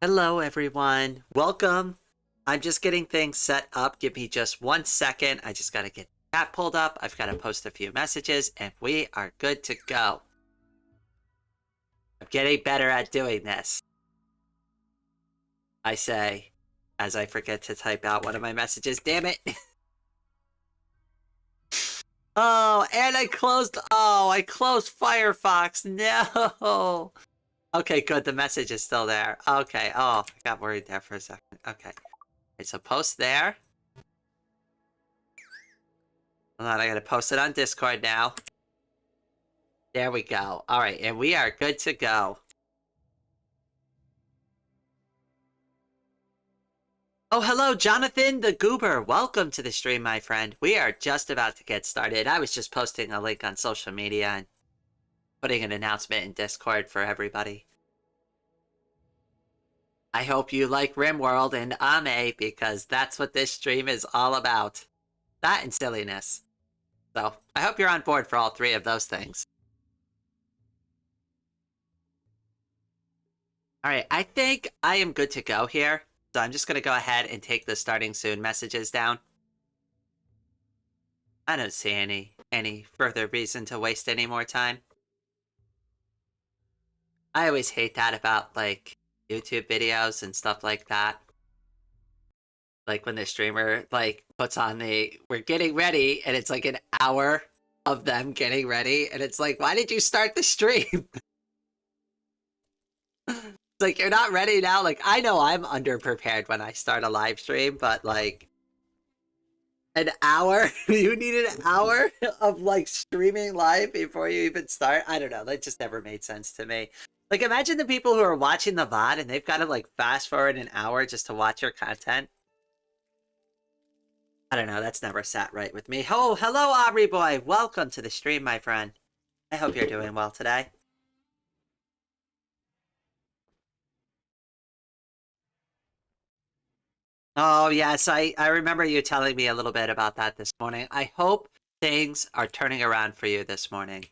Hello, everyone. Welcome. I'm just getting things set up. Give me just 1 second. I just got to get that pulled up. I've got to post a few messages, and we are good to go. I'm getting better at doing this. I say, as I forget to type out one of my messages. Damn it. Oh, and I closed Firefox. No. Okay, good. The message is still there. Okay. Oh, I got worried there for a second. Okay. It's a post there. Hold on, I gotta post it on Discord now. There we go. Alright, and we are good to go. Oh, hello, Jonathan the Goober. Welcome to the stream, my friend. We are just about to get started. I was just posting a link on social media and putting an announcement in Discord for everybody. I hope you like Rimworld and Ame, because that's what this stream is all about. That and silliness. So, I hope you're on board for all three of those things. Alright, I think I am good to go here. So I'm just going to go ahead and take the starting soon messages down. I don't see any further reason to waste any more time. I always hate that about, like, YouTube videos and stuff like that. Like, when the streamer, like, puts on we're getting ready, and it's like an hour of them getting ready, and it's like, why did you start the stream? It's like, you're not ready now? Like, I know I'm underprepared when I start a live stream, but, like, an hour? You need an hour of, like, streaming live before you even start? I don't know. That just never made sense to me. Like, imagine the people who are watching the VOD and they've got to, like, fast forward an hour just to watch your content. I don't know. That's never sat right with me. Oh, hello, Aubrey boy. Welcome to the stream, my friend. I hope you're doing well today. Oh, yes, I remember you telling me a little bit about that this morning. I hope things are turning around for you this morning.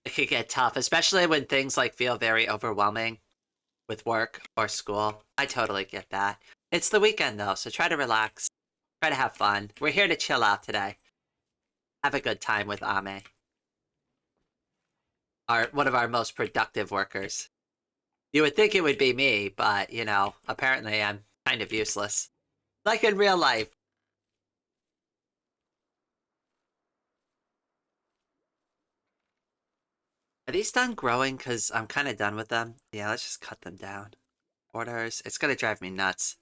It could get tough, especially when things like feel very overwhelming with work or school. I totally get that. It's the weekend though, so try to relax. Try to have fun. We're here to chill out today. Have a good time with Ame. One of our most productive workers. You would think it would be me, but, you know, apparently I'm kind of useless. Like in real life. Are these done growing? Because I'm kind of done with them. Yeah, let's just cut them down. Orders. It's going to drive me nuts.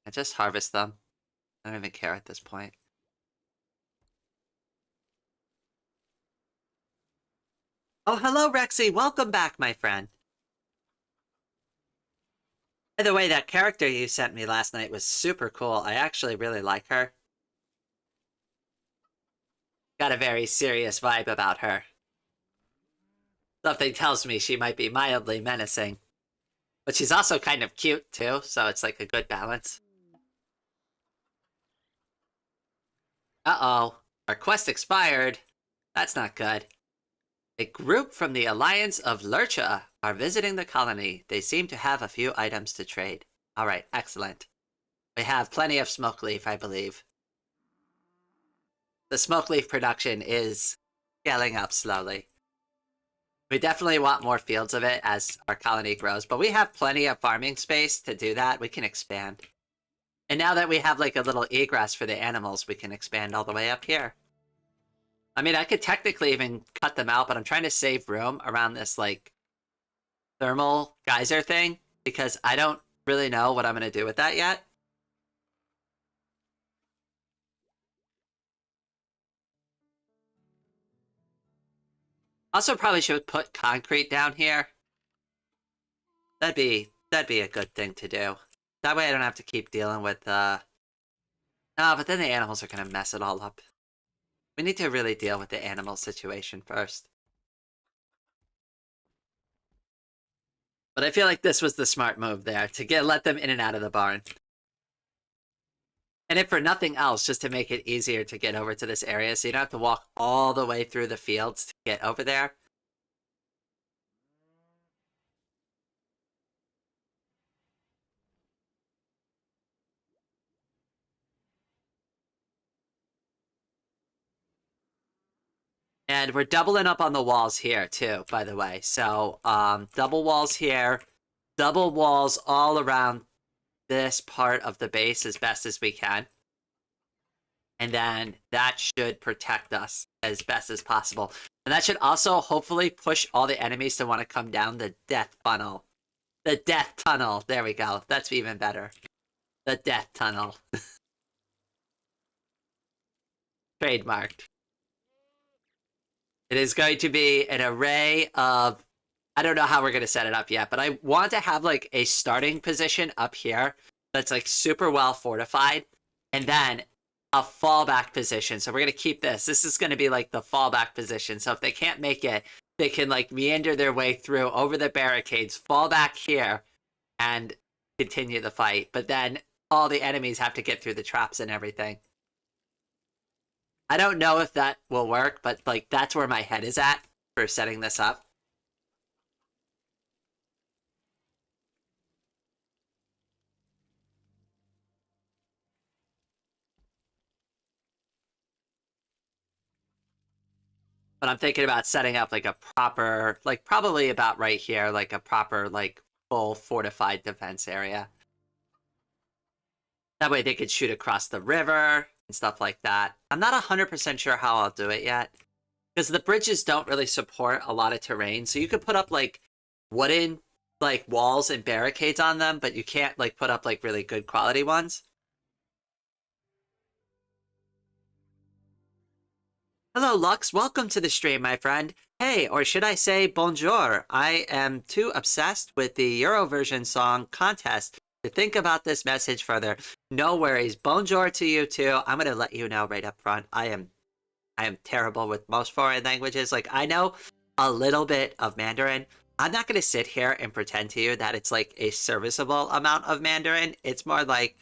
I just harvest them. I don't even care at this point. Oh, hello, Rexy. Welcome back, my friend. By the way, that character you sent me last night was super cool. I actually really like her. Got a very serious vibe about her. Something tells me she might be mildly menacing. But she's also kind of cute, too, so it's like a good balance. Uh-oh. Our quest expired. That's not good. A group from the Alliance of Lurcha are visiting the colony. They seem to have a few items to trade. Alright, excellent. We have plenty of smoke leaf, I believe. The smoke leaf production is scaling up slowly. We definitely want more fields of it as our colony grows, but we have plenty of farming space to do that. We can expand. And now that we have like a little egress for the animals, we can expand all the way up here. I mean, I could technically even cut them out, but I'm trying to save room around this like thermal geyser thing because I don't really know what I'm going to do with that yet. Also, probably should put concrete down here. That'd be a good thing to do. That way I don't have to keep dealing with, No, but then the animals are gonna mess it all up. We need to really deal with the animal situation first. But I feel like this was the smart move there, to let them in and out of the barn. And if for nothing else, just to make it easier to get over to this area, so you don't have to walk all the way through the fields to get over there. And we're doubling up on the walls here too, by the way. So double walls here, double walls all around this part of the base as best as we can. And then that should protect us as best as possible. And that should also hopefully push all the enemies to want to come down the death funnel. The death tunnel. There we go. That's even better. The death tunnel. Trademarked. It is going to be an array of... I don't know how we're going to set it up yet, but I want to have like a starting position up here that's like super well fortified. And then a fallback position. So we're going to keep this. This is going to be like the fallback position. So if they can't make it, they can like meander their way through over the barricades, fall back here, and continue the fight. But then all the enemies have to get through the traps and everything. I don't know if that will work, but like that's where my head is at for setting this up. But I'm thinking about setting up like a proper, like probably about right here, like a proper, like full fortified defense area. That way they could shoot across the river and stuff like that. I'm not 100% sure how I'll do it yet. Because the bridges don't really support a lot of terrain. So you could put up like wooden like walls and barricades on them, but you can't like put up like really good quality ones. Hello, Lux. Welcome to the stream, my friend. Hey, or should I say bonjour? I am too obsessed with the Eurovision Song Contest to think about this message further. No worries. Bonjour to you, too. I'm going to let you know right up front. I am terrible with most foreign languages. Like, I know a little bit of Mandarin. I'm not going to sit here and pretend to you that it's like a serviceable amount of Mandarin. It's more like,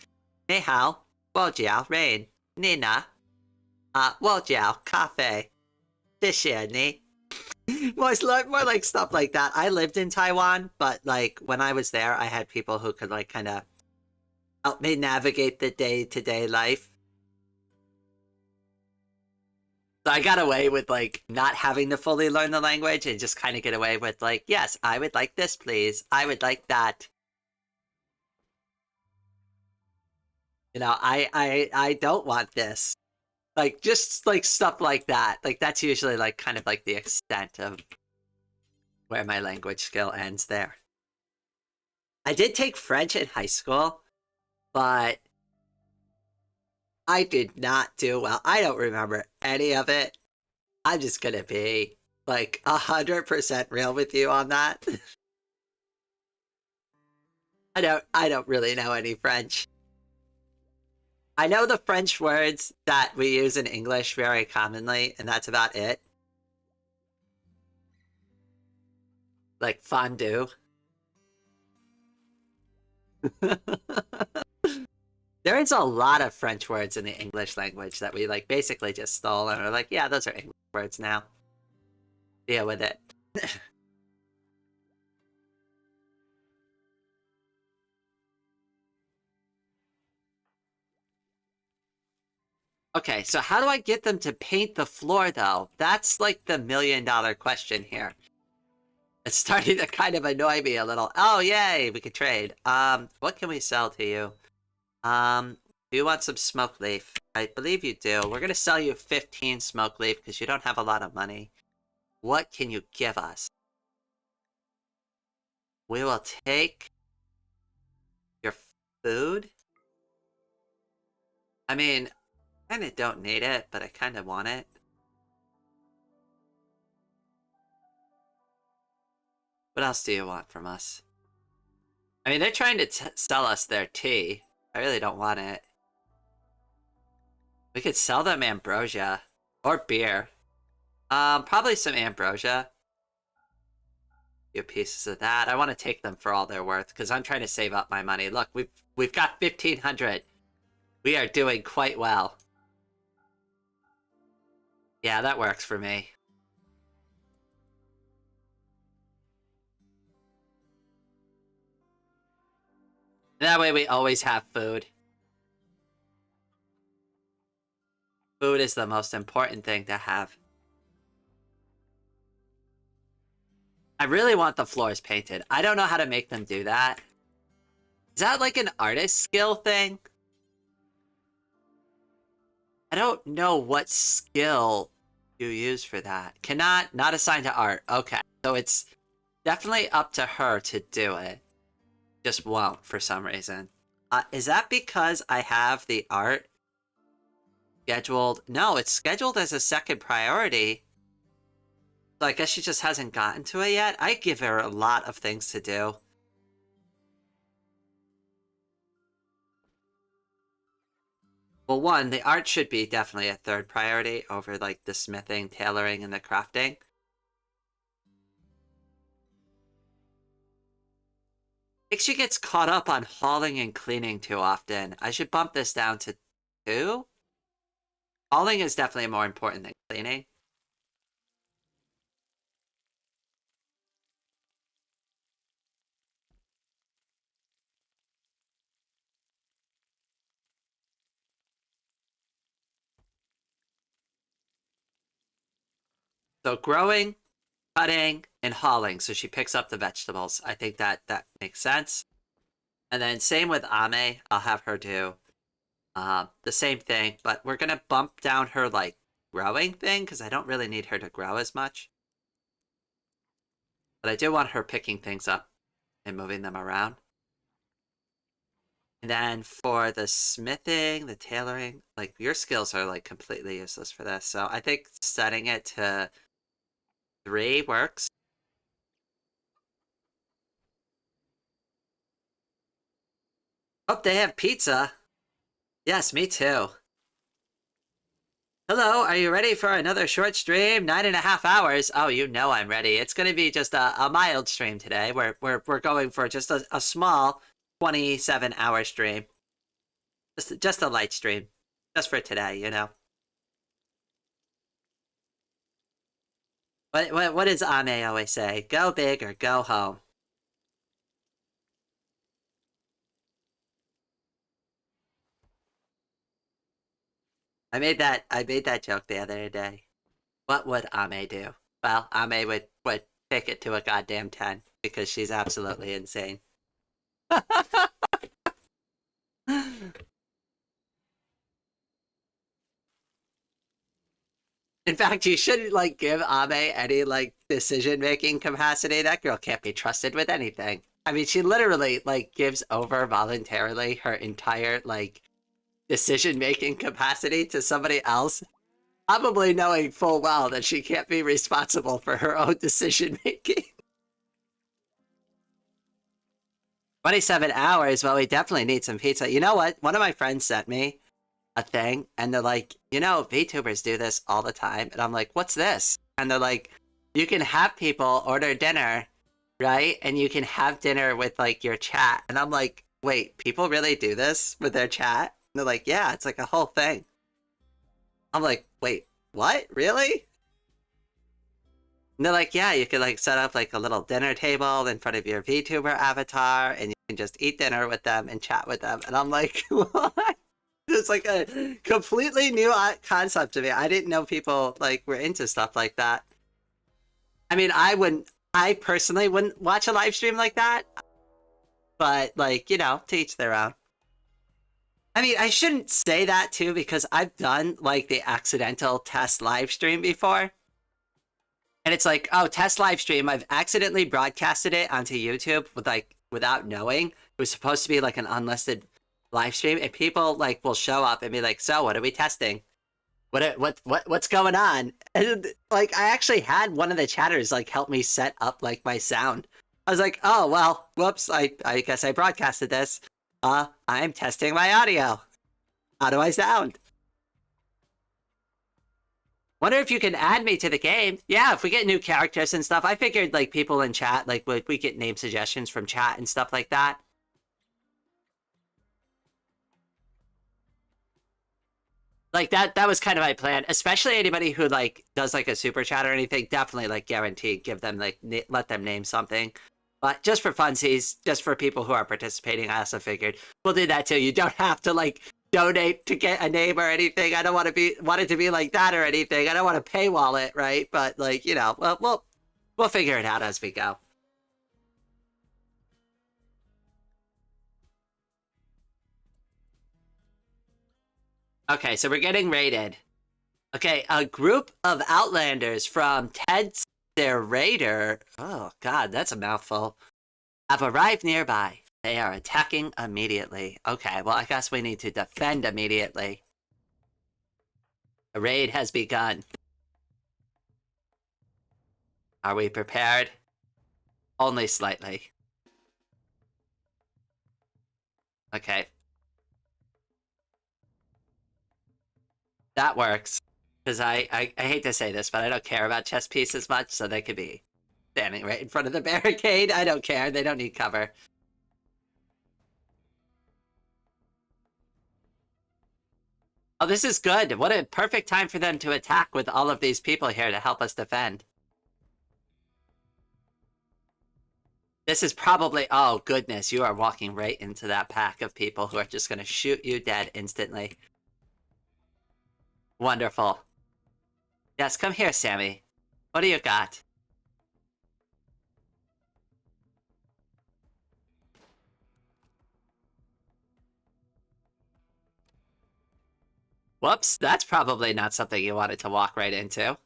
Ni hao, wo jiao, rain, Nina. 我叫咖啡，谢谢你. more like stuff like that. I lived in Taiwan, but like when I was there, I had people who could like kind of help me navigate the day-to-day life. So I got away with like not having to fully learn the language and just kind of get away with like, yes, I would like this, please. I would like that. You know, I don't want this. Like, just, like, stuff like that. Like, that's usually, like, kind of, like, the extent of where my language skill ends there. I did take French in high school, but I did not do well. I don't remember any of it. I'm just gonna be, like, 100% real with you on that. I don't really know any French. I know the French words that we use in English very commonly, and that's about it. Like fondue. There is a lot of French words in the English language that we like basically just stole and are like, yeah, those are English words now. Deal with it. Okay, so how do I get them to paint the floor, though? That's, like, the million-dollar question here. It's starting to kind of annoy me a little. Oh, yay, we could trade. What can we sell to you? Do you want some smoke leaf? I believe you do. We're gonna sell you 15 smoke leaf because you don't have a lot of money. What can you give us? We will take your food. I mean, I kind of don't need it, but I kind of want it. What else do you want from us? I mean, they're trying to sell us their tea. I really don't want it. We could sell them ambrosia. Or beer. Probably some ambrosia. A few pieces of that. I want to take them for all they're worth, because I'm trying to save up my money. Look, we've got 1,500. We are doing quite well. Yeah, that works for me. That way we always have food. Food is the most important thing to have. I really want the floors painted. I don't know how to make them do that. Is that like an artist skill thing? I don't know what skill you use for that. Cannot, not assigned to art. Okay, so it's definitely up to her to do it. Just won't for some reason. Is that because I have the art scheduled? No, it's scheduled as a second priority. So I guess she just hasn't gotten to it yet. I give her a lot of things to do. Well, one, the art should be definitely a third priority over like the smithing, tailoring, and the crafting. I think she gets caught up on hauling and cleaning too often. I should bump this down to 2. Hauling is definitely more important than cleaning. So growing, cutting, and hauling. So she picks up the vegetables. I think that makes sense. And then same with Ame. I'll have her do the same thing, but we're gonna bump down her like growing thing because I don't really need her to grow as much. But I do want her picking things up and moving them around. And then for the smithing, the tailoring, like your skills are like completely useless for this. So I think setting it to 3 works. Oh, they have pizza. Yes, me too. Hello, are you ready for another short stream? 9.5 hours. Oh, you know I'm ready. It's gonna be just a mild stream today. We're going for just a small 27-hour stream. Just a light stream. Just for today, you know. What does Ame always say? Go big or go home. I made that joke the other day. What would Ame do? Well, Ame would take it to a goddamn 10 because she's absolutely insane. In fact, you shouldn't like give Ame any like decision making capacity. That girl can't be trusted with anything. I mean, she literally like gives over voluntarily her entire like decision making capacity to somebody else, probably knowing full well that she can't be responsible for her own decision making. 27 hours. Well, we definitely need some pizza. You know what? One of my friends sent me a thing and they're like, you know, VTubers do this all the time. And I'm like, what's this? And they're like, you can have people order dinner, right? And you can have dinner with like your chat. And I'm like, wait, people really do this with their chat? And they're like, yeah, it's like a whole thing. I'm like, wait, what? Really? And they're like, yeah, you could like set up like a little dinner table in front of your VTuber avatar and you can just eat dinner with them and chat with them. And I'm like, what? It's like a completely new concept to me. I didn't know people like were into stuff like that. I mean, I personally wouldn't watch a live stream like that, but like, you know, to each their own. I mean, I shouldn't say that too because I've done like the accidental test live stream before. And it's like, oh, test live stream. I've accidentally broadcasted it onto YouTube with like without knowing. It was supposed to be like an unlisted live stream, and people like will show up and be like, "So, what are we testing? What's going on?" And like, I actually had one of the chatters like help me set up like my sound. I was like, "Oh well, whoops! I guess I broadcasted this. I'm testing my audio. How do I sound?" Wonder if you can add me to the game. Yeah, if we get new characters and stuff, I figured like people in chat, like we get name suggestions from chat and stuff like that. Like that was kind of my plan, especially anybody who like does like a super chat or anything. Definitely like guaranteed give them like let them name something. But just for funsies, just for people who are participating, I also figured we'll do that too. You don't have to like donate to get a name or anything. I don't want it to be like that or anything. I don't want to paywall it, right? But like, you know, well, We'll figure it out as we go. Okay, so we're getting raided. Okay, a group of Outlanders from Ted's their raider. Oh god, that's a mouthful. Have arrived nearby. They are attacking immediately. Okay, well I guess we need to defend immediately. A raid has begun. Are we prepared? Only slightly. Okay. That works. Because I hate to say this, but I don't care about chess pieces much, so they could be standing right in front of the barricade. I don't care. They don't need cover. Oh, this is good. What a perfect time for them to attack with all of these people here to help us defend. This is probably... Oh, goodness. You are walking right into that pack of people who are just going to shoot you dead instantly. Wonderful. Yes, come here, Sammy. What do you got? Whoops, that's probably not something you wanted to walk right into.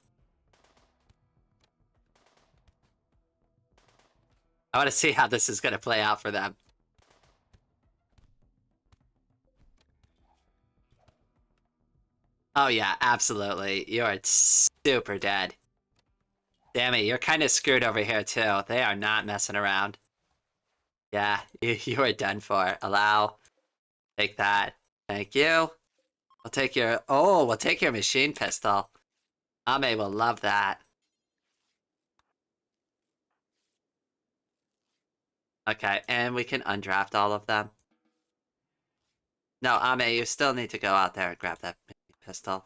I want to see how this is going to play out for them. Oh yeah, absolutely. You are super dead. Damn it, you're kind of screwed over here too. They are not messing around. Yeah, you are done for. Allow. Take that. Thank you. We'll take your... Oh, we'll take your machine pistol. Ame will love that. Okay, and we can undraft all of them. No, Ame, you still need to go out there and grab that pistol.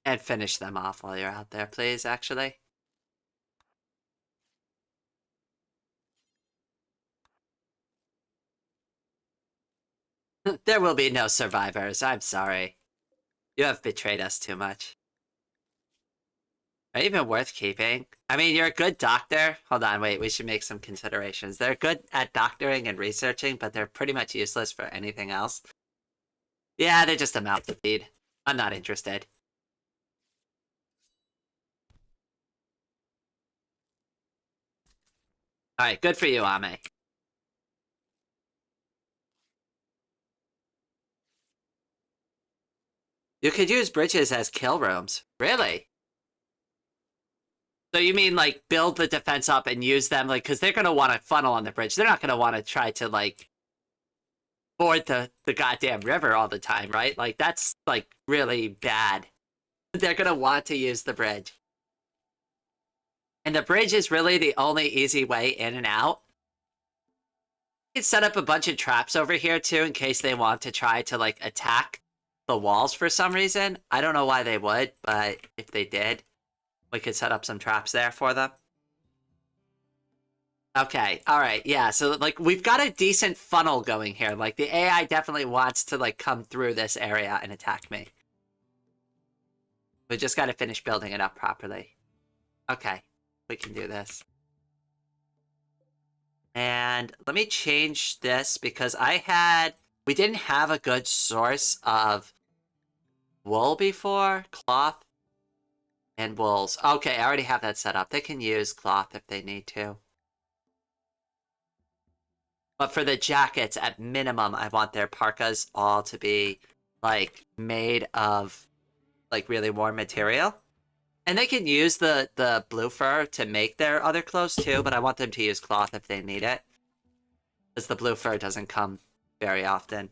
And finish them off while you're out there, please, actually. There will be no survivors, I'm sorry. You have betrayed us too much. Are you even worth keeping? I mean, you're a good doctor. Hold on, wait, we should make some considerations. They're good at doctoring and researching, but they're pretty much useless for anything else. Yeah, they're just a mouth to feed. I'm not interested. Alright, good for you, Ame. You could use bridges as kill rooms. Really? So you mean, like, build the defense up and use them, like, because they're going to want to funnel on the bridge. They're not going to want to try to, like, board the goddamn river all the time, right? Like, that's, like, really bad. They're going to want to use the bridge. And the bridge is really the only easy way in and out. You can set up a bunch of traps over here, too, in case they want to try to, like, attack the walls for some reason. I don't know why they would, but if they did, we could set up some traps there for them. Okay, alright, yeah, so, like, we've got a decent funnel going here. Like, the AI definitely wants to, like, come through this area and attack me. We just gotta finish building it up properly. Okay, we can do this. And let me change this because we didn't have a good source of wool before. Cloth and wools. Okay, I already have that set up. They can use cloth if they need to. But for the jackets, at minimum, I want their parkas all to be, like, made of, like, really warm material. And they can use the blue fur to make their other clothes, too, but I want them to use cloth if they need it. Because the blue fur doesn't come very often.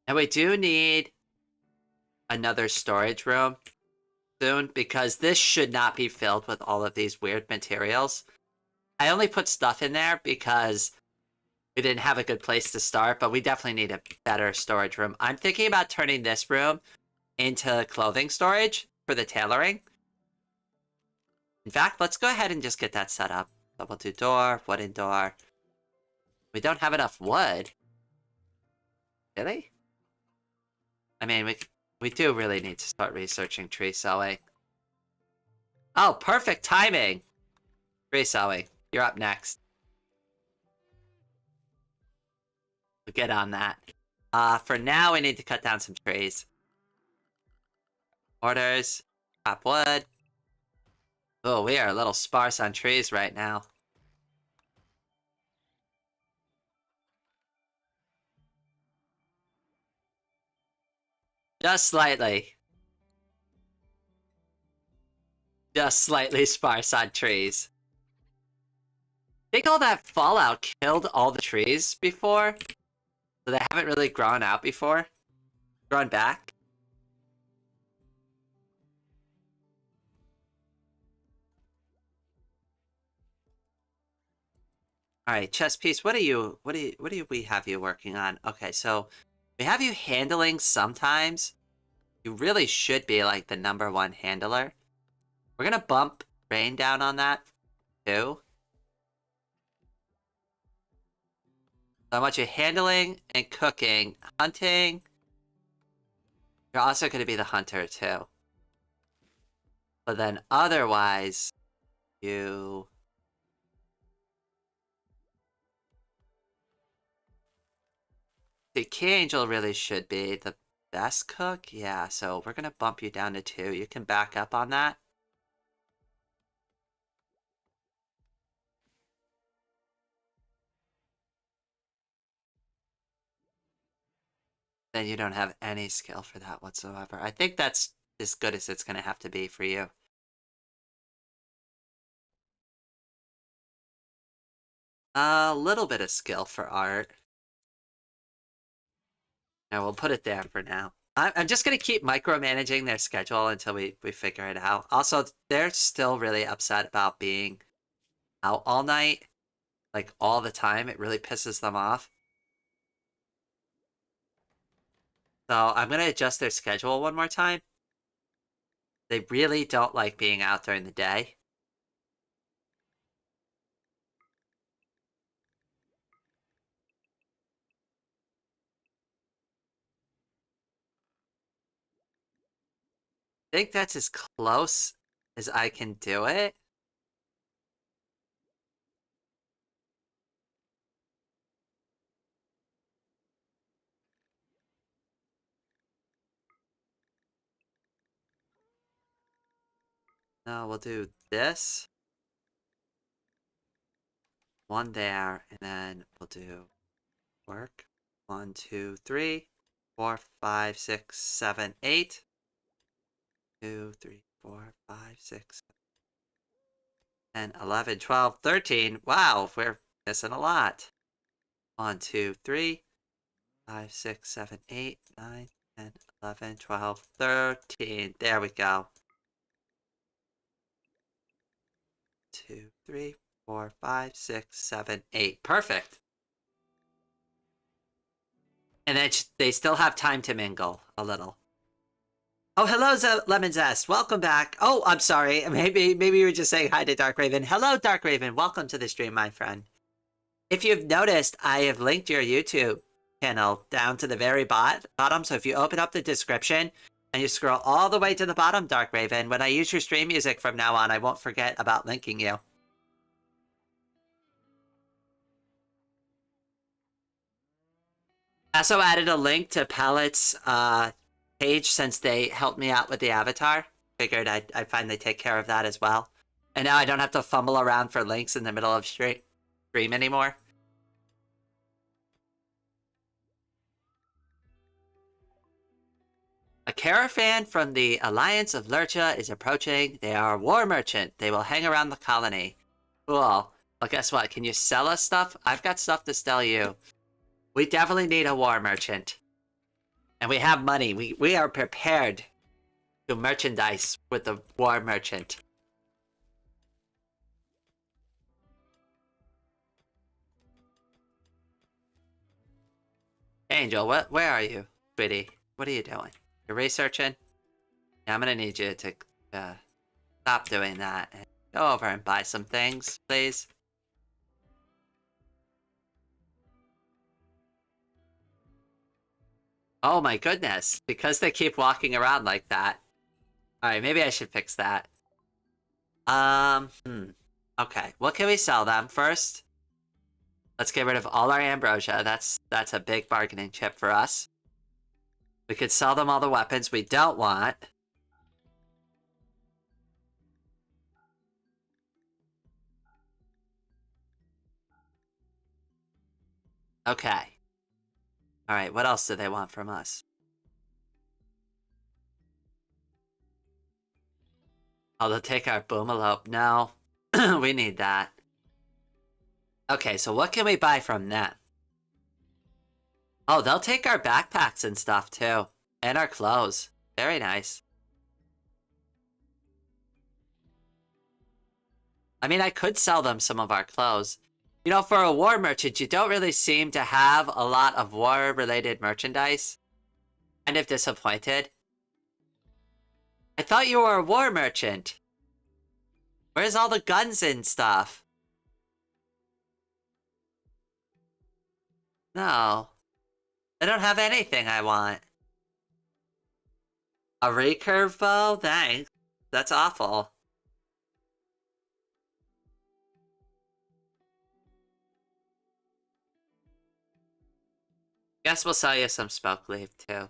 And we do need another storage room soon, because this should not be filled with all of these weird materials. I only put stuff in there because we didn't have a good place to start, but we definitely need a better storage room. I'm thinking about turning this room into clothing storage for the tailoring. In fact, let's go ahead and just get that set up. Double two door, wooden door. We don't have enough wood. Really? I mean, we do really need to start researching tree sowing. Oh, perfect timing! Tree sowing. You're up next. We'll get on that. For now, we need to cut down some trees. Orders. Chop wood. Oh, we are a little sparse on trees right now. Just slightly. Just slightly sparse on trees. I think all that fallout killed all the trees before. So they haven't really grown out before. Grown back. Alright, chess piece, what do we have you working on? Okay, so we have you handling sometimes. You really should be like the #1 handler. We're gonna bump rain down on that too. So I want you handling and cooking. Hunting. You're also gonna be the hunter too. But then otherwise, you... The Key Angel really should be the best cook. Yeah, so we're gonna bump you down to 2. You can back up on that. Then you don't have any skill for that whatsoever. I think that's as good as it's gonna have to be for you. A little bit of skill for art. And we'll put it there for now. I'm just going to keep micromanaging their schedule until we figure it out. Also, they're still really upset about being out all night. Like, all the time. It really pisses them off. So, I'm going to adjust their schedule one more time. They really don't like being out during the day. I think that's as close as I can do it. No, we'll do this. One there, and then we'll do work. 1, 2, 3, 4, 5, 6, 7, 8. 2, 3, 4, 5, 6, 10, 11, 12, 13. Wow, we're missing a lot. 1, 2, 3, 5, 6, 7, 8, 9, 10, 11, 12, 13. There we go. 2, 3, 4, 5, 6, 7, 8. Perfect. And then they still have time to mingle a little. Oh, hello, Lemon Zest. Welcome back. Oh, I'm sorry. Maybe you were just saying hi to Dark Raven. Hello, Dark Raven. Welcome to the stream, my friend. If you've noticed, I have linked your YouTube channel down to the very bottom. So if you open up the description and you scroll all the way to the bottom, Dark Raven, when I use your stream music from now on, I won't forget about linking you. I also added a link to Palette's page since they helped me out with the avatar. Figured I'd finally take care of that as well. And now I don't have to fumble around for links in the middle of stream anymore. A caravan from the Alliance of Lurcha is approaching. They are a war merchant. They will hang around the colony. Cool. Well, guess what? Can you sell us stuff? I've got stuff to sell you. We definitely need a war merchant. And we have money. We are prepared to merchandise with the war merchant. Angel, where are you, sweetie? What are you doing? You're researching? Yeah, I'm gonna need you to stop doing that and Go over and buy some things, please. Oh my goodness, because they keep walking around like that. Alright, maybe I should fix that. Okay, what can we sell them first? Let's get rid of all our ambrosia. That's a big bargaining chip for us. We could sell them all the weapons we don't want. Okay. Alright, what else do they want from us? Oh, they'll take our boomalope. No, we need that. Okay, so what can we buy from them? Oh, they'll take our backpacks and stuff too. And our clothes. Very nice. I mean, I could sell them some of our clothes. You know, for a war merchant, you don't really seem to have a lot of war-related merchandise. Kind of disappointed. I thought you were a war merchant. Where's all the guns and stuff? No. I don't have anything I want. A recurve bow? Thanks. That's awful. Guess we'll sell you some smoke leaf too.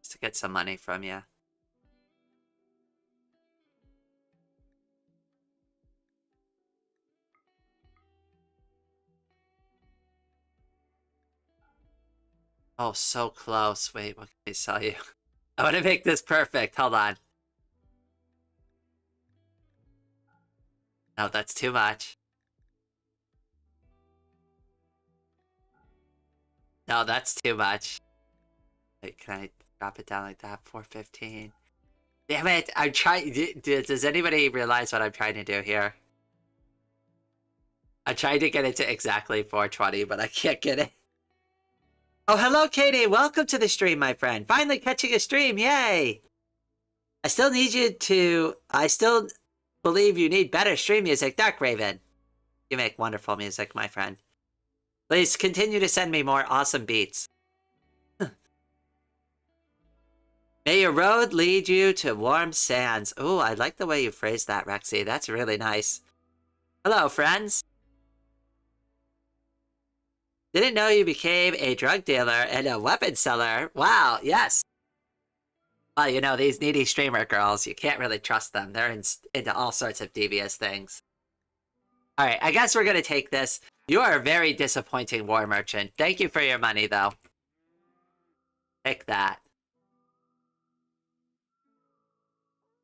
Just to get some money from you. Oh, so close. Wait, what can we sell you? I want to make this perfect. Hold on. No, that's too much. No, that's too much. Wait, can I drop it down like that? 415. Damn it! I'm trying. Does anybody realize what I'm trying to do here? I'm trying to get it to exactly 420, but I can't get it. Oh, hello, Katie. Welcome to the stream, my friend. Finally catching a stream. Yay! I still believe you need better stream music, Dark Raven. You make wonderful music, my friend. Please continue to send me more awesome beats. May your road lead you to warm sands. Ooh, I like the way you phrased that, Rexy. That's really nice. Hello, friends. Didn't know you became a drug dealer and a weapon seller. Wow, yes. Well, you know, these needy streamer girls, you can't really trust them. They're into all sorts of devious things. Alright, I guess we're gonna take this. You are a very disappointing war merchant. Thank you for your money, though. Take that.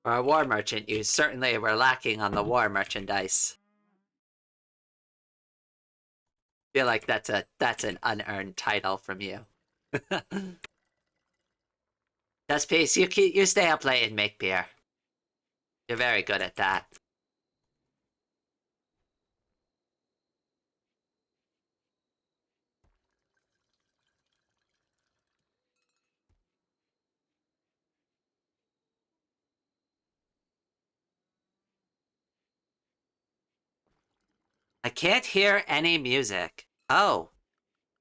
For a war merchant, you certainly were lacking on the war merchandise. Feel like that's an unearned title from you. Dust Piece, you stay up late and make beer. You're very good at that. I can't hear any music. Oh.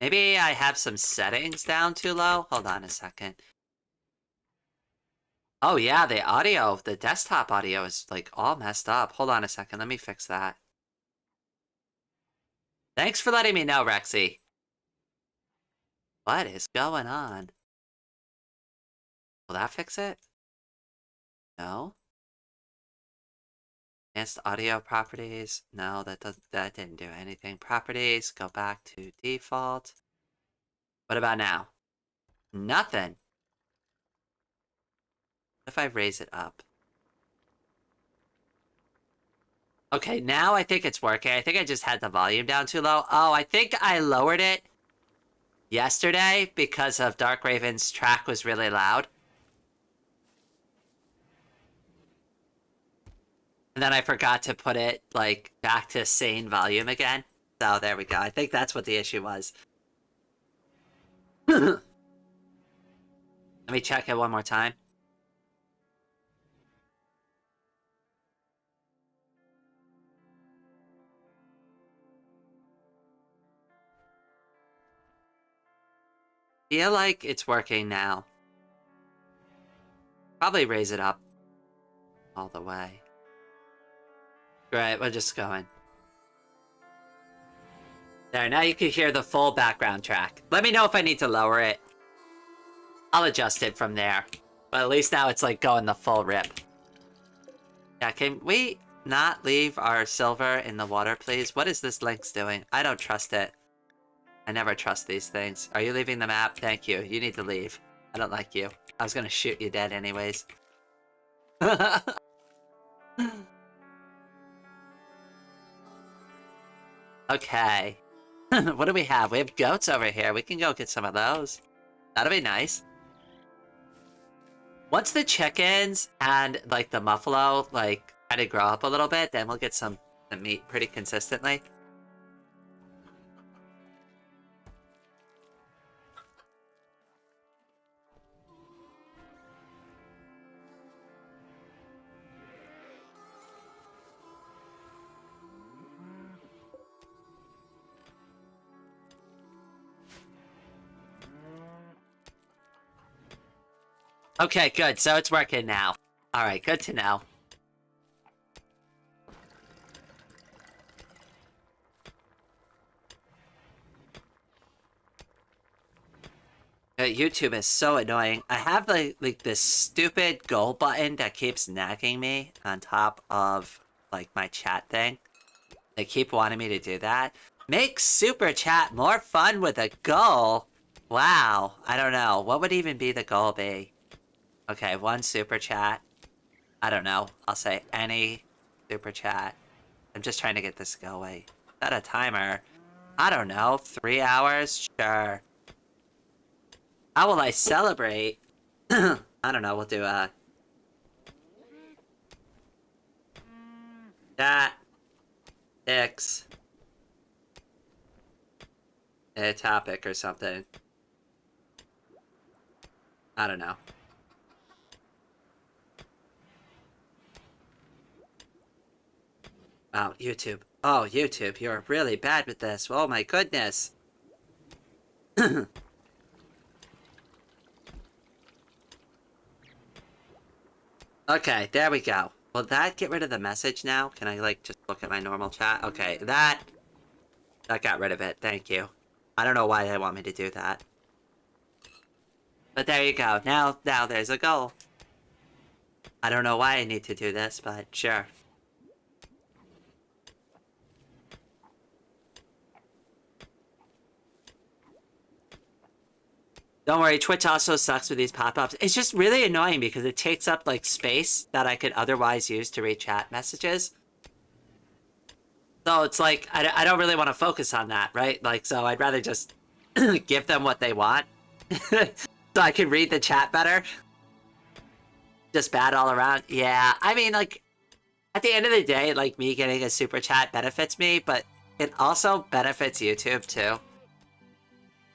Maybe I have some settings down too low? Hold on a second. Oh yeah, the desktop audio is like all messed up. Hold on a second, let me fix that. Thanks for letting me know, Rexy. What is going on? Will that fix it? No? Advanced audio properties. No, that didn't do anything. Properties, go back to default. What about now? Nothing. What if I raise it up? Okay, now I think it's working. I think I just had the volume down too low. Oh, I think I lowered it yesterday because of Dark Raven's track was really loud. And then I forgot to put it, like, back to sane volume again. So there we go. I think that's what the issue was. Let me check it one more time. Feel like it's working now. Probably raise it up all the way. Great, we're just going. There, now you can hear the full background track. Let me know if I need to lower it. I'll adjust it from there. But at least now it's like going the full rip. Yeah, can we not leave our silver in the water, please? What is this Lynx doing? I don't trust it. I never trust these things. Are you leaving the map? Thank you. You need to leave. I don't like you. I was gonna shoot you dead anyways. Okay. What do we have? We have goats over here. We can go get some of those. That'll be nice. Once the chickens and, like, the muffalo, like, kind of grow up a little bit, then we'll get some meat pretty consistently. Okay, good. So it's working now. Alright, good to know. YouTube is so annoying. I have like this stupid goal button that keeps nagging me on top of like my chat thing. They keep wanting me to do that. Make super chat more fun with a goal. Wow, I don't know. What would even be the goal be? Okay, 1 super chat. I don't know. I'll say any super chat. I'm just trying to get this to go away. Is that a timer? I don't know. 3 hours? Sure. How will I celebrate? I don't know. We'll do a... That... X... A topic or something. I don't know. Wow, YouTube. Oh, YouTube, you're really bad with this. Oh my goodness. Okay, there we go. Will that get rid of the message now? Can I, like, just look at my normal chat? Okay, that got rid of it. Thank you. I don't know why they want me to do that. But there you go. Now there's a goal. I don't know why I need to do this, but sure. Don't worry, Twitch also sucks with these pop-ups. It's just really annoying because it takes up, like, space that I could otherwise use to read chat messages. So it's like, I don't really want to focus on that, right? Like, so I'd rather just give them what they want. So I can read the chat better. Just bad all around. Yeah, I mean, like, at the end of the day, like, me getting a super chat benefits me, but it also benefits YouTube, too.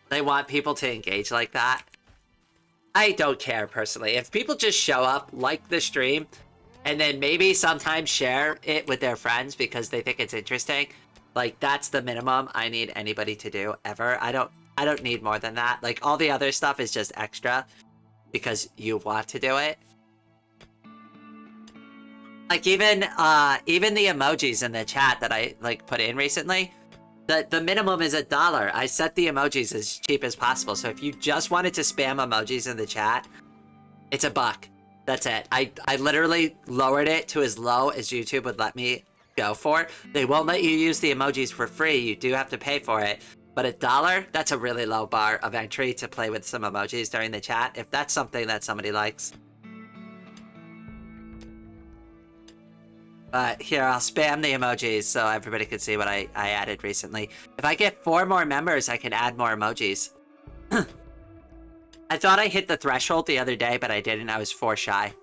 They want people to engage like that. I don't care, personally. If people just show up, like the stream, and then maybe sometimes share it with their friends because they think it's interesting, like, that's the minimum I need anybody to do, ever. I don't need more than that. Like, all the other stuff is just extra because you want to do it. Like, even the emojis in the chat that I, like, put in recently, the minimum is $1. I set the emojis as cheap as possible, so if you just wanted to spam emojis in the chat, it's $1. That's it. I literally lowered it to as low as YouTube would let me go for. They won't let you use the emojis for free. You do have to pay for it. But $1, that's a really low bar of entry to play with some emojis during the chat, if that's something that somebody likes. But here, I'll spam the emojis so everybody can see what I added recently. If I get 4 more members, I can add more emojis. I thought I hit the threshold the other day, but I didn't. I was 4 shy.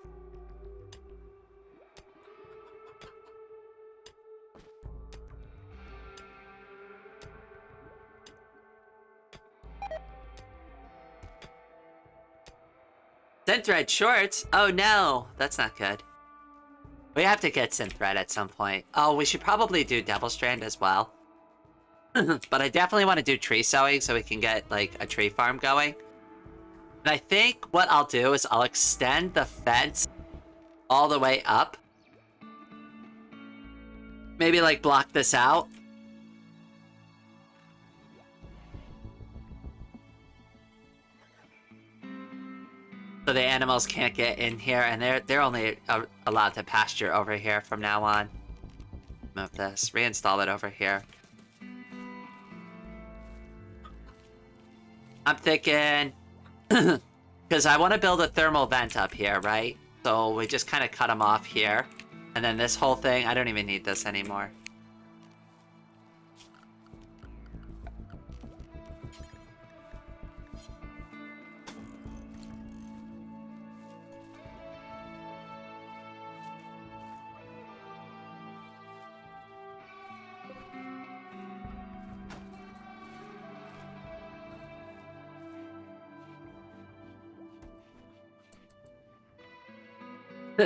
Synthread shorts? Oh no, that's not good. We have to get Synthread at some point. Oh, we should probably do Devil Strand as well. But I definitely want to do tree sowing so we can get, like, a tree farm going. And I think what I'll do is I'll extend the fence all the way up. Maybe like block this out. So the animals can't get in here, and they're only allowed to pasture over here from now on. Move this, reinstall it over here. I'm thinking, because I want to build a thermal vent up here, right? So we just kind of cut them off here. And then this whole thing, I don't even need this anymore.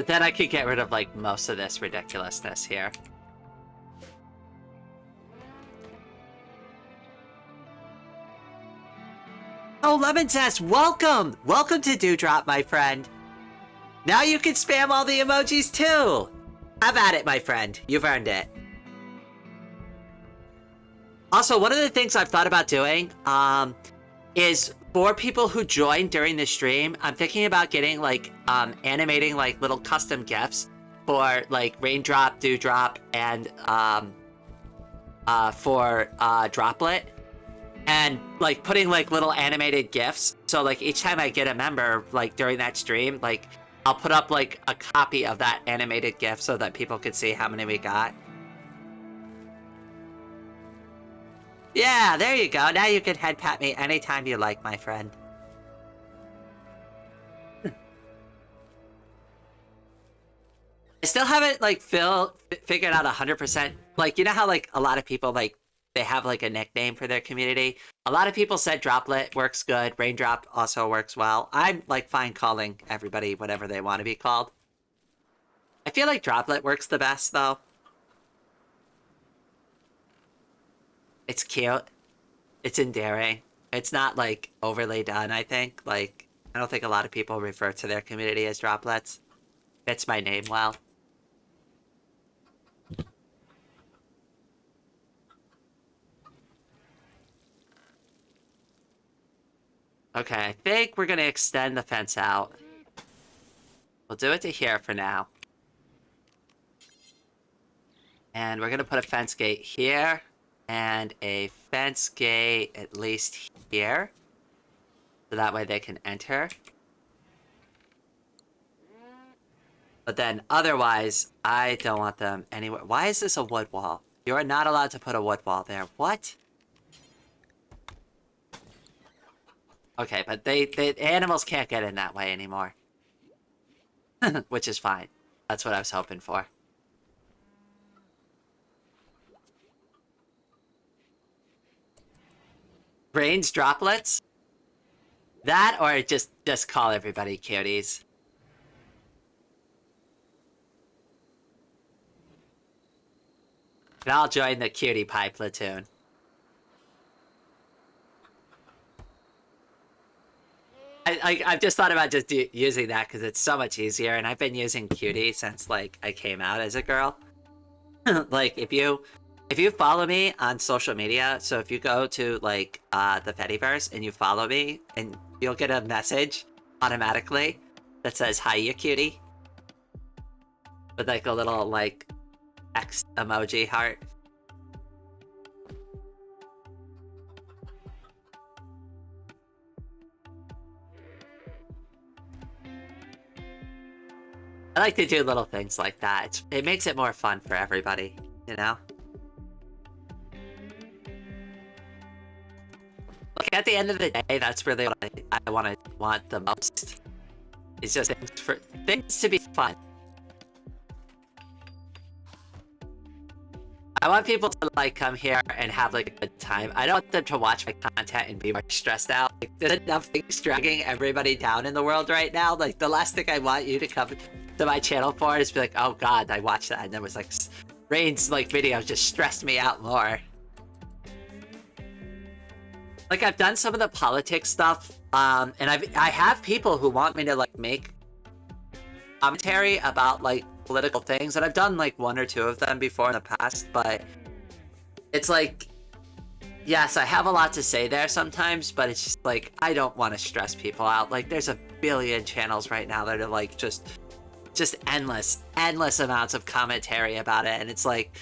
Then I could get rid of, like, most of this ridiculousness here. Oh, Lemon Zest, welcome! Welcome to Dewdrop, my friend. Now you can spam all the emojis, too! Have at it, my friend. You've earned it. Also, one of the things I've thought about doing, is for people who join during the stream, I'm thinking about getting, like, animating, like, little custom GIFs for, like, Raindrop, Dewdrop, and, for, Droplet. And, like, putting, like, little animated GIFs. So, like, each time I get a member, like, during that stream, like, I'll put up, like, a copy of that animated GIF so that people can see how many we got. Yeah, there you go. Now you can head pat me anytime you like, my friend. I still haven't, like, figured out 100%. Like, you know how, like, a lot of people, like, they have, like, a nickname for their community? A lot of people said Droplet works good. Raindrop also works well. I'm, like, fine calling everybody whatever they want to be called. I feel like Droplet works the best, though. It's cute. It's endearing. It's not, like, overly done, I think. Like, I don't think a lot of people refer to their community as Droplets. Fits my name well. Okay, I think we're gonna extend the fence out. We'll do it to here for now. And we're gonna put a fence gate here. And a fence gate at least here. So that way they can enter. But then otherwise, I don't want them anywhere. Why is this a wood wall? You are not allowed to put a wood wall there. What? Okay, but the animals can't get in that way anymore. Which is fine. That's what I was hoping for. Rain's droplets? That or just call everybody cuties. And I'll join the cutie pie platoon. I've just thought about just using that because it's so much easier, and I've been using cutie since, like, I came out as a girl. Like, if you follow me on social media, so if you go to, like, the Fediverse and you follow me, and you'll get a message automatically that says, "Hi, you cutie." With, like, a little, like, X emoji heart. I like to do little things like that. It makes it more fun for everybody, you know? Like, at the end of the day, that's really what I want the most. It's just for things to be fun. I want people to, like, come here and have, like, a good time. I don't want them to watch my content and be more stressed out. Like, there's enough things dragging everybody down in the world right now. Like, the last thing I want you to come to my channel for is be like, "Oh god, I watched that," and there was, like, Rain's, like, video just stressed me out more. like I've done some of the politics stuff, and I have people who want me to like make commentary about like political things, and I've done like one or two of them before in the past, but it's like, yes, I have a lot to say there sometimes, but it's just like, I don't want to stress people out. Like, there's a billion channels right now that are like just endless amounts of commentary about it, and it's like,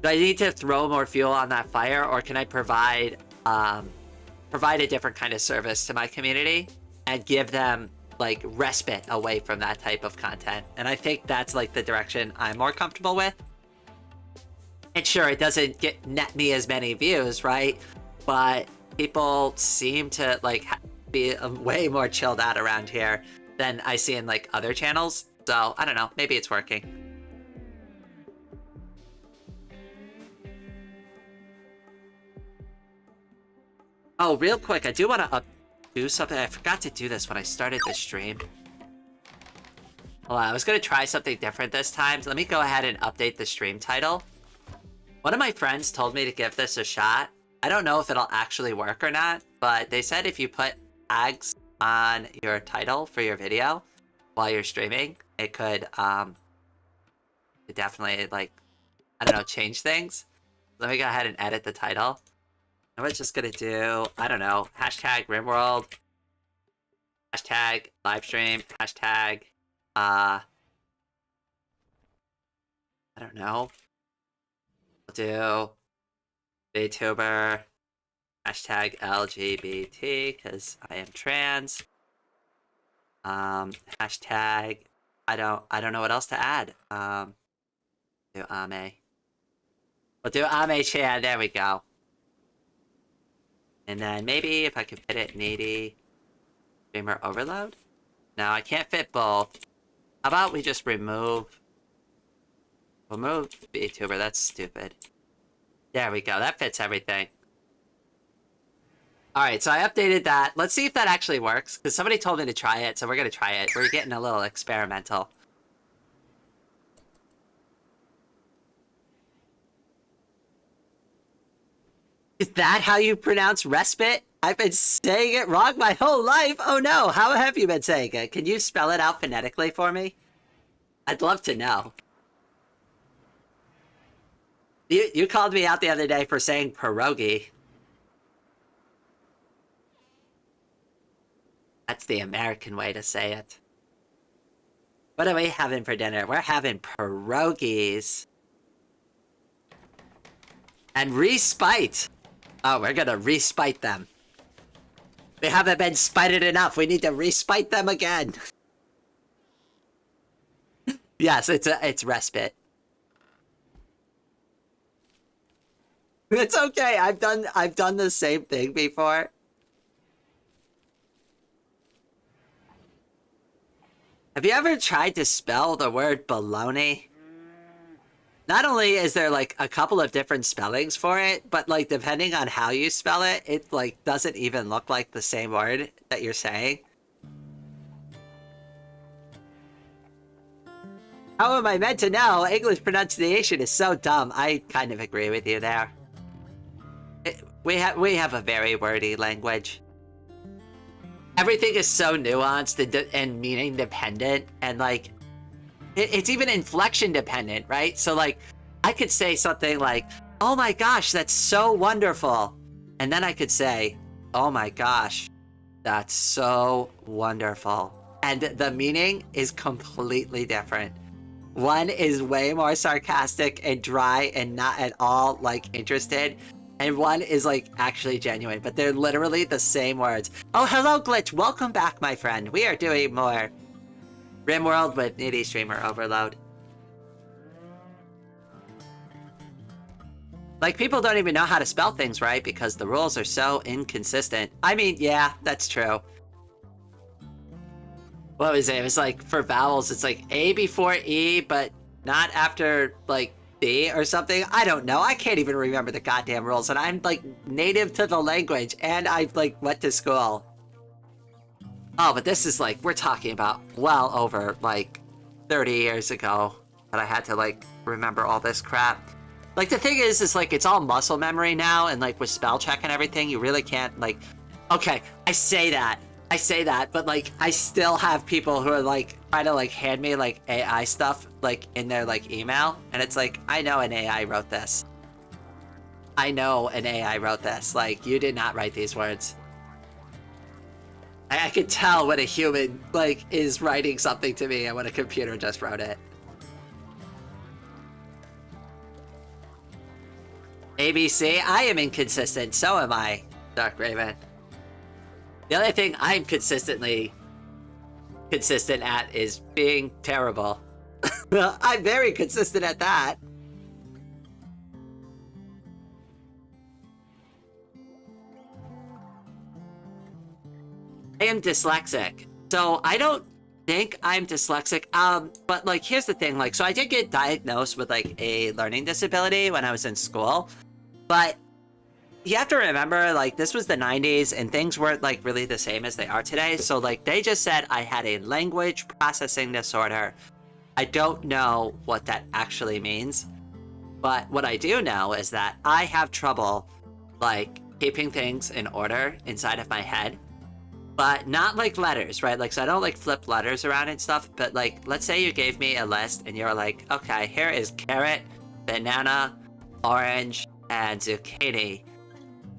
do I need to throw more fuel on that fire, or can I provide a different kind of service to my community and give them like respite away from that type of content? And I think that's like the direction I'm more comfortable with. And sure, it doesn't net me as many views, right? But people seem to like be way more chilled out around here than I see in like other channels. So I don't know, maybe it's working. Oh, real quick, I do want to do something. I forgot to do this when I started the stream. Hold on, I was going to try something different this time. So let me go ahead and update the stream title. One of my friends told me to give this a shot. I don't know if it'll actually work or not, but they said if you put tags on your title for your video while you're streaming, it could definitely, like, I don't know, change things. Let me go ahead and edit the title. I was just gonna do, I don't know, hashtag Rimworld, hashtag livestream, hashtag, I don't know. I'll do VTuber, hashtag LGBT, because I am trans. Hashtag, I don't know what else to add. Do Ame. We'll do Ame Chan, there we go. And then maybe if I could fit it, needy streamer overload? No, I can't fit both. How about we just remove VTuber, that's stupid. There we go, that fits everything. Alright, so I updated that. Let's see if that actually works, because somebody told me to try it, so we're gonna try it. We're getting a little experimental. Is that how you pronounce respite? I've been saying it wrong my whole life. Oh no, how have you been saying it? Can you spell it out phonetically for me? I'd love to know. You called me out the other day for saying pierogi. That's the American way to say it. What are we having for dinner? We're having pierogies. And respite. Oh, we're gonna respite them. They haven't been spited enough. We need to respite them again. Yes, it's respite. It's okay. I've done the same thing before. Have you ever tried to spell the word baloney? Not only is there like a couple of different spellings for it, but like depending on how you spell it, it like doesn't even look like the same word that you're saying. How am I meant to know? English pronunciation is so dumb. I kind of agree with you there. We have a very wordy language. Everything is so nuanced and meaning dependent, and like it's even inflection dependent, right? So like I could say something like, oh my gosh, that's so wonderful, and then I could say, oh my gosh, that's so wonderful, and the meaning is completely different. One is way more sarcastic and dry and not at all like interested, and one is like actually genuine, but they're literally the same words. Oh, hello Glitch, welcome back my friend. We are doing more Rimworld with needy streamer overload. Like, people don't even know how to spell things right because the rules are so inconsistent. I mean, yeah, that's true. What was it? It was like, for vowels, it's like A before E, but not after, like, B or something. I don't know. I can't even remember the goddamn rules, and I'm, like, native to the language, and I, like, went to school. Oh, but this is, like, we're talking about well over, like, 30 years ago that I had to, like, remember all this crap. Like, the thing is like, it's all muscle memory now, and like, with spell check and everything, you really can't, like... Okay, I say that, but like, I still have people who are like, trying to like, hand me like, AI stuff, like, in their like, email, and it's like, I know an AI wrote this. I know an AI wrote this. Like, you did not write these words. I could tell when a human, like, is writing something to me and when a computer just wrote it. ABC, I am inconsistent, so am I, Dark Raven. The only thing I'm consistently consistent at is being terrible. I'm very consistent at that. I am dyslexic, so I don't think I'm dyslexic. But like, here's the thing, like, so I did get diagnosed with like a learning disability when I was in school, but you have to remember, like, this was the 90s and things weren't like really the same as they are today. So like, they just said I had a language processing disorder. I don't know what that actually means, but what I do know is that I have trouble like keeping things in order inside of my head. But not like letters, right? Like, so I don't like flip letters around and stuff, but like, let's say you gave me a list and you're like, okay, here is carrot, banana, orange, and zucchini.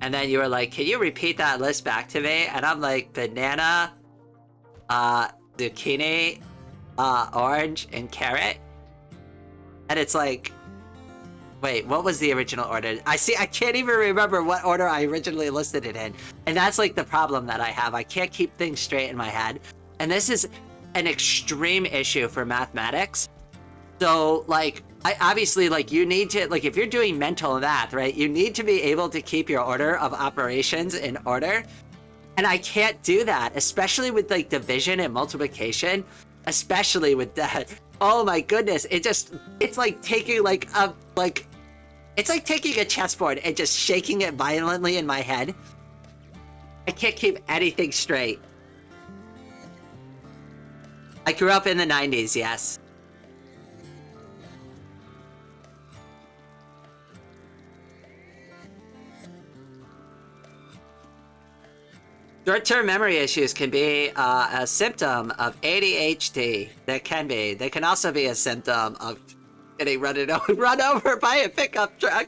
And then you were like, can you repeat that list back to me? And I'm like, banana, zucchini, orange, and carrot. And it's like, wait, what was the original order? I can't even remember what order I originally listed it in. And that's like the problem that I have. I can't keep things straight in my head. And this is an extreme issue for mathematics. So like, I obviously, like, you need to, like, if you're doing mental math, right, you need to be able to keep your order of operations in order. And I can't do that, especially with like division and multiplication, especially with that. Oh my goodness, it's like taking like it's like taking a chessboard and just shaking it violently in my head. I can't keep anything straight. I grew up in the 90s, yes. Short-term memory issues can be a symptom of ADHD. They can also be a symptom of getting run over by a pickup truck.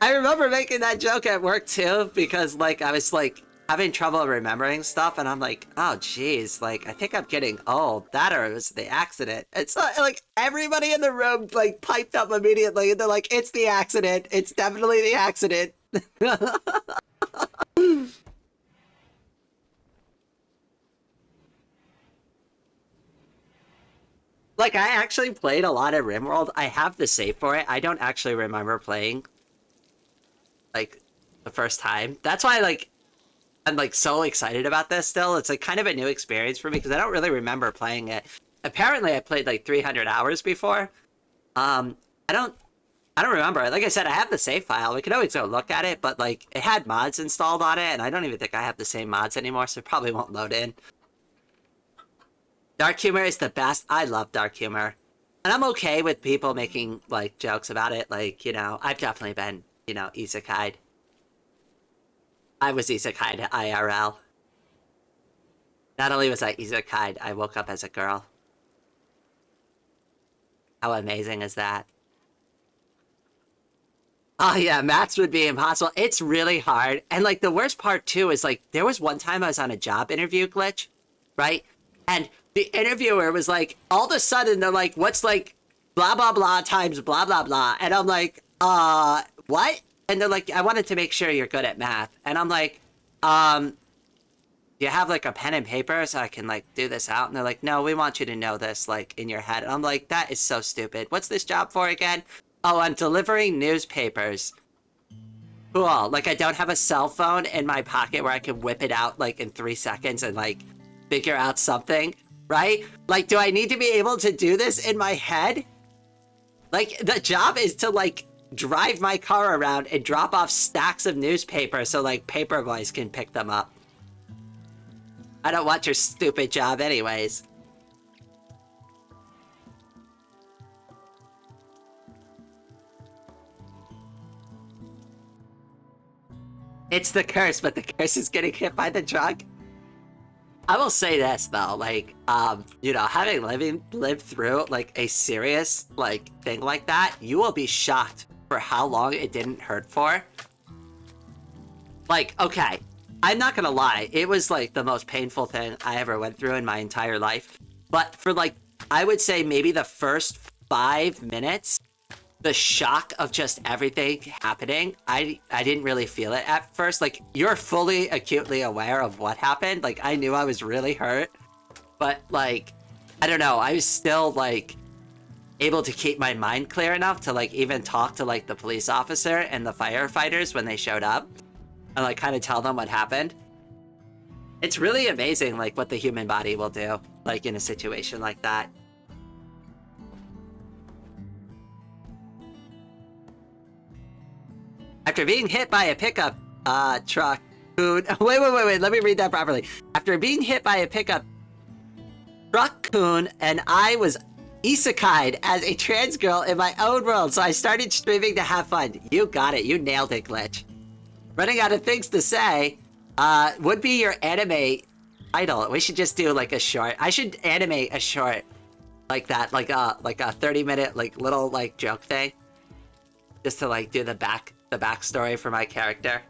I remember making that joke at work too, because like I was like having trouble remembering stuff, and I'm like, oh geez, like I think I'm getting old. That or it was the accident. It's like everybody in the room like piped up immediately, and they're like, it's the accident. It's definitely the accident. Like, I actually played a lot of Rimworld. I have the save for it. I don't actually remember playing, like, the first time. That's why, like, I'm, like, so excited about this still. It's, like, kind of a new experience for me, because I don't really remember playing it. Apparently, I played, like, 300 hours before. I don't remember. Like I said, I have the save file. We can always go look at it, but, like, it had mods installed on it, and I don't even think I have the same mods anymore, so it probably won't load in. Dark humor is the best. I love dark humor. And I'm okay with people making, like, jokes about it. Like, you know, I've definitely been, you know, isekai'd. I was isekai'd IRL. Not only was I isekai'd, I woke up as a girl. How amazing is that? Oh yeah, maths would be impossible. It's really hard. And, like, the worst part, too, is, like, there was one time I was on a job interview glitch, right? And the interviewer was like, all of a sudden, they're like, what's, like, blah, blah, blah times blah, blah, blah. And I'm like, what? And they're like, I wanted to make sure you're good at math. And I'm like, do you have, like, a pen and paper so I can, like, do this out? And they're like, no, we want you to know this, like, in your head. And I'm like, that is so stupid. What's this job for again? Oh, I'm delivering newspapers. Cool. Like, I don't have a cell phone in my pocket where I can whip it out, like, in 3 seconds and, like, figure out something, right? Like, do I need to be able to do this in my head? Like, the job is to, like, drive my car around and drop off stacks of newspapers so, like, paper boys can pick them up. I don't want your stupid job anyways. It's the curse, but the curse is getting hit by the truck. I will say this though, like, you know, having lived through like a serious like thing like that, you will be shocked for how long it didn't hurt for. Like, okay, I'm not gonna lie, it was like the most painful thing I ever went through in my entire life. But for like, I would say maybe the first 5 minutes, the shock of just everything happening, I didn't really feel it at first. Like, you're fully acutely aware of what happened. Like, I knew I was really hurt, but like, I don't know, I was still like able to keep my mind clear enough to like even talk to like the police officer and the firefighters when they showed up and like kind of tell them what happened. It's really amazing like what the human body will do like in a situation like that. After being hit by a pickup truck, wait, let me read that properly. After being hit by a pickup truck coon, and I was isekai'd as a trans girl in my own world, so I started streaming to have fun. You got it, you nailed it, Glitch. Running out of things to say, would be your anime title. We should just do like a short. I should animate a short like that, like a 30-minute like little like joke thing, just to like do the backstory for my character.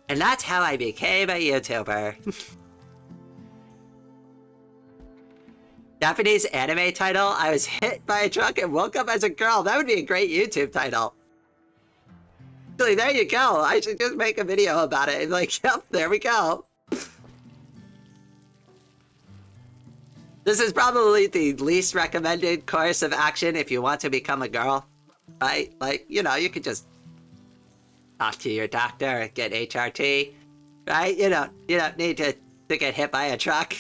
And that's how I became a YouTuber. Japanese anime title, I was hit by a truck and woke up as a girl. That would be a great YouTube title. Actually, there you go. I should just make a video about it. Like, yep, there we go. This is probably the least recommended course of action if you want to become a girl. Right? Like, you know, you could just talk to your doctor, get HRT, right? You don't need to get hit by a truck.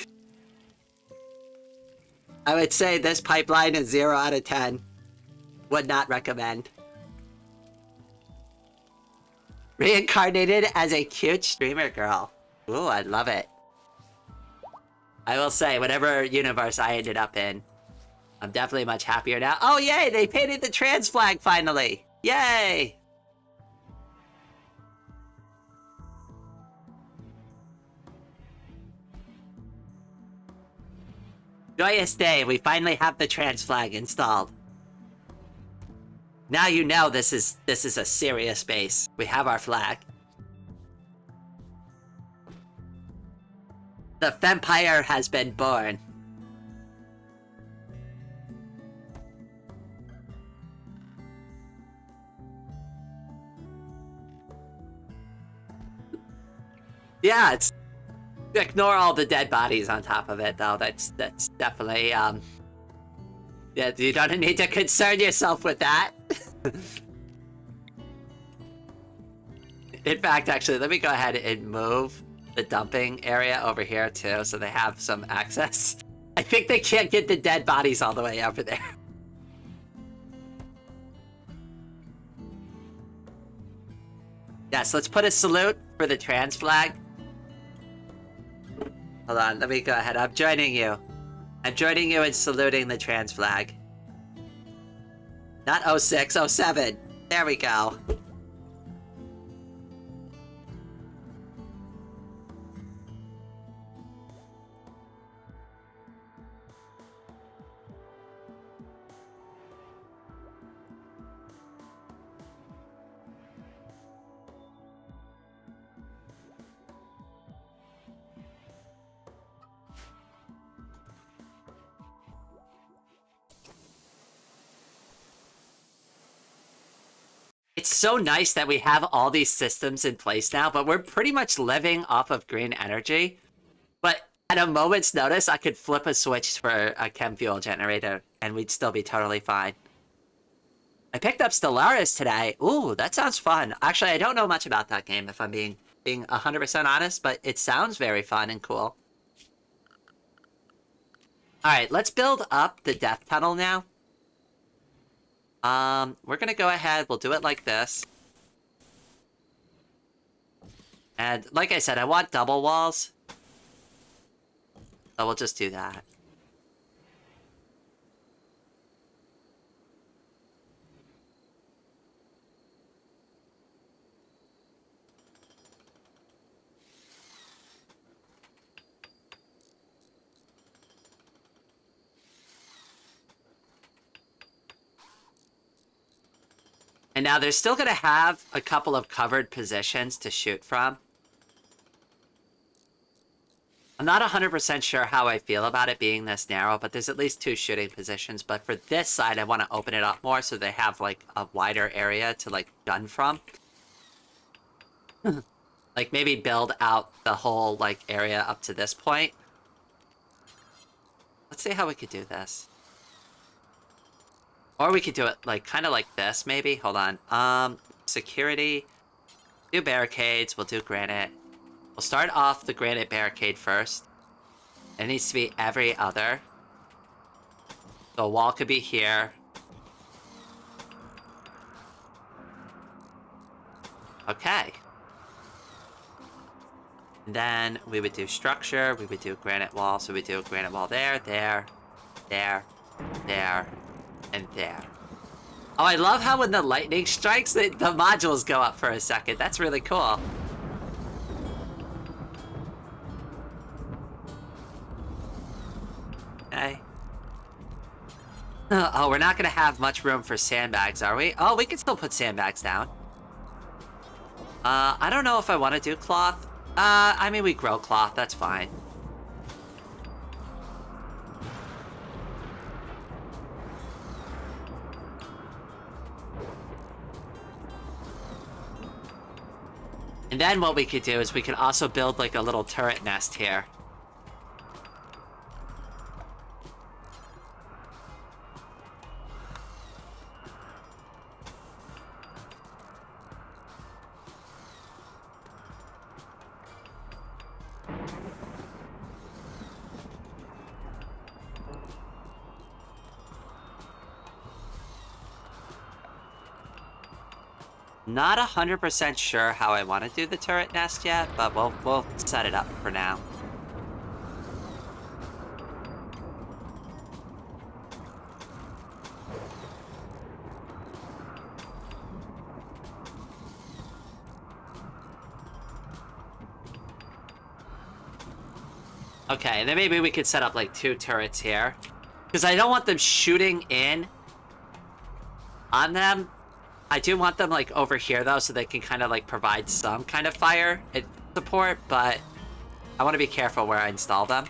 I would say this pipeline is 0 out of 10. Would not recommend. Reincarnated as a cute streamer girl. Ooh, I love it. I will say, whatever universe I ended up in, I'm definitely much happier now. Oh, yay! They painted the trans flag finally! Yay! Joyous day, we finally have the trans flag installed. Now you know this is a serious base. We have our flag. The vampire has been born. Yeah, it's... Ignore all the dead bodies on top of it, though. That's definitely, yeah, you don't need to concern yourself with that. In fact, actually, let me go ahead and move the dumping area over here, too, so they have some access. I think they can't get the dead bodies all the way over there. Yes, let's put a salute for the trans flag. Hold on, let me go ahead. I'm joining you. I'm joining you in saluting the trans flag. Not 06, 07. There we go. It's so nice that we have all these systems in place now, but we're pretty much living off of green energy. But at a moment's notice, I could flip a switch for a chem fuel generator, and we'd still be totally fine. I picked up Stellaris today. Ooh, that sounds fun. Actually, I don't know much about that game, if I'm being 100% honest, but it sounds very fun and cool. Alright, let's build up the death tunnel now. We're gonna go ahead, we'll do it like this. And like I said, I want double walls. So we'll just do that. And now they're still going to have a couple of covered positions to shoot from. I'm not 100% sure how I feel about it being this narrow, but there's at least 2 shooting positions. But for this side, I want to open it up more so they have, like, a wider area to, like, gun from. Like, maybe build out the whole, like, area up to this point. Let's see how we could do this. Or we could do it, like, kind of like this, maybe. Hold on. Security. Do barricades. We'll do granite. We'll start off the granite barricade first. It needs to be every other. The wall could be here. Okay. And then we would do structure. We would do granite wall. So we do a granite wall there, there, there, there, and there. Oh, I love how when the lightning strikes, the modules go up for a second. That's really cool. Okay. Oh, we're not going to have much room for sandbags, are we? Oh, we can still put sandbags down. I don't know if I want to do cloth. I mean, we grow cloth. That's fine. And then what we could do is we could also build like a little turret nest here. Not 100% sure how I want to do the turret nest yet, but we'll set it up for now. Okay, and then maybe we could set up like 2 turrets here. Because I don't want them shooting in on them. I do want them like over here though, so they can kind of like provide some kind of fire support, but I want to be careful where I install them.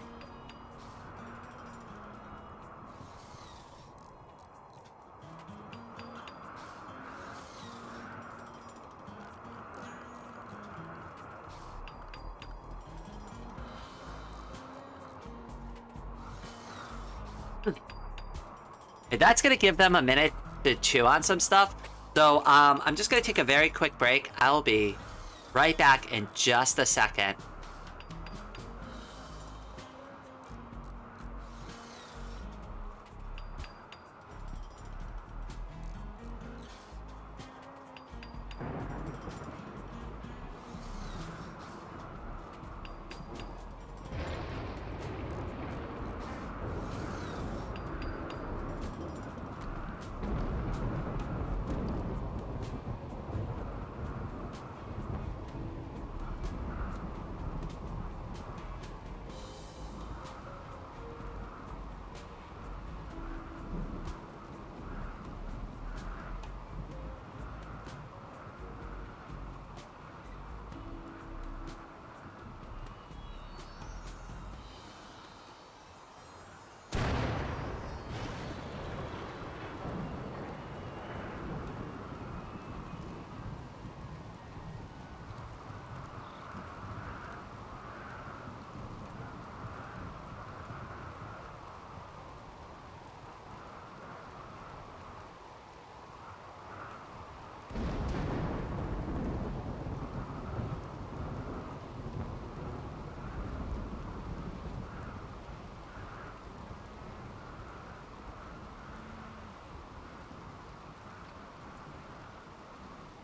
Okay, that's gonna give them a minute to chew on some stuff. So, I'm just gonna take a very quick break. I'll be right back in just a second.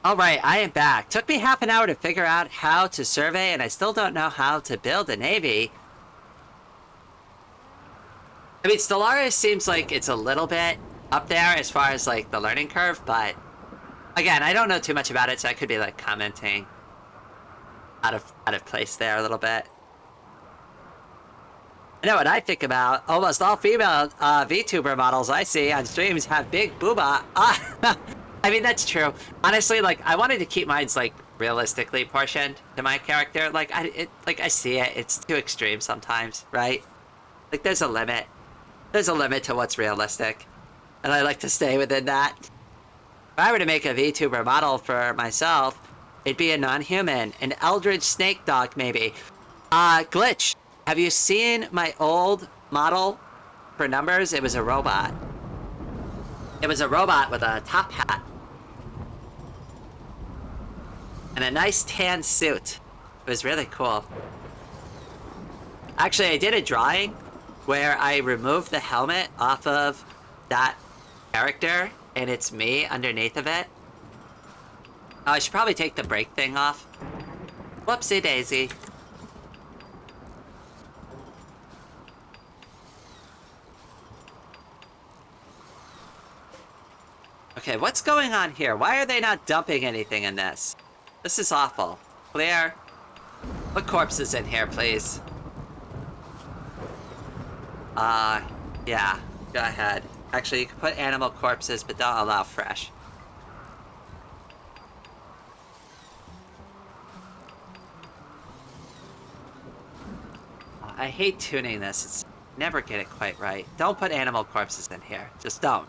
Alright, I am back. Took me half an hour to figure out how to survey, and I still don't know how to build a navy. I mean, Stellaris seems like it's a little bit up there as far as, like, the learning curve, but... Again, I don't know too much about it, so I could be, like, commenting out of place there a little bit. I know what I think about. Almost all female VTuber models I see on streams have big booba. I mean, that's true. Honestly, like, I wanted to keep mine's, like, realistically portioned to my character. Like, I see it. It's too extreme sometimes, right? Like, there's a limit. There's a limit to what's realistic. And I like to stay within that. If I were to make a VTuber model for myself, it'd be a non-human. An eldritch snake dog, maybe. Glitch. Have you seen my old model for numbers? It was a robot. It was a robot with a top hat. And a nice tan suit. It was really cool. Actually, I did a drawing where I removed the helmet off of that character, and it's me underneath of it. Oh, I should probably take the brake thing off. Whoopsie daisy. Okay, what's going on here? Why are they not dumping anything in this? This is awful. Clear. Put corpses in here, please. Yeah. Go ahead. Actually, you can put animal corpses, but don't allow fresh. I hate tuning this. It's never get it quite right. Don't put animal corpses in here. Just don't.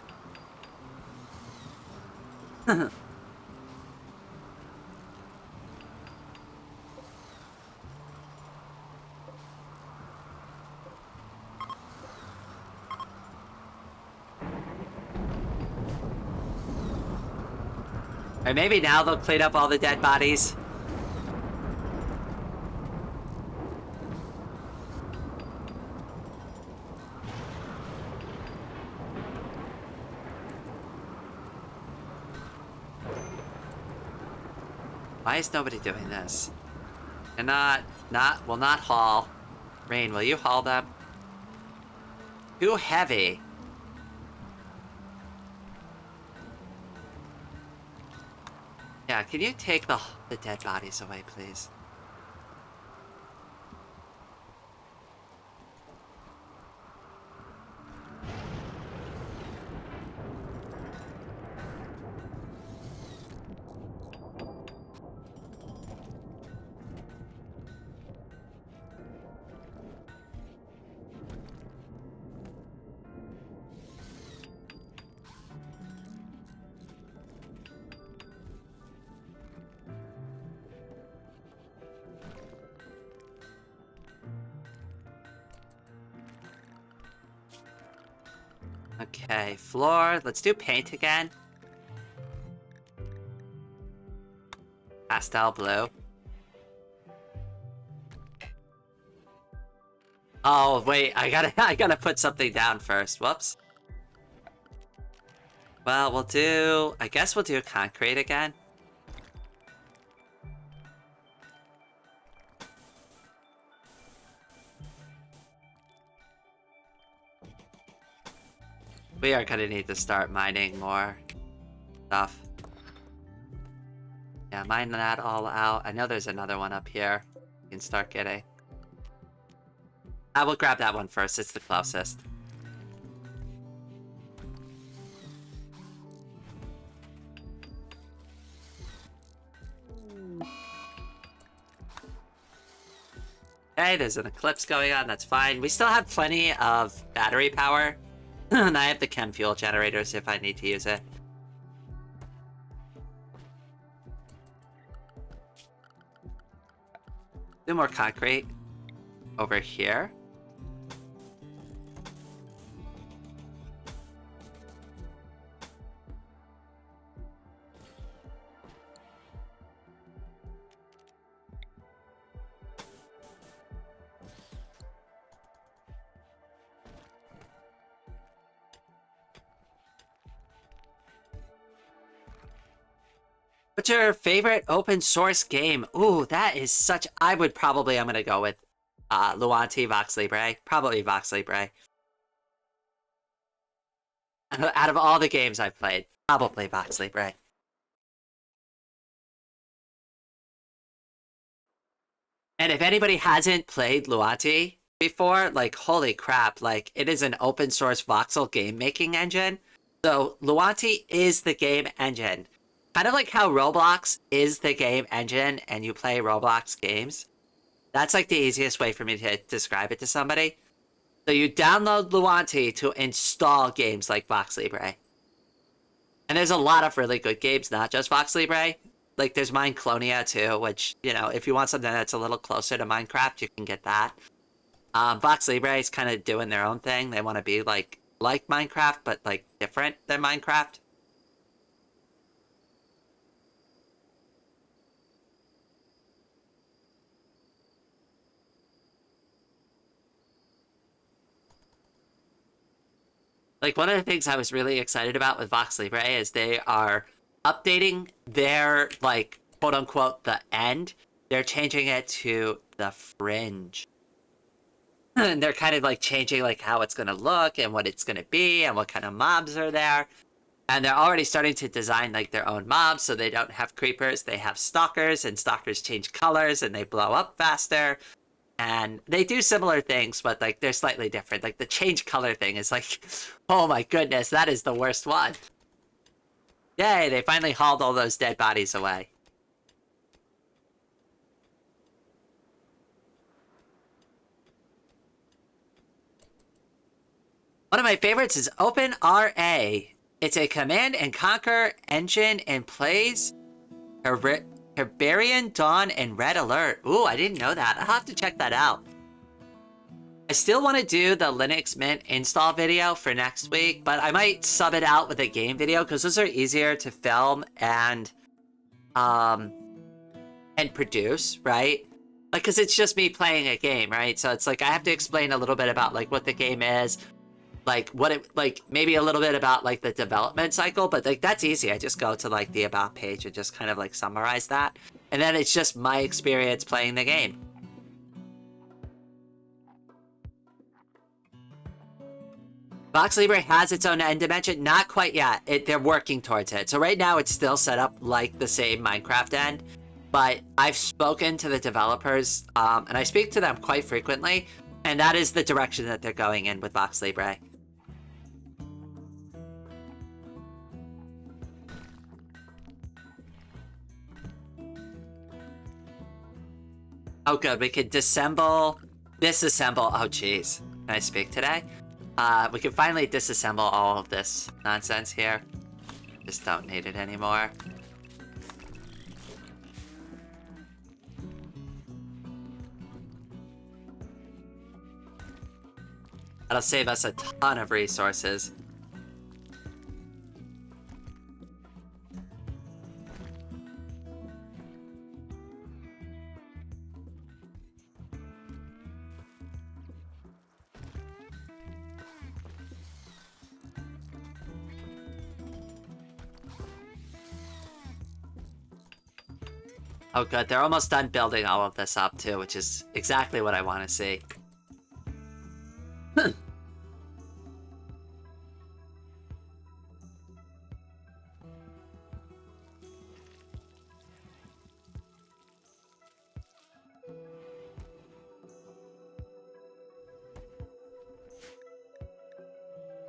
Or maybe now they'll clean up all the dead bodies. Why is nobody doing this? Will not haul. Rain, will you haul them? Too heavy. Yeah, can you take the dead bodies away, please? Okay, floor. Let's do paint again. Pastel blue. Oh, wait, I gotta put something down first. Whoops. Well, I guess we'll do concrete again. We are gonna need to start mining more stuff. Yeah, mine that all out. I know there's another one up here you can start getting. I will grab that one first, it's the closest. Okay, there's an eclipse going on, that's fine. We still have plenty of battery power. And I have the chem fuel generators if I need to use it. Do more concrete over here. What's your favorite open source game? Ooh, that is such... I'm gonna go with Luanti Vox Libre. Probably Vox Libre. Out of all the games I've played, probably Vox Libre. And if anybody hasn't played Luanti before, like, holy crap, like, it is an open source voxel game making engine. So Luanti is the game engine. Kind of like how Roblox is the game engine and you play Roblox games. That's like the easiest way for me to describe it to somebody. So you download Luanti to install games like Vox Libre. And there's a lot of really good games, not just Vox Libre. Like there's Mineclonia too, which, you know, if you want something that's a little closer to Minecraft, you can get that. Vox Libre is kind of doing their own thing. They want to be like Minecraft, but like different than Minecraft. Like one of the things I was really excited about with Vox Libre is they are updating their like quote unquote the end. They're changing it to the fringe. And they're kind of like changing like how it's gonna look and what it's gonna be and what kind of mobs are there. And they're already starting to design like their own mobs, so they don't have creepers, they have stalkers, and stalkers change colors and they blow up faster. And they do similar things, but like they're slightly different. Like the change color thing is like, oh my goodness, that is the worst one. Yay, they finally hauled all those dead bodies away. One of my favorites is OpenRA. It's a command and conquer engine and plays Herbarian Dawn and Red Alert. Ooh, I didn't know that. I'll have to check that out. I still want to do the Linux Mint install video for next week, but I might sub it out with a game video because those are easier to film and produce, right? Like, because it's just me playing a game, right? So it's like I have to explain a little bit about like what the game is, like what it like maybe a little bit about like the development cycle, but like that's easy. I just go to like the about page and just kind of like summarize that, and then it's just my experience playing the game. Vox Libre has its own end dimension, not quite yet. They're working towards it. So right now it's still set up like the same Minecraft end, but I've spoken to the developers, and I speak to them quite frequently, and that is the direction that they're going in with Vox Libre. Oh good, we could disassemble. Oh jeez. Can I speak today? We can finally disassemble all of this nonsense here. Just don't need it anymore. That'll save us a ton of resources. Oh good, they're almost done building all of this up too, which is exactly what I want to see.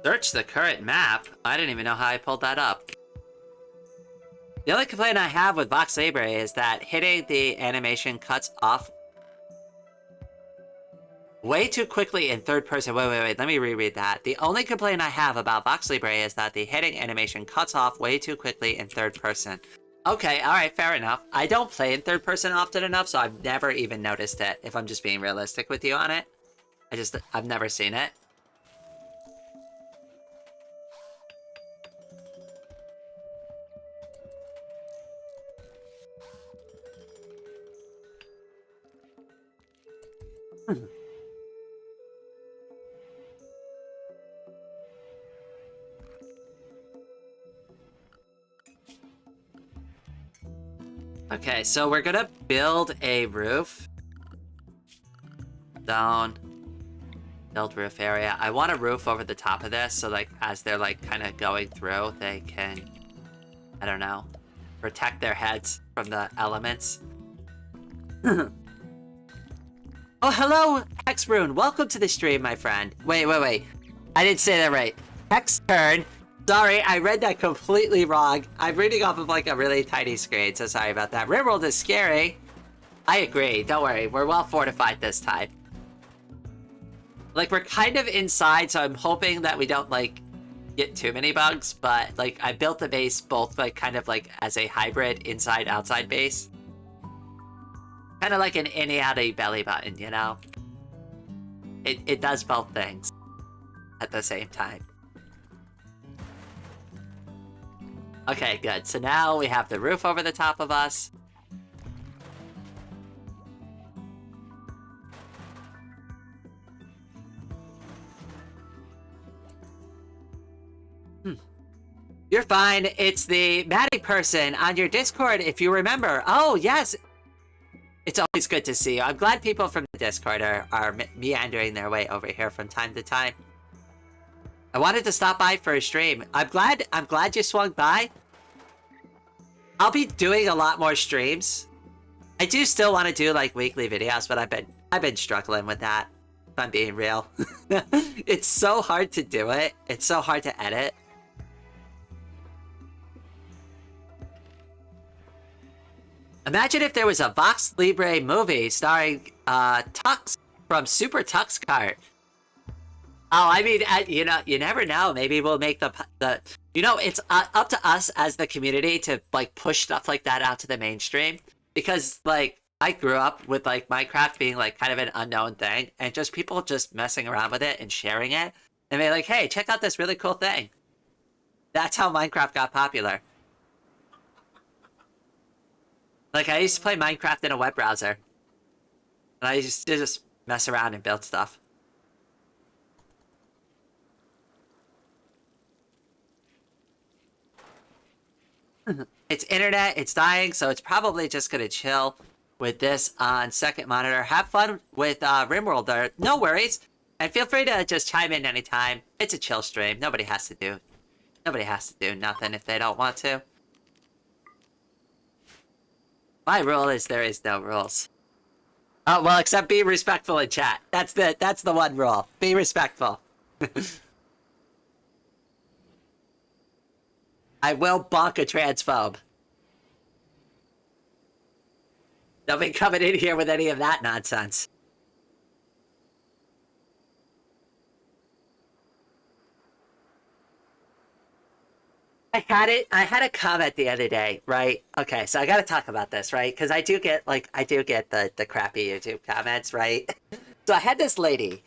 Search the current map? I didn't even know how I pulled that up. The only complaint I have with Vox Libre is that hitting the animation cuts off way too quickly in third person. Wait, let me reread that. The only complaint I have about Vox Libre is that the hitting animation cuts off way too quickly in third person. Okay, alright, fair enough. I don't play in third person often enough, so I've never even noticed it, if I'm just being realistic with you on it. I've never seen it. Okay, so we're gonna build a roof. Down. Build roof area. I want a roof over the top of this, so like as they're like kind of going through, they can, I don't know, protect their heads from the elements. Oh, hello, Hexrune. Welcome to the stream, my friend. Wait. I didn't say that right. Hexturn, Sorry, I read that completely wrong. I'm reading off of like a really tiny screen, so sorry about that. Rimworld is scary. I agree. Don't worry. We're well fortified this time. Like, we're kind of inside, so I'm hoping that we don't, like, get too many bugs. But, like, I built the base both, like, kind of, like, as a hybrid inside-outside base. Kind of like an innie-outie belly button, you know? It does both things at the same time. Okay, good. So now we have the roof over the top of us. You're fine. It's the Maddie person on your Discord, if you remember. Oh, yes. It's always good to see you. I'm glad people from the Discord are meandering their way over here from time to time. I wanted to stop by for a stream. I'm glad you swung by. I'll be doing a lot more streams. I do still want to do like weekly videos, but I've been struggling with that, if I'm being real. It's so hard to do it. It's so hard to edit. Imagine if there was a Vox Libre movie starring Tux from Super Tux Kart. Oh, I mean, you know, you never know. Maybe we'll make the you know, it's up to us as the community to like push stuff like that out to the mainstream, because like I grew up with like Minecraft being like kind of an unknown thing, and just people just messing around with it and sharing it and being like, hey, check out this really cool thing. That's how Minecraft got popular. Like, I used to play Minecraft in a web browser. And I used to just mess around and build stuff. It's internet, it's dying, so it's probably just gonna chill with this on second monitor. Have fun with Rimworld there. No worries. And feel free to just chime in anytime. It's a chill stream. Nobody has to do nothing if they don't want to. My rule is there is no rules. Oh, well, except be respectful in chat. That's the one rule. Be respectful. I will bonk a transphobe. Don't be coming in here with any of that nonsense. I had a comment the other day, right? Okay, so I gotta talk about this, right? Because I do get the crappy YouTube comments, right? So I had this lady,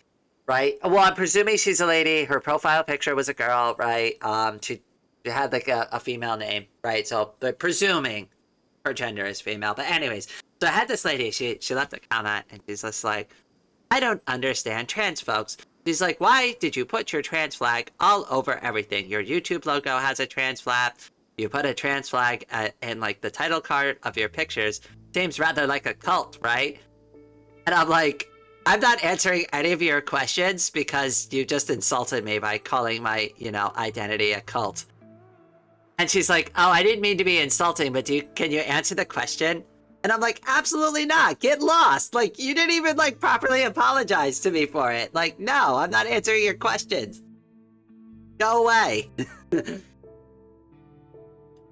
right? Well, I'm presuming she's a lady. Her profile picture was a girl, right? She had like a female name, right? So but presuming her gender is female. But anyways, so I had this lady, she left a comment and she's just like, I don't understand trans folks. She's like, why did you put your trans flag all over everything? Your YouTube logo has a trans flag. You put a trans flag in like the title card of your pictures. Seems rather like a cult, right? And I'm like, I'm not answering any of your questions because you just insulted me by calling my, you know, identity a cult. And she's like, oh, I didn't mean to be insulting, but can you answer the question? And I'm like, absolutely not. Get lost. Like, you didn't even, like, properly apologize to me for it. Like, no, I'm not answering your questions. Go away.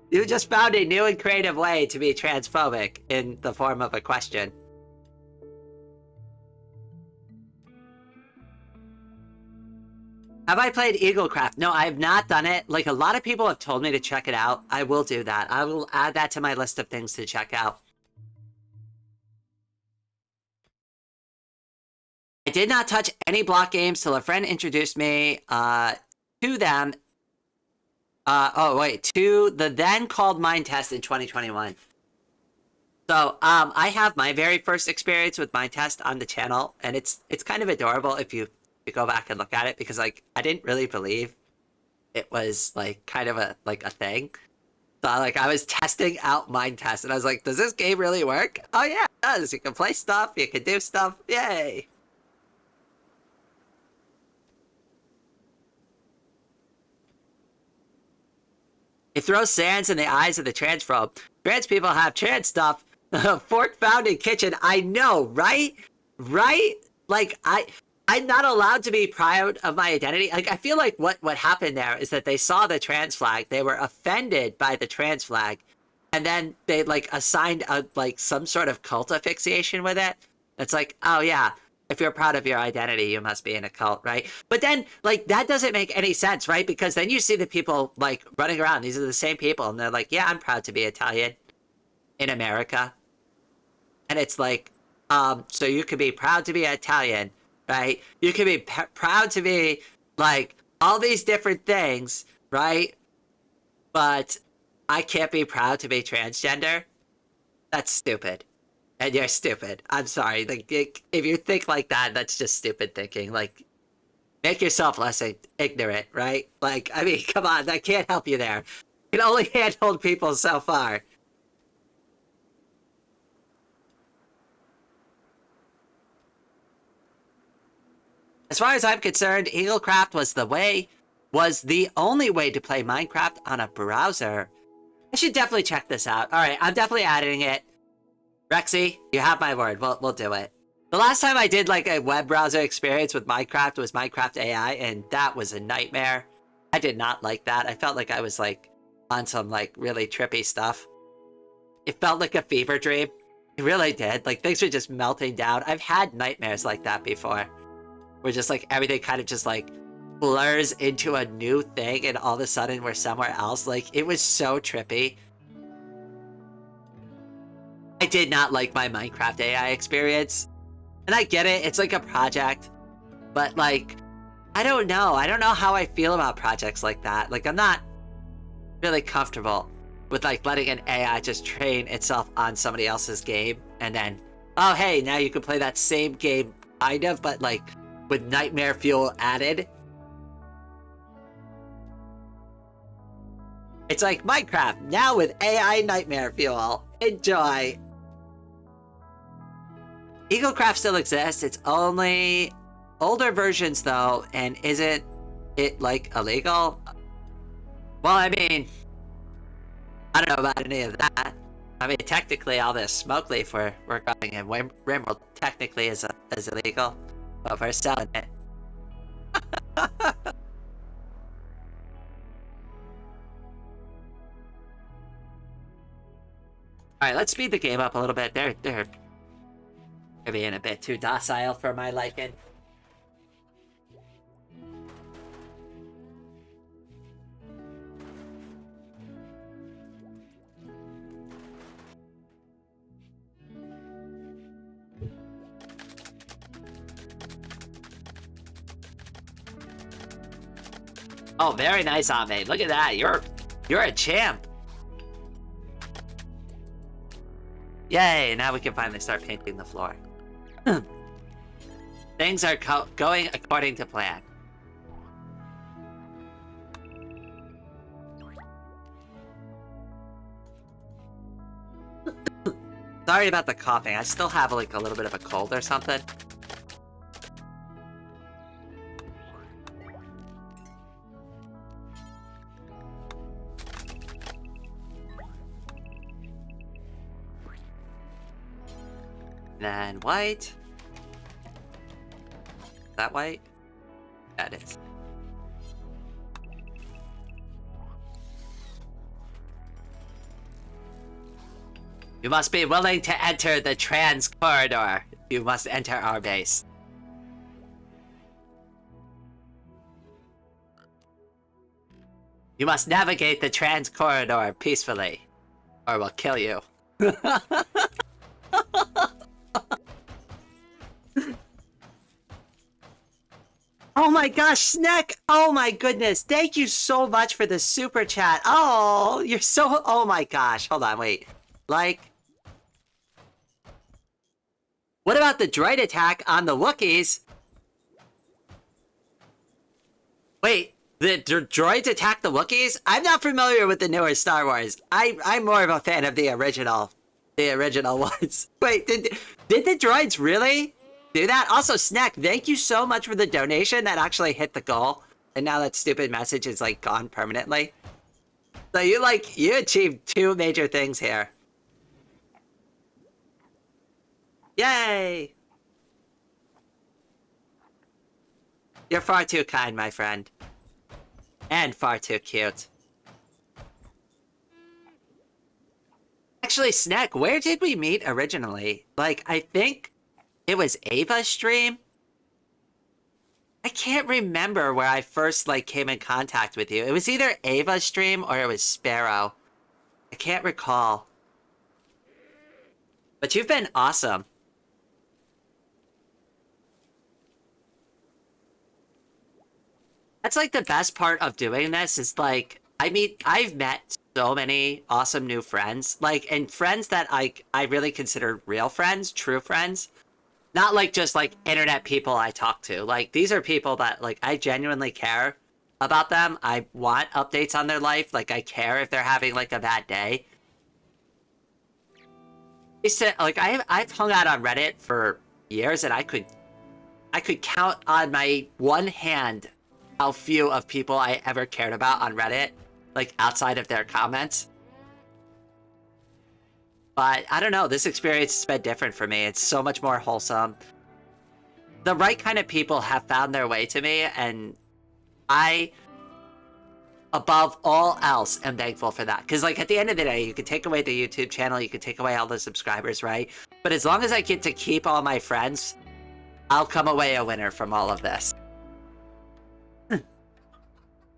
You just found a new and creative way to be transphobic in the form of a question. Have I played Eaglecraft? No, I have not done it. Like, a lot of people have told me to check it out. I will do that. I will add that to my list of things to check out. I did not touch any block games till a friend introduced me to them. To the then called Mind Test in 2021. So I have my very first experience with Mind Test on the channel, and it's kind of adorable if you go back and look at it, because like I didn't really believe it was like kind of a thing. So like I was testing out Mind Test, and I was like, does this game really work? Oh yeah, it does. You can play stuff, you can do stuff. Yay! It throws sands in the eyes of the transphobe. Trans people have trans stuff. Fork found in kitchen. I know, right? Right? Like, I I'm not allowed to be proud of my identity. Like, I feel like what happened there is that they saw the trans flag, they were offended by the trans flag, and then they like assigned a like some sort of cult affixation with it. It's like, oh yeah, if you're proud of your identity, you must be in a cult, right? But then like that doesn't make any sense, right? Because then you see the people like running around. These are the same people, and they're like, yeah, I'm proud to be Italian in America, and it's like, so you could be proud to be Italian, right? You could be proud to be like all these different things, right? But I can't be proud to be transgender. That's stupid. And you're stupid. I'm sorry. Like, if you think like that, that's just stupid thinking. Like, make yourself less ignorant, right? Like, I mean, come on. That can't help you there. You can only handhold people so far. As far as I'm concerned, Eaglecraft was the only way to play Minecraft on a browser. I should definitely check this out. All right, I'm definitely adding it. Rexy, you have my word. We'll do it. The last time I did like a web browser experience with Minecraft was Minecraft AI, and that was a nightmare. I did not like that. I felt like I was like on some like really trippy stuff. It felt like a fever dream. It really did. Like things were just melting down. I've had nightmares like that before. Where just like everything kind of just like blurs into a new thing and all of a sudden we're somewhere else. Like it was so trippy. I did not like my Minecraft AI experience. And I get it, it's like a project. But like, I don't know. I don't know how I feel about projects like that. Like I'm not really comfortable with like letting an AI just train itself on somebody else's game. And then, oh hey, now you can play that same game kind of, but like with nightmare fuel added. It's like Minecraft, now with AI nightmare fuel. Enjoy. Eaglecraft still exists, it's only older versions though, and isn't it like illegal? Well, I mean, I don't know about any of that. I mean, technically all this smoke leaf we're growing in Rimworld technically is illegal. But we're selling it. Alright, let's speed the game up a little bit. They're being a bit too docile for my liking. Oh, very nice, Ame. Look at that. You're a champ. Yay, now we can finally start painting the floor. Things are going according to plan. Sorry about the coughing. I still have like a little bit of a cold or something. Then white. Is that white? That is. You must be willing to enter the trans corridor. You must enter our base. You must navigate the trans corridor peacefully, or we'll kill you. Oh my gosh, Snack! Oh my goodness, thank you so much for the super chat. Oh, you're so... Oh my gosh, hold on, wait. Like... What about the droid attack on the Wookiees? Wait, the droids attack the Wookiees? I'm not familiar with the newer Star Wars. I'm more of a fan of the original ones. Wait, did the droids really do that? Also, Snack, thank you so much for the donation. That actually hit the goal. And now that stupid message is like gone permanently. So you achieved 2 major things here. Yay! You're far too kind, my friend. And far too cute. Actually, Snack, where did we meet originally? Like, I think it was Ava's stream? I can't remember where I first, like, came in contact with you. It was either Ava's stream or it was Sparrow. I can't recall. But you've been awesome. That's, like, the best part of doing this is, like, I've met so many awesome new friends. Like, and friends that I really consider real friends, true friends. Not, like, just, like, internet people I talk to. Like, these are people that, like, I genuinely care about them. I want updates on their life. Like, I care if they're having, like, a bad day. Like, I've hung out on Reddit for years, and I could count on my one hand how few of people I ever cared about on Reddit, like, outside of their comments. But, I don't know, this experience has been different for me. It's so much more wholesome. The right kind of people have found their way to me, and I, above all else, am thankful for that. Because, like, at the end of the day, you could take away the YouTube channel, you could take away all the subscribers, right? But as long as I get to keep all my friends, I'll come away a winner from all of this.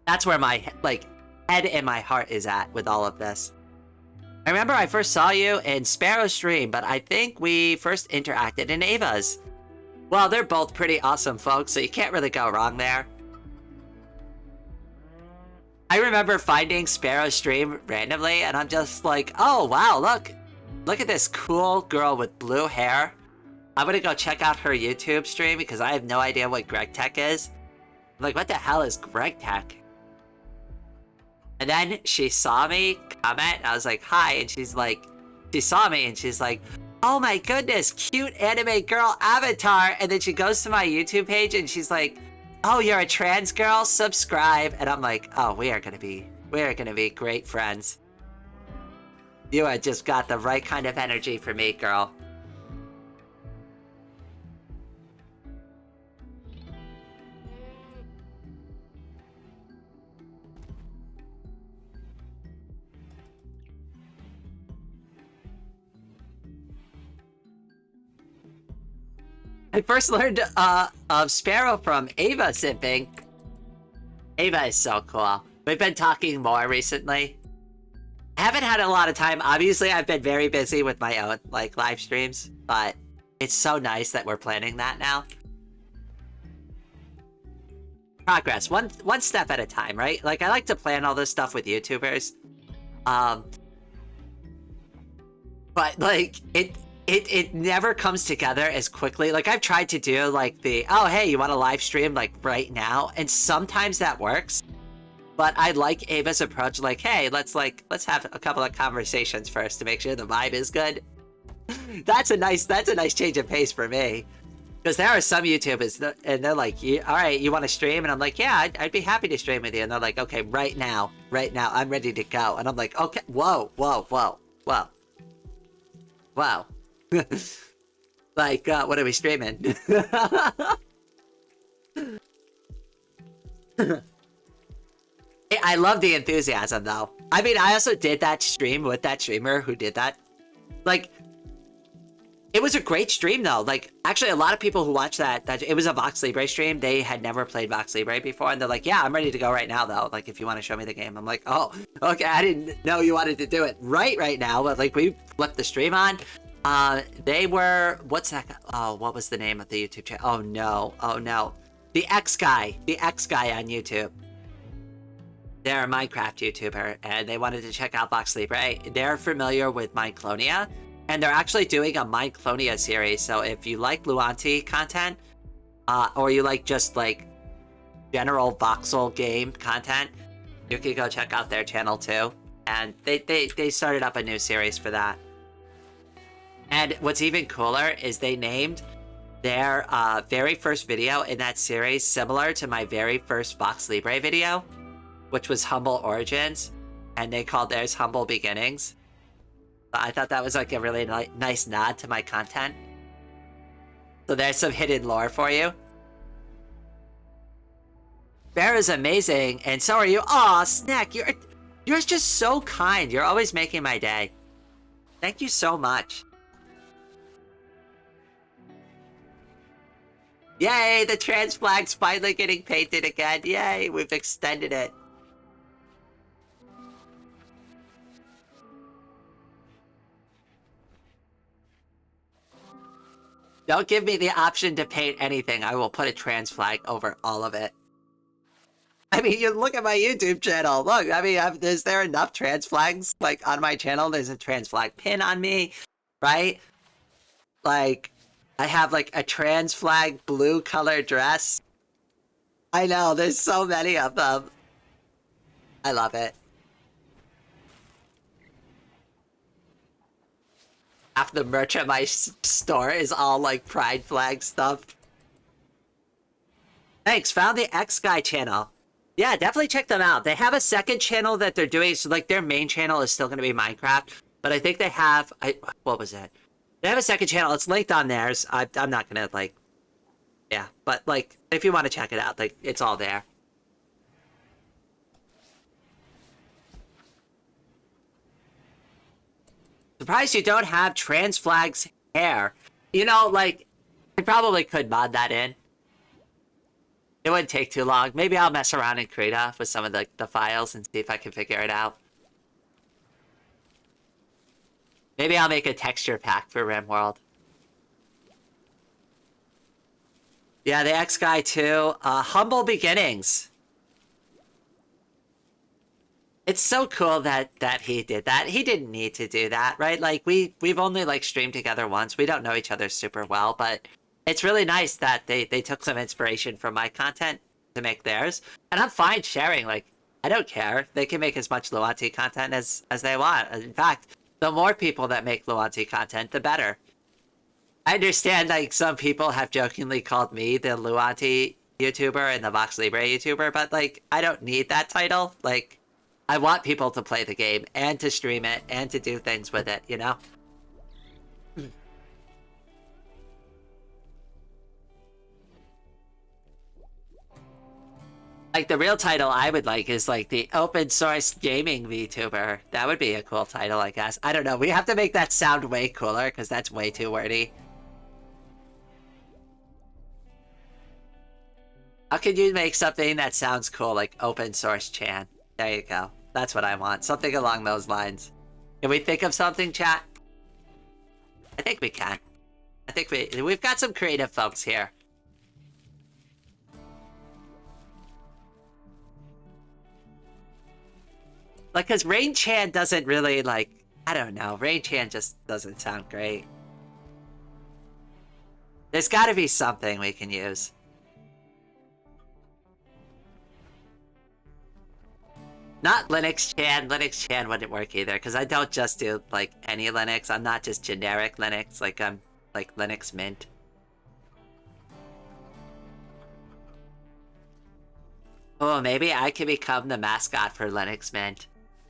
That's where my, like, head and my heart is at with all of this. I remember I first saw you in Sparrow's stream, but I think we first interacted in Ava's. Well, they're both pretty awesome folks, so you can't really go wrong there. I remember finding Sparrow's stream randomly, and I'm just like, oh wow, look at this cool girl with blue hair. I'm gonna go check out her YouTube stream because I have no idea what Greg Tech is. I'm like, what the hell is Greg Tech? And then she saw me comment, and I was like, hi, and she's like, she saw me, and she's like, oh my goodness, cute anime girl avatar, and then she goes to my YouTube page, and she's like, oh, you're a trans girl? Subscribe. And I'm like, oh, we are gonna be great friends. You have just got the right kind of energy for me, girl. I first learned of Sparrow from Ava simping. Ava is so cool. We've been talking more recently. I haven't had a lot of time. Obviously, I've been very busy with my own, like, live streams, but it's so nice that we're planning that now. Progress, one step at a time, right? Like, I like to plan all this stuff with YouTubers. But, like, it never comes together as quickly. Like, I've tried to do, like, oh, hey, you want to live stream, like, right now? And sometimes that works. But I like Ava's approach, like, hey, let's have a couple of conversations first to make sure the vibe is good. That's a nice change of pace for me. Because there are some YouTubers, and they're like, all right, you want to stream? And I'm like, yeah, I'd be happy to stream with you. And they're like, okay, right now, I'm ready to go. And I'm like, okay, whoa. Like, what are we streaming? I love the enthusiasm, though. I mean, I also did that stream with that streamer who did that. Like, it was a great stream, though. Like, actually, a lot of people who watched that it was a Vox Libre stream. They had never played Vox Libre before, and they're like, yeah, I'm ready to go right now, though. Like, if you want to show me the game. I'm like, oh, okay, I didn't know you wanted to do it right now. But, like, we flipped the stream on. They were, what's that? Oh, what was the name of the YouTube channel? Oh no. The X guy on YouTube. They're a Minecraft YouTuber, and they wanted to check out Vox Libre. They're familiar with Mineclonia, and they're actually doing a Mineclonia series. So if you like Luanti content, or you like just, like, general voxel game content, you can go check out their channel too. And they started up a new series for that. And what's even cooler is they named their very first video in that series similar to my very first Vox Libre video, which was Humble Origins, and they called theirs Humble Beginnings. I thought that was, like, a really nice nod to my content. So there's some hidden lore for you. Bear is amazing, and so are you. Aw, Snack, you're just so kind. You're always making my day. Thank you so much. Yay, the trans flag's finally getting painted again. Yay, we've extended it. Don't give me the option to paint anything. I will put a trans flag over all of it. I mean, you look at my YouTube channel. Look, I mean, is there enough trans flags? Like, on my channel, there's a trans flag pin on me, right? Like, I have, like, a trans flag blue color dress. I know, there's so many of them. I love it. Half the merch at my store is all, like, pride flag stuff. Thanks, found the X Guy channel. Yeah, definitely check them out. They have a second channel that they're doing, so, like, their main channel is still going to be Minecraft, but I think they have, what was it? They have a second channel. It's linked on theirs. I'm not going to, like, yeah, but, like, if you want to check it out, like, it's all there. Surprised you don't have trans flags hair. You know, like, I probably could mod that in. It wouldn't take too long. Maybe I'll mess around in Krita with some of the files and see if I can figure it out. Maybe I'll make a texture pack for Rimworld. Yeah, the X Guy too. Humble Beginnings. It's so cool that he did that. He didn't need to do that, right? Like, we've only, like, streamed together once. We don't know each other super well, but it's really nice that they took some inspiration from my content to make theirs. And I'm fine sharing. Like, I don't care. They can make as much Luanti content as they want. In fact, the more people that make Luanti content, the better. I understand, like, some people have jokingly called me the Luanti YouTuber and the Vox Libre YouTuber, but, like, I don't need that title. Like, I want people to play the game and to stream it and to do things with it, you know? Like, the real title I would like is, like, the open source gaming VTuber. That would be a cool title, I guess. I don't know. We have to make that sound way cooler, because that's way too wordy. How can you make something that sounds cool, like open source Chan? There you go. That's what I want. Something along those lines. Can we think of something, chat? I think we can. I think we've got some creative folks here. Like, because Rain Chan doesn't really, like, I don't know. Rain Chan just doesn't sound great. There's got to be something we can use. Not Linux Chan. Linux Chan wouldn't work either, because I don't just do, like, any Linux. I'm not just generic Linux. Like, I'm, like, Linux Mint. Oh, maybe I could become the mascot for Linux Mint.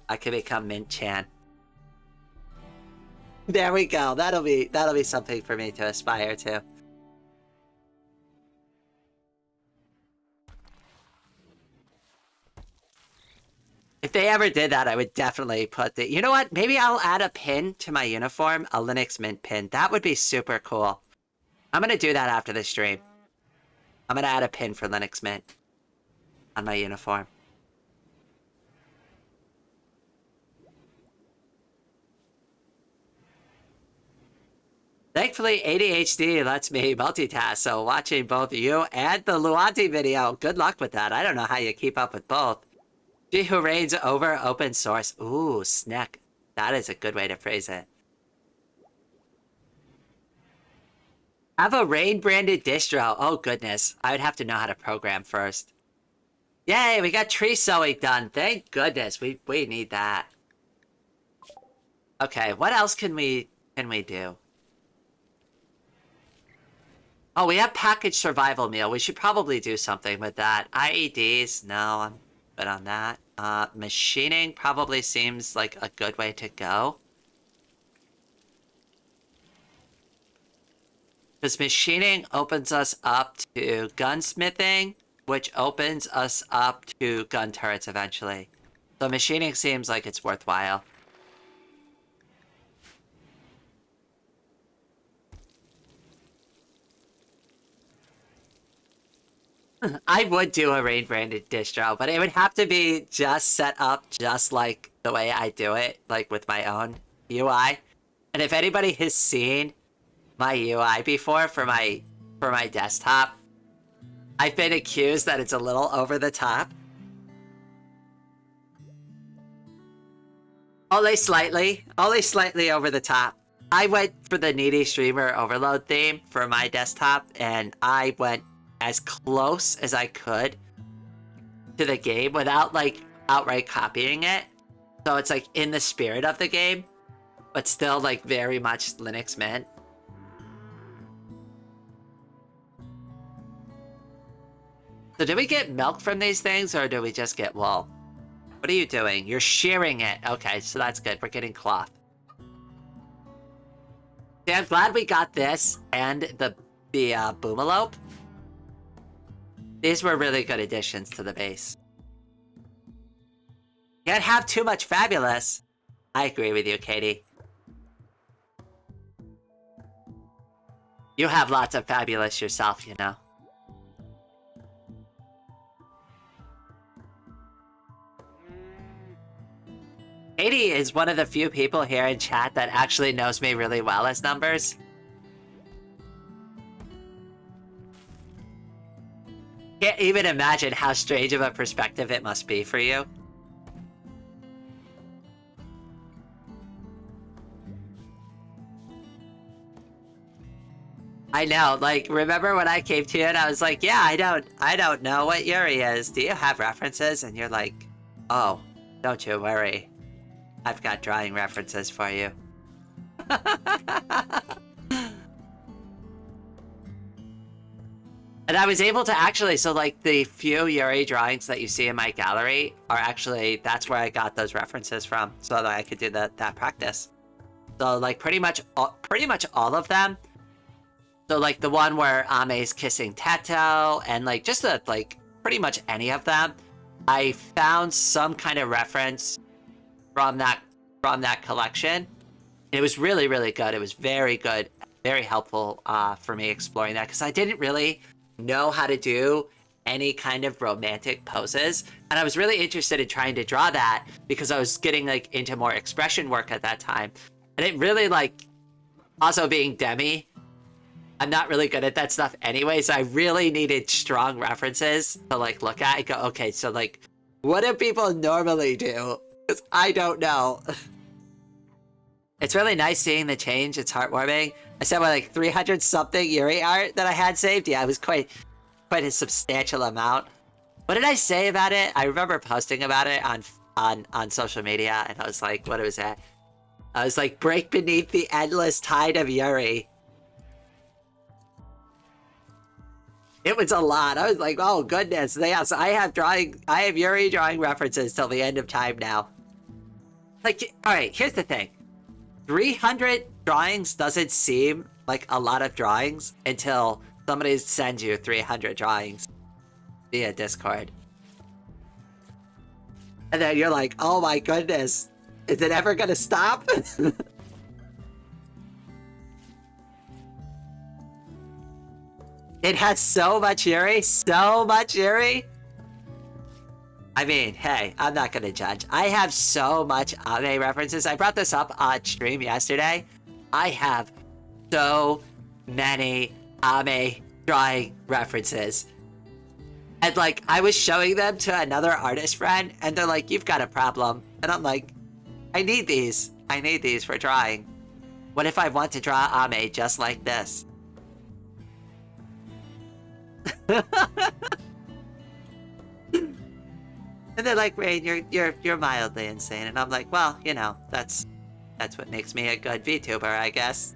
I could become Mint Chan. There we go. That'll be something for me to aspire to. If they ever did that, I would definitely put the... You know what? Maybe I'll add a pin to my uniform, a Linux Mint pin. That would be super cool. I'm gonna do that after the stream. I'm gonna add a pin for Linux Mint on my uniform. Thankfully, ADHD lets me multitask, so watching both you and the Luanti video, good luck with that. I don't know how you keep up with both. She who reigns over open source. Ooh, snack. That is a good way to phrase it. Have a Rain-branded distro. Oh, goodness. I would have to know how to program first. Yay, we got tree sowing done. Thank goodness. We need that. Okay, what else can we do? Oh, we have packaged survival meal. We should probably do something with that. IEDs, no, I'm good on that. Machining probably seems like a good way to go. Because machining opens us up to gunsmithing, which opens us up to gun turrets eventually. So machining seems like it's worthwhile. I would do a rain branded distro, but it would have to be just set up just like the way I do it, like with my own UI. And if anybody has seen my UI before for my desktop, I've been accused that it's a little over the top. Only slightly over the top. I went for the needy streamer overload theme for my desktop, and I went as close as I could to the game without like outright copying it. So it's like in the spirit of the game, but still like very much Linux Mint. So do we get milk from these things, or do we just get wool? What are you doing? You're shearing it. Okay, so that's good. We're getting cloth. Yeah, I'm glad we got this and the boomalope. These were really good additions to the base. Can't have too much fabulous. I agree with you, Katie. You have lots of fabulous yourself, you know. Katie is one of the few people here in chat that actually knows me really well as numbers. Can't even imagine how strange of a perspective it must be for you. I know, like, remember when I came to you and I was like, yeah, I don't know what Yuri is. Do you have references? And you're like, oh, don't you worry. I've got drawing references for you. And I was able to actually, so like the few Yuri drawings that you see in my gallery are actually, that's where I got those references from, so that I could do that practice. So like pretty much all of them. So like the one where Ame's kissing Teto, and like just like pretty much any of them, I found some kind of reference from that collection. It was really, really good. It was very good, very helpful for me exploring that, because I didn't really know how to do any kind of romantic poses, and I was really interested in trying to draw that because I was getting like into more expression work at that time. And it really, like, also being Demi, I'm not really good at that stuff anyway, so I really needed strong references to like look at and go, okay, so like what do people normally do? Because I don't know. It's really nice seeing the change. It's heartwarming. I said what, like 300 something Yuri art that I had saved? Yeah, it was quite a substantial amount. What did I say about it? I remember posting about it on social media, and I was like, what was that? I was like, break beneath the endless tide of Yuri. It was a lot. I was like, oh goodness. Yeah, so I have Yuri drawing references till the end of time now. Like, alright, here's the thing. 300 drawings doesn't seem like a lot of drawings until somebody sends you 300 drawings via Discord. And then you're like, oh my goodness, is it ever gonna stop? It has so much Yuri, so much Yuri. I mean, hey, I'm not gonna judge. I have so much Ame references. I brought this up on stream yesterday. I have so many Ame drawing references. And like, I was showing them to another artist friend, and they're like, you've got a problem. And I'm like, I need these. I need these for drawing. What if I want to draw Ame just like this? And they're like, Rain, you're mildly insane. And I'm like, well, you know, that's what makes me a good VTuber, I guess.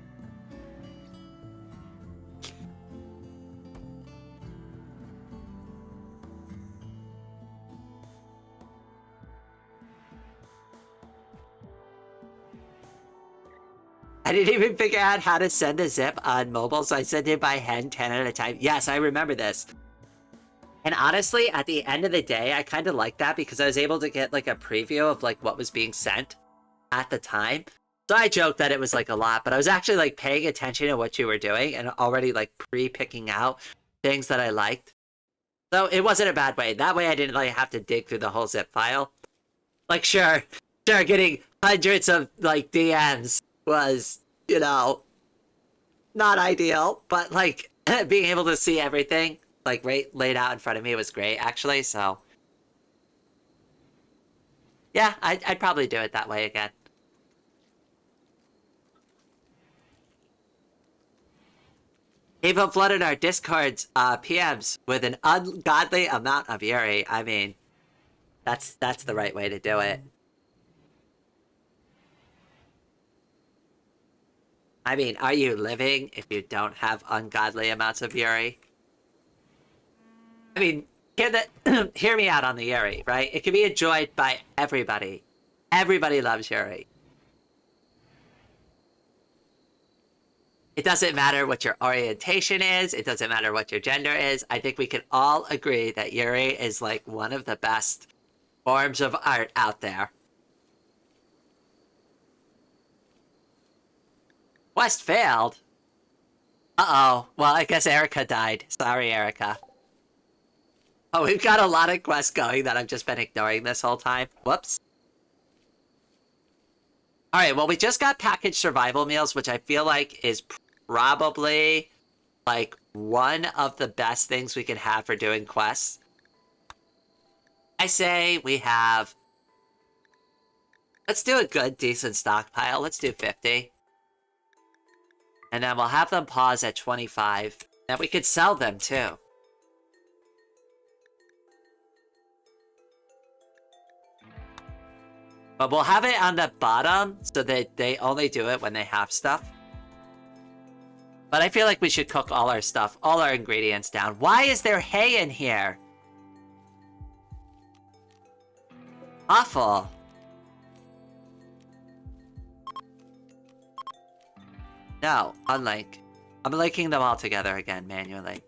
I didn't even figure out how to send a zip on mobile, so I sent it by hand 10 at a time. Yes, I remember this. And honestly, at the end of the day, I kind of like that because I was able to get like a preview of like what was being sent at the time. So I joked that it was like a lot, but I was actually like paying attention to what you were doing and already like pre-picking out things that I liked. So it wasn't a bad way. That way I didn't like have to dig through the whole zip file. Like sure, getting hundreds of like DMs was, you know, not ideal, but like being able to see everything like laid out in front of me was great actually, so yeah, I'd probably do it that way again. People flooded our Discord's PMs with an ungodly amount of Yuri. I mean, that's the right way to do it. I mean, are you living if you don't have ungodly amounts of Yuri? I mean, hear me out on the Yuri, right? It can be enjoyed by everybody. Everybody loves Yuri. It doesn't matter what your orientation is. It doesn't matter what your gender is. I think we can all agree that Yuri is like one of the best forms of art out there. Quest failed? Uh-oh. Well, I guess Erica died. Sorry, Erica. Oh, we've got a lot of quests going that I've just been ignoring this whole time. Whoops. Alright, well, we just got packaged survival meals, which I feel like is probably, like, one of the best things we can have for doing quests. I say we have... Let's do a good, decent stockpile. Let's do 50. And then we'll have them pause at 25. And we could sell them, too. But we'll have it on the bottom so that they only do it when they have stuff. But I feel like we should cook all our stuff, all our ingredients down. Why is there hay in here? Awful. No, unlink. I'm linking them all together again manually.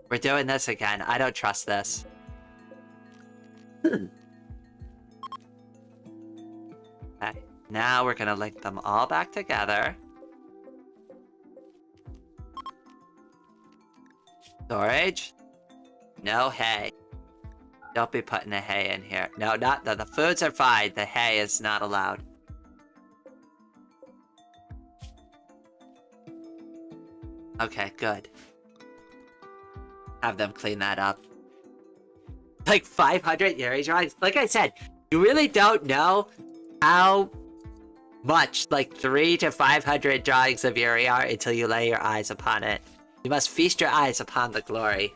We're doing this again. I don't trust this. Okay. Now we're gonna link them all back together. Storage. No hay. Don't be putting the hay in here. No, not the foods are fine. The hay is not allowed. Okay, good. Have them clean that up. Like 500 Yuri drawings? Like I said, you really don't know how much like 300 to 500 drawings of Yuri are until you lay your eyes upon it. You must feast your eyes upon the glory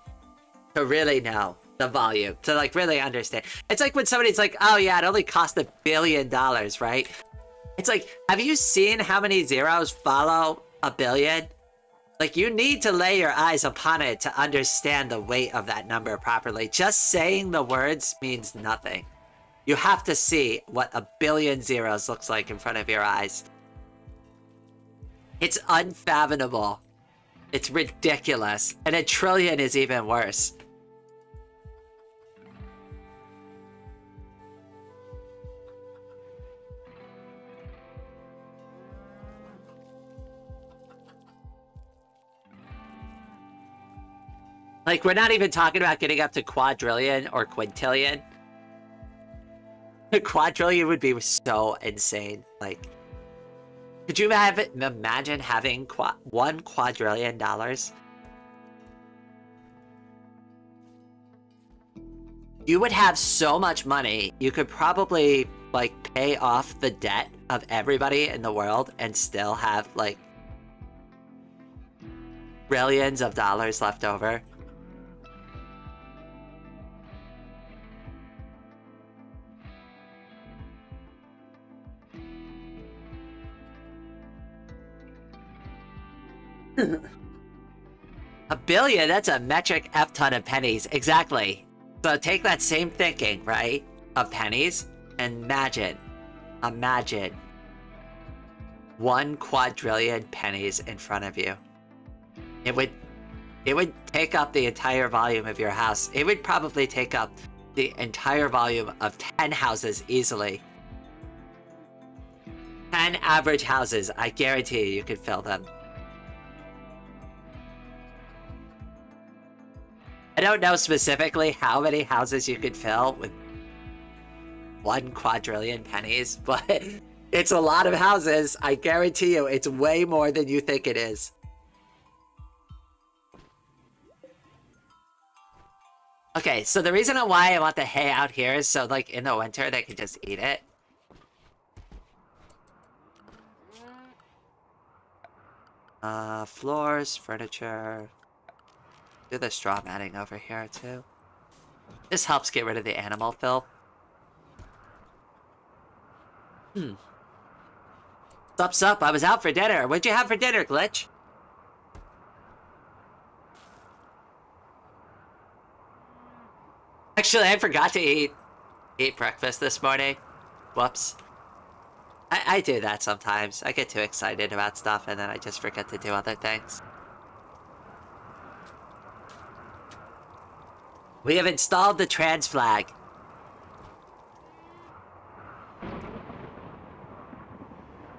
to really know the volume, to like really understand. It's like when somebody's like, oh yeah, it only cost $1 billion, right? It's like, have you seen how many zeros follow a billion? Like, you need to lay your eyes upon it to understand the weight of that number properly. Just saying the words means nothing. You have to see what 1 billion zeros looks like in front of your eyes. It's unfathomable. It's ridiculous. And 1 trillion is even worse. Like, we're not even talking about getting up to quadrillion or quintillion. A quadrillion would be so insane. Like, could you imagine having $1 quadrillion? You would have so much money, you could probably, like, pay off the debt of everybody in the world and still have, like, trillions of dollars left over. $1 billion, that's a metric F ton of pennies. Exactly. So take that same thinking, right, of pennies, and imagine 1 quadrillion pennies in front of you. It would take up the entire volume of your house. It would probably take up the entire volume of 10 houses easily. 10 average houses, I guarantee you could fill them. I don't know specifically how many houses you could fill with 1 quadrillion pennies, but it's a lot of houses. I guarantee you it's way more than you think it is. Okay, so the reason why I want the hay out here is so, like, in the winter, they can just eat it. Floors, furniture. Do the straw matting over here, too. This helps get rid of the animal filth. Sup, I was out for dinner. What'd you have for dinner, Glitch? Actually, I forgot to eat breakfast this morning. Whoops. I do that sometimes. I get too excited about stuff and then I just forget to do other things. We have installed the trans flag.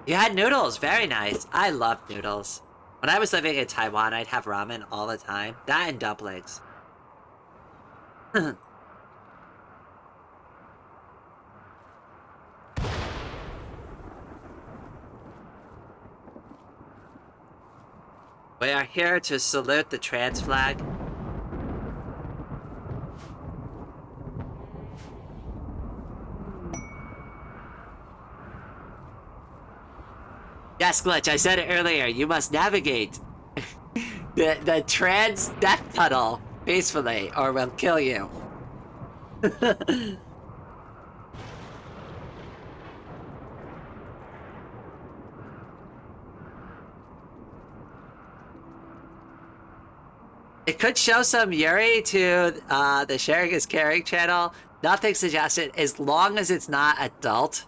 You had noodles. Very nice. I love noodles. When I was living in Taiwan, I'd have ramen all the time. That and dumplings. We are here to salute the trans flag. Yes, Glitch, I said it earlier. You must navigate the trans death tunnel peacefully, or we'll kill you. It could show some Yuri to the Sharing is Caring channel. Nothing suggested, as long as it's not adult.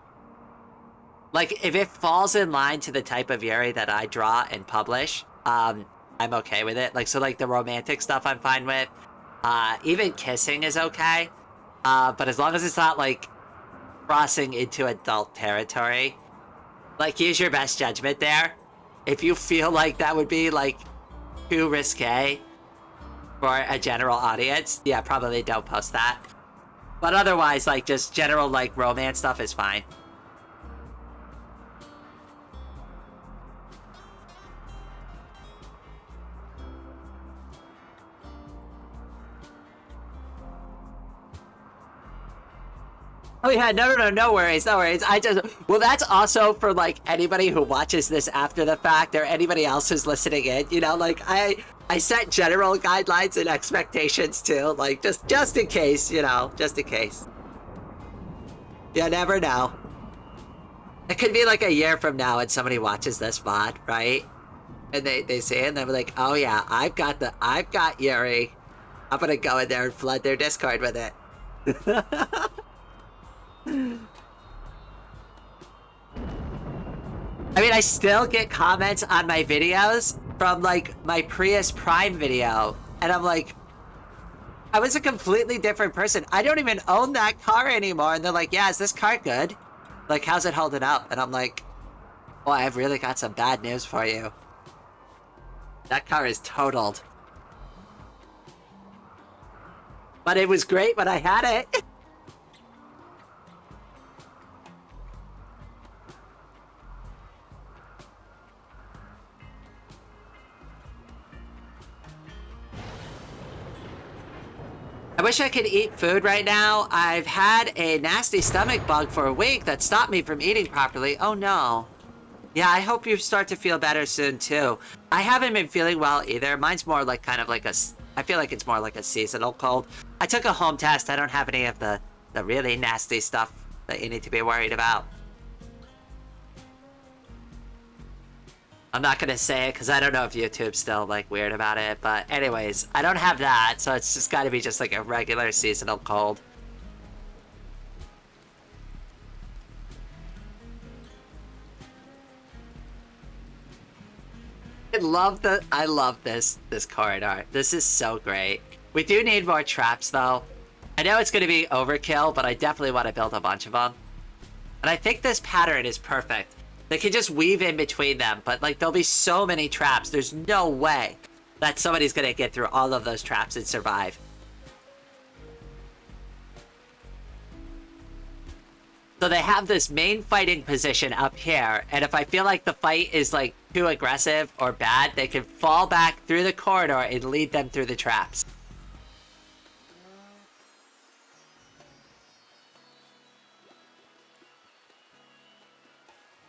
Like, if it falls in line to the type of Yuri that I draw and publish, I'm okay with it. Like, so like the romantic stuff I'm fine with. Even kissing is okay. But as long as it's not like crossing into adult territory, like, use your best judgment there. If you feel like that would be like too risque for a general audience, yeah, probably don't post that. But otherwise, like, just general, like, romance stuff is fine. Oh yeah, no worries, no worries. Well, that's also for, like, anybody who watches this after the fact, or anybody else who's listening in, you know, like, I set general guidelines and expectations too, like, just in case, you know, just in case. You never know. It could be like a year from now and somebody watches this VOD, right? And they see it and they're like, oh yeah, I've got Yuri. I'm gonna go in there and flood their Discord with it. I mean, I still get comments on my videos from, like, my Prius Prime video, and I'm like, I was a completely different person. I don't even own that car anymore, and they're like, yeah, is this car good? Like, how's it holding up? And I'm like, oh, I've really got some bad news for you. That car is totaled. But it was great when I had it. I wish I could eat food right now. I've had a nasty stomach bug for a week that stopped me from eating properly. Oh no. Yeah, I hope you start to feel better soon too. I haven't been feeling well either. Mine's more like kind of like I feel like it's more like a seasonal cold. I took a home test. I don't have any of the really nasty stuff that you need to be worried about. I'm not gonna say it because I don't know if YouTube's still, like, weird about it, but anyways, I don't have that, so it's just gotta be just like a regular seasonal cold. I love this corridor. This is so great. We do need more traps though. I know it's going to be overkill, but I definitely want to build a bunch of them. And I think this pattern is perfect. They can just weave in between them, but like there'll be so many traps. There's no way that somebody's going to get through all of those traps and survive. So they have this main fighting position up here, and if I feel like the fight is like too aggressive or bad, they can fall back through the corridor and lead them through the traps.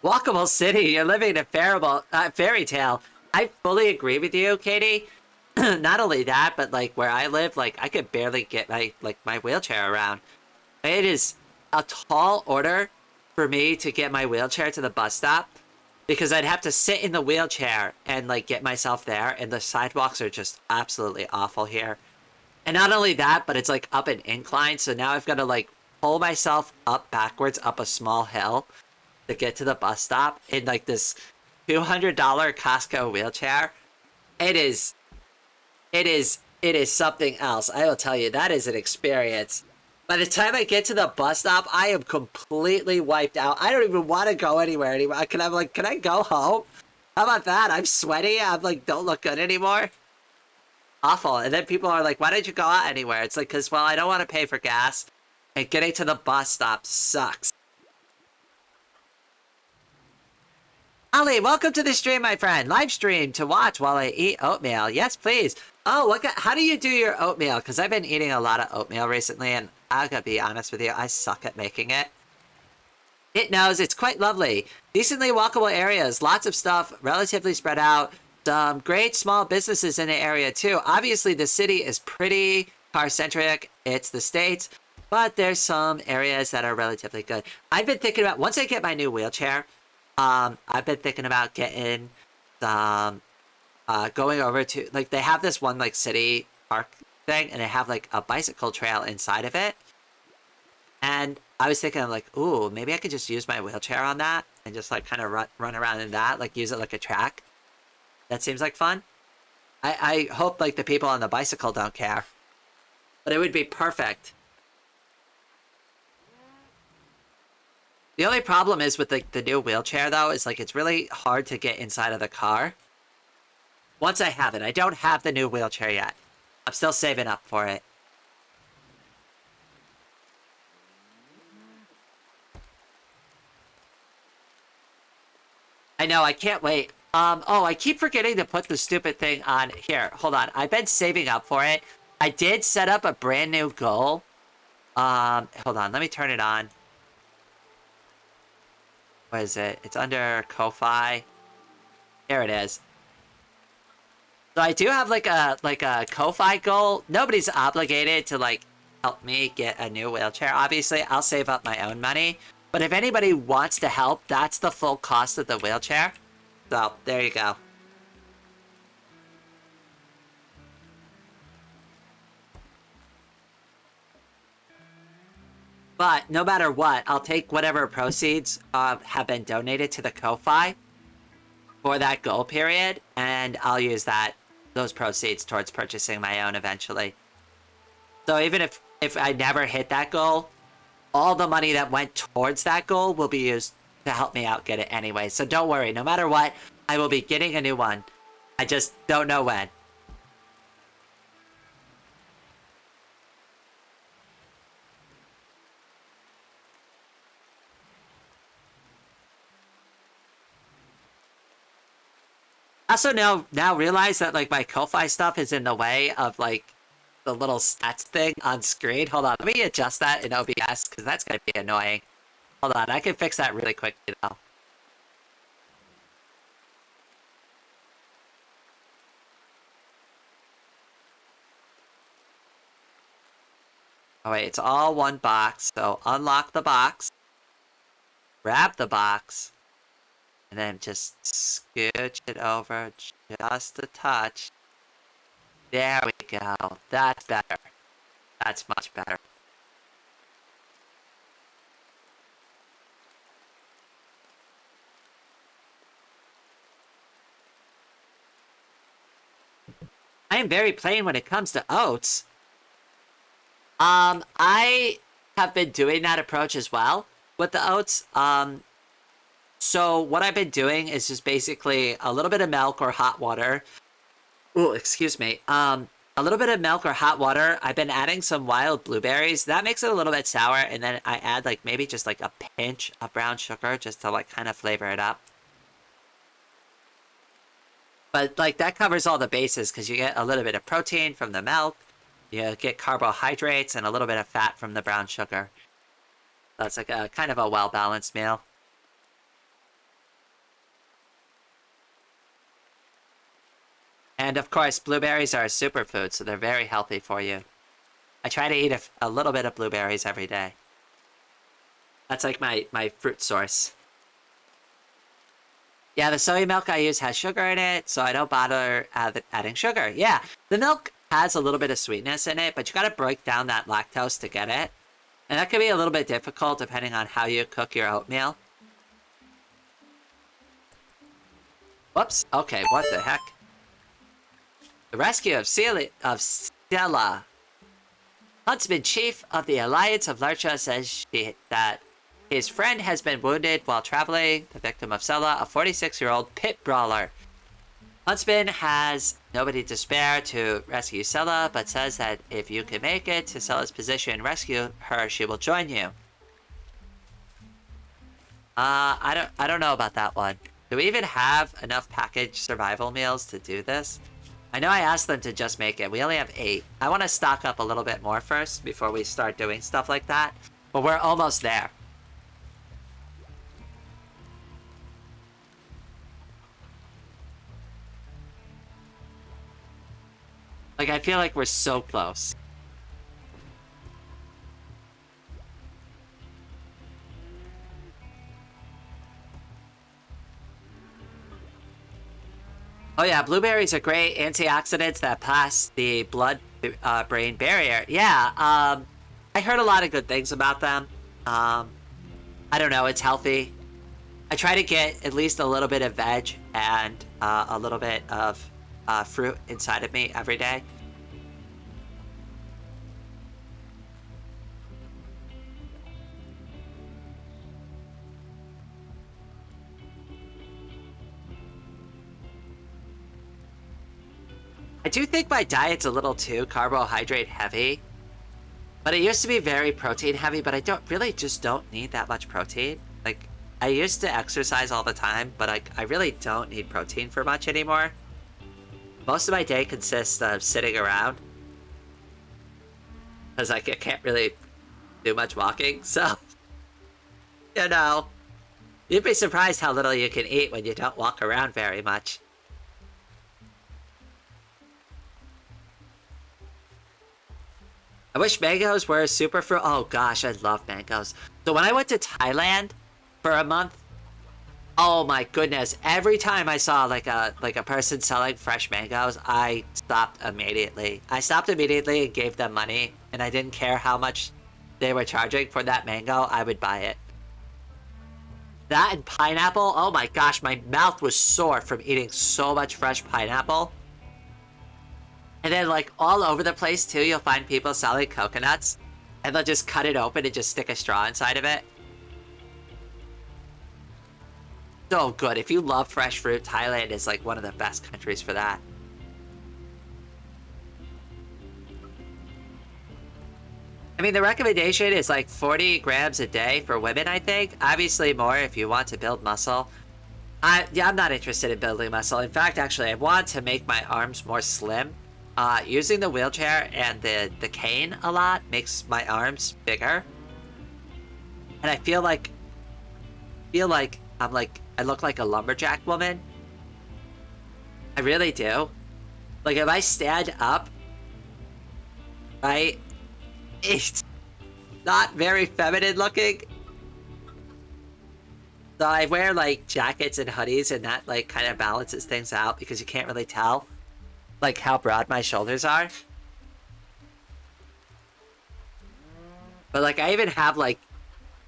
Walkable city, you're living a fairy tale. I fully agree with you, Katie. Not only that, but like where I live, like I could barely get my wheelchair around. It is a tall order for me to get my wheelchair to the bus stop because I'd have to sit in the wheelchair and like get myself there, and the sidewalks are just absolutely awful here. And not only that, but it's like up an incline, so now I've got to like pull myself up backwards up a small hill to get to the bus stop in like this $200 Costco wheelchair. It is something else. I will tell you, that is an experience. By the time I get to the bus stop, I am completely wiped out. I don't even want to go anywhere anymore. Can I go home? How about that? I'm sweaty. I'm like, don't look good anymore. Awful. And then people are like, why did you go out anywhere? It's like, because, well, I don't want to pay for gas. And getting to the bus stop sucks. Ali, welcome to the stream, my friend. Live stream to watch while I eat oatmeal. Yes, please. Oh, how do you do your oatmeal? Because I've been eating a lot of oatmeal recently, and I gotta be honest with you, I suck at making it. It knows, it's quite lovely. Decently walkable areas, lots of stuff, relatively spread out. Some great small businesses in the area, too. Obviously, the city is pretty car-centric. It's the States. But there's some areas that are relatively good. I've been thinking about, once I get my new wheelchair, I've been thinking about getting some, going over to, like, they have this one, like, city park thing, and they have, like, a bicycle trail inside of it. And I was thinking, like, ooh, maybe I could just use my wheelchair on that and just, like, kind of run around in that, like, use it like a track. That seems like fun. I hope, like, the people on the bicycle don't care. But it would be perfect. The only problem is with the new wheelchair, though, is like it's really hard to get inside of the car. Once I have it, I don't have the new wheelchair yet. I'm still saving up for it. I know, I can't wait. Oh, I keep forgetting to put the stupid thing on here. Hold on, I've been saving up for it. I did set up a brand new goal. Hold on, let me turn it on. What is it? It's under Ko-Fi. There it is. So I do have like a Ko-Fi goal. Nobody's obligated to like help me get a new wheelchair. Obviously, I'll save up my own money. But if anybody wants to help, that's the full cost of the wheelchair. So there you go. But no matter what, I'll take whatever proceeds have been donated to the Ko-Fi for that goal period, and I'll use those proceeds towards purchasing my own eventually. So even if I never hit that goal, all the money that went towards that goal will be used to help me out get it anyway. So don't worry, no matter what, I will be getting a new one. I just don't know when. Also now realize that like my Ko-Fi stuff is in the way of like the little stats thing on screen. Hold on, let me adjust that in OBS because that's gonna be annoying. Hold on, I can fix that really quickly though. Oh wait, it's all one box, so unlock the box, grab the box, and then just scooch it over just a touch. There we go. That's better. That's much better. I am very plain when it comes to oats. I have been doing that approach as well with the oats. So what I've been doing is just basically a little bit of milk or hot water. Oh, excuse me. A little bit of milk or hot water. I've been adding some wild blueberries. That makes it a little bit sour, and then I add like maybe just like a pinch of brown sugar just to like kind of flavor it up. But like that covers all the bases because you get a little bit of protein from the milk, you get carbohydrates and a little bit of fat from the brown sugar. That's like a kind of a well-balanced meal. And of course, blueberries are a superfood, so they're very healthy for you. I try to eat a little bit of blueberries every day. That's like my fruit source. Yeah, the soy milk I use has sugar in it, so I don't bother adding sugar. Yeah, the milk has a little bit of sweetness in it, but you gotta break down that lactose to get it. And that can be a little bit difficult depending on how you cook your oatmeal. Whoops, okay, what the heck? The rescue of Stella. Huntsman Chief of the Alliance of Larcha says that his friend has been wounded while traveling, the victim of Stella, a 46-year-old pit brawler. Huntsman has nobody to spare to rescue Stella, but says that if you can make it to Stella's position and rescue her, she will join you. I don't know about that one. Do we even have enough packaged survival meals to do this? I know I asked them to just make it. We only have 8. I want to stock up a little bit more first before we start doing stuff like that. But we're almost there. Like, I feel like we're so close. Oh yeah, blueberries are great antioxidants that pass the blood-brain barrier. Yeah, I heard a lot of good things about them. I don't know, it's healthy. I try to get at least a little bit of veg and a little bit of fruit inside of me every day. I do think my diet's a little too carbohydrate heavy. But it used to be very protein heavy, but I just don't need that much protein. Like, I used to exercise all the time, but I really don't need protein for much anymore. Most of my day consists of sitting around. Because like, I can't really do much walking, so... You know, you'd be surprised how little you can eat when you don't walk around very much. I wish mangoes were a superfruit. Oh gosh, I love mangoes. So when I went to Thailand for a month, oh my goodness, every time I saw like a person selling fresh mangoes, I stopped immediately. I stopped immediately and gave them money, and I didn't care how much they were charging for that mango, I would buy it. That and pineapple, oh my gosh, my mouth was sore from eating so much fresh pineapple. And then, like, all over the place, too, you'll find people selling coconuts. And they'll just cut it open and just stick a straw inside of it. So good. If you love fresh fruit, Thailand is, like, one of the best countries for that. I mean, the recommendation is, like, 40 grams a day for women, I think. Obviously more if you want to build muscle. Yeah, I'm not interested in building muscle. In fact, actually, I want to make my arms more slim. Using the wheelchair and the cane a lot makes my arms bigger. And I feel like I look like a lumberjack woman. I really do. Like, if I stand up, right, it's not very feminine looking. So I wear, like, jackets and hoodies, and that, like, kind of balances things out because you can't really tell, like, how broad my shoulders are. But, like, I even have, like,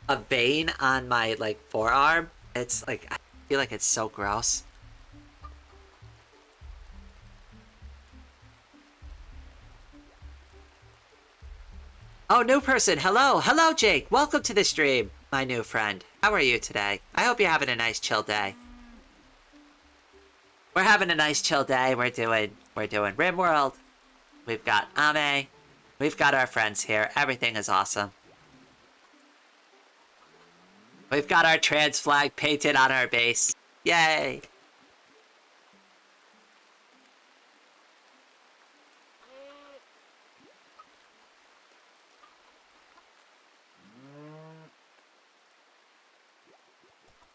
a vein on my, like, forearm. It's, like, I feel like it's so gross. Oh, new person. Hello. Hello, Jake. Welcome to the stream, my new friend. How are you today? I hope you're having a nice chill day. We're having a nice chill day. We're doing Rimworld. We've got Ame. We've got our friends here. Everything is awesome. We've got our trans flag painted on our base. Yay!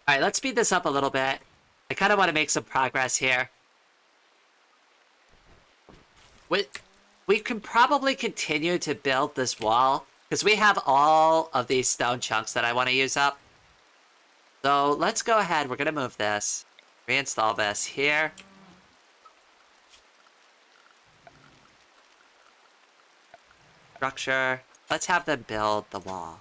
Alright, let's speed this up a little bit. I kind of want to make some progress here. We can probably continue to build this wall, because we have all of these stone chunks that I want to use up. So let's go ahead. We're going to move this. Reinstall this here. Structure. Let's have them build the wall.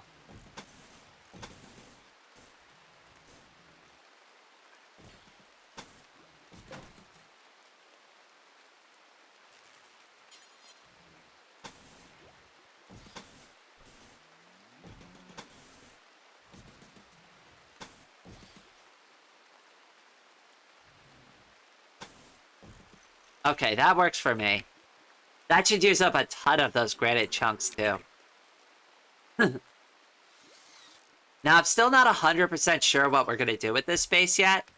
Okay, that works for me. That should use up a ton of those granite chunks, too. Now, I'm still not 100% sure what we're going to do with this space yet.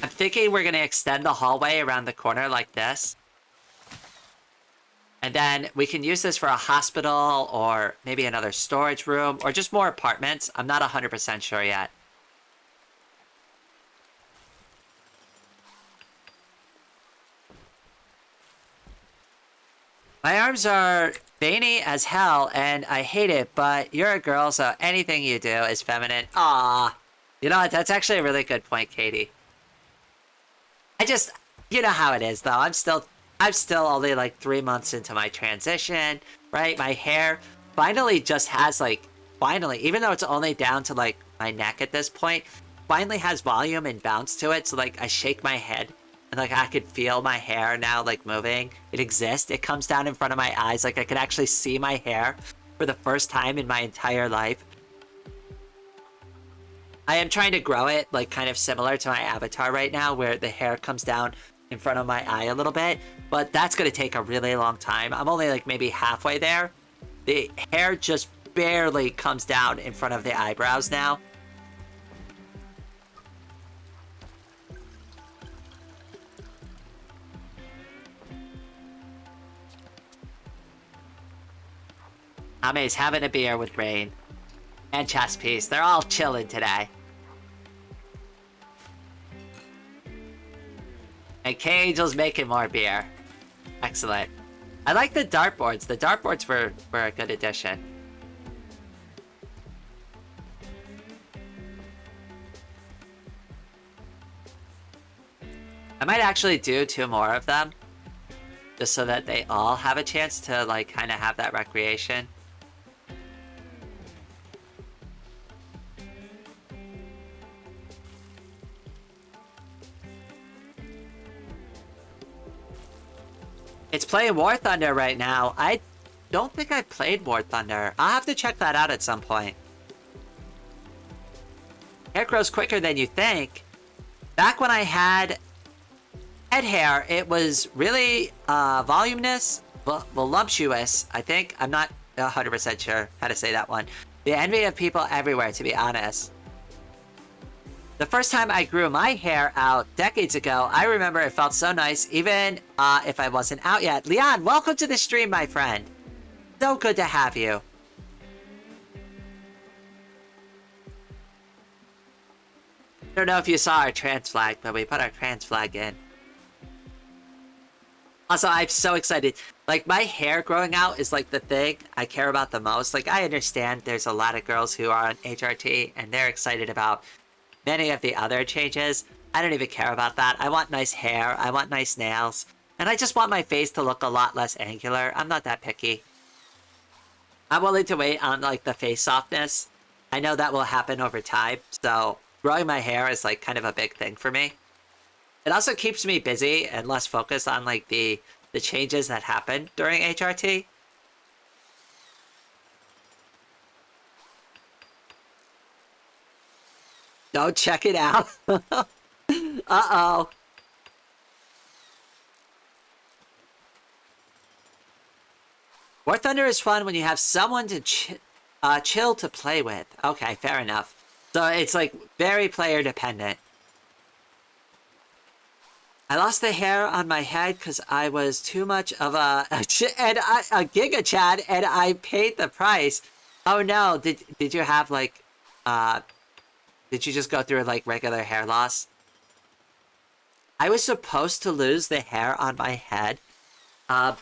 I'm thinking we're going to extend the hallway around the corner like this. And then we can use this for a hospital or maybe another storage room or just more apartments. I'm not 100% sure yet. My arms are veiny as hell, and I hate it, but you're a girl, so anything you do is feminine. Ah, you know what? That's actually a really good point, Katie. You know how it is, though. I'm still only like 3 months into my transition, right? My hair finally just has finally, even though it's only down to like my neck at this point, finally has volume and bounce to it. So like I shake my head. And, like, I could feel my hair now, like, moving. It exists. It comes down in front of my eyes. Like, I could actually see my hair for the first time in my entire life. I am trying to grow it, like, kind of similar to my avatar right now, where the hair comes down in front of my eye a little bit. But that's going to take a really long time. I'm only, like, maybe halfway there. The hair just barely comes down in front of the eyebrows now. Ame's having a beer with Rain. And Chess Piece. They're all chilling today. And K-Angel's making more beer. Excellent. I like the dartboards. The dartboards were a good addition. I might actually do 2 more of them. Just so that they all have a chance to, like, kind of have that recreation. It's playing War Thunder right now. I don't think I played War Thunder. I'll have to check that out at some point. Hair grows quicker than you think. Back when I had head hair, it was really voluminous, voluptuous, I think. I'm not 100% sure how to say that one. The envy of people everywhere, to be honest. The first time I grew my hair out decades ago, I remember it felt so nice, even if I wasn't out yet. Leon, welcome to the stream, my friend. So good to have you. I don't know if you saw our trans flag, but we put our trans flag in. Also, I'm so excited. Like, my hair growing out is, like, the thing I care about the most. Like, I understand there's a lot of girls who are on HRT, and they're excited about many of the other changes. I don't even care about that. I want nice hair. I want nice nails. And I just want my face to look a lot less angular. I'm not that picky. I'm willing to wait on, like, the face softness. I know that will happen over time, so growing my hair is, like, kind of a big thing for me. It also keeps me busy and less focused on, like, the changes that happen during HRT. Don't check it out. Uh-oh. War Thunder is fun when you have someone to chill to play with. Okay, fair enough. So it's like very player dependent. I lost the hair on my head because I was too much of a Giga Chad, and I paid the price. Oh no! Did you have like, did you just go through like regular hair loss? I was supposed to lose the hair on my head.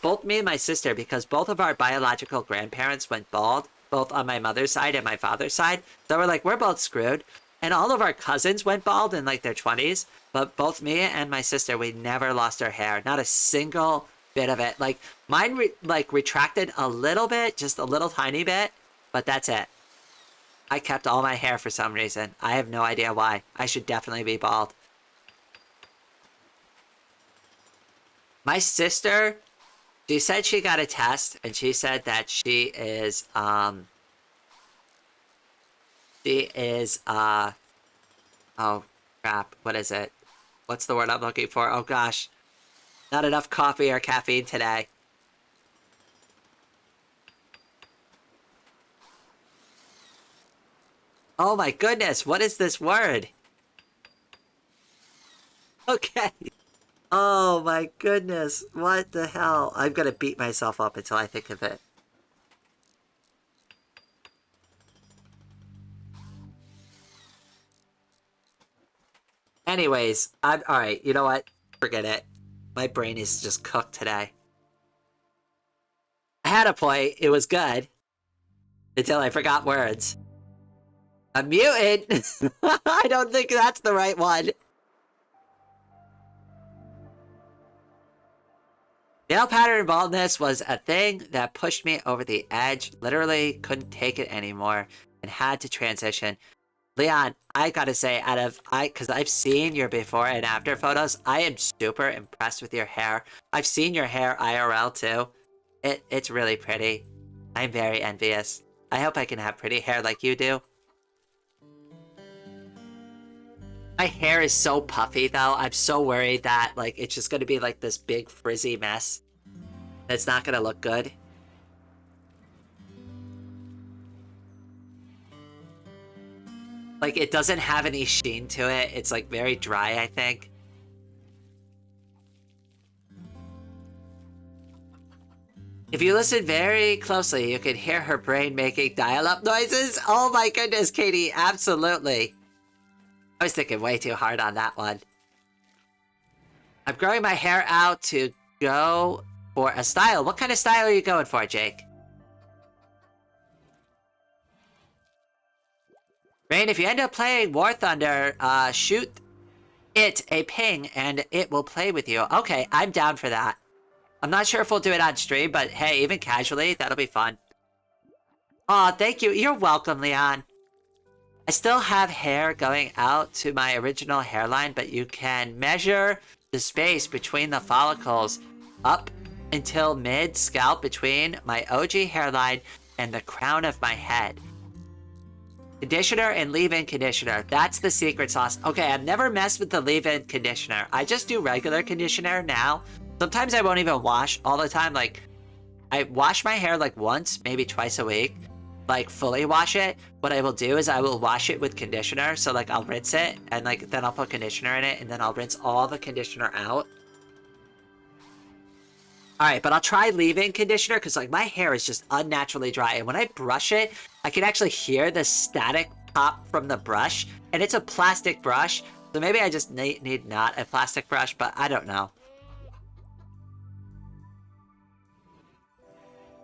Both me and my sister, because both of our biological grandparents went bald, both on my mother's side and my father's side. So we're like, we're both screwed. And all of our cousins went bald in like their 20s. But both me and my sister, we never lost our hair. Not a single bit of it. Like, mine retracted a little bit, just a little tiny bit. But that's it. I kept all my hair for some reason. I have no idea why. I should definitely be bald. My sister, she said she got a test, and she said that she is, oh crap, what is it? What's the word I'm looking for? Oh gosh, not enough coffee or caffeine today. Oh my goodness, what is this word? Okay. Oh my goodness, what the hell? I'm gonna beat myself up until I think of it. Anyways, alright, you know what? Forget it. My brain is just cooked today. I had a point, it was good. Until I forgot words. A mutant? I don't think that's the right one. Nail pattern baldness was a thing that pushed me over the edge. Literally couldn't take it anymore and had to transition. Leon, I gotta say, because I've seen your before and after photos, I am super impressed with your hair. I've seen your hair IRL too. It's really pretty. I'm very envious. I hope I can have pretty hair like you do. My hair is so puffy though. I'm so worried that like it's just gonna be like this big frizzy mess. It's not gonna look good. Like it doesn't have any sheen to it. It's like very dry, I think. If you listen very closely, you can hear her brain making dial-up noises. Oh my goodness, Katie, absolutely. I was thinking way too hard on that one. I'm growing my hair out to go for a style. What kind of style are you going for, Jake? Rain, if you end up playing War Thunder, shoot it a ping and it will play with you. Okay, I'm down for that. I'm not sure if we'll do it on stream, but hey, even casually, that'll be fun. Aw, thank you. You're welcome, Leon. I still have hair going out to my original hairline, but you can measure the space between the follicles up until mid-scalp between my OG hairline and the crown of my head. Conditioner and leave-in conditioner. That's the secret sauce. Okay, I've never messed with the leave-in conditioner. I just do regular conditioner now. Sometimes I won't even wash all the time. Like, I wash my hair like once, maybe twice a week. Like fully wash it. What I will do is I will wash it with conditioner. So like I'll rinse it and like then I'll put conditioner in it and then I'll rinse all the conditioner out. Alright, but I'll try leave-in conditioner because like my hair is just unnaturally dry. And when I brush it, I can actually hear the static pop from the brush. And it's a plastic brush. So maybe I just need not a plastic brush, but I don't know.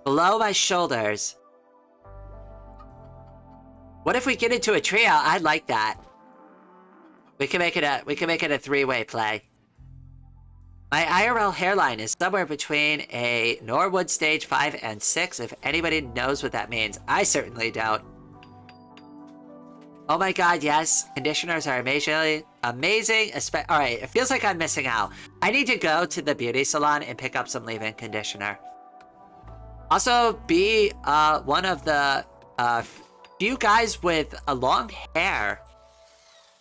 Below my shoulders. What if we get into a trio? I'd like that. We can make it a three-way play. My IRL hairline is somewhere between a Norwood stage 5 and 6, if anybody knows what that means. I certainly don't. Oh my god, yes. Conditioners are amazing. Alright, it feels like I'm missing out. I need to go to the beauty salon and pick up some leave-in conditioner. Also, be one of the few guys with a long hair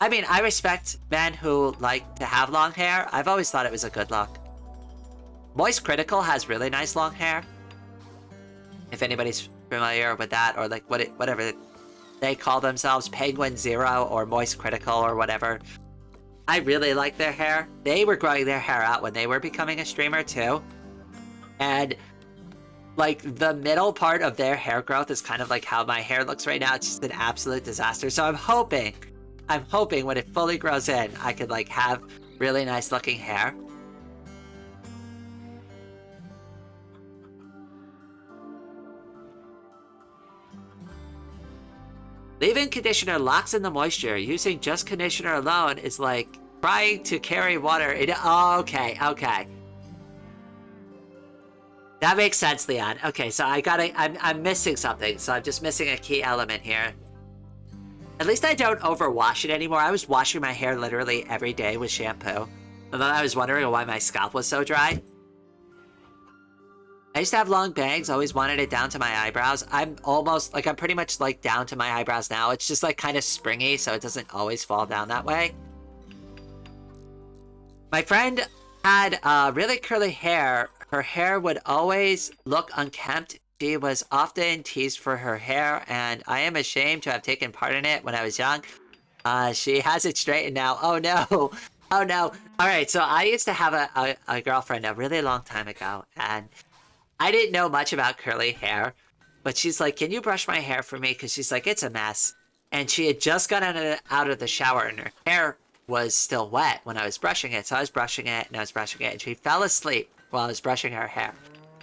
I mean, I respect men who like to have long hair. I've always thought it was a good look. Moist Critical has really nice long hair. If anybody's familiar with that, or like whatever they call themselves, Penguin Zero or Moist Critical or whatever. I really like their hair. They were growing their hair out when they were becoming a streamer too. And like the middle part of their hair growth is kind of like how my hair looks right now. It's just an absolute disaster. So I'm hoping when it fully grows in, I could like have really nice looking hair. Leave-in conditioner locks in the moisture. Using just conditioner alone is like trying to carry water in. Oh, okay. That makes sense, Leon. Okay, so I'm missing something. So I'm just missing a key element here. At least I don't overwash it anymore. I was washing my hair literally every day with shampoo. And then I was wondering why my scalp was so dry. I used to have long bangs, always wanted it down to my eyebrows. I'm pretty much like down to my eyebrows now. It's just like kind of springy, so it doesn't always fall down that way. My friend had really curly hair. Her hair would always look unkempt. She was often teased for her hair, and I am ashamed to have taken part in it when I was young. She has it straightened now. Oh no. Oh no. Alright, so I used to have a girlfriend a really long time ago, and I didn't know much about curly hair, but she's like, can you brush my hair for me? Because she's like, it's a mess. And she had just gotten out of the shower and her hair was still wet when I was brushing it. So I was brushing it and I was brushing it and she fell asleep while I was brushing her hair.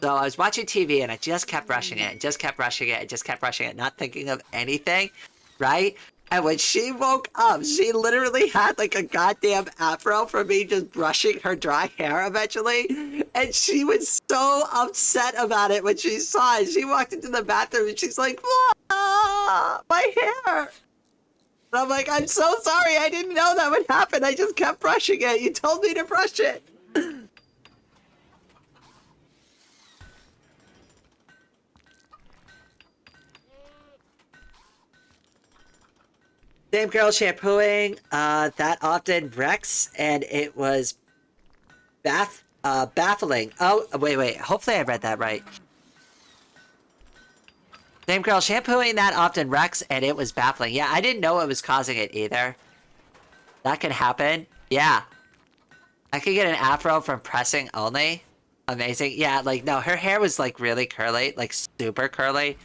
So I was watching TV and I just kept brushing it and just kept brushing it and just kept brushing it, not thinking of anything, right? And when she woke up, she literally had like a goddamn afro from me just brushing her dry hair eventually. And she was so upset about it when she saw it. She walked into the bathroom and she's like, ah, my hair. And I'm like, I'm so sorry. I didn't know that would happen. I just kept brushing it. You told me to brush it. Same girl shampooing that often wrecks, and it was baffling. Oh, wait. Hopefully I read that right. Same girl shampooing that often wrecks, and it was baffling. Yeah, I didn't know what was causing it either. That could happen. Yeah. I could get an afro from pressing only. Amazing. Yeah, like, no, her hair was, like, really curly. Like, super curly.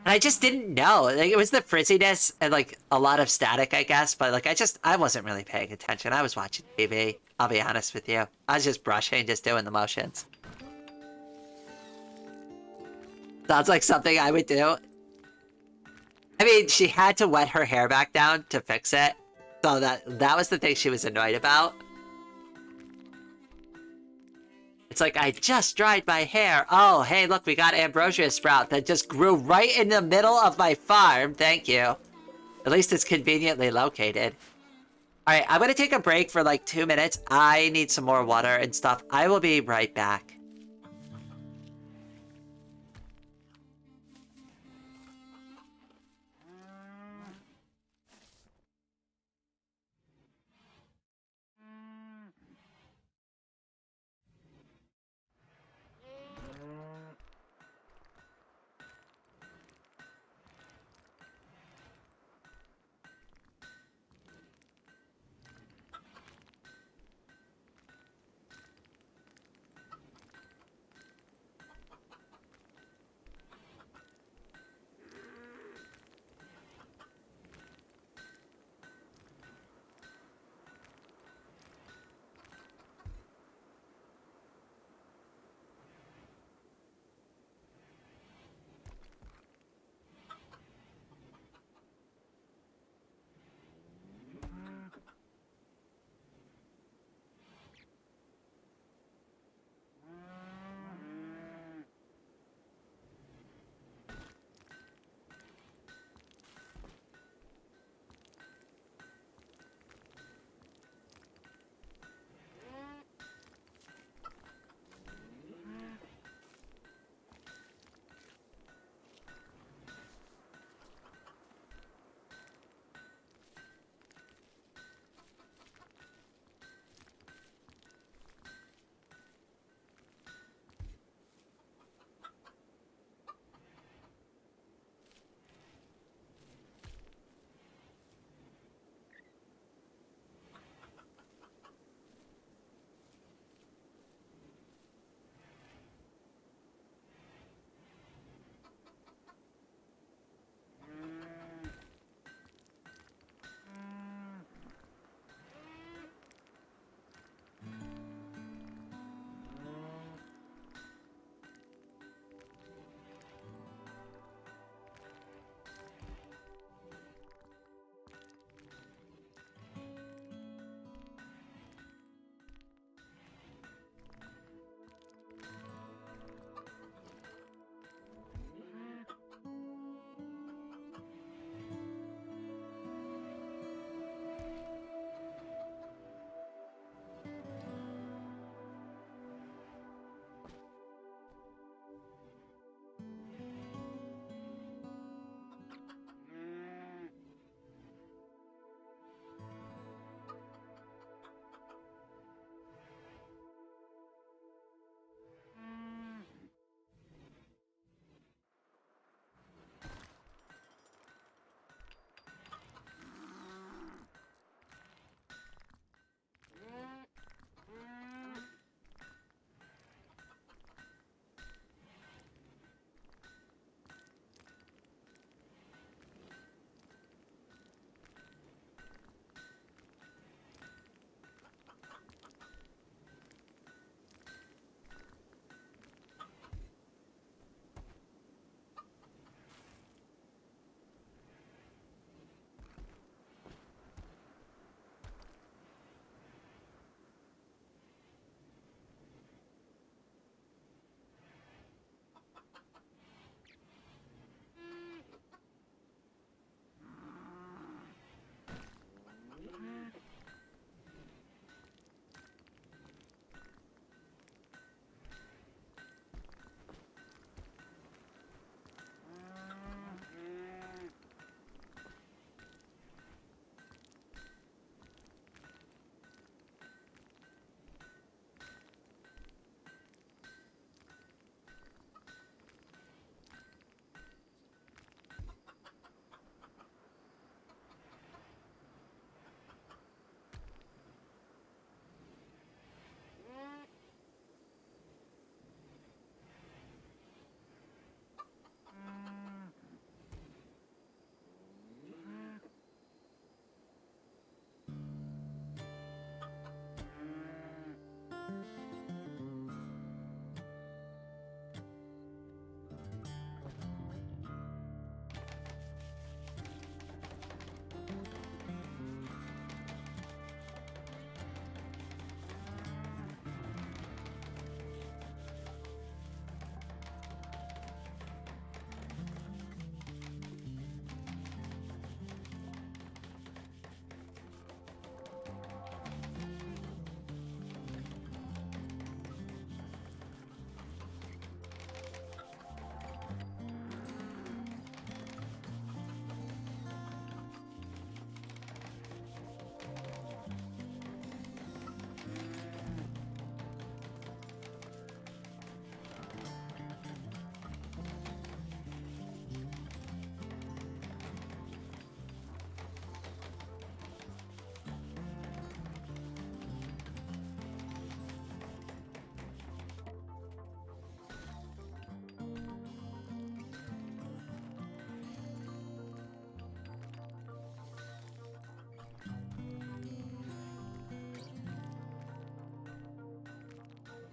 And I just didn't know. Like, it was the frizziness and, like, a lot of static, I guess. But, like, I wasn't really paying attention. I was watching TV. I'll be honest with you. I was just brushing, just doing the motions. Sounds like something I would do. I mean, she had to wet her hair back down to fix it. So that was the thing she was annoyed about. It's like, I just dried my hair. Oh, hey, look, we got ambrosia sprout that just grew right in the middle of my farm. Thank you. At least it's conveniently located. Alright, I'm gonna take a break for like 2 minutes. I need some more water and stuff. I will be right back.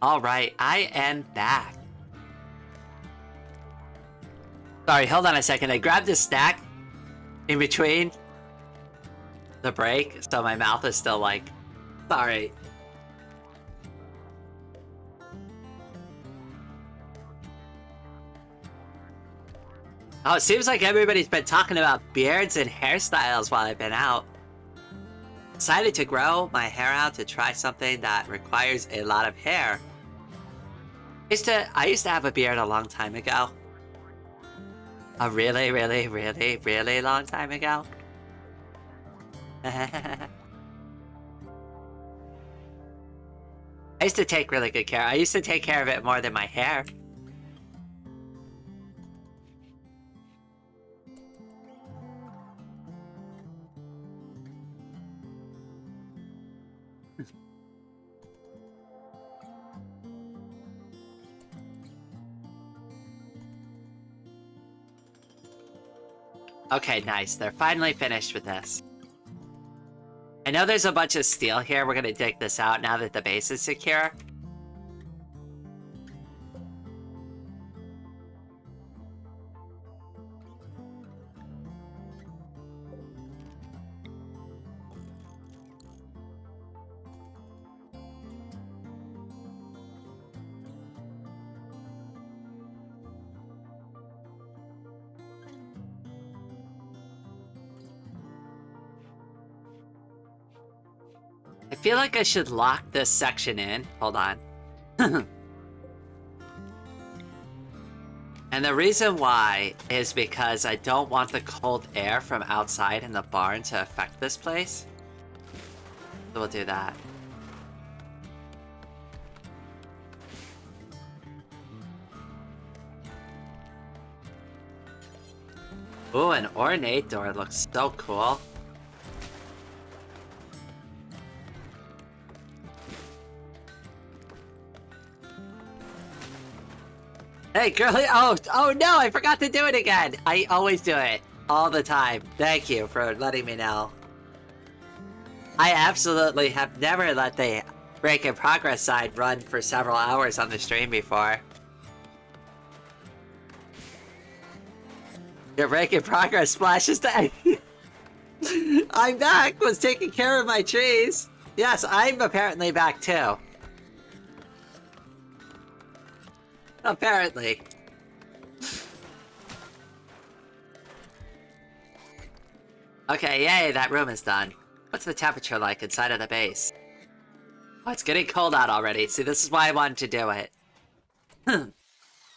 Alright, I am back. Sorry, hold on a second. I grabbed a snack in between the break, so my mouth is still like... Sorry. Oh, it seems like everybody's been talking about beards and hairstyles while I've been out. Decided to grow my hair out to try something that requires a lot of hair. I used to have a beard a long time ago. A really, really, really, really long time ago. I used to take really good care. I used to take care of it more than my hair. Okay, nice. They're finally finished with this. I know there's a bunch of steel here. We're gonna dig this out now that the base is secure. I feel like I should lock this section in. Hold on. And the reason why is because I don't want the cold air from outside in the barn to affect this place. So we'll do that. Ooh, an ornate door looks so cool. Hey, girly! Oh no! I forgot to do it again! I always do it. All the time. Thank you for letting me know. I absolutely have never let the break in progress side run for several hours on the stream before. Your break in progress splashes to... I'm back! Was taking care of my trees! Yes, I'm apparently back too. Apparently. Okay, yay, that room is done. What's the temperature like inside of the base? Oh, it's getting cold out already. See, this is why I wanted to do it.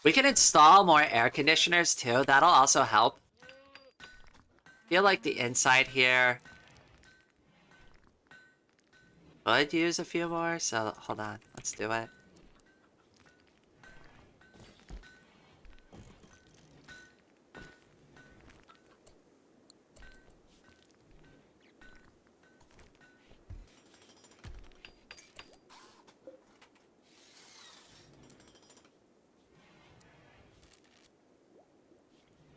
We can install more air conditioners too. That'll also help. Feel like the inside here could use a few more, so hold on. Let's do it.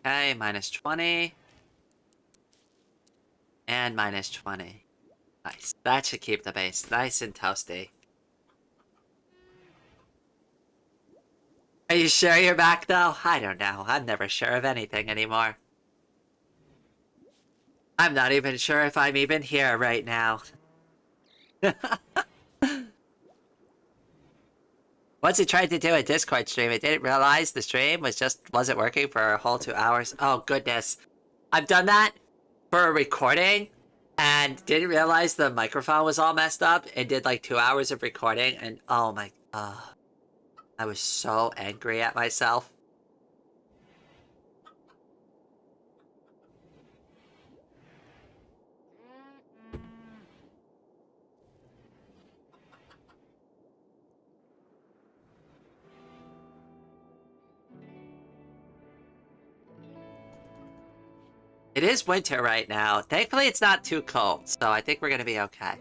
Okay, minus 20. And minus 20. Nice. That should keep the base nice and toasty. Are you sure you're back, though? I don't know. I'm never sure of anything anymore. I'm not even sure if I'm even here right now. Once it tried to do a Discord stream, it didn't realize the stream wasn't working for a whole 2 hours. Oh, goodness. I've done that for a recording and didn't realize the microphone was all messed up and did like 2 hours of recording and oh my... I was so angry at myself. It is winter right now. Thankfully, it's not too cold, so I think we're gonna be okay.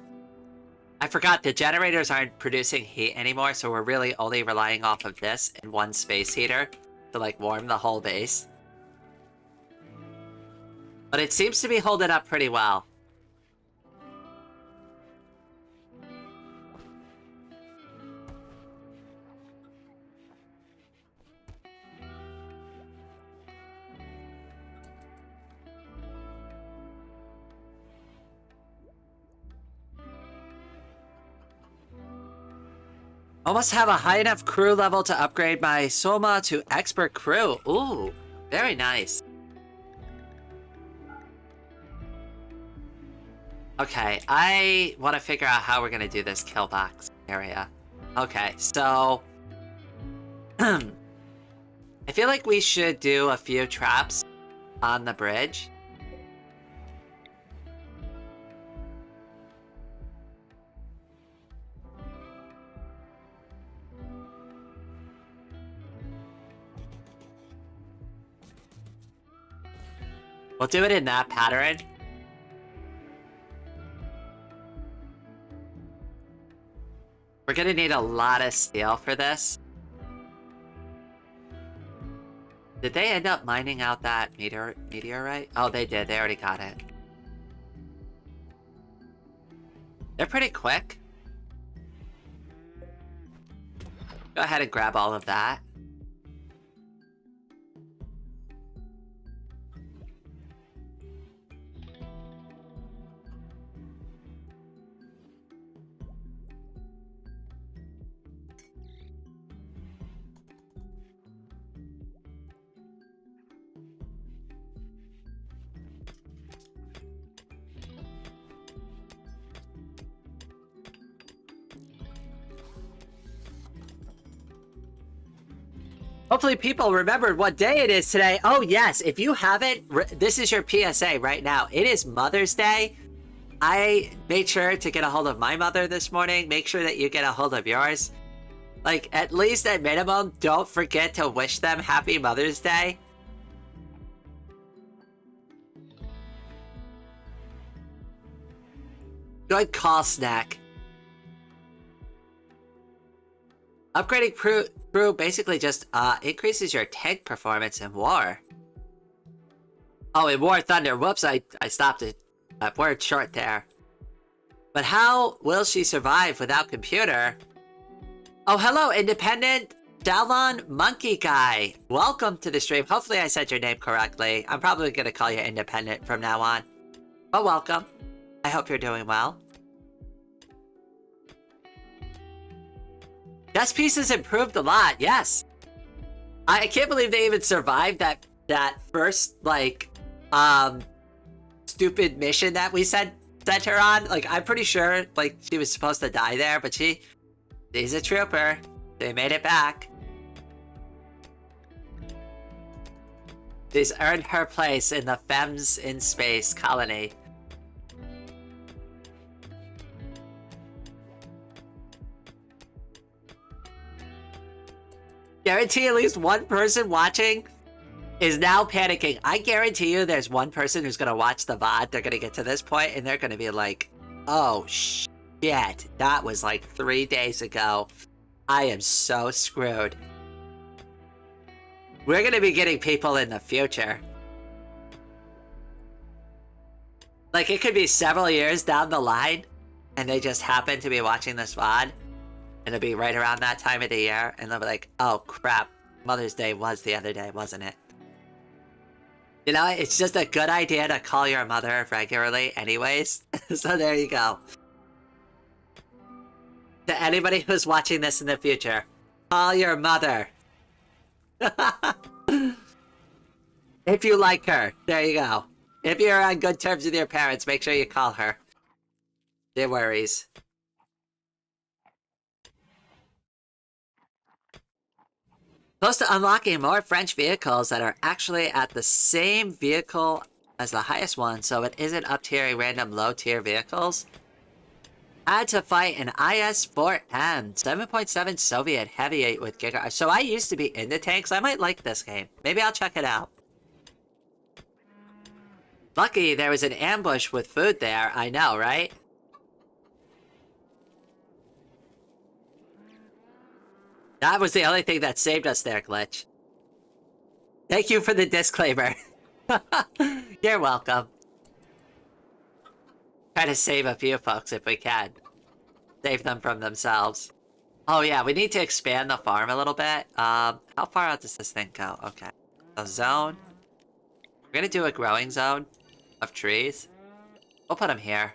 I forgot the generators aren't producing heat anymore, so we're really only relying off of this and one space heater to like warm the whole base. But it seems to be holding up pretty well. Almost have a high enough crew level to upgrade my Soma to expert crew. Ooh, very nice. Okay, I want to figure out how we're going to do this kill box area. Okay, so... I feel like we should do a few traps on the bridge. We'll do it in that pattern. We're gonna need a lot of steel for this. Did they end up mining out that meteorite? Oh, they did. They already got it. They're pretty quick. Go ahead and grab all of that. Hopefully people remembered what day it is today. Oh yes, if you haven't, this is your PSA right now. It is Mother's Day. I made sure to get a hold of my mother this morning. Make sure that you get a hold of yours. Like, at least at minimum, don't forget to wish them Happy Mother's Day. Good call, Snack. Upgrading crew basically just increases your tank performance in war. Oh, in War Thunder. Whoops, I stopped it. Word short there. But how will she survive without computer? Oh, hello, Independent Dalon Monkey Guy. Welcome to the stream. Hopefully I said your name correctly. I'm probably going to call you Independent from now on. But welcome. I hope you're doing well. Chess pieces improved a lot, yes. I can't believe they even survived that first, like, stupid mission that we sent her on. Like, I'm pretty sure, like, she was supposed to die there, but she's a trooper. They made it back. She's earned her place in the Femmes in Space colony. Guarantee at least one person watching is now panicking. I guarantee you there's one person who's going to watch the VOD. They're going to get to this point and they're going to be like, oh shit, that was like 3 days ago. I am so screwed. We're going to be getting people in the future. Like, it could be several years down the line and they just happen to be watching this VOD. And it'll be right around that time of the year, and they'll be like, oh crap, Mother's Day was the other day, wasn't it? You know, it's just a good idea to call your mother regularly anyways. So there you go. To anybody who's watching this in the future, call your mother. If you like her, there you go. If you're on good terms with your parents, make sure you call her. No worries. Close to unlocking more French vehicles that are actually at the same vehicle as the highest one, so it isn't up-tiering random low-tier vehicles. Add to fight an IS-4M, 7.7 Soviet heavy with Giga. So I used to be into tanks. I might like this game. Maybe I'll check it out. Lucky there was an ambush with food there. I know, right? That was the only thing that saved us there, Glitch. Thank you for the disclaimer. You're welcome. Try to save a few folks if we can. Save them from themselves. Oh yeah, we need to expand the farm a little bit. How far out does this thing go? Okay. A zone. We're gonna do a growing zone of trees. We'll put them here.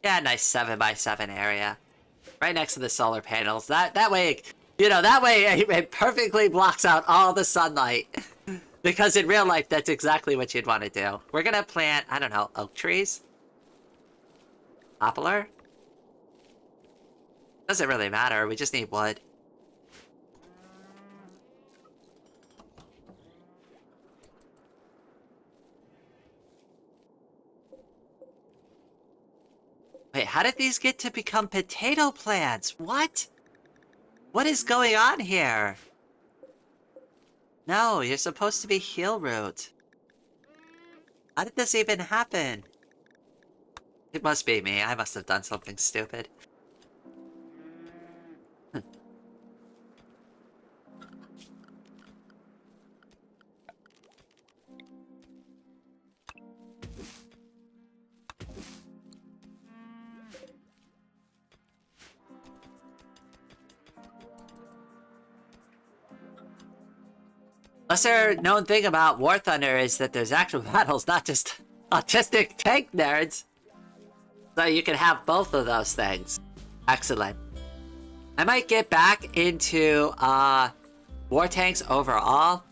Yeah, nice 7x7 area. Right next to the solar panels. That way, that way it perfectly blocks out all the sunlight. Because in real life, that's exactly what you'd want to do. We're gonna plant, I don't know, oak trees? Poplar? Doesn't really matter, we just need wood. Wait, how did these get to become potato plants? What? What is going on here? No, you're supposed to be heel root. How did this even happen? It must be me. I must have done something stupid. Lesser known thing about War Thunder is that there's actual battles, not just autistic tank nerds. So you can have both of those things. Excellent. I might get back into war tanks overall.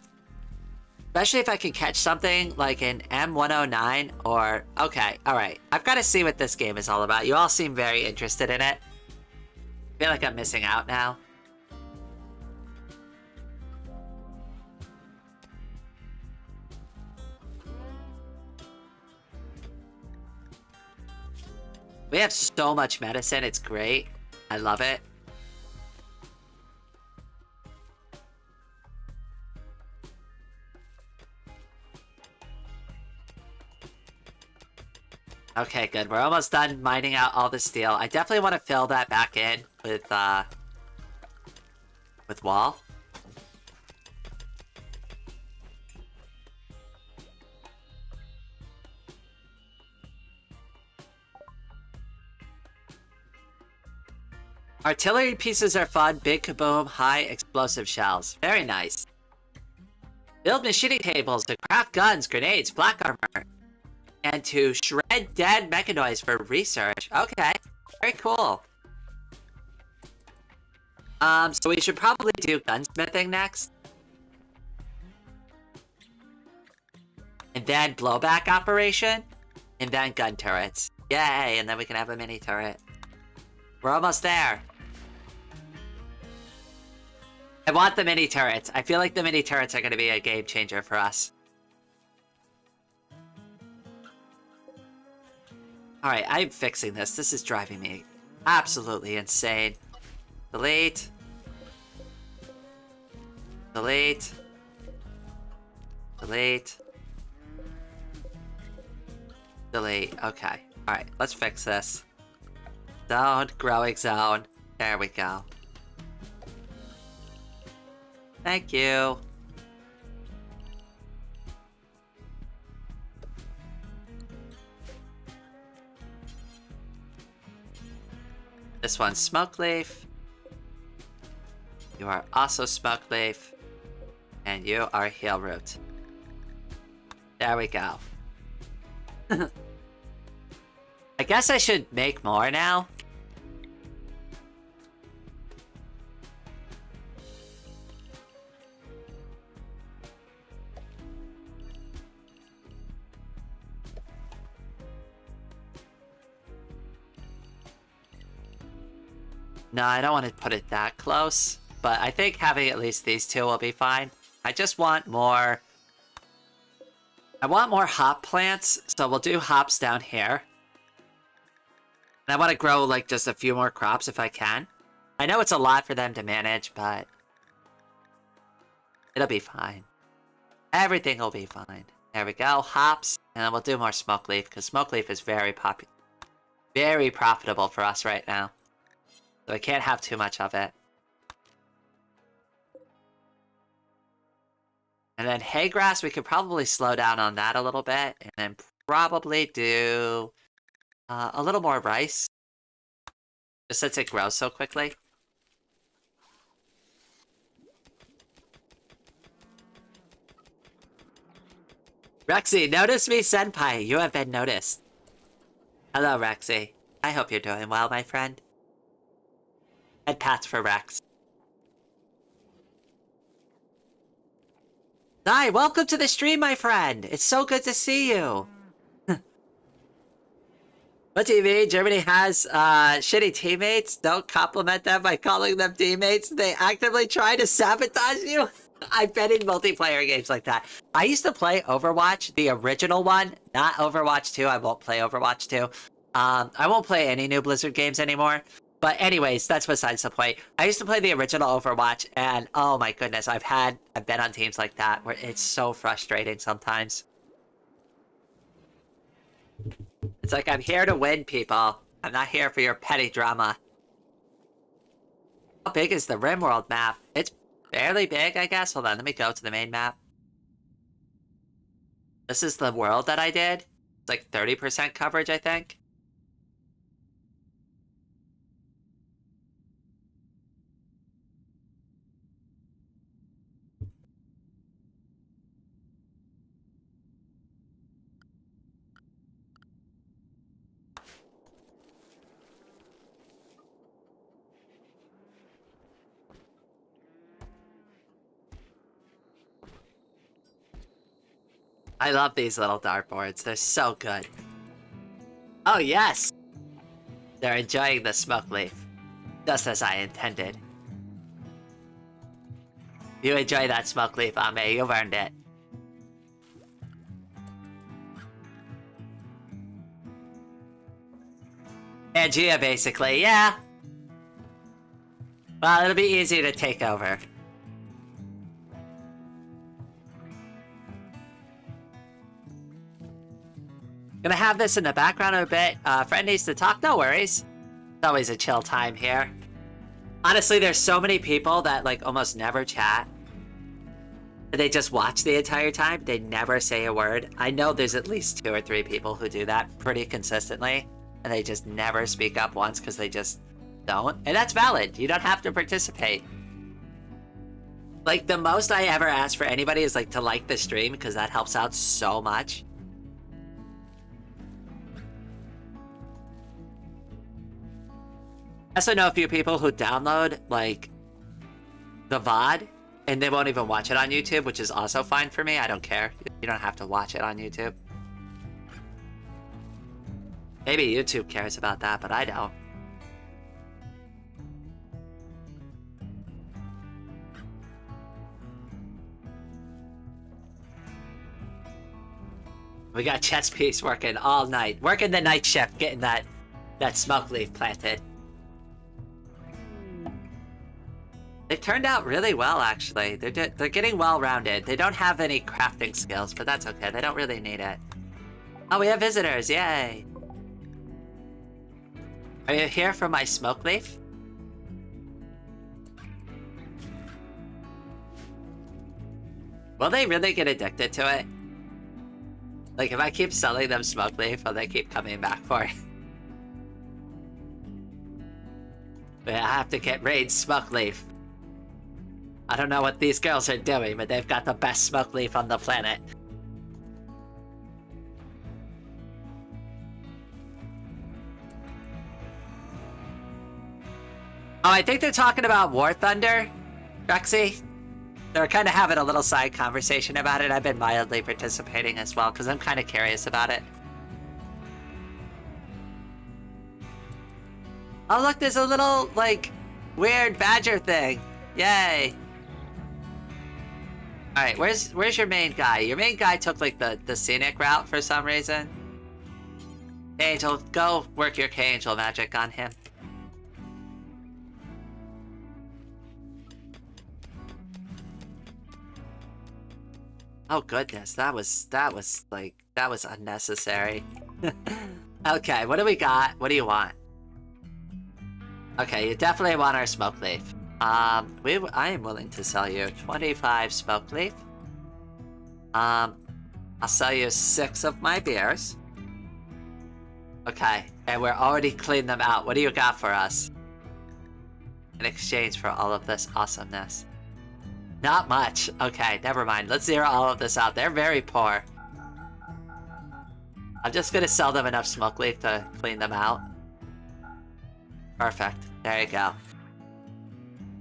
Especially if I can catch something like an M109 or... Okay, alright. I've got to see what this game is all about. You all seem very interested in it. I feel like I'm missing out now. We have so much medicine, it's great. I love it. Okay, good. We're almost done mining out all the steel. I definitely want to fill that back in with wall. Artillery pieces are fun. Big kaboom, high explosive shells. Very nice. Build machining tables to craft guns, grenades, flak armor, and to shred dead mechanoids for research. Okay, very cool. So we should probably do gunsmithing next. And then blowback operation. And then gun turrets. Yay, and then we can have a mini turret. We're almost there. I want the mini turrets. I feel like the mini turrets are going to be a game changer for us. Alright, I'm fixing this. This is driving me absolutely insane. Delete. Delete. Delete. Delete. Okay. Alright, let's fix this. Zone, growing zone. There we go. Thank you. This one's smoke leaf. You are also smoke leaf. And you are heel root. There we go. I guess I should make more now. No, I don't want to put it that close, but I think having at least these two will be fine. I just want more... I want more hop plants, so we'll do hops down here. And I want to grow, like, just a few more crops if I can. I know it's a lot for them to manage, but... it'll be fine. Everything will be fine. There we go, hops, and then we'll do more smoke leaf, because smoke leaf is very profitable for us right now. So I can't have too much of it. And then hay grass, we could probably slow down on that a little bit. And then probably do a little more rice. Just since it grows so quickly. Rexy, notice me, senpai. You have been noticed. Hello, Rexy. I hope you're doing well, my friend. And Pats for Rex. Hi, welcome to the stream, my friend. It's so good to see you. What do you mean? Germany has shitty teammates? Don't compliment them by calling them teammates. They actively try to sabotage you? I've been in multiplayer games like that. I used to play Overwatch, the original one, not Overwatch 2. I won't play Overwatch 2. I won't play any new Blizzard games anymore. But anyways, that's besides the point. I used to play the original Overwatch, and oh my goodness, I've been on teams like that where it's so frustrating sometimes. It's like, I'm here to win, people. I'm not here for your petty drama. How big is the Rimworld map? It's fairly big, I guess. Hold on, let me go to the main map. This is the world that I did. It's like 30% coverage, I think. I love these little dartboards. They're so good. Oh, yes! They're enjoying the smoke leaf. Just as I intended. You enjoy that smoke leaf, Ame. You've earned it. Pangea, basically. Yeah. Well, it'll be easy to take over. Gonna have this in the background a bit. Friend needs to talk, no worries. It's always a chill time here. Honestly, there's so many people that like almost never chat. They just watch the entire time. They never say a word. I know there's at least 2 or 3 people who do that pretty consistently. And they just never speak up once because they just don't. And that's valid. You don't have to participate. Like, the most I ever ask for anybody is like to like the stream because that helps out so much. I also know a few people who download, like, the VOD, and they won't even watch it on YouTube, which is also fine for me. I don't care. You don't have to watch it on YouTube. Maybe YouTube cares about that, but I don't. We got Chess Piece working all night. Working the night shift, getting that smoke leaf planted. They've turned out really well, actually. They're getting well-rounded. They don't have any crafting skills, but that's okay. They don't really need it. Oh, we have visitors. Yay. Are you here for my smoke leaf? Will they really get addicted to it? Like, if I keep selling them smoke leaf, will they keep coming back for it? But I have to get Raid's smoke leaf. I don't know what these girls are doing, but they've got the best smoke leaf on the planet. Oh, I think they're talking about War Thunder, Rexy. They're kind of having a little side conversation about it. I've been mildly participating as well, because I'm kind of curious about it. Oh, look, there's a little, like, weird badger thing. Yay. Alright, where's your main guy? Your main guy took, like, the scenic route for some reason. Angel, go work your K-Angel magic on him. Oh goodness, that was unnecessary. Okay, what do we got? What do you want? Okay, you definitely want our smoke leaf. I am willing to sell you 25 smoke leaf. I'll sell you 6 of my beers. Okay, and we're already cleaned them out. What do you got for us? In exchange for all of this awesomeness. Not much. Okay, never mind. Let's zero all of this out. They're very poor. I'm just gonna sell them enough smoke leaf to clean them out. Perfect. There you go.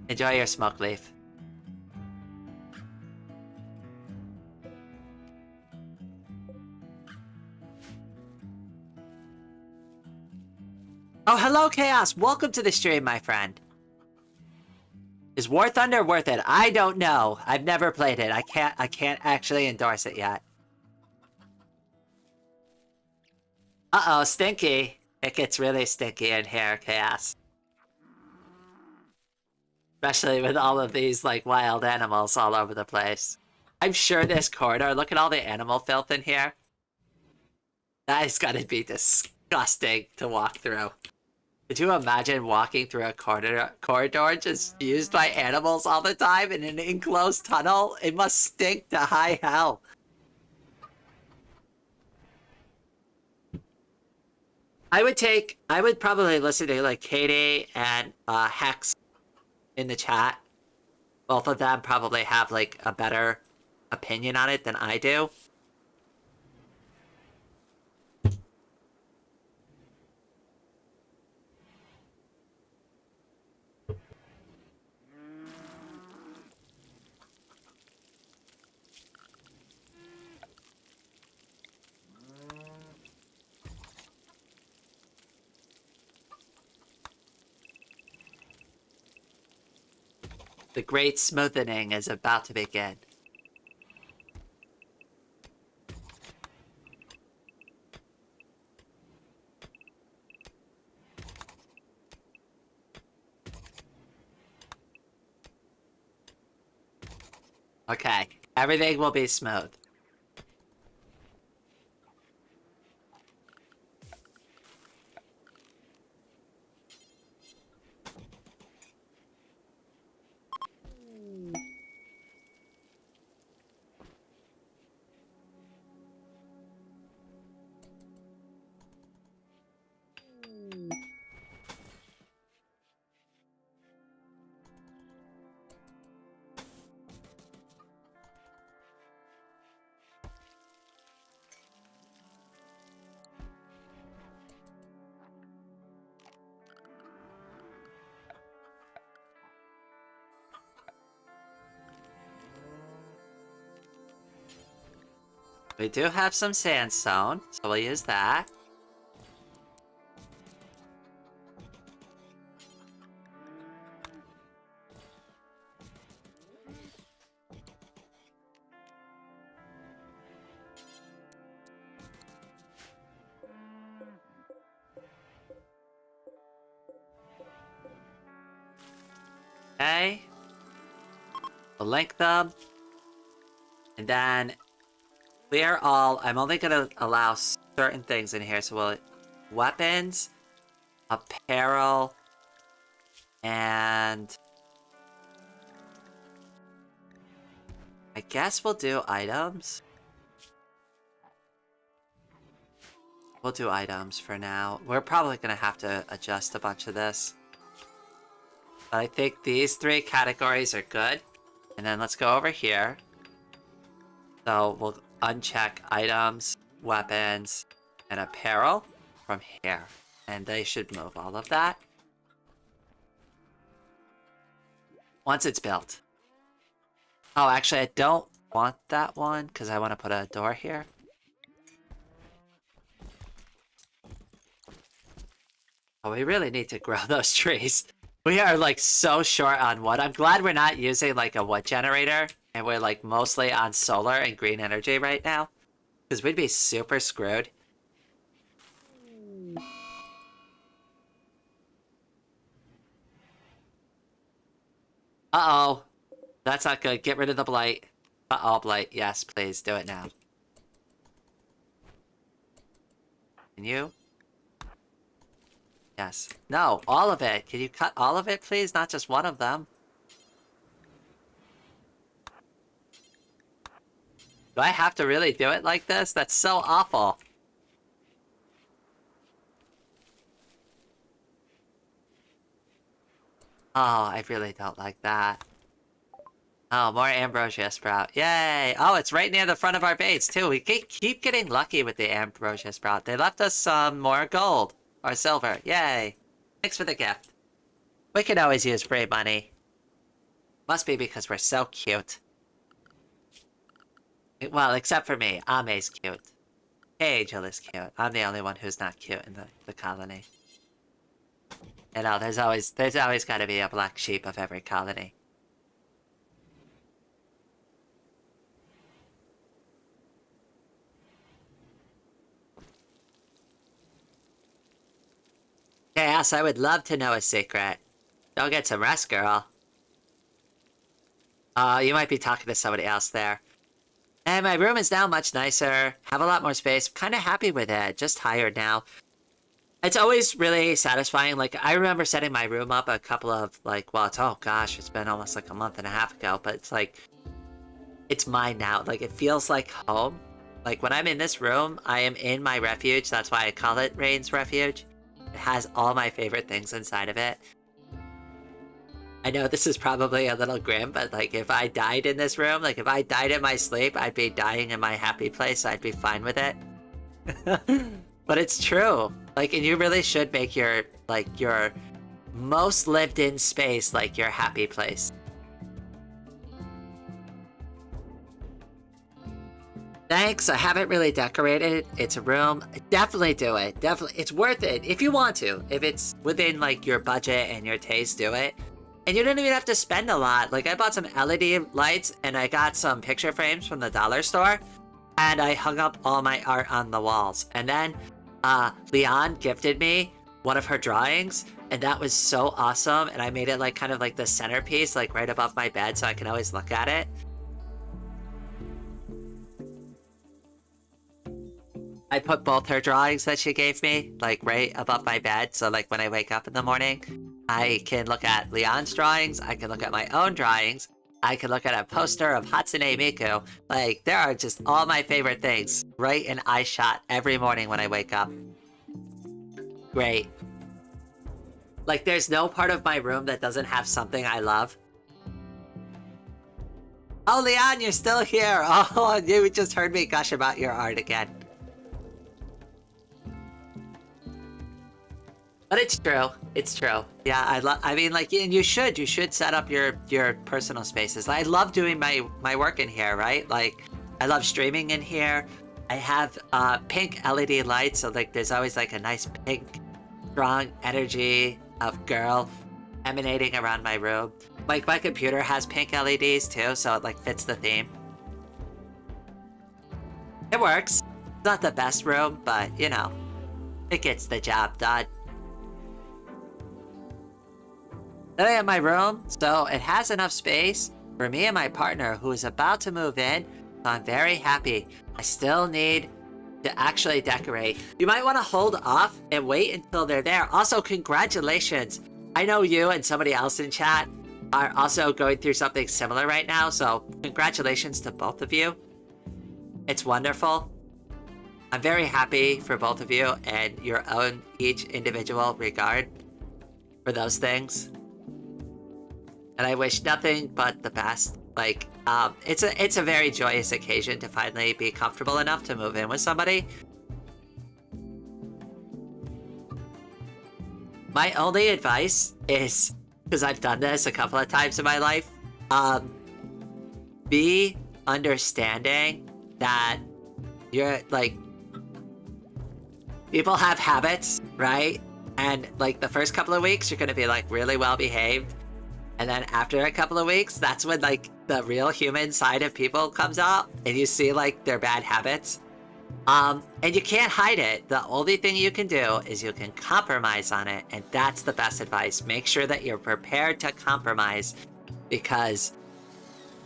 Enjoy your smoke leaf. Oh, hello, Chaos. Welcome to the stream, my friend. Is War Thunder worth it? I don't know. I've never played it. I can't actually endorse it yet. Uh-oh, stinky. It gets really stinky in here, Chaos. Especially with all of these, like, wild animals all over the place. I'm sure this corridor, look at all the animal filth in here. That is gonna be disgusting to walk through. Could you imagine walking through a corridor just used by animals all the time in an enclosed tunnel? It must stink to high hell. I would probably listen to like Katie and Hex in the chat. Both of them probably have like a better opinion on it than I do. The great smoothening is about to begin. Okay, everything will be smooth. We do have some sandstone, so we'll use that. Okay. We'll link them. And then clear all. I'm only gonna allow certain things in here. So we'll weapons, apparel, and I guess we'll do items. We'll do items for now. We're probably gonna have to adjust a bunch of this. But I think these three categories are good. And then let's go over here. So we'll uncheck items, weapons, and apparel from here. And they should move all of that once it's built. Oh, actually, I don't want that one because I want to put a door here. Oh, we really need to grow those trees. We are like so short on wood. I'm glad we're not using like a wood generator and we're like mostly on solar and green energy right now. Because we'd be super screwed. Uh-oh. That's not good. Get rid of the blight. Uh-oh, blight. Yes, please. Do it now. Can you? Yes. No, all of it. Can you cut all of it, please? Not just one of them. Do I have to really do it like this? That's so awful. Oh, I really don't like that. Oh, more ambrosia sprout. Yay! Oh, it's right near the front of our base, too. We keep getting lucky with the ambrosia sprout. They left us some more gold. Or silver. Yay. Thanks for the gift. We could always use free money. Must be because we're so cute. Well, except for me. Ame's cute. Angel is cute. I'm the only one who's not cute in the colony. You know, there's always got to be a black sheep of every colony. Chaos, I would love to know a secret. Go get some rest, girl. You might be talking to somebody else there. And my room is now much nicer. Have a lot more space. Kind of happy with it. Just tired now. It's always really satisfying. Like, I remember setting my room up a couple of, like, well, oh gosh, it's been almost like a month and a half ago, but it's like, it's mine now. Like, it feels like home. Like, when I'm in this room, I am in my refuge. That's why I call it Rain's Refuge. It has all my favorite things inside of it. I know this is probably a little grim, but like if I died in this room, like if I died in my sleep, I'd be dying in my happy place. I'd be fine with it. But it's true. Like, and you really should make your, like, your most lived in space like your happy place. Thanks, I haven't really decorated. It's a room. Definitely do it. Definitely. It's worth it if you want to. If it's within like your budget and your taste, do it. And you don't even have to spend a lot. Like, I bought some LED lights and I got some picture frames from the dollar store. And I hung up all my art on the walls. And then Leon gifted me one of her drawings. And that was so awesome. And I made it like kind of like the centerpiece, like right above my bed so I can always look at it. I put both her drawings that she gave me, like, right above my bed, so, like, when I wake up in the morning, I can look at Leon's drawings, I can look at my own drawings, I can look at a poster of Hatsune Miku. Like, there are just all my favorite things right in eye shot every morning when I wake up. Great. Like, there's no part of my room that doesn't have something I love. Oh, Leon, you're still here! Oh, you just heard me gush about your art again. But it's true. It's true. Yeah, I mean, like, and you should set up your personal spaces. I love doing my work in here, right? Like, I love streaming in here. I have pink LED lights, so like there's always like a nice pink, strong energy of girl emanating around my room. Like, my computer has pink LEDs too, so it like fits the theme. It works. It's not the best room, but you know, it gets the job done. Then I have my room, so it has enough space for me and my partner who is about to move in, so I'm very happy. I still need to actually decorate. You might want to hold off and wait until they're there. Also, congratulations. I know you and somebody else in chat are also going through something similar right now, so congratulations to both of you. It's wonderful. I'm very happy for both of you and your own each individual regard for those things. And I wish nothing but the best. Like, it's a very joyous occasion to finally be comfortable enough to move in with somebody. My only advice is, because I've done this a couple of times in my life, be understanding that you're, like, people have habits, right? And, like, the first couple of weeks, you're gonna be, like, really well behaved. And then after a couple of weeks, that's when, like, the real human side of people comes out, and you see, like, their bad habits. And you can't hide it. The only thing you can do is you can compromise on it, and that's the best advice. Make sure that you're prepared to compromise, because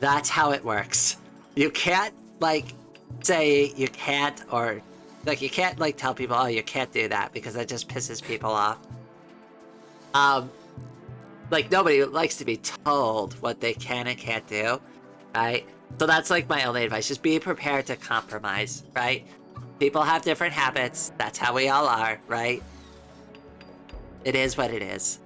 that's how it works. You can't, like, say you can't, or, like, you can't, like, tell people, oh, you can't do that, because that just pisses people off. Like, nobody likes to be told what they can and can't do, right? So that's, like, my only advice. Just be prepared to compromise, right? People have different habits. That's how we all are, right? It is what it is.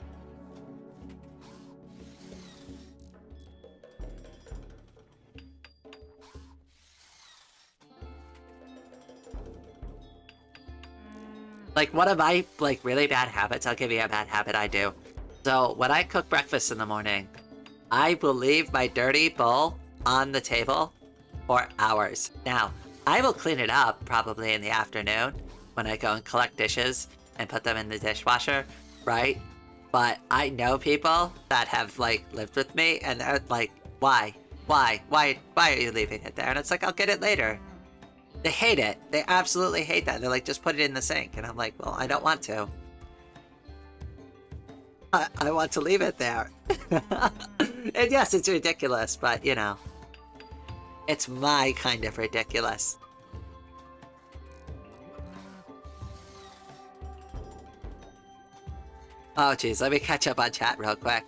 Like, one of my, like, really bad habits, I'll give you a bad habit I do. So when I cook breakfast in the morning, I will leave my dirty bowl on the table for hours. Now, I will clean it up probably in the afternoon when I go and collect dishes and put them in the dishwasher, right? But I know people that have, like, lived with me, and they're like, why? Why are you leaving it there? And it's like, I'll get it later. They hate it. They absolutely hate that. They're like, just put it in the sink. And I'm like, well, I don't want to. I want to leave it there. And yes, it's ridiculous, but, you know, it's my kind of ridiculous. Oh, geez, let me catch up on chat real quick.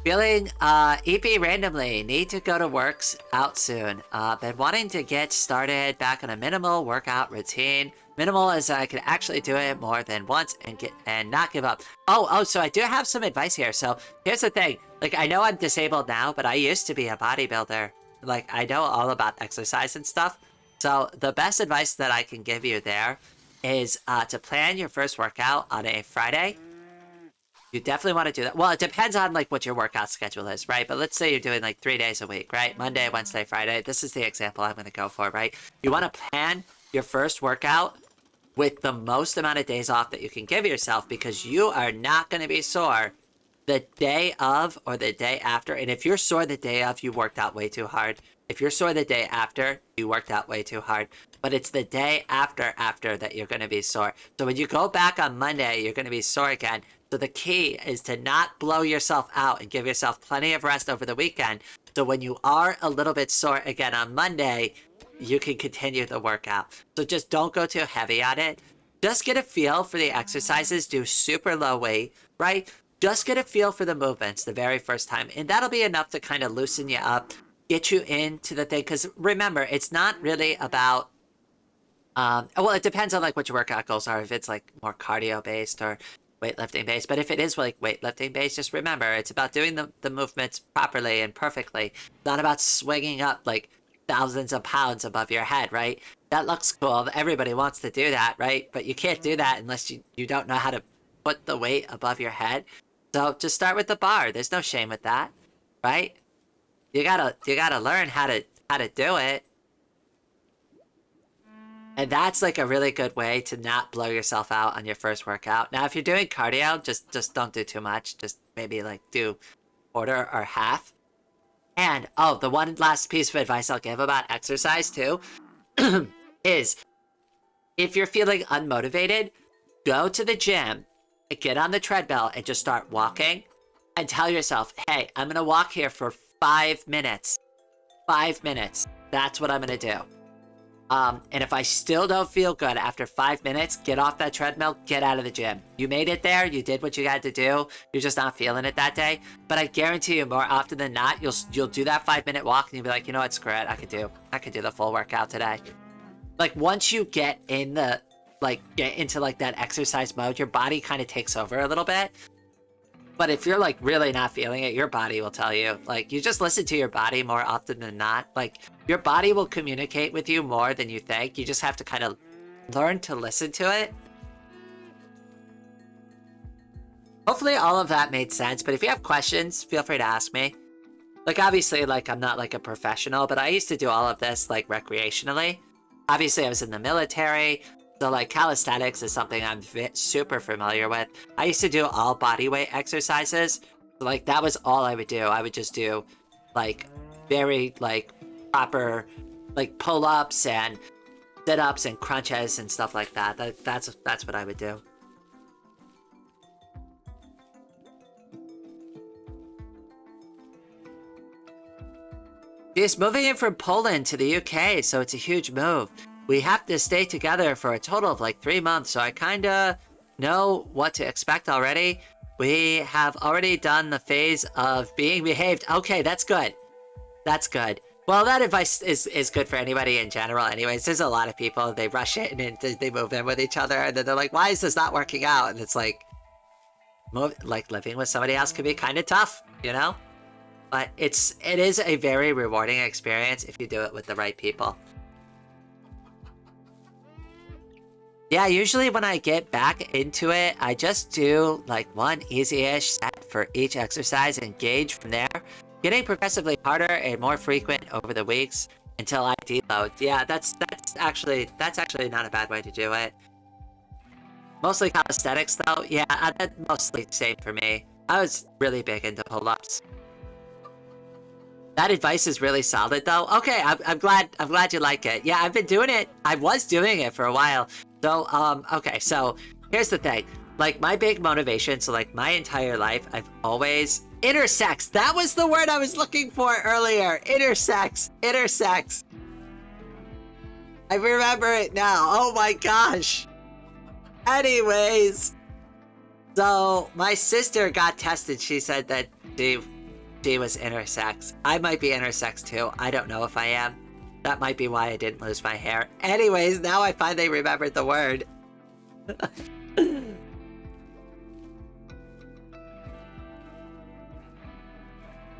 Feeling EP randomly. Need to go to works out soon. Been wanting to get started back on a minimal workout routine. Minimal as I can actually do it more than once and not give up. Oh, so I do have some advice here. So here's the thing. Like, I know I'm disabled now, but I used to be a bodybuilder. Like, I know all about exercise and stuff. So the best advice that I can give you there is to plan your first workout on a Friday. You definitely want to do that. Well, it depends on, like, what your workout schedule is, right? But let's say you're doing, like, 3 days a week, right? Monday, Wednesday, Friday. This is the example I'm going to go for, right? You want to plan your first workout with the most amount of days off that you can give yourself, because you are not going to be sore the day of or the day after. And if you're sore the day of, you worked out way too hard. If you're sore the day after, you worked out way too hard. But it's the day after that you're going to be sore. So when you go back on Monday, you're going to be sore again. So the key is to not blow yourself out and give yourself plenty of rest over the weekend. So when you are a little bit sore again on Monday, you can continue the workout. So just don't go too heavy on it. Just get a feel for the exercises. Do super low weight, right? Just get a feel for the movements the very first time. And that'll be enough to kind of loosen you up, get you into the thing. Because remember, it's not really about... well, it depends on, like, what your workout goals are. If it's, like, more cardio based or weightlifting based. But if it is, like, weightlifting based, just remember, it's about doing the movements properly and perfectly. Not about swinging up, like, thousands of pounds above your head, right? That looks cool. Everybody wants to do that, right? But you can't do that unless you don't know how to put the weight above your head. So just start with the bar. There's no shame with that, right? You gotta learn how to do it. And that's, like, a really good way to not blow yourself out on your first workout. Now, if you're doing cardio, just don't do too much. Just maybe, like, do quarter or half. And, oh, the one last piece of advice I'll give about exercise, too, is if you're feeling unmotivated, go to the gym, get on the treadmill, and just start walking. And tell yourself, hey, I'm going to walk here for 5 minutes. 5 minutes. That's what I'm going to do. And if I still don't feel good after 5 minutes, get off that treadmill, get out of the gym. You made it there, you did what you had to do, you're just not feeling it that day. But I guarantee you, more often than not, you'll do that 5-minute walk and you'll be like, you know what, screw it, I could do the full workout today. Like, once you get in get into, like, that exercise mode, your body kind of takes over a little bit. But if you're, like, really not feeling it, your body will tell you. Like, you just listen to your body more often than not. Like, your body will communicate with you more than you think. You just have to kind of learn to listen to it. Hopefully all of that made sense. But if you have questions, feel free to ask me. Like, obviously, like, I'm not, like, a professional, but I used to do all of this, like, recreationally. Obviously, I was in the military. So, like, calisthenics is something I'm super familiar with. I used to do all body weight exercises. So, like, that was all I would do. I would just do, like, very, like, proper, like, pull-ups and sit-ups and crunches and stuff like that. That's what I would do. She's moving in from Poland to the UK, so it's a huge move. We have to stay together for a total of, like, 3 months, so I kinda know what to expect already. We have already done the phase of being behaved. Okay, that's good. That's good. Well, that advice is good for anybody in general anyways. There's a lot of people, they rush it and they move in with each other, and then they're like, why is this not working out? And it's like, living with somebody else can be kind of tough, you know? But it is a very rewarding experience if you do it with the right people. Yeah, usually when I get back into it, I just do, like, one easy-ish set for each exercise and gauge from there, getting progressively harder and more frequent over the weeks until I deload. Yeah, that's actually not a bad way to do it. Mostly calisthenics though. Yeah, that's mostly the same for me. I was really big into pull-ups. That advice is really solid though. Okay, I'm glad you like it. Yeah, I've been doing it. I was doing it for a while. So, okay, so here's the thing. Like, my big motivation, so like my entire life, I've always... Intersex! That was the word I was looking for earlier! Intersex! Intersex! I remember it now. Oh my gosh! Anyways, so my sister got tested. She said that she was intersex. I might be intersex too. I don't know if I am. That might be why I didn't lose my hair. Anyways, now I finally remembered the word.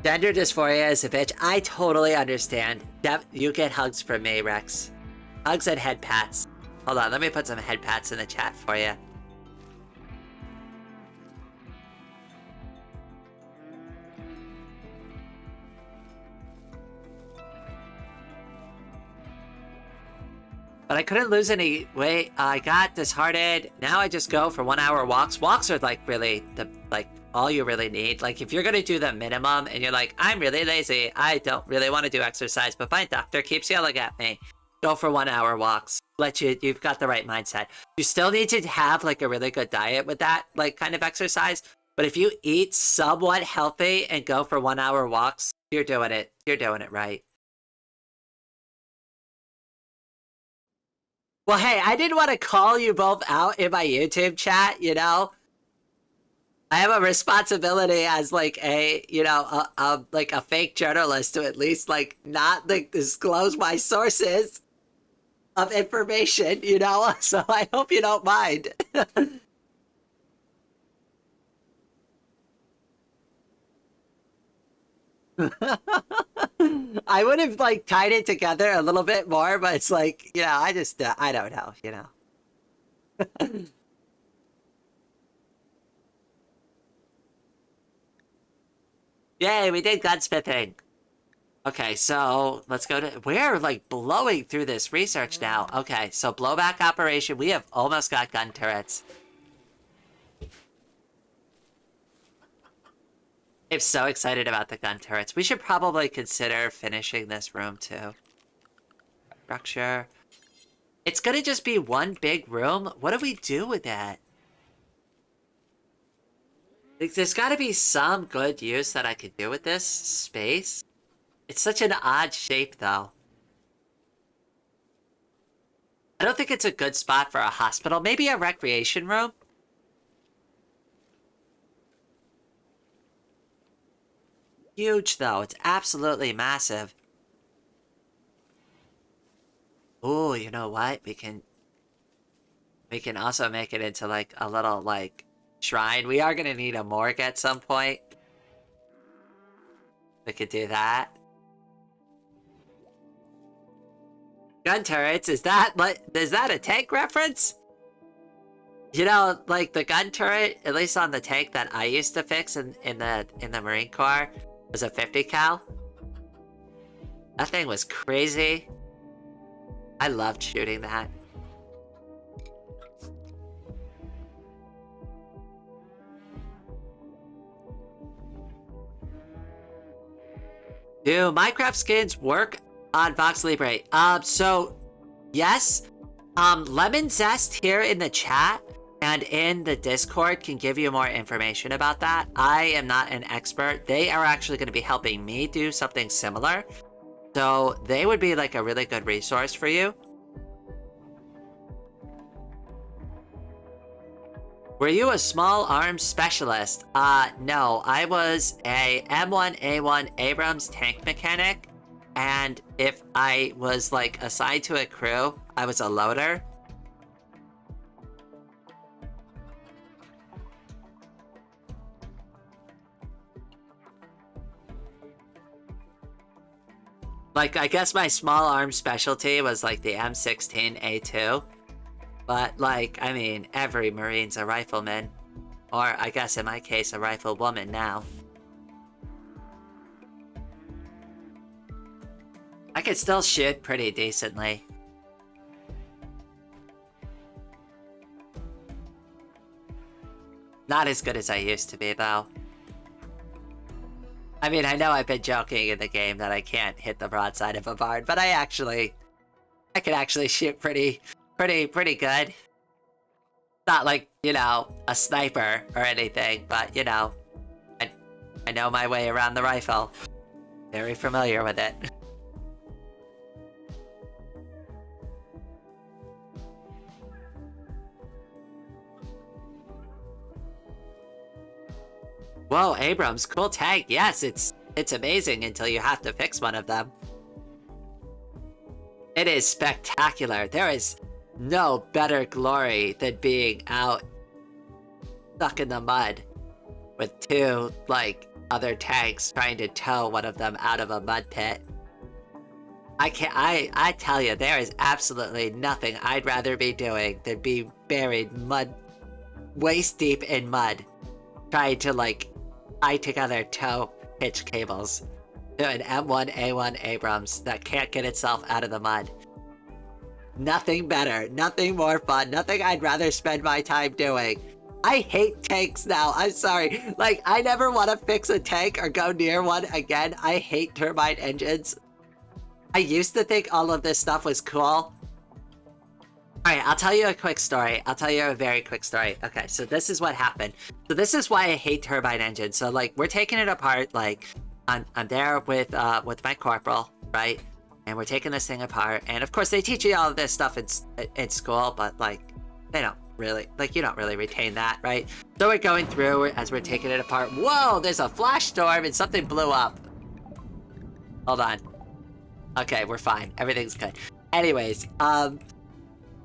Gender dysphoria is a bitch. I totally understand. You get hugs from me, Rex. Hugs and head pats. Hold on, let me put some head pats in the chat for you. But I couldn't lose any weight. I got disheartened. Now I just go for 1 hour walks. Walks are like really all you really need. Like if you're gonna do the minimum and you're like, I'm really lazy, I don't really want to do exercise, but my doctor keeps yelling at me. Go for 1 hour walks. You've got the right mindset. You still need to have like a really good diet with that like kind of exercise. But if you eat somewhat healthy and go for 1 hour walks, you're doing it. You're doing it right. Well, hey, I didn't want to call you both out in my YouTube chat, you know? I have a responsibility as like a, you know, like a fake journalist to at least like not like disclose my sources of information, you know? So I hope you don't mind. I would have like tied it together a little bit more, but it's like, you know, I don't know, you know. Yay, we did gunsmithing. Okay, so let's go to... We're like blowing through this research now. Okay, so blowback operation. We have almost got gun turrets. I'm so excited about the gun turrets. We should probably consider finishing this room too. Structure. It's gonna just be one big room. What do we do with that? Like, there's gotta be some good use that I could do with this space. It's such an odd shape though. I don't think it's a good spot for a hospital. Maybe a recreation room? Huge though. It's absolutely massive. Ooh, you know what? We can also make it into like a little like shrine. We are gonna need a morgue at some point. We could do that. Gun turrets, is that a tank reference? You know, like the gun turret, at least on the tank that I used to fix in the Marine Corps, was a 50 cal. That thing was crazy. I loved shooting that. Do Minecraft skins work on Vox Libre? So yes. Lemon Zest here in the chat and in the Discord can give you more information about that. I am not an expert. They are actually going to be helping me do something similar. So they would be like a really good resource for you. Were you a small arms specialist? No, I was a M1A1 Abrams tank mechanic. And if I was like assigned to a crew, I was a loader. Like, I guess my small arms specialty was like the M16A2. But like, I mean, every Marine's a rifleman. Or, I guess in my case, a rifle woman now. I could still shoot pretty decently. Not as good as I used to be, though. I mean, I know I've been joking in the game that I can't hit the broadside of a barn, but I could actually shoot pretty good. Not like, you know, a sniper or anything, but, you know, I know my way around the rifle. Very familiar with it. Whoa, Abrams, cool tank. Yes, it's amazing until you have to fix one of them. It is spectacular. There is no better glory than being out stuck in the mud with two, like, other tanks trying to tow one of them out of a mud pit. I tell you, there is absolutely nothing I'd rather be doing than be buried waist deep in mud, trying to, like, tie together tow hitch cables to an M1A1 Abrams that can't get itself out of the mud. Nothing better, nothing more fun, nothing I'd rather spend my time doing. I hate tanks now, I'm sorry. Like, I never want to fix a tank or go near one again. I hate turbine engines. I used to think all of this stuff was cool. Alright, I'll tell you a quick story. I'll tell you a very quick story. Okay, so this is what happened. So this is why I hate turbine engines. So, like, we're taking it apart, like, I'm there with my corporal, right? And we're taking this thing apart. And, of course, they teach you all of this stuff in school, but, like, they don't really, like, you don't really retain that, right? So we're going through as we're taking it apart. Whoa, there's a flash storm and something blew up. Hold on. Okay, we're fine. Everything's good. Anyways,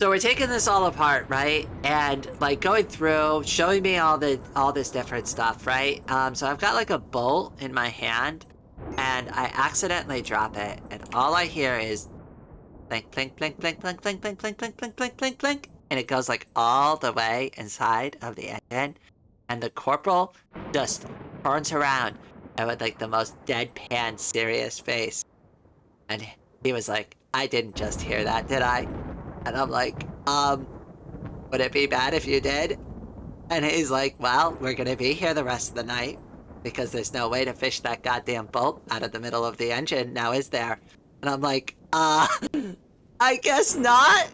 so we're taking this all apart, right? And, like, going through, showing me all this different stuff, right? So I've got, like, a bolt in my hand, and I accidentally drop it, and all I hear is clink, clink, clink, clink, clink, clink, clink, clink, clink, clink, clink, clink, clink, and it goes, like, all the way inside of the engine, and the corporal just turns around and with, like, the most deadpan serious face, and he was like, I didn't just hear that, did I? And I'm like, would it be bad if you did? And he's like, well, we're gonna be here the rest of the night because there's no way to fish that goddamn bolt out of the middle of the engine, now is there? And I'm like, I guess not.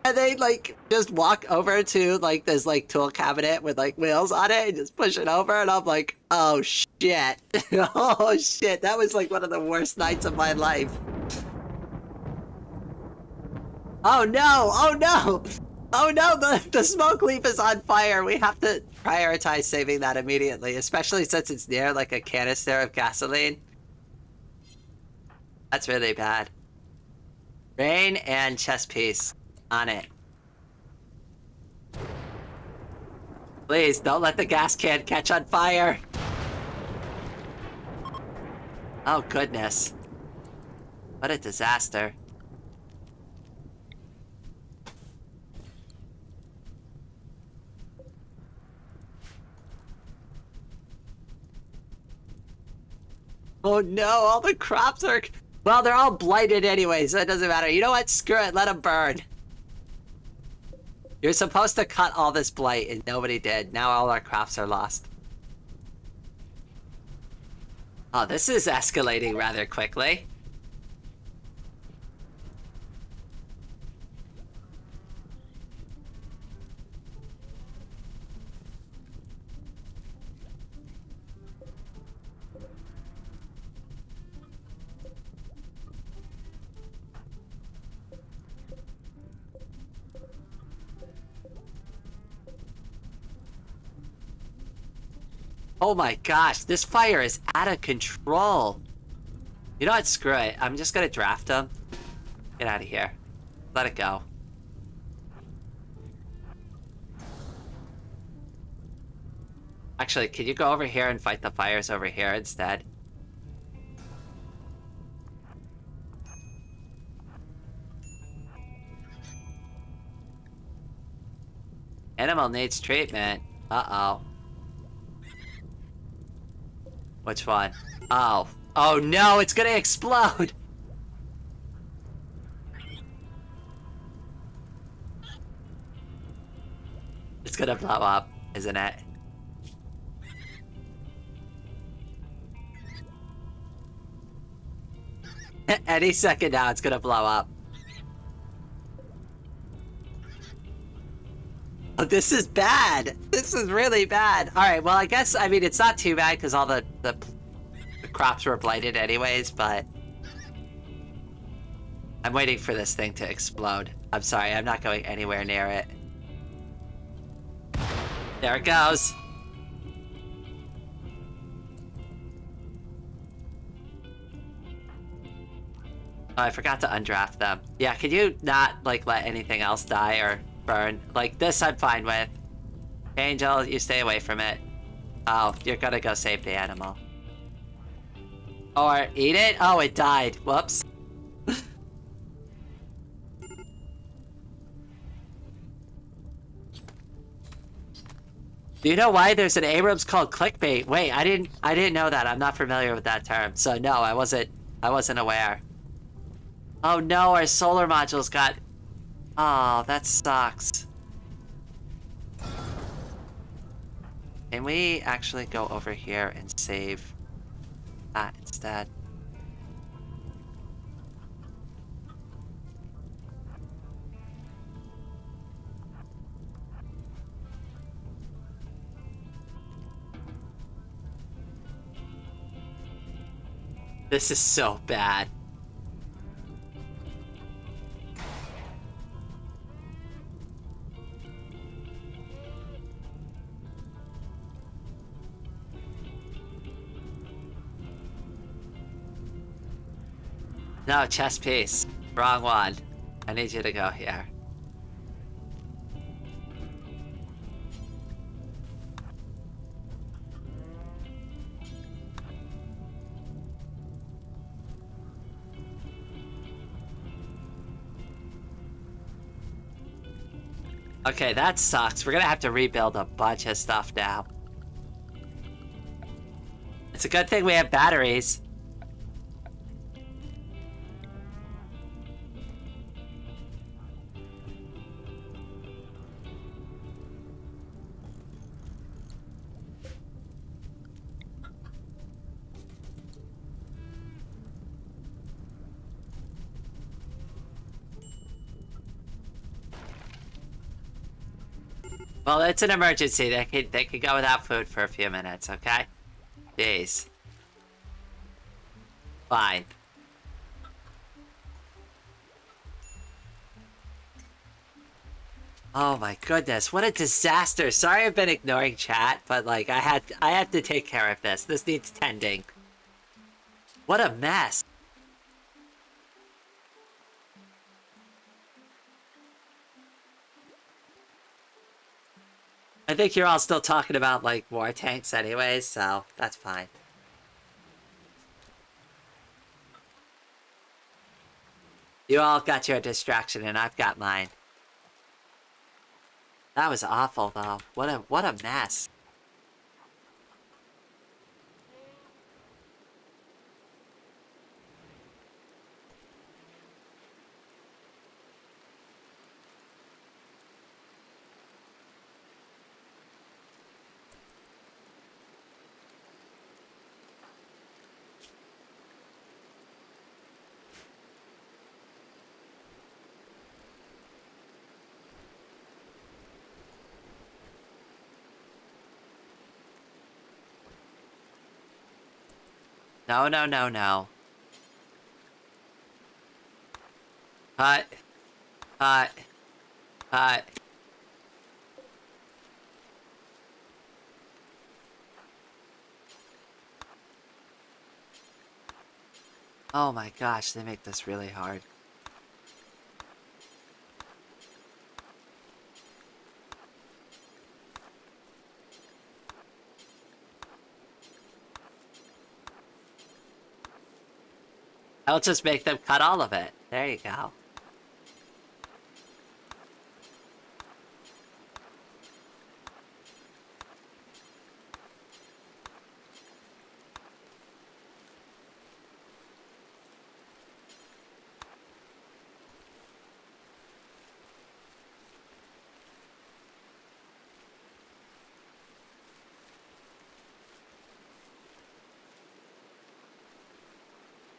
And they, like, just walk over to, like, this, like, tool cabinet with, like, wheels on it and just push it over, and I'm like, oh shit. Oh shit, that was, like, one of the worst nights of my life. Oh no! Oh no! Oh no! The smoke leaf is on fire! We have to prioritize saving that immediately, especially since it's near, like, a canister of gasoline. That's really bad. Rain and chess piece. On it. Please, don't let the gas can catch on fire! Oh goodness. What a disaster. Oh no, all the crops are... Well, they're all blighted anyway, so it doesn't matter. You know what? Screw it, let them burn. You're supposed to cut all this blight, and nobody did. Now all our crops are lost. Oh, this is escalating rather quickly. Oh my gosh, this fire is out of control. You know what? Screw it. I'm just gonna draft them. Get out of here. Let it go. Actually, can you go over here and fight the fires over here instead? Animal needs treatment. Uh-oh. Which one? Oh. Oh no, it's gonna explode! It's gonna blow up, isn't it? Any second now, it's gonna blow up. Oh, this is bad! This is really bad! Alright, well, I guess, I mean, it's not too bad because all the crops were blighted anyways, but... I'm waiting for this thing to explode. I'm sorry, I'm not going anywhere near it. There it goes! Oh, I forgot to undraft them. Yeah, could you not, like, let anything else die or burn? Like, this I'm fine with. Angel, you stay away from it. Oh, you're gonna go save the animal. Or eat it? Oh, it died. Whoops. Do you know why there's an Abrams called clickbait? Wait, I didn't know that. I'm not familiar with that term. So no, I wasn't aware. Oh no, our solar modules got... Oh, that sucks. Can we actually go over here and save that instead? This is so bad. No, chess piece. Wrong one. I need you to go here. Okay, that sucks. We're gonna have to rebuild a bunch of stuff now. It's a good thing we have batteries. Well, it's an emergency. They could go without food for a few minutes, okay? Jeez. Fine. Oh my goodness, what a disaster. Sorry I've been ignoring chat, but like I had to take care of this. This needs tending. What a mess. I think you're all still talking about, like, war tanks anyways, so that's fine. You all got your distraction, and I've got mine. That was awful, though. What a mess. No, no, no, no. Hut. Hut. Hut. Oh my gosh, they make this really hard. I'll just make them cut all of it. There you go.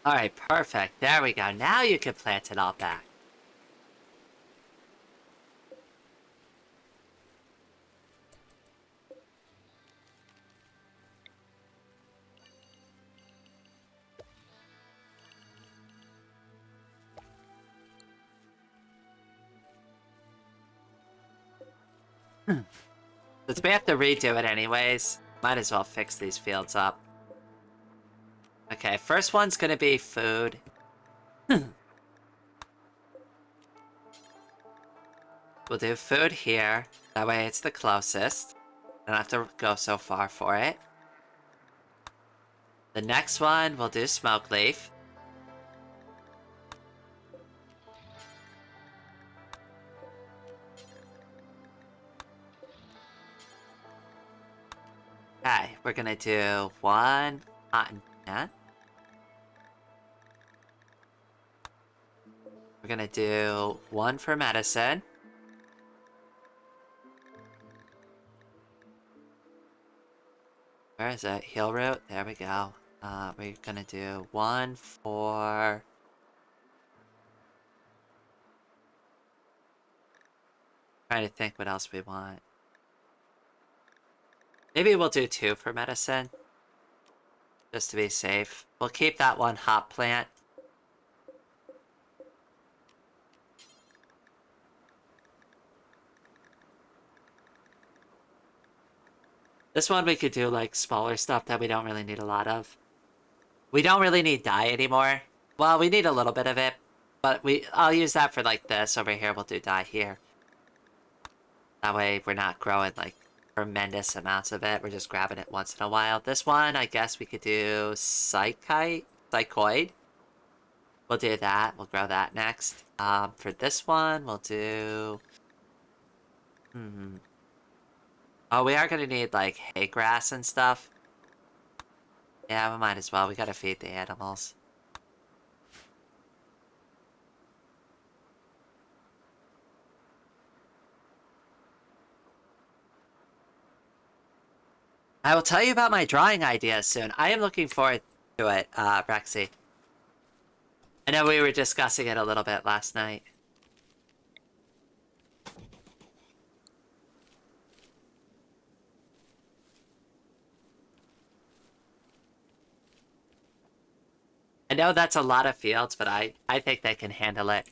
Alright, perfect. There we go. Now you can plant it all back. Since we have to redo it anyways, might as well fix these fields up. Okay, first one's gonna be food. We'll do food here. That way it's the closest. Don't have to go so far for it. The next one, we'll do smoke leaf. Okay, we're gonna do one cotton plant. We're gonna do one for medicine. Where is it? Heal root? There we go. We're gonna do one for... Trying to think what else we want. Maybe we'll do two for medicine. Just to be safe. We'll keep that one hop plant. This one we could do like smaller stuff that we don't really need a lot of. We don't really need dye anymore. Well, we need a little bit of it, but I'll use that for like this. Over here, we'll do dye here. That way we're not growing like tremendous amounts of it. We're just grabbing it once in a while. This one, I guess we could do psychoid. We'll do that. We'll grow that next. For this one, we'll do... Oh, we are gonna need like hay grass and stuff. Yeah, we might as well. We gotta feed the animals. I will tell you about my drawing idea soon. I am looking forward to it, Rexy. I know we were discussing it a little bit last night. I know that's a lot of fields, but I think they can handle it.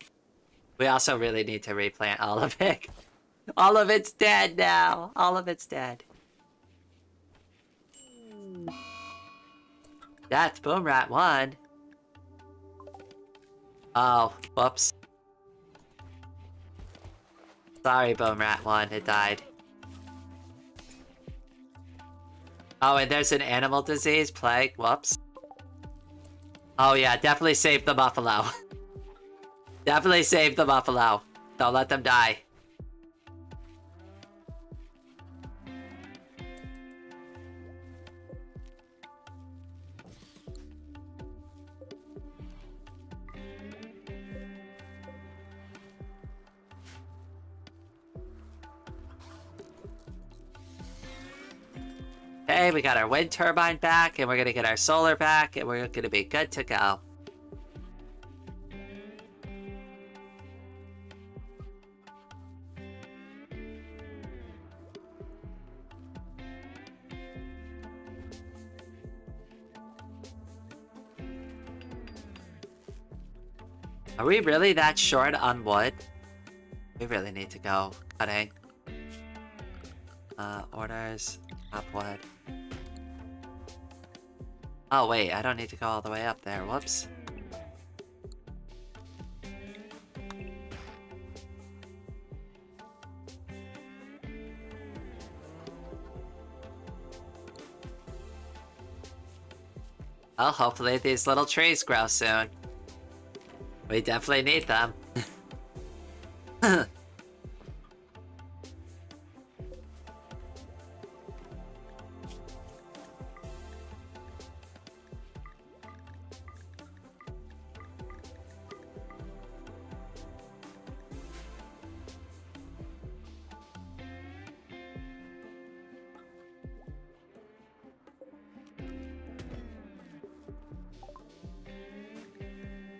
We also really need to replant all of it. All of it's dead now. All of it's dead. That's Boom Rat 1. Oh, whoops. Sorry, Boom Rat 1, it died. Oh, and there's an animal disease, plague, whoops. Oh yeah, definitely save the buffalo. Definitely save the buffalo. Don't let them die. Okay, we got our wind turbine back, and we're gonna get our solar back, and we're gonna be good to go. Are we really that short on wood? We really need to go cutting. Orders, top wood. Oh wait, I don't need to go all the way up there, whoops. Well, hopefully these little trees grow soon. We definitely need them.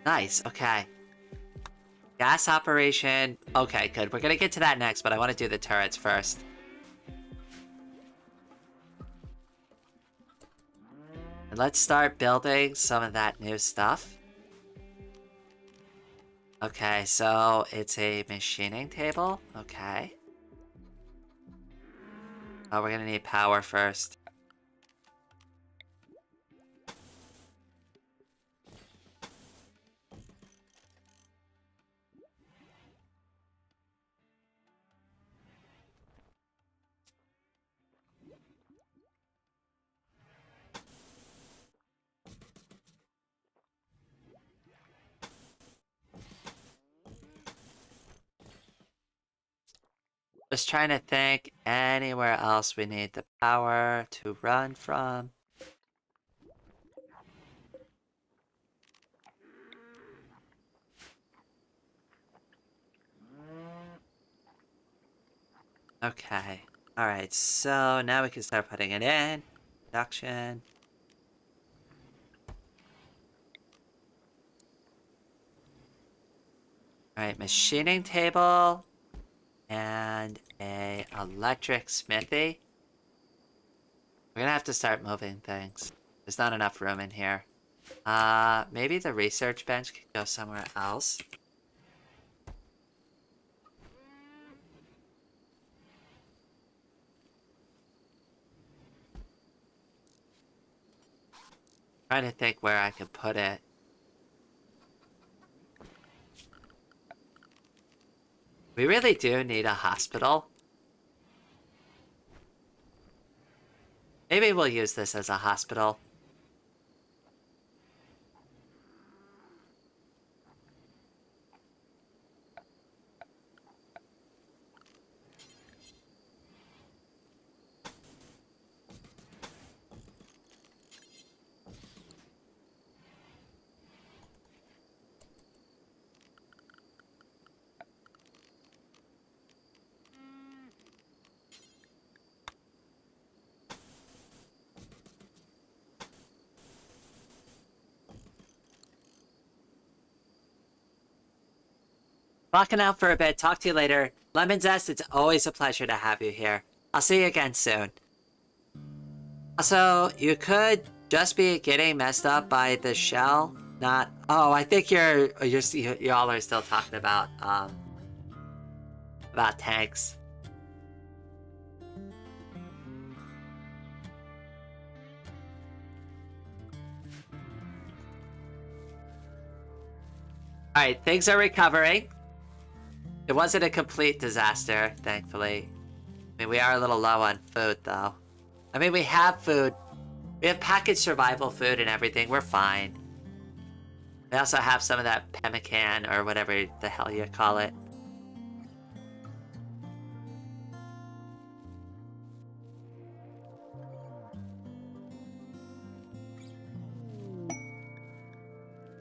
Nice, okay. Gas operation. Okay, good. We're gonna get to that next, but I want to do the turrets first. And let's start building some of that new stuff. Okay, so it's a machining table. Okay. Oh, we're gonna need power first. Just trying to think anywhere else we need the power to run from. Okay. Alright, so now we can start putting it in. Production. Alright, machining table. And a electric smithy. We're gonna have to start moving things. There's not enough room in here. Maybe the research bench could go somewhere else. Trying to think where I could put it. We really do need a hospital. Maybe we'll use this as a hospital. Walking out for a bit. Talk to you later. Lemon Zest, it's always a pleasure to have you here. I'll see you again soon. Also, you could just be getting messed up by the shell. Not. Oh, I think y'all are still talking about tanks. All right, things are recovering. It wasn't a complete disaster, thankfully. I mean, we are a little low on food, though. I mean, we have food. We have packaged survival food and everything. We're fine. We also have some of that pemmican, or whatever the hell you call it.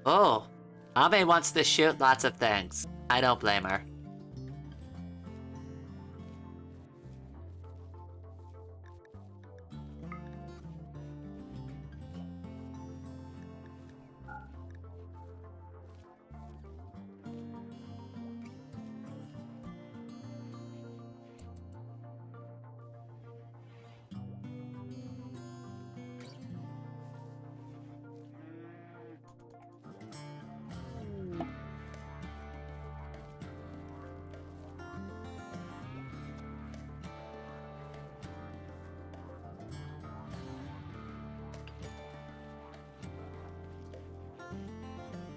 Oh, Ame wants to shoot lots of things. I don't blame her.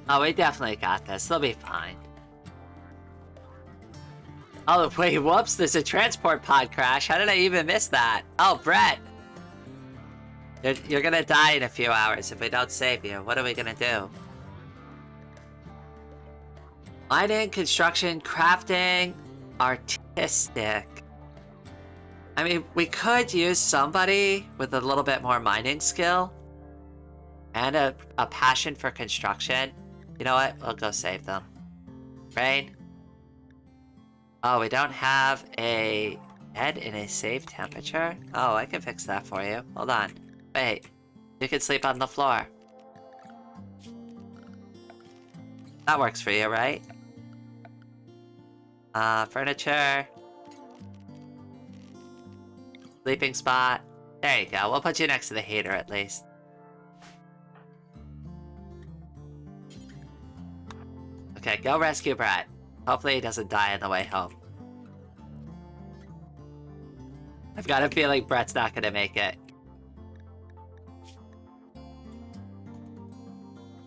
Oh, we definitely got this. They'll be fine. Oh, wait, whoops, there's a transport pod crash. How did I even miss that? Oh, Brett! You're gonna die in a few hours if we don't save you. What are we gonna do? Mining, construction, crafting, artistic. I mean, we could use somebody with a little bit more mining skill. And a passion for construction. You know what? We'll go save them. Rain? Oh, we don't have a bed in a safe temperature? Oh, I can fix that for you. Hold on. Wait. You can sleep on the floor. That works for you, right? Furniture. Sleeping spot. There you go. We'll put you next to the heater at least. Okay, go rescue Brett. Hopefully he doesn't die on the way home. I've got a feeling Brett's not gonna make it.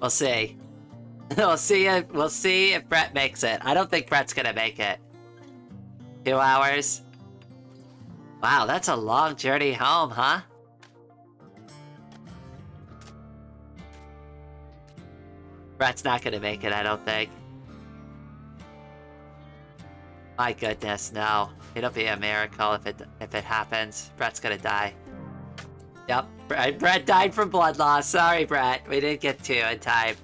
We'll see. We'll see if Brett makes it. I don't think Brett's gonna make it. 2 hours. Wow, that's a long journey home, huh? Brett's not gonna make it, I don't think. My goodness, no. It'll be a miracle if it happens. Brett's gonna die. Yep, Brett died from blood loss. Sorry, Brett. We didn't get to you in time.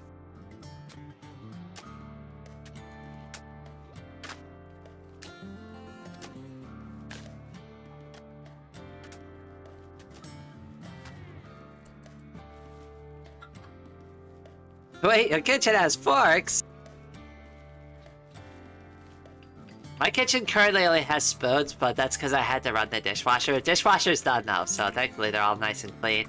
Wait, your kitchen has forks? My kitchen currently only has spoons, but that's because I had to run the dishwasher. The dishwasher's done now, so thankfully they're all nice and clean.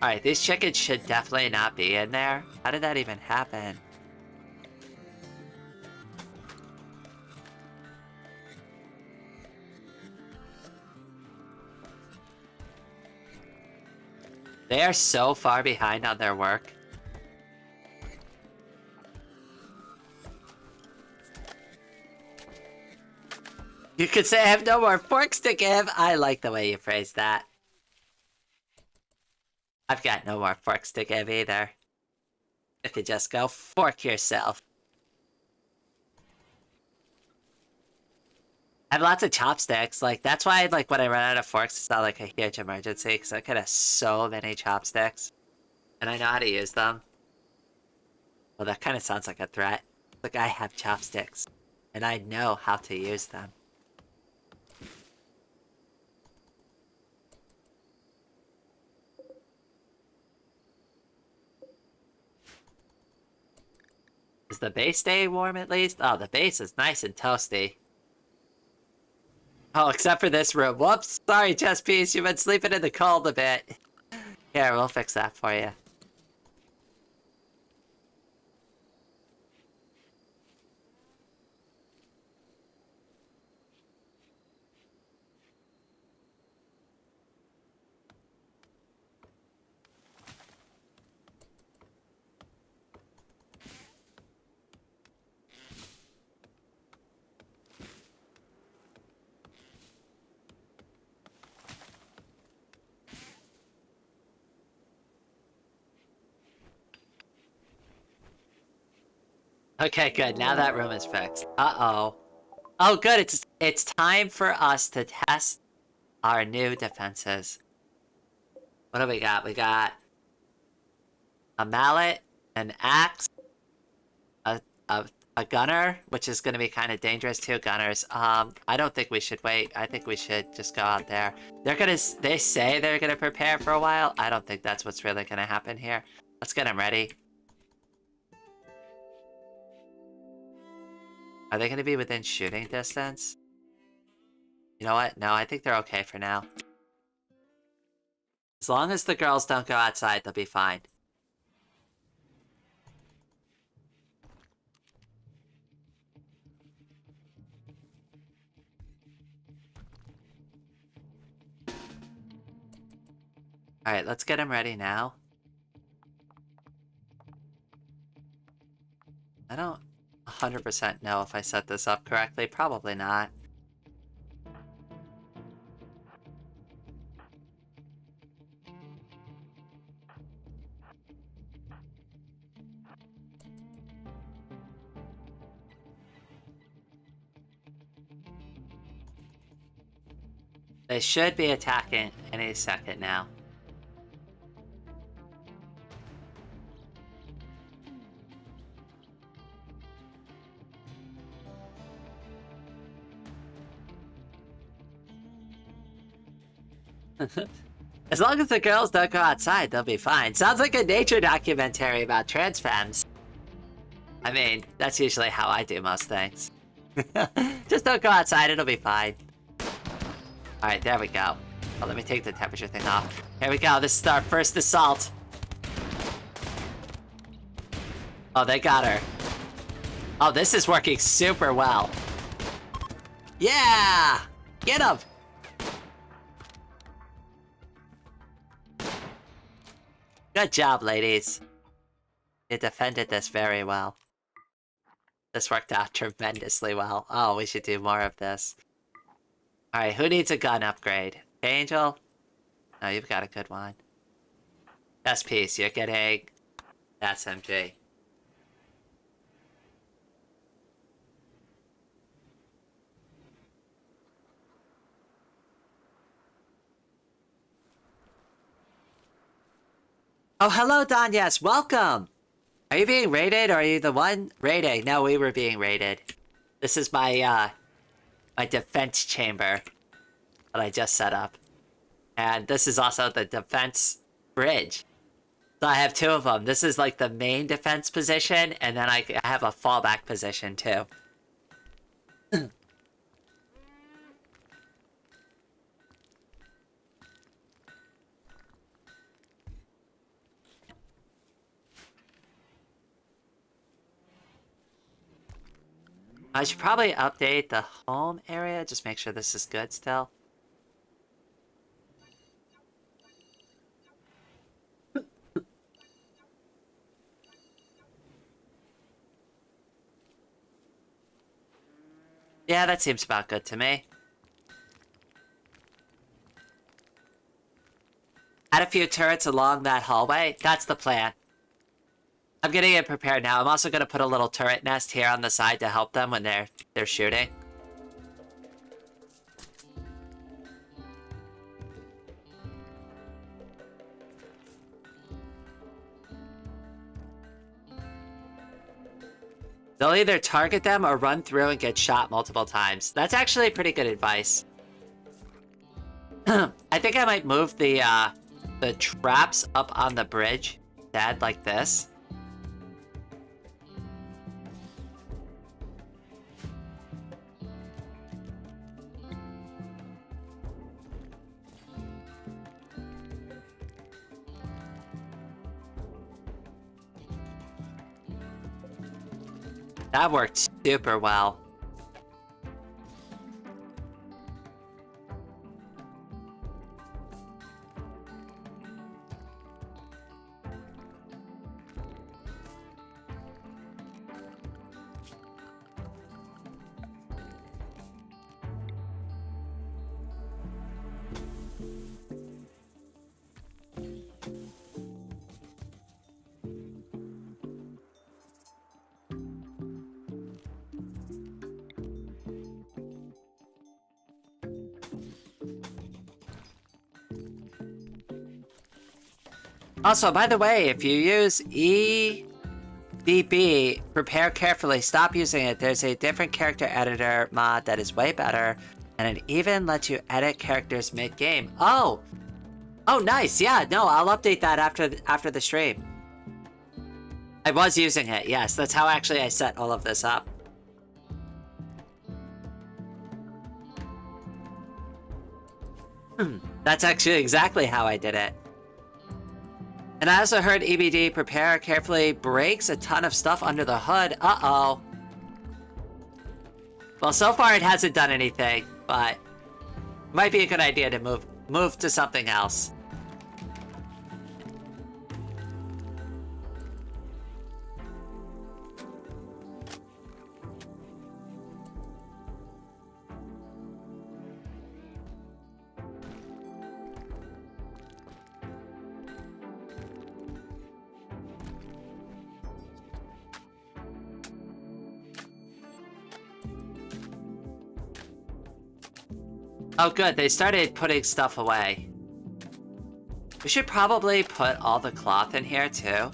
Alright, these chickens should definitely not be in there. How did that even happen? They are so far behind on their work. You could say I have no more forks to give. I like the way you phrased that. I've got no more forks to give either. You could just go fork yourself. I have lots of chopsticks. Like, that's why, like, when I run out of forks, it's not like a huge emergency, because I could have so many chopsticks. And I know how to use them. Well, that kind of sounds like a threat. Like, I have chopsticks. And I know how to use them. Does the base stay warm at least? Oh, the base is nice and toasty. Oh, except for this room. Whoops! Sorry, chess piece. You've been sleeping in the cold a bit. Here, we'll fix that for you. Okay, good. Now that room is fixed. Uh-oh. Oh, good. It's time for us to test our new defenses. What do we got? We got a mallet, an axe, a, a, a gunner, which is going to be kind of dangerous too. Gunners. I don't think we should wait. I think we should just go out there. They say they're gonna prepare for a while. I don't think that's what's really gonna happen here. Let's get them ready. Are they gonna be within shooting distance? You know what? No, I think they're okay for now. As long as the girls don't go outside, they'll be fine. Alright, let's get them ready now. I don't 100% know if I set this up correctly. Probably not. They should be attacking any second now. As long as the girls don't go outside, they'll be fine. Sounds like a nature documentary about trans femmes. I mean, that's usually how I do most things. Just don't go outside, it'll be fine. Alright, there we go. Oh, let me take the temperature thing off. Here we go, this is our first assault. Oh, they got her. Oh, this is working super well. Yeah! Get him! Good job, ladies. You defended this very well. This worked out tremendously well. Oh, we should do more of this. Alright, who needs a gun upgrade? Angel? No, you've got a good one. SP, so you're getting SMG. Oh, hello, Don. Yes, welcome. Are you being raided, or are you the one raiding? No, we were being raided. This is my, my defense chamber that I just set up. And this is also the defense bridge. So I have two of them. This is like the main defense position, and then I have a fallback position, too. I should probably update the home area, just make sure this is good still. Yeah, that seems about good to me. Add a few turrets along that hallway. That's the plan. I'm getting it prepared now. I'm also going to put a little turret nest here on the side to help them when they're shooting. They'll either target them or run through and get shot multiple times. That's actually pretty good advice. I think I might move the traps up on the bridge instead, like this. That worked super well. Also, by the way, if you use EDB, prepare carefully, stop using it. There's a different character editor mod that is way better, and it even lets you edit characters mid-game. Oh! Oh, nice! Yeah, no, I'll update that after the stream. I was using it, yes. That's how actually I set all of this up. That's actually exactly how I did it. And I also heard EBD prepare carefully breaks a ton of stuff under the hood. Uh-oh. Well, so far it hasn't done anything, but might be a good idea to move to something else. Oh good, they started putting stuff away. We should probably put all the cloth in here too.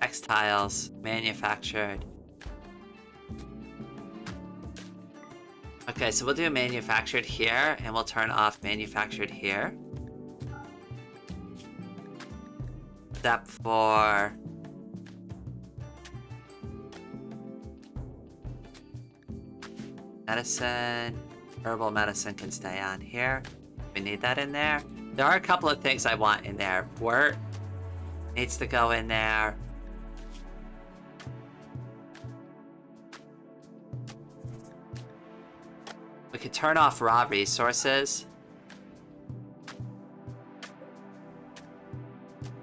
Textiles, manufactured. Okay, so we'll do manufactured here, and we'll turn off manufactured here. Step for... medicine. Herbal medicine can stay on here. We need that in there. There are a couple of things I want in there. Wort needs to go in there. We could turn off raw resources.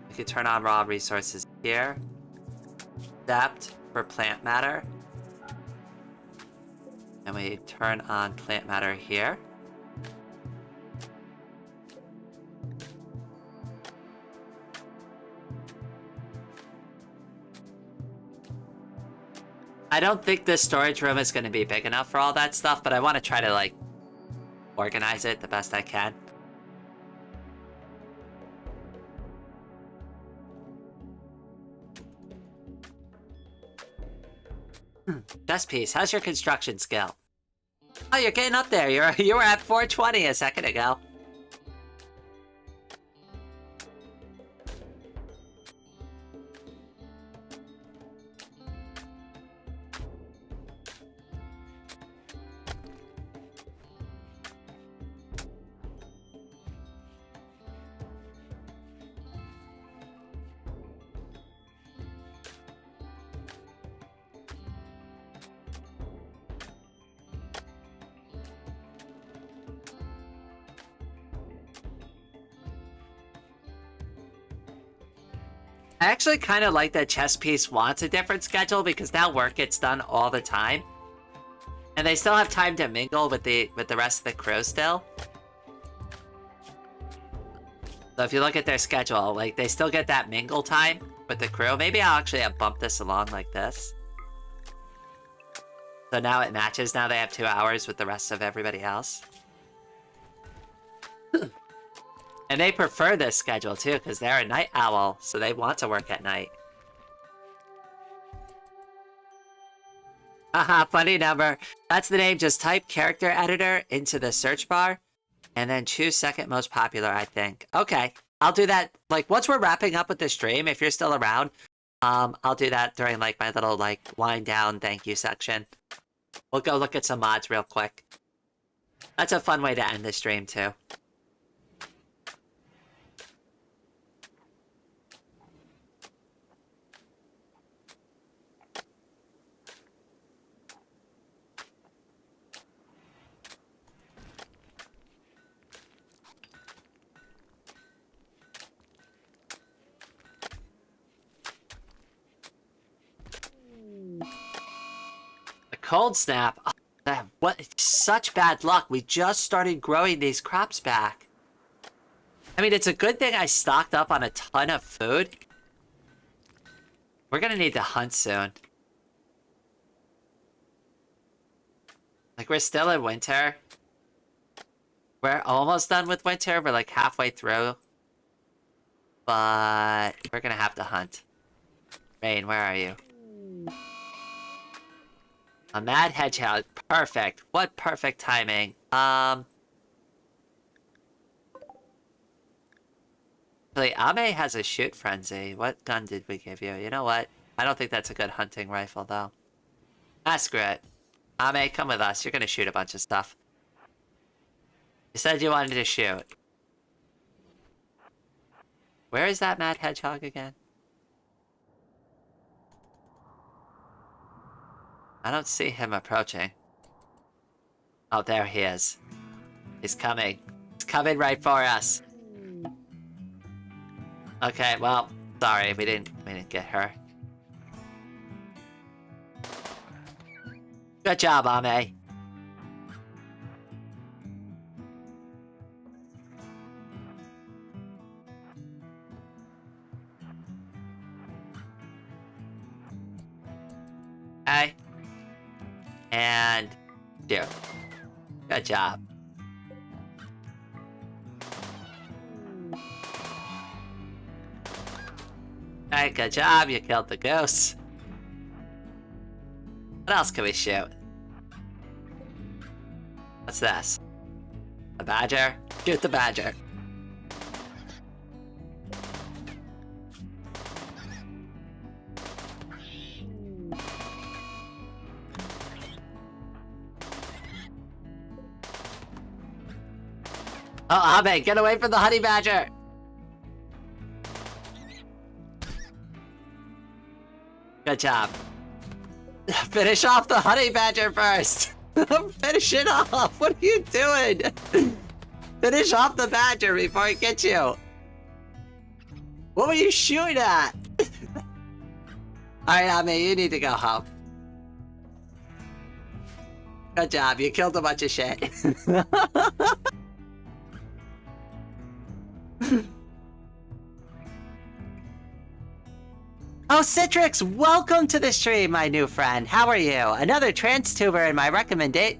We could turn on raw resources here. Depth for plant matter. And we turn on plant matter here. I don't think this storage room is going to be big enough for all that stuff, but I want to try to, like, organize it the best I can. Chess piece, how's your construction skill? Oh, you're getting up there. You were at 420 a second ago. I actually kind of like that chess piece wants a different schedule because now work gets done all the time. And they still have time to mingle with the rest of the crew still. So if you look at their schedule, like, they still get that mingle time with the crew. Maybe I'll actually bump this along like this. So now it matches. Now they have 2 hours with the rest of everybody else. And they prefer this schedule too, because they're a night owl, so they want to work at night. Haha, funny number. That's the name. Just type character editor into the search bar, and then choose second most popular, I think. Okay, I'll do that, like, once we're wrapping up with the stream, if you're still around, I'll do that during, like, my little, like, wind down thank you section. We'll go look at some mods real quick. That's a fun way to end the stream, too. Cold snap. Oh, what? Such bad luck. We just started growing these crops back. I mean, it's a good thing I stocked up on a ton of food. We're gonna need to hunt soon. Like, we're still in winter. We're almost done with winter. We're like halfway through. But we're gonna have to hunt. Rain, where are you? A mad hedgehog. Perfect. What perfect timing. Actually, Ame has a shoot frenzy. What gun did we give you? You know what? I don't think that's a good hunting rifle, though. Ah, screw it. Ame, come with us. You're gonna shoot a bunch of stuff. You said you wanted to shoot. Where is that mad hedgehog again? I don't see him approaching. Oh, there he is. He's coming. He's coming right for us. Okay, well, sorry, we didn't get her. Good job, Ame. Hey. And do. Good job. Alright, good job. You killed the ghosts. What else can we shoot? What's this? A badger? Shoot the badger. Oh, Ame, get away from the honey badger! Good job. Finish off the honey badger first! Finish it off! What are you doing? Finish off the badger before it gets you! What were you shooting at? Alright, Ame, you need to go home. Good job, you killed a bunch of shit. Oh, Citrix, welcome to the stream, my new friend. How are you? Another trans tuber in my recommended.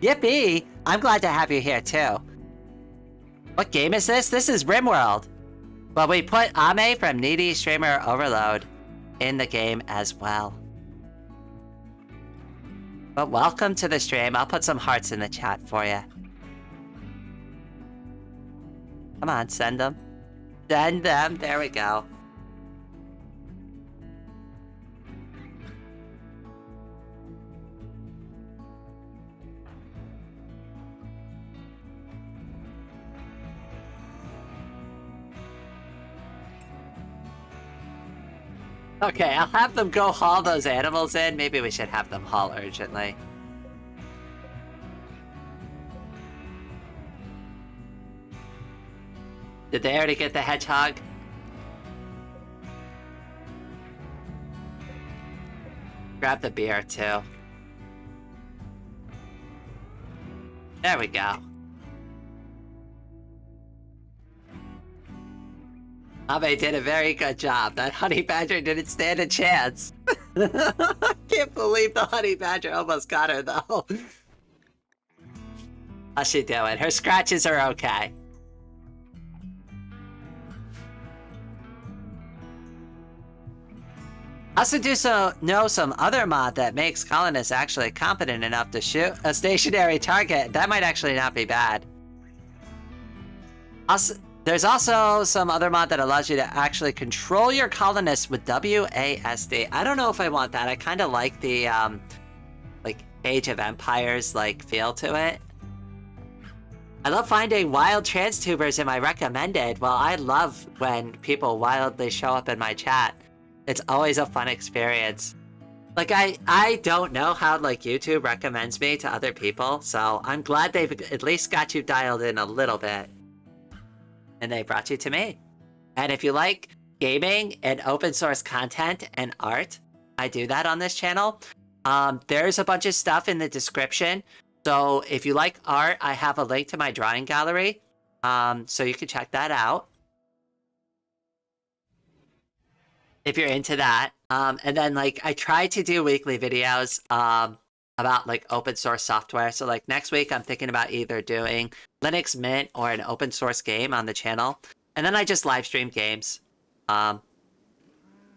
Yippee! I'm glad to have you here, too. What game is this? This is Rimworld. Well, we put Ame from Needy Streamer Overload in the game as well. But welcome to the stream. I'll put some hearts in the chat for you. Come on, send them. Send them. There we go. Okay, I'll have them go haul those animals in. Maybe we should have them haul urgently. Did they already get the hedgehog? Grab the beer, too. There we go. Ame did a very good job. That honey badger didn't stand a chance. I can't believe the honey badger almost got her, though. How's she doing? Her scratches are okay. I also know some other mod that makes colonists actually competent enough to shoot a stationary target. That might actually not be bad. Also, there's also some other mod that allows you to actually control your colonists with WASD. I don't know if I want that. I kind of like the like Age of Empires like feel to it. I love finding wild trans tubers in my recommended. Well, I love when people wildly show up in my chat. It's always a fun experience. Like I don't know how like YouTube recommends me to other people, so I'm glad they've at least got you dialed in a little bit. And they brought you to me. And if you like gaming and open source content and art, I do that on this channel. There's a bunch of stuff in the description. So if you like art, I have a link to my drawing gallery. So you can check that out. If you're into that. And then like I try to do weekly videos about like open source software. So like next week I'm thinking about either doing Linux Mint or an open source game on the channel. And then I just live stream games. All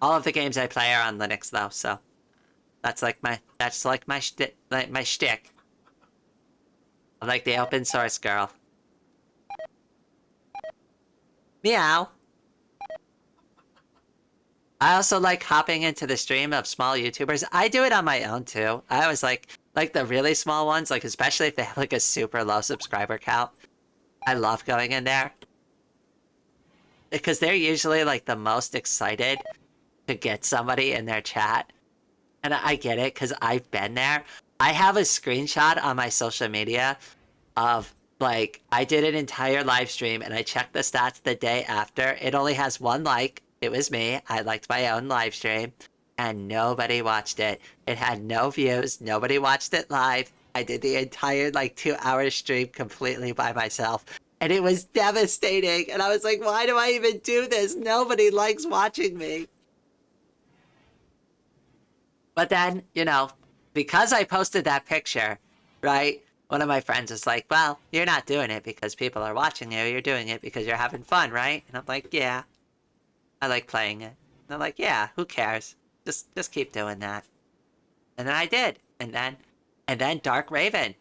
of the games I play are on Linux though, so that's like my shtick. I'm like the open source girl. Meow. I also like hopping into the stream of small YouTubers. I do it on my own too. I always like the really small ones, like especially if they have like a super low subscriber count. I love going in there. Because they're usually like the most excited to get somebody in their chat. And I get it because I've been there. I have a screenshot on my social media of like, I did an entire live stream and I checked the stats the day after. It only has 1 like. It was me. I liked my own live stream. And nobody watched it. It had no views. Nobody watched it live. I did the entire like 2-hour stream completely by myself. And it was devastating. And I was like, why do I even do this? Nobody likes watching me. But then, you know, because I posted that picture, right? One of my friends was like, well, you're not doing it because people are watching you. You're doing it because you're having fun, right? And I'm like, yeah. I like playing it. And they're like, yeah, who cares? Just keep doing that. And then I did. And then Dark Raven.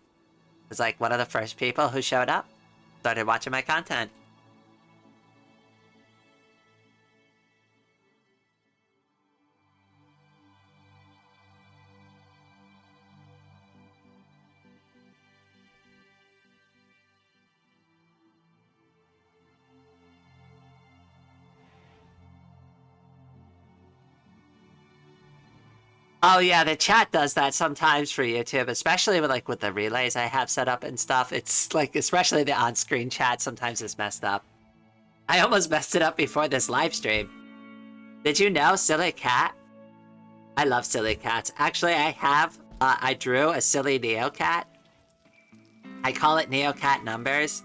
was like one of the first people who showed up, started watching my content. Oh yeah, the chat does that sometimes for YouTube, especially with like with the relays I have set up and stuff. It's like, especially the on-screen chat sometimes is messed up. I almost messed it up before this live stream. Did you know Silly Cat? I love silly cats. Actually, I drew a silly Neocat. I call it Neocat Numbers.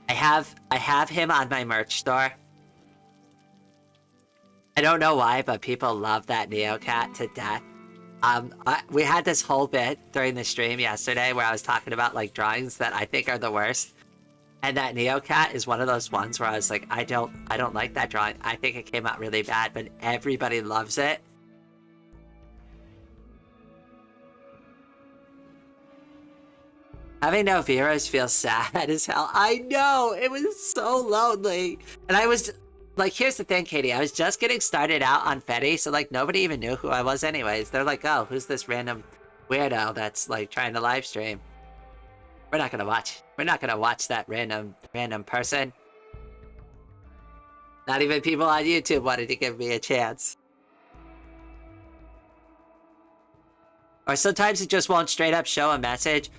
I have him on my merch store. I don't know why, but people love that Neocat to death. We had this whole bit during the stream yesterday where I was talking about like drawings that I think are the worst. And that Neocat is one of those ones where I was like, I don't like that drawing. I think it came out really bad, but everybody loves it. Having no viewers feels sad as hell. I know! It was so lonely. And I was... Like, here's the thing, Katie. I was just getting started out on Fetty, so, like, nobody even knew who I was anyways. They're like, oh, who's this random weirdo that's, like, trying to live stream? We're not gonna watch. We're not gonna watch that random person. Not even people on YouTube wanted to give me a chance. Or sometimes it just won't straight up show a message.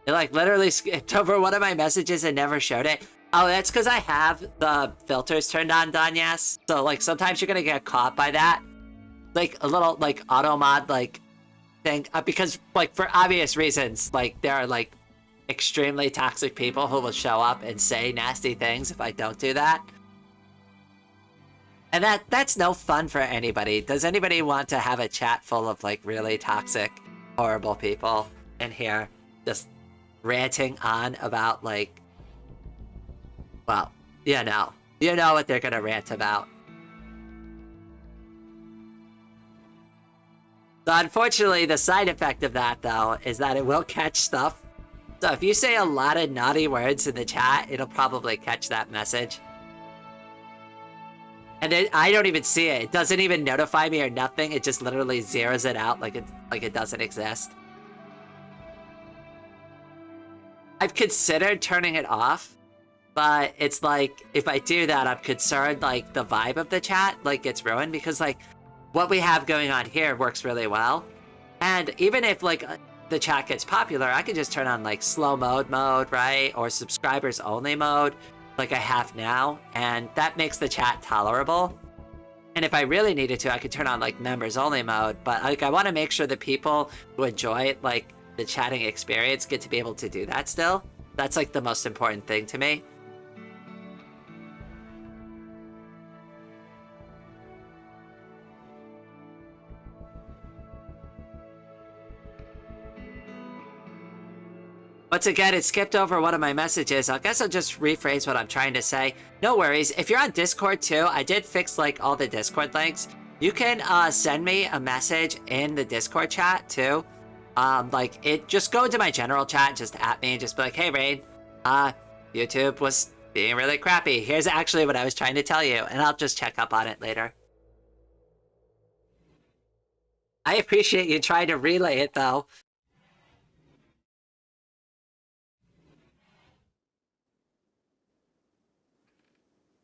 It, like, literally skipped over one of my messages and never showed it. Oh, that's because I have the filters turned on, Danyas. So, like, sometimes you're gonna get caught by that. Like, a little, like, auto mod, like, thing. Because, like, for obvious reasons, like, there are, like, extremely toxic people who will show up and say nasty things if I don't do that. And that's no fun for anybody. Does anybody want to have a chat full of, like, really toxic, horrible people in here just ranting on about, like, well, you know what they're gonna rant about. So unfortunately, the side effect of that, though, is that it will catch stuff. So if you say a lot of naughty words in the chat, it'll probably catch that message. And I don't even see it. It doesn't even notify me or nothing. It just literally zeroes it out like it doesn't exist. I've considered turning it off. But it's like, if I do that, I'm concerned, like, the vibe of the chat, like, gets ruined. Because, like, what we have going on here works really well. And even if, like, the chat gets popular, I can just turn on, like, slow mode, right? Or subscribers only mode, like I have now. And that makes the chat tolerable. And if I really needed to, I could turn on, like, members only mode. But, like, I want to make sure the people who enjoy, like, the chatting experience get to be able to do that still. That's, like, the most important thing to me. Once again, it skipped over one of my messages. I guess I'll just rephrase what I'm trying to say. No worries. If you're on Discord too, I did fix like all the Discord links. You can send me a message in the Discord chat too. Just go into my general chat and just at me and just be like, hey Rain, YouTube was being really crappy. Here's actually what I was trying to tell you, and I'll just check up on it later. I appreciate you trying to relay it though.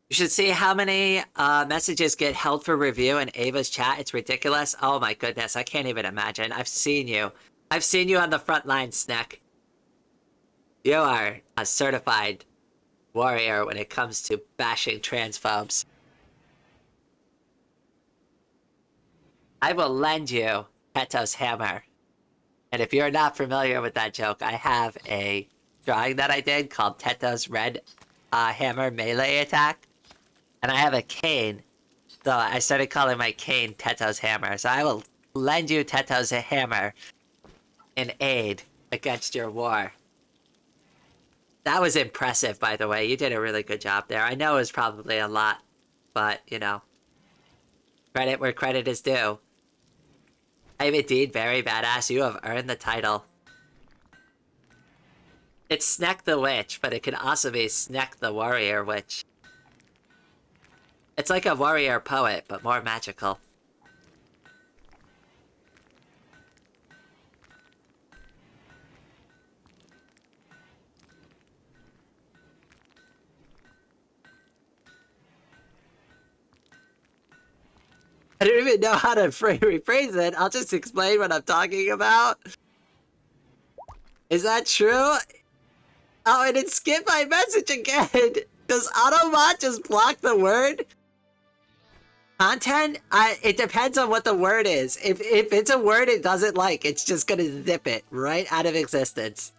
You should see how many messages get held for review in Ava's chat. It's ridiculous. Oh my goodness, I can't even imagine. I've seen you. I've seen you on the front line, Snack. You are a certified warrior when it comes to bashing transphobes. I will lend you Peto's hammer. And if you're not familiar with that joke, I have a drawing that I did called Teto's red hammer melee attack. And I have a cane, so I started calling my cane Teto's hammer. So I will lend you Teto's hammer in aid against your war. That was impressive, by the way. You did a really good job there. I know it was probably a lot, but, you know, credit where credit is due. I am indeed very badass. You have earned the title. It's Sneck the Witch, but it could also be Sneck the Warrior Witch. It's like a warrior poet, but more magical. I don't even know how to rephrase it. I'll just explain what I'm talking about. Is that true? Oh, and it skipped my message again. Does Automod just block the word? Content? It depends on what the word is. If it's a word it doesn't like, it's just gonna zip it right out of existence.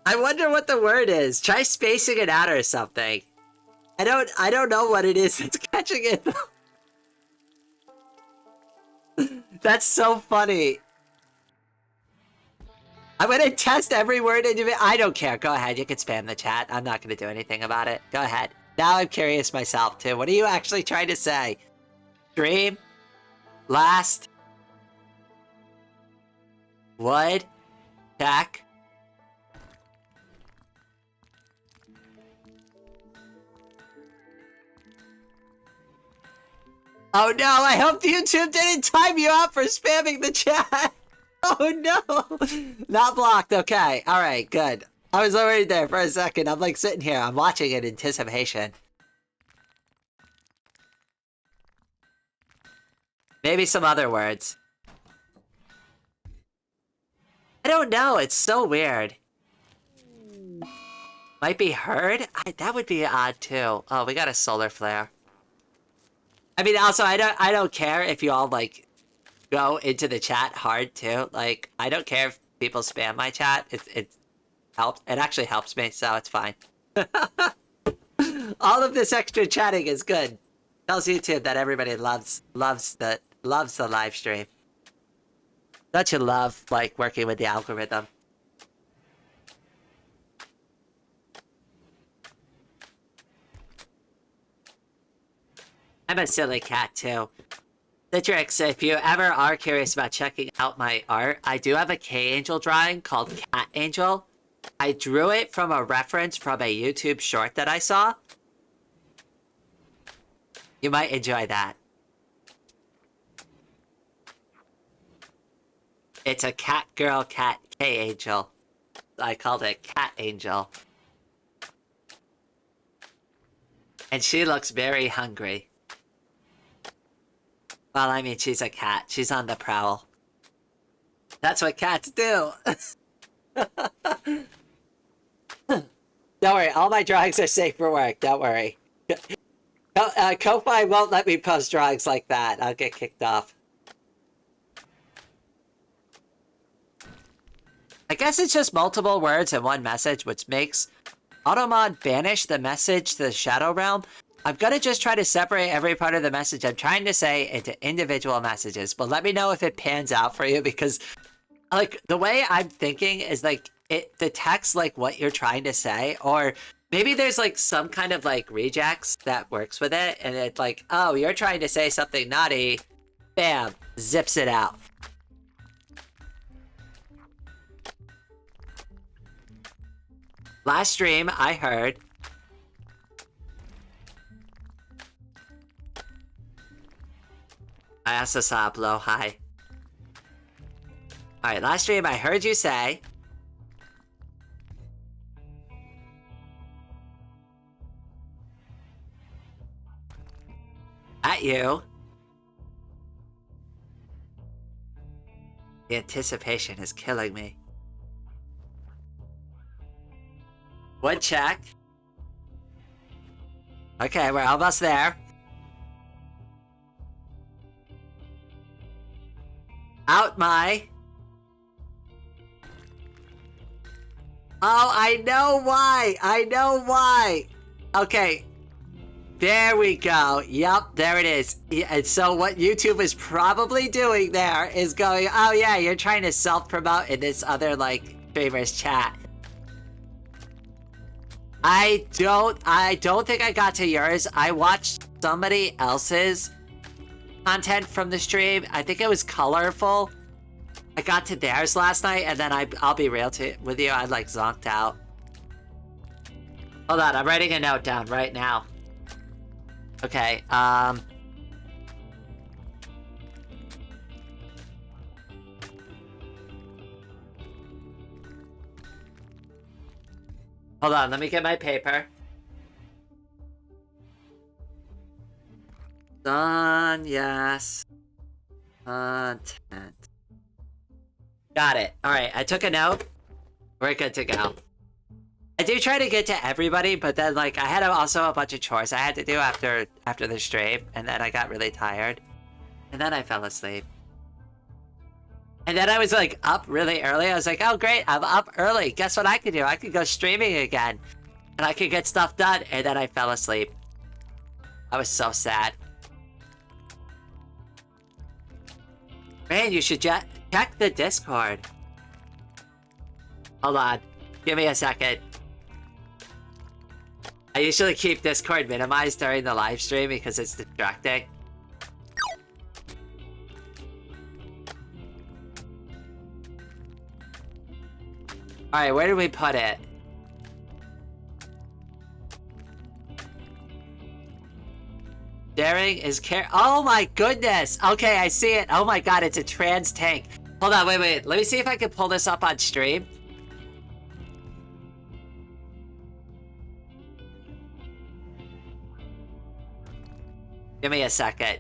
I wonder what the word is. Try spacing it out or something. I don't know what it is that's catching it. That's so funny. I'm gonna test every word individually. I don't care. Go ahead. You can spam the chat. I'm not gonna do anything about it. Go ahead. Now I'm curious myself too. What are you actually trying to say? Dream? Last? Wood? Check? Oh no, I hope YouTube didn't time you out for spamming the chat. Oh no! Not blocked, okay. Alright, good. I was worried there for a second. I'm like sitting here, I'm watching in anticipation. Maybe some other words. I don't know, it's so weird. Might be heard? That would be odd too. Oh, we got a solar flare. I mean, also, I don't care if you all, like, go into the chat hard, too. Like, I don't care if people spam my chat. It helps. It actually helps me, so it's fine. All of this extra chatting is good. Tells YouTube that everybody loves the live stream. Don't you love, like, working with the algorithm? I'm a silly cat, too. Citrix, if you ever are curious about checking out my art, I do have a K-Angel drawing called Cat Angel. I drew it from a reference from a YouTube short that I saw. You might enjoy that. It's a cat girl cat K-Angel. I called it Cat Angel. And she looks very hungry. Well, I mean, she's a cat. She's on the prowl. That's what cats do. Don't worry, all my drawings are safe for work. Don't worry. Ko-Fi won't let me post drawings like that. I'll get kicked off. I guess it's just multiple words in one message, which makes Automod banish the message to the Shadow Realm. I'm gonna just try to separate every part of the message I'm trying to say into individual messages, but let me know if it pans out for you, because, like, the way I'm thinking is, like, it detects, like, what you're trying to say, or maybe there's, like, some kind of, like, regex that works with it, and it's like, oh, you're trying to say something naughty, bam, zips it out. Last stream, I heard... I also saw a blow high. Alright, last stream I heard you say... At you... The anticipation is killing me. Wood check. Okay, we're almost there. Out my... Oh, I know why! I know why! Okay. There we go. Yup, there it is. And so what YouTube is probably doing there is going, oh yeah, you're trying to self-promote in this other, like, streamer's chat. I don't think I got to yours. I watched somebody else's content from the stream. I think it was colorful. I got to theirs last night, and then I'll be real with you. I like zonked out. Hold on, I'm writing a note down right now. Okay, hold on, let me get my paper. Done, yes. Content. Got it. Alright, I took a note. We're good to go. I do try to get to everybody, but then like I had also a bunch of chores I had to do after the stream, and then I got really tired. And then I fell asleep. And then I was like up really early. I was like, oh great, I'm up early. Guess what I could do? I could go streaming again. And I could get stuff done. And then I fell asleep. I was so sad. Man, you should check the Discord. Hold on. Give me a second. I usually keep Discord minimized during the live stream because it's distracting. Alright, where did we put it? Daring is care. Oh my goodness! Okay, I see it. Oh my god, it's a trans tank. Hold on, wait. Let me see if I can pull this up on stream. Give me a second.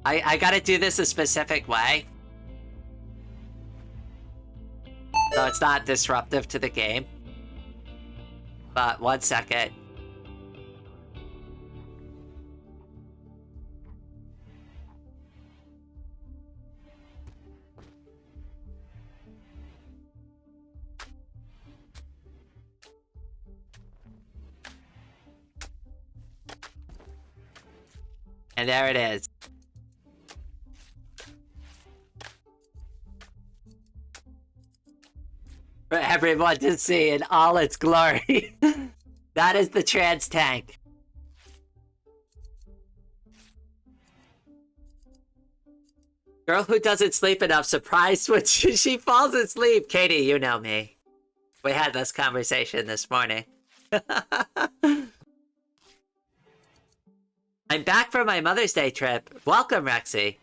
I gotta do this a specific way. So it's not disruptive to the game. But 1 second. And there it is. For everyone to see in all its glory. That is the trans tank. Girl who doesn't sleep enough, surprised when she falls asleep. Katie, you know me. We had this conversation this morning. I'm back from my Mother's Day trip. Welcome, Rexy.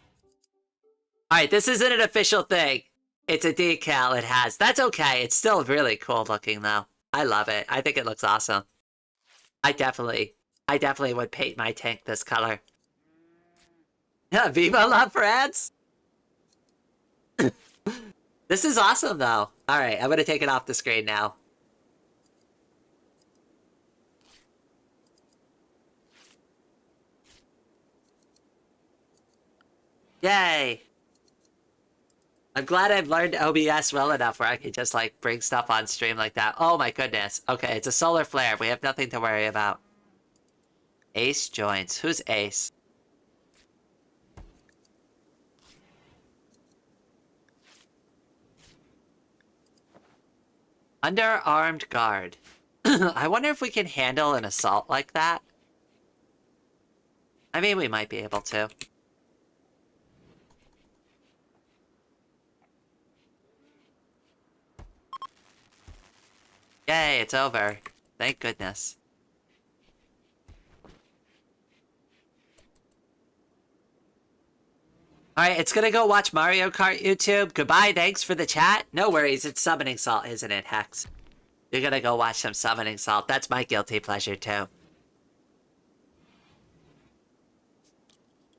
Alright, this isn't an official thing. It's a decal it has. That's okay. It's still really cool looking, though. I love it. I think it looks awesome. I definitely would paint my tank this color. Yeah, Viva la France! This is awesome, though. Alright, I'm gonna take it off the screen now. Yay! I'm glad I've learned OBS well enough where I can just, like, bring stuff on stream like that. Oh my goodness. Okay, it's a solar flare. We have nothing to worry about. Ace joins. Who's Ace? Underarmed guard. I wonder if we can handle an assault like that. I mean, we might be able to. Yay, it's over. Thank goodness. Alright, it's gonna go watch Mario Kart YouTube. Goodbye, thanks for the chat. No worries, it's Summoning Salt, isn't it, Hex? You're gonna go watch some Summoning Salt. That's my guilty pleasure, too.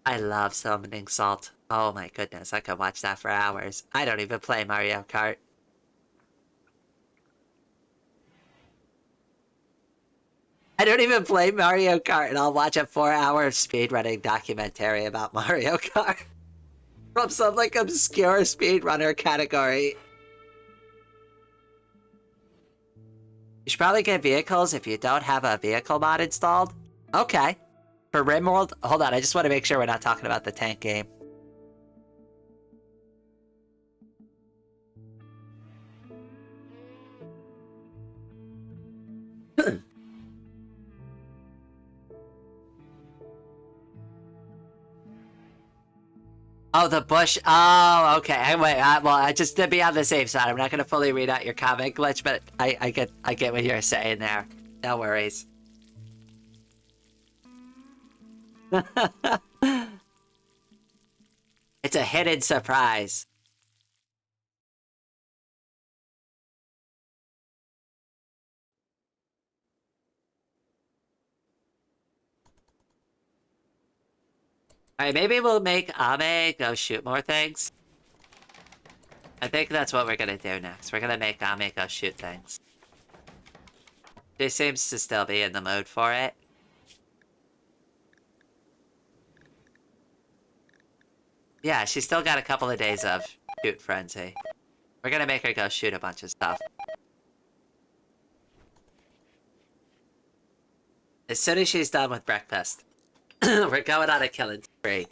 I love Summoning Salt. Oh my goodness, I could watch that for hours. I don't even play Mario Kart. I don't even play Mario Kart, and I'll watch a 4-hour speedrunning documentary about Mario Kart. From some, like, obscure speedrunner category. You should probably get vehicles if you don't have a vehicle mod installed. Okay. For Rimworld? Hold on, I just want to make sure we're not talking about the tank game. Oh, the bush. Oh, okay. Wait. Well, I just to be on the safe side, I'm not gonna fully read out your comment glitch, but I get what you're saying there. No worries. It's a hidden surprise. Alright, maybe we'll make Ame go shoot more things. I think that's what we're gonna do next. We're gonna make Ame go shoot things. She seems to still be in the mood for it. Yeah, she's still got a couple of days of shoot frenzy. We're gonna make her go shoot a bunch of stuff. As soon as she's done with breakfast, we're going on a killing spree.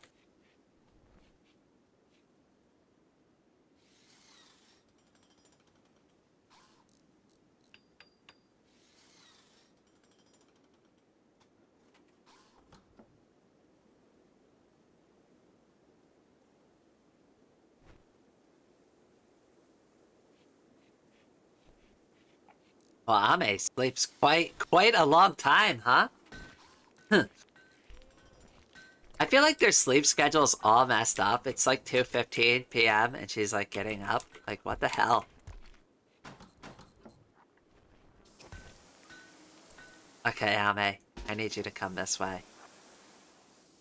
Well, Ame sleeps quite a long time, huh? I feel like their sleep schedule's all messed up. It's like 2:15 p.m. and she's like getting up. Like, what the hell? Okay, Ame, I need you to come this way.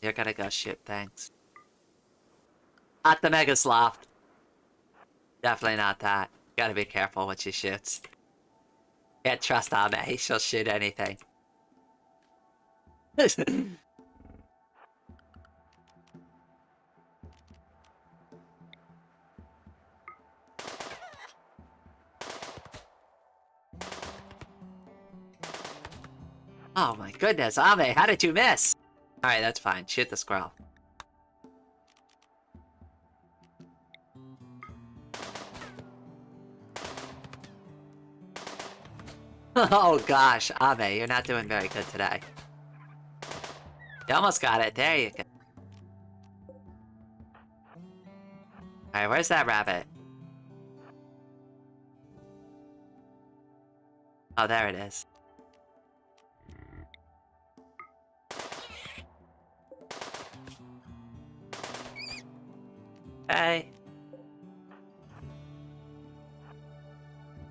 You're gonna go shoot things. Not the Mega Sloth. Definitely not that. Gotta be careful what she shoots. Can't trust Ame, she'll shoot anything. Oh my goodness, Ame, how did you miss? Alright, that's fine. Shoot the squirrel. Oh gosh, Ame, you're not doing very good today. You almost got it. There you go. Alright, where's that rabbit? Oh, there it is. Hey.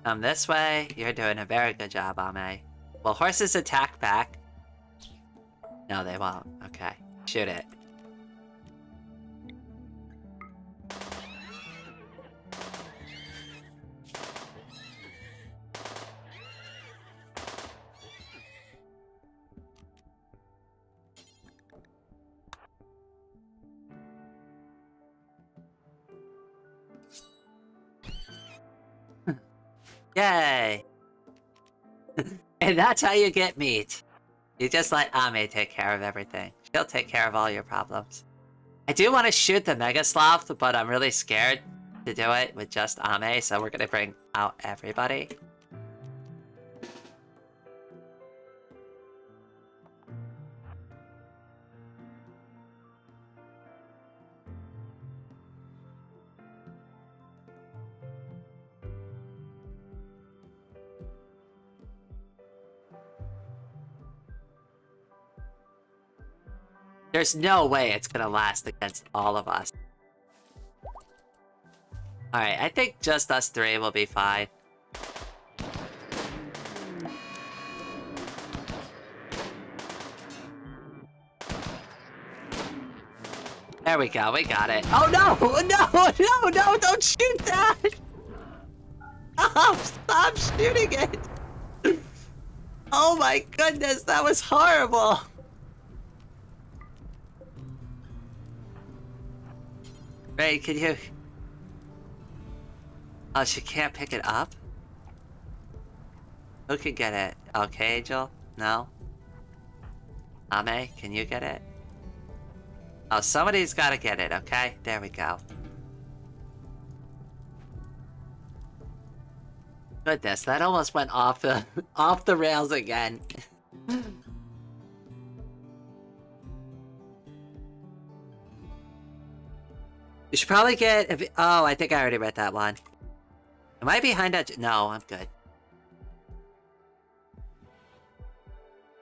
Come this way. You're doing a very good job, Ame. Will horses attack back? No, they won't. Okay. Shoot it. Yay! And that's how you get meat. You just let Ame take care of everything. She'll take care of all your problems. I do want to shoot the Mega Sloth, but I'm really scared to do it with just Ame, so we're gonna bring out everybody. There's no way it's gonna last against all of us. Alright, I think just us three will be fine. There we go, we got it. Oh no! No, don't shoot that! Stop shooting it! Oh my goodness, that was horrible! Ray, can you... Oh, she can't pick it up? Who can get it? Okay, Angel? No? Ame, can you get it? Oh, somebody's gotta get it, okay? There we go. Goodness, that almost went off the off the rails again. We should probably get... Oh, I think I already read that one. Am I behind that? No, I'm good.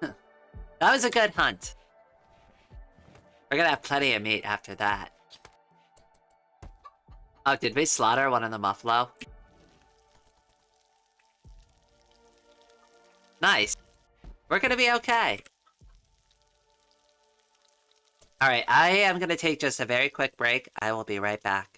Huh. That was a good hunt. We're gonna have plenty of meat after that. Oh, did we slaughter one of the muffalo? Nice. We're gonna be okay. Alright, I am gonna take just a very quick break. I will be right back.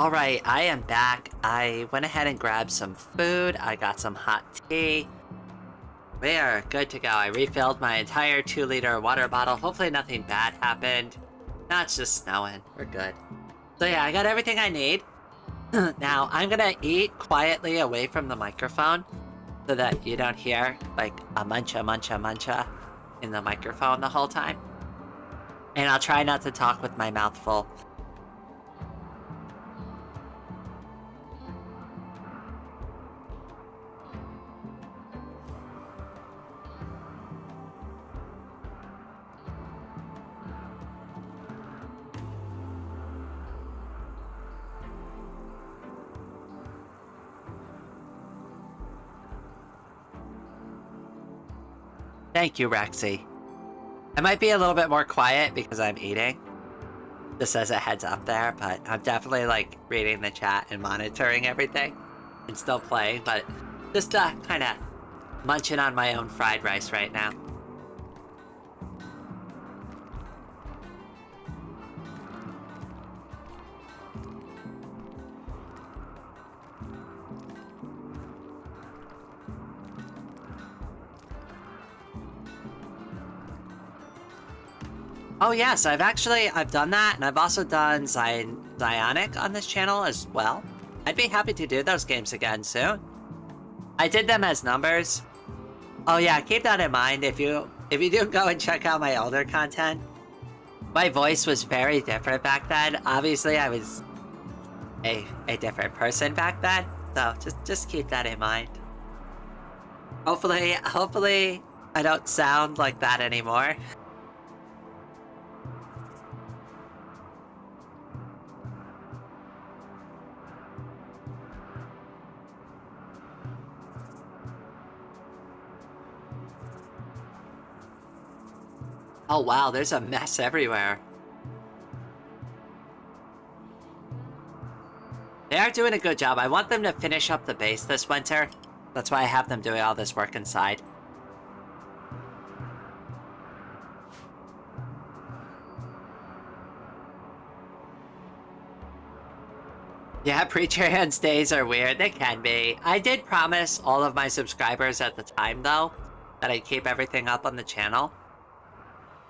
Alright, I am back. I went ahead and grabbed some food. I got some hot tea. We are good to go. I refilled my entire 2-liter water bottle. Hopefully nothing bad happened. No, it's just snowing. We're good. So yeah, I got everything I need. Now, I'm gonna eat quietly away from the microphone so that you don't hear, like, a muncha muncha muncha in the microphone the whole time. And I'll try not to talk with my mouth full. Thank you, Rexy. I might be a little bit more quiet because I'm eating. Just as a heads up there, but I'm definitely, like, reading the chat and monitoring everything. And still playing, but just kind of munching on my own fried rice right now. Oh yes, I've done that, and I've also done Zionic on this channel as well. I'd be happy to do those games again soon. I did them as numbers. Oh yeah, keep that in mind if you do go and check out my older content. My voice was very different back then. Obviously, I was a different person back then, so just keep that in mind. Hopefully I don't sound like that anymore. Oh wow, there's a mess everywhere. They are doing a good job. I want them to finish up the base this winter. That's why I have them doing all this work inside. Yeah, Preacher Hands days are weird. They can be. I did promise all of my subscribers at the time, though, that I'd keep everything up on the channel.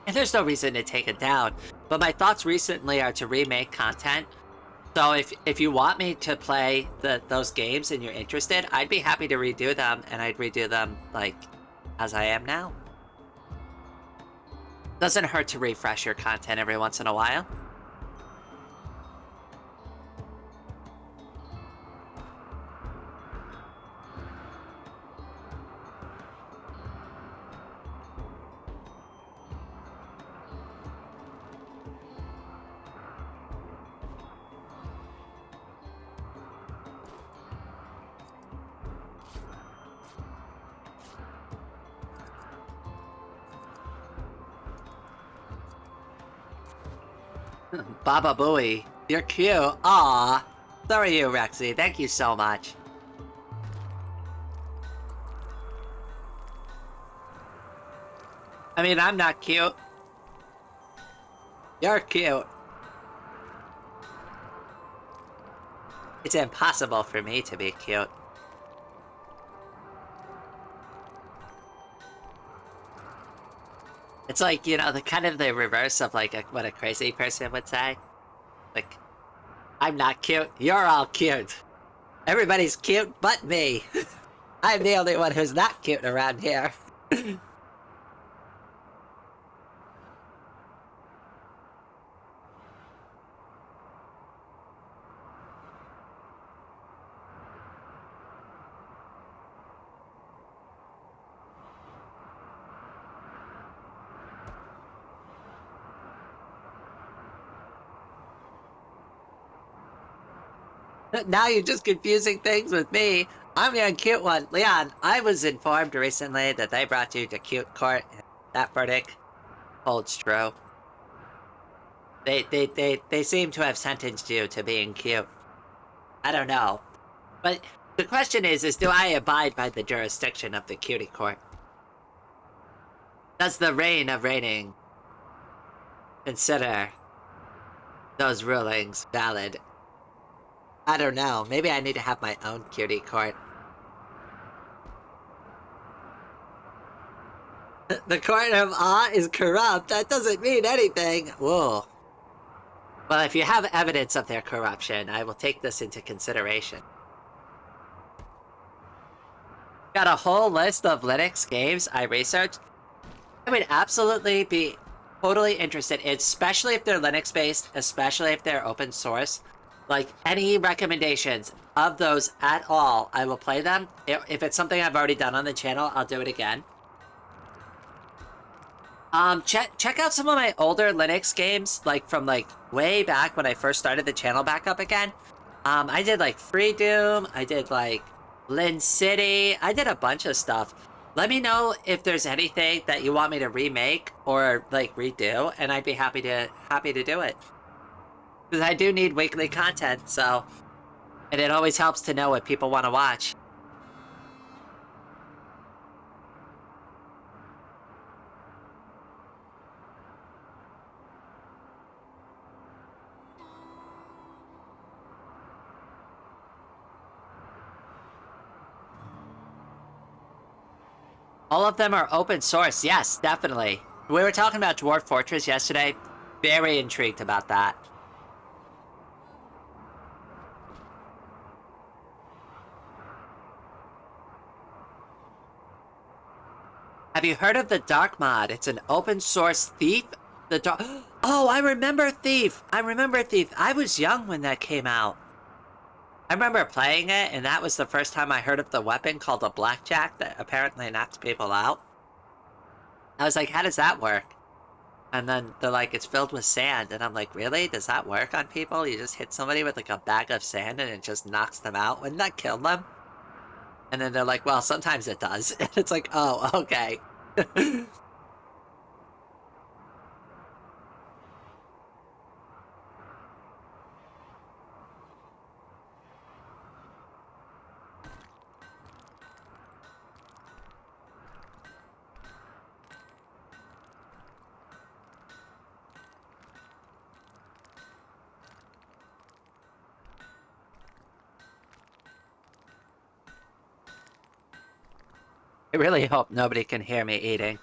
And there's no reason to take it down. But my thoughts recently are to remake content. So if you want me to play those games and you're interested, I'd be happy to redo them, and I'd redo them, like, as I am now. Doesn't hurt to refresh your content every once in a while. Baba Booey, you're cute. Aw. So are you, Rexy. Thank you so much. I mean, I'm not cute. You're cute. It's impossible for me to be cute. It's like, you know, the kind of the reverse of like what a crazy person would say. Like, I'm not cute, you're all cute. Everybody's cute but me. I'm the only one who's not cute around here. Now you're just confusing things with me. I'm the cute one. Leon, I was informed recently that they brought you to cute court. That verdict holds true. They seem to have sentenced you to being cute. I don't know. But the question is do I abide by the jurisdiction of the cutie court? Does the reign of reigning consider those rulings valid? I don't know. Maybe I need to have my own cutie court. The court of awe is corrupt. That doesn't mean anything. Whoa. Well, if you have evidence of their corruption, I will take this into consideration. Got a whole list of Linux games I researched. I would absolutely be totally interested, especially if they're Linux-based, especially if they're open source. Like, any recommendations of those at all, I will play them. If it's something I've already done on the channel, I'll do it again. Check out some of my older Linux games, like, from, like, way back when I first started the channel back up again. I did, like, Free Doom, I did, like, Lin City, I did a bunch of stuff. Let me know if there's anything that you want me to remake or, like, redo, and I'd be happy to do it. Because I do need weekly content, so... And it always helps to know what people want to watch. All of them are open source. Yes, definitely. We were talking about Dwarf Fortress yesterday. Very intrigued about that. Have you heard of the Dark mod? It's an open source Thief. The Dark... Oh, I remember Thief. I remember Thief. I was young when that came out. I remember playing it, and that was the first time I heard of the weapon called a blackjack that apparently knocks people out. I was like, how does that work? And then they're like, it's filled with sand. And I'm like, really? Does that work on people? You just hit somebody with like a bag of sand and it just knocks them out? Wouldn't that kill them? And then they're like, well, sometimes it does. And it's like, oh, okay. I really hope nobody can hear me eating.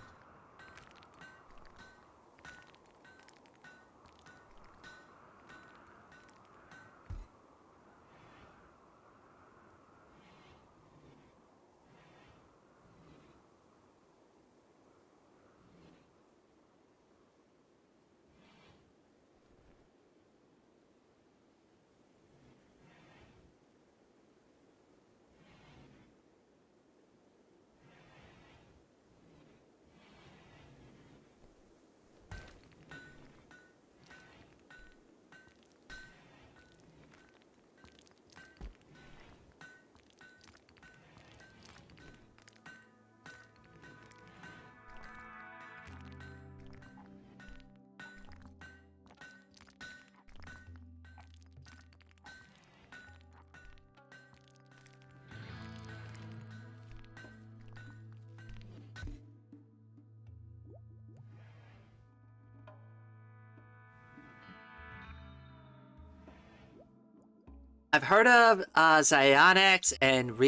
I've heard of Xionics and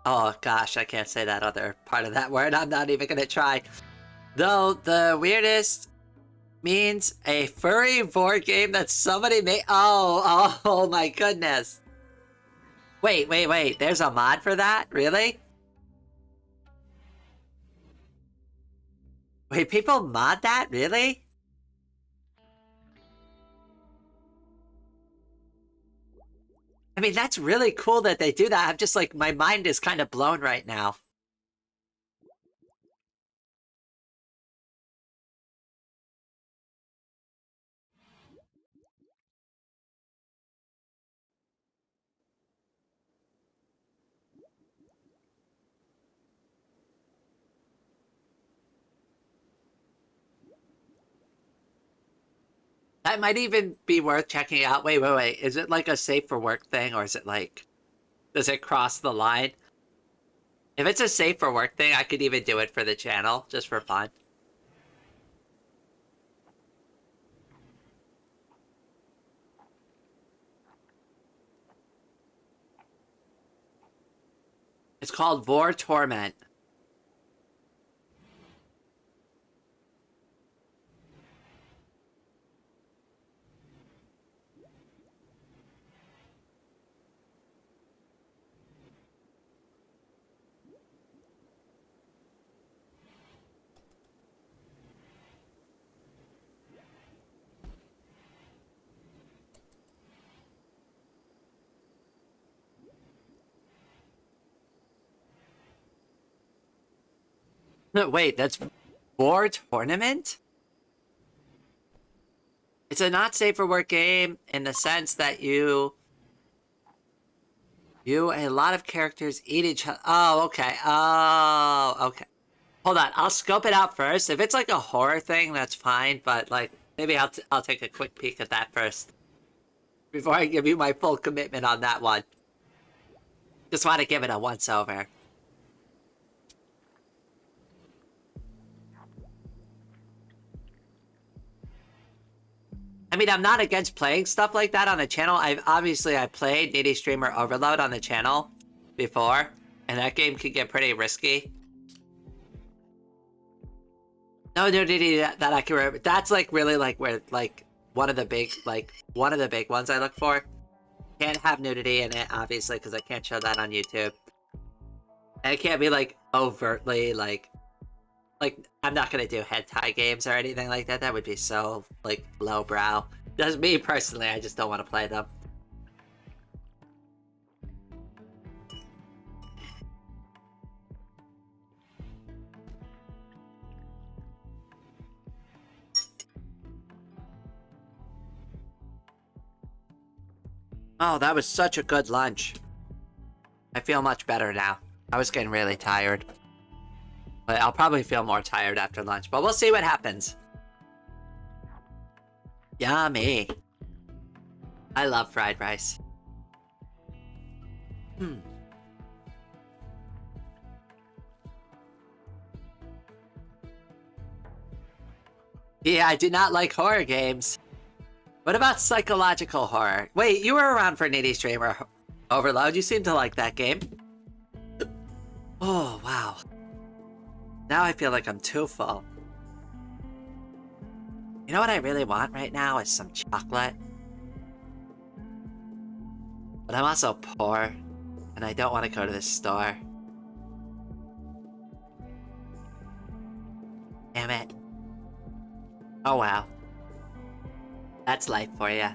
Oh gosh, I can't say that other part of that word. I'm not even gonna try. Though the weirdest means a furry board game that somebody made. Oh my goodness. Wait. There's a mod for that? Really? Wait, people mod that? Really? I mean, that's really cool that they do that. I'm just like, my mind is kind of blown right now. That might even be worth checking out. Wait. Is it like a safe for work thing, or is it like, does it cross the line? If it's a safe for work thing, I could even do it for the channel, just for fun. It's called Vor Torment. Wait, that's War Tournament? It's a not safe for work game in the sense that you a lot of characters eat each other. Oh, okay. Oh, okay. Hold on, I'll scope it out first. If it's like a horror thing, that's fine. But like, maybe I'll take a quick peek at that first before I give you my full commitment on that one. Just want to give it a once over. I mean, I'm not against playing stuff like that on the channel. I played Needy Streamer Overload on the channel before, and that game can get pretty risky. No nudity that I can remember. That's like really like where like one of the big ones I look for. Can't have nudity in it, obviously, because I can't show that on YouTube. And it can't be like overtly like I'm not gonna do hentai games or anything like that. That would be so like lowbrow. Just me personally, I just don't want to play them. Oh, that was such a good lunch. I feel much better now. I was getting really tired. But I'll probably feel more tired after lunch, but we'll see what happens. Yummy. I love fried rice. Yeah, I do not like horror games. What about psychological horror? Wait, you were around for Needy Streamer Overload. You seem to like that game. Oh, wow. Now I feel like I'm too full. You know what I really want right now is some chocolate. But I'm also poor, and I don't want to go to the store. Damn it. Oh wow. That's life for ya.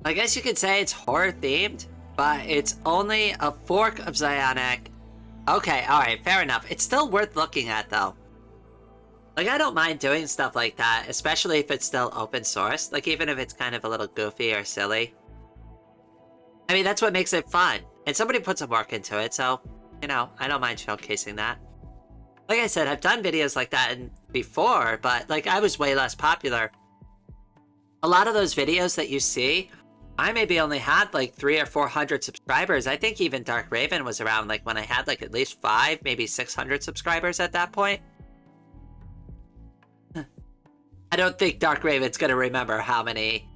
I guess you could say it's horror themed, but it's only a fork of Zionic. Okay, alright, fair enough. It's still worth looking at though. Like, I don't mind doing stuff like that, especially if it's still open source. Like, even if it's kind of a little goofy or silly. I mean, that's what makes it fun. And somebody put some work into it, so, you know, I don't mind showcasing that. Like I said, I've done videos like that before, but, like, I was way less popular. A lot of those videos that you see, I maybe only had, like, 300 or 400 subscribers. I think even Dark Raven was around, like, when I had, like, at least 5, maybe 600 subscribers at that point. I don't think Dark Raven's gonna remember how many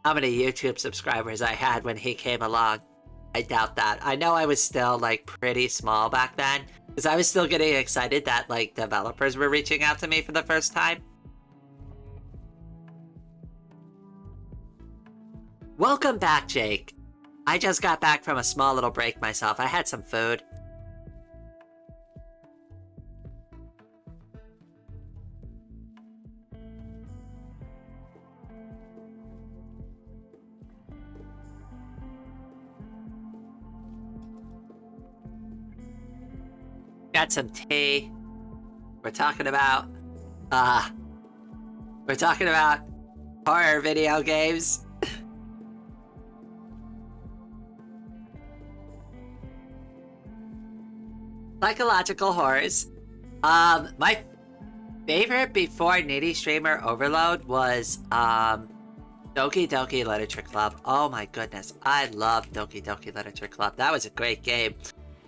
YouTube subscribers I had when he came along. I doubt that. I know I was still, like, pretty small back then, because I was still getting excited that, like, developers were reaching out to me for the first time. Welcome back, Jake. I just got back from a small little break myself. I had some food. Got some tea. We're talking about horror video games. Psychological horrors. My favorite before Needy Streamer Overload was Doki Doki Literature Club. Oh my goodness, I love Doki Doki Literature Club. That was a great game.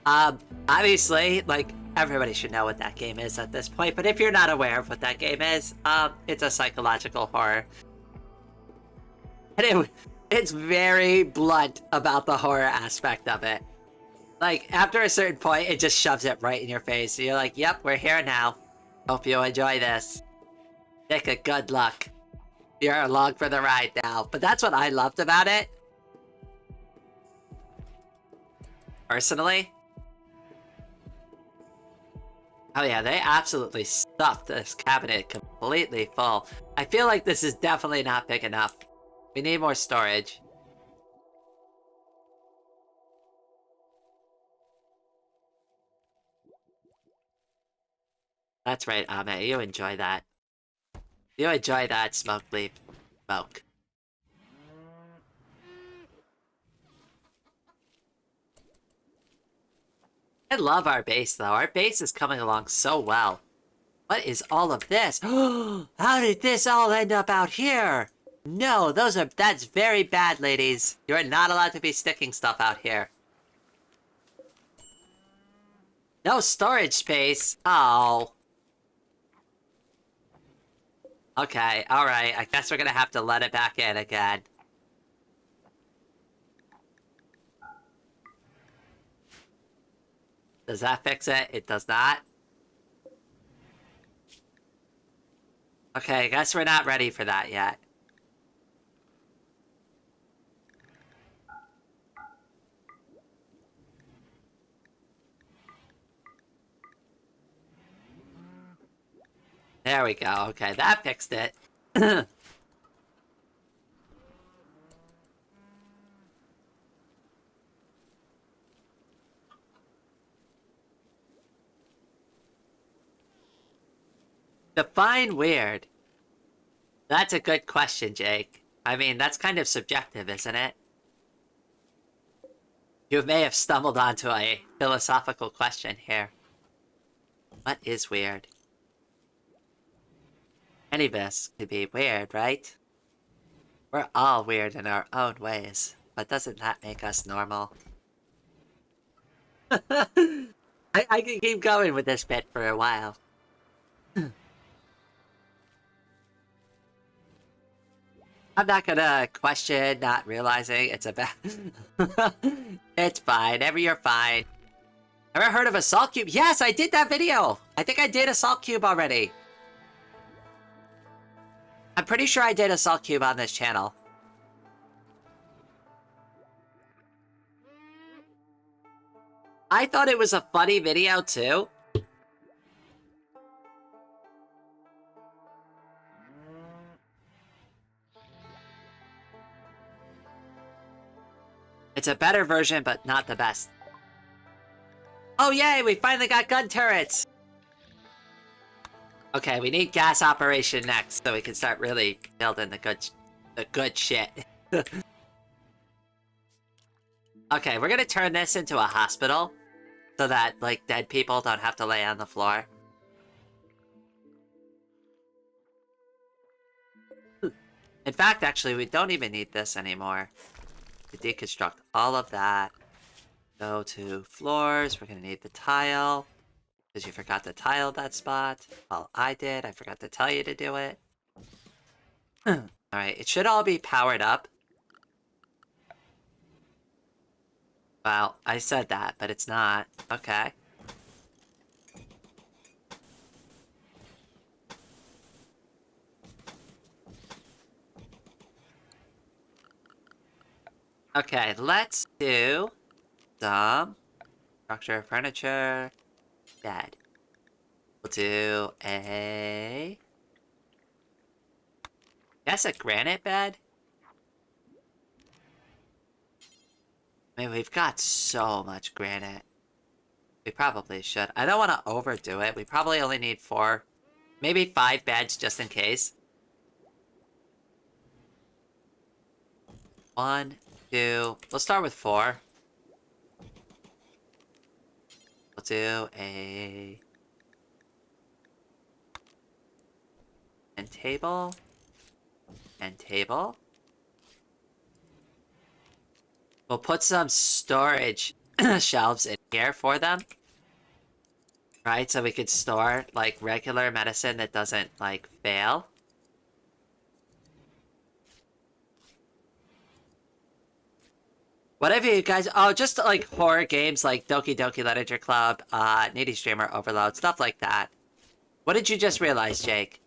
Obviously, like, everybody should know what that game is at this point, but if you're not aware of what that game is, it's a psychological horror. And it's very blunt about the horror aspect of it. Like, after a certain point, it just shoves it right in your face. You're like, yep, we're here now. Hope you enjoy this. Take a good luck. You're along for the ride now. But that's what I loved about it. Personally. Oh yeah, they absolutely stuffed this cabinet completely full. I feel like this is definitely not big enough. We need more storage. That's right, Ame. You enjoy that. You enjoy that smoke leaf smoke. I love our base, though. Our base is coming along so well. What is all of this? How did this all end up out here? No, that's very bad, ladies. You're not allowed to be sticking stuff out here. No storage space. Oh. Okay, alright. I guess we're gonna have to let it back in again. Does that fix it? It does not? Okay, I guess we're not ready for that yet. There we go. Okay, that fixed it. Define weird. That's a good question, Jake. I mean, that's kind of subjective, isn't it? You may have stumbled onto a philosophical question here. What is weird? Any of us could be weird, right? We're all weird in our own ways, but doesn't that make us normal? I can keep going with this bit for a while. I'm not gonna question not realizing it's a bad... It's fine. You're fine. Ever heard of a salt cube? Yes, I did that video! I think I did a salt cube already. I'm pretty sure I did a salt cube on this channel. I thought it was a funny video, too. It's a better version, but not the best. Oh yay, we finally got gun turrets! Okay, we need gas operation next, so we can start really building the good shit. Okay, we're gonna turn this into a hospital, so that, like, dead people don't have to lay on the floor. In fact, actually, we don't even need this anymore. To deconstruct all of that. Go to floors. We're gonna need the tile. Because you forgot to tile that spot. Well, I did. I forgot to tell you to do it. Alright, it should all be powered up. Well, I said that, but it's not. Okay. Okay, let's do some structure, furniture, bed. We'll do a... Guess a granite bed? I mean, we've got so much granite. We probably should. I don't want to overdo it. We probably only need 4, maybe 5 beds just in case. 1, 2, we'll start with 4. We'll do a... end table. End table. We'll put some storage shelves in here for them. Right, so we could store, like, regular medicine that doesn't, like, fail. Whatever you guys... Oh, just, like, horror games like Doki Doki Literature Club, Needy Streamer Overload, stuff like that. What did you just realize, Jake?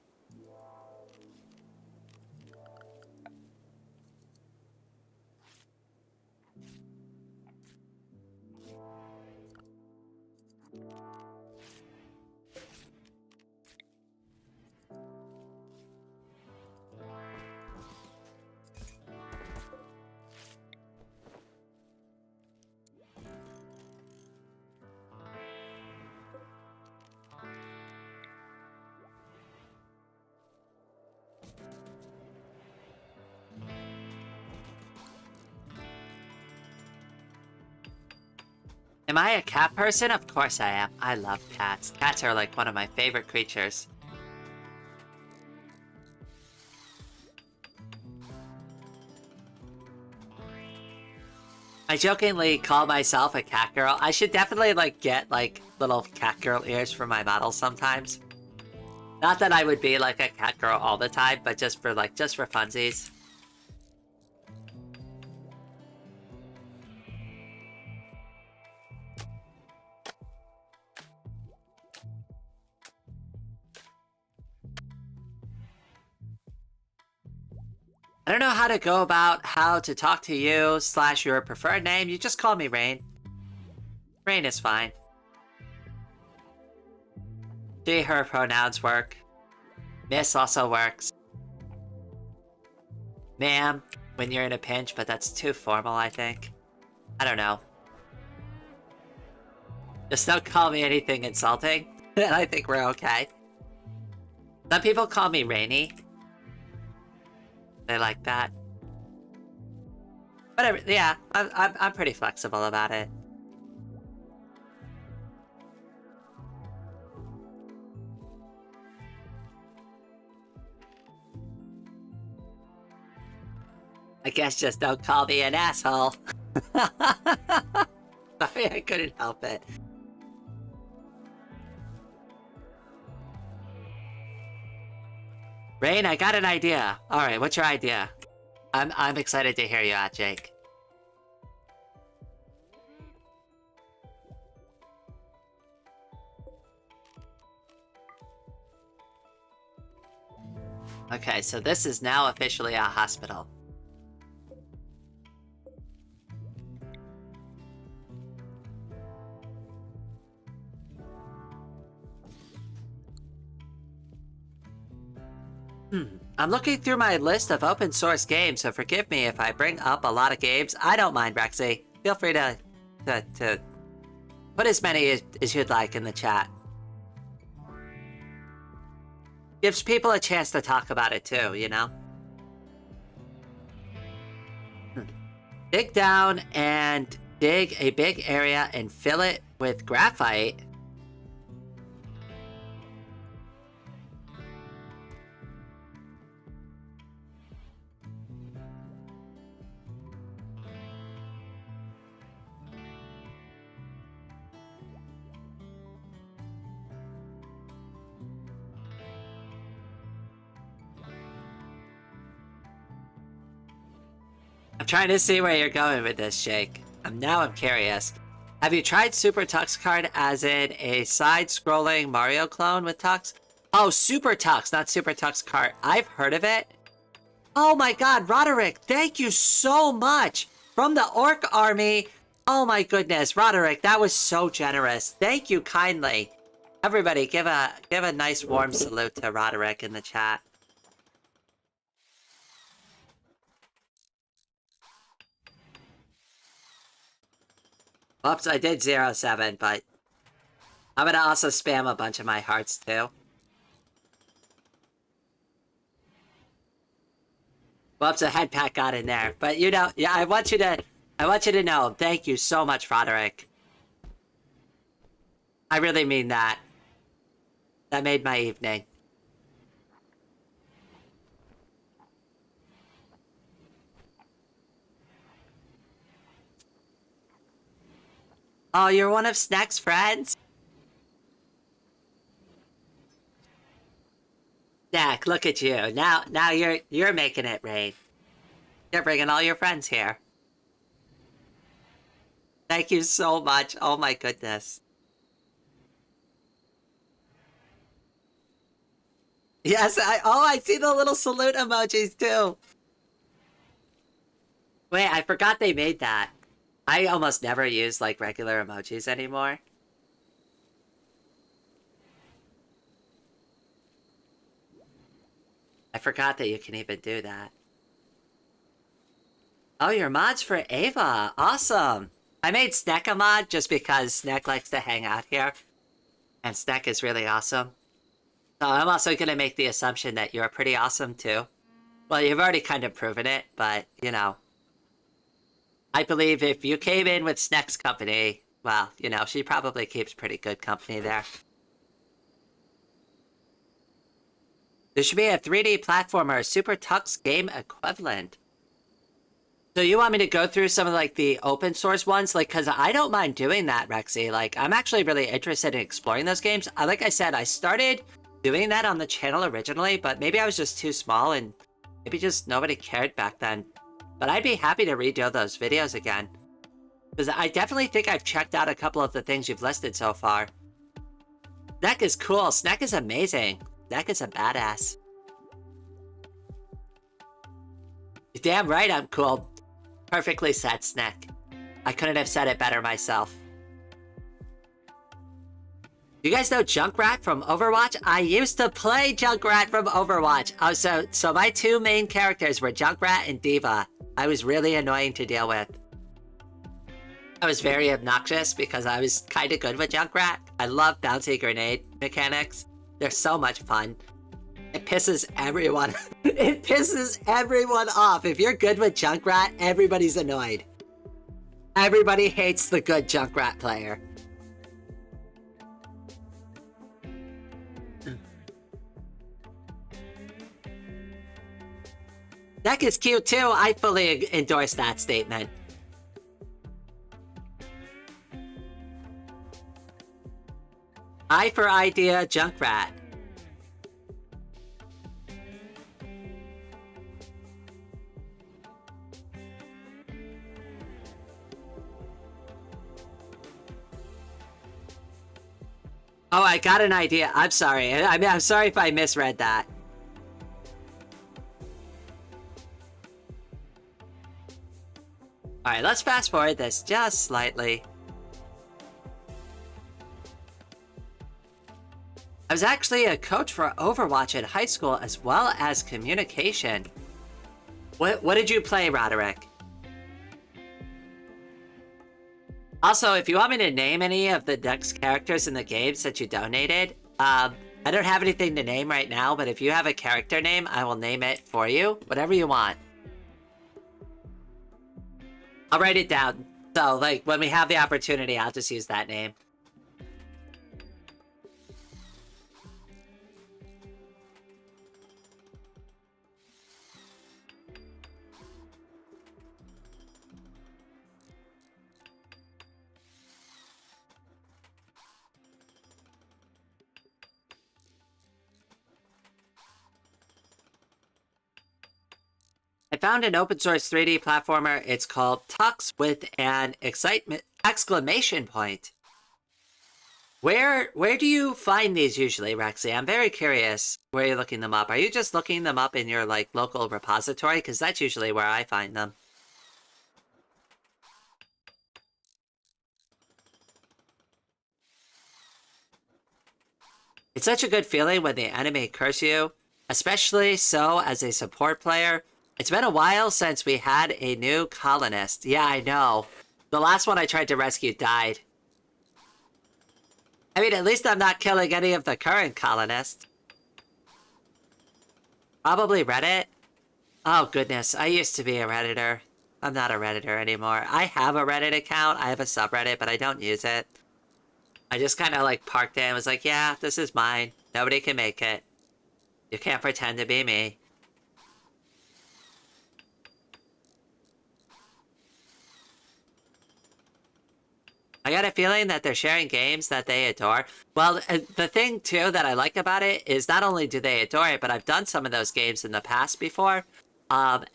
Am I a cat person? Of course I am. I love cats. Cats are like one of my favorite creatures. I jokingly call myself a cat girl. I should definitely like get like little cat girl ears for my models sometimes. Not that I would be like a cat girl all the time, but just for funsies. I don't know how to go about how to talk to you / your preferred name. You just call me Rain. Rain is fine. She, her pronouns work. Miss also works. Ma'am, when you're in a pinch, but that's too formal, I think. I don't know. Just don't call me anything insulting, and I think we're okay. Some people call me Rainy. They like that. Whatever. Yeah, I'm pretty flexible about it. I guess just don't call me an asshole. Sorry, I couldn't help it. Rain, I got an idea. Alright, what's your idea? I'm excited to hear you out, Jake. Okay, so this is now officially a hospital. I'm looking through my list of open source games, so forgive me if I bring up a lot of games. I don't mind, Rexy. Feel free to put as many as you'd like in the chat. Gives people a chance to talk about it too, you know? Dig down and dig a big area and fill it with graphite. I'm trying to see where you're going with this, Jake. I'm curious. Have you tried Super Tux Card as in a side-scrolling Mario clone with Tux? Oh, Super Tux, not Super Tux Card. I've heard of it. Oh my god, Roderick, thank you so much! From the Orc Army. Oh my goodness, Roderick, that was so generous. Thank you kindly. Everybody, give a nice warm salute to Roderick in the chat. Oops, I did 07, but I'm gonna also spam a bunch of my hearts too. Whoops, a head pack got in there. But you know, yeah, I want you to know, thank you so much, Roderick. I really mean that. That made my evening. Oh, you're one of Snack's friends? Dak, look at you. Now you're making it rain. You're bringing all your friends here. Thank you so much. Oh my goodness. Yes, I see the little salute emojis too. Wait, I forgot they made that. I almost never use like regular emojis anymore. I forgot that you can even do that. Oh, your mod's for Ava. Awesome. I made Sneck a mod just because Sneck likes to hang out here. And Sneck is really awesome. So I'm also going to make the assumption that you're pretty awesome too. Well, you've already kind of proven it, but, you know. I believe if you came in with Sneck's company, well, you know, she probably keeps pretty good company there. There should be a 3D platformer, Super Tux game equivalent. So you want me to go through some of like the open source ones? Like, cause I don't mind doing that, Rexy. Like, I'm actually really interested in exploring those games. Like I said, I started doing that on the channel originally, but maybe I was just too small and maybe just nobody cared back then. But I'd be happy to redo those videos again. Because I definitely think I've checked out a couple of the things you've listed so far. Snack is cool. Snack is amazing. Snack is a badass. You're damn right I'm cool. Perfectly said, Snack. I couldn't have said it better myself. You guys know Junkrat from Overwatch? I used to play Junkrat from Overwatch. Oh, so my two main characters were Junkrat and D.Va. I was really annoying to deal with. I was very obnoxious because I was kind of good with Junkrat. I love bouncy grenade mechanics. They're so much fun. It pisses everyone. It pisses everyone off. If you're good with Junkrat, everybody's annoyed. Everybody hates the good Junkrat player. Deck is cute too. I fully endorse that statement. I for idea, Junkrat. Oh, I got an idea. I'm sorry. I mean, I'm sorry if I misread that. Alright, let's fast forward this just slightly. I was actually a coach for Overwatch in high school as well as communication. What did you play, Roderick? Also, if you want me to name any of the Dex characters in the games that you donated, I don't have anything to name right now, but if you have a character name, I will name it for you. Whatever you want. I'll write it down. So, like, when we have the opportunity, I'll just use that name. I found an open source 3D platformer. It's called Tux with an exclamation point. Where do you find these usually, Rexy? I'm very curious where you're looking them up. Are you just looking them up in your like local repository? Because that's usually where I find them. It's such a good feeling when the enemy curse you, especially so as a support player. It's been a while since we had a new colonist. Yeah, I know. The last one I tried to rescue died. I mean, at least I'm not killing any of the current colonists. Probably Reddit? Oh, goodness. I used to be a Redditor. I'm not a Redditor anymore. I have a Reddit account. I have a subreddit, but I don't use it. I just kind of, like, parked it and was like, yeah, this is mine. Nobody can make it. You can't pretend to be me. I got a feeling that they're sharing games that they adore. Well, the thing too that I like about it is not only do they adore it, but I've done some of those games in the past before, and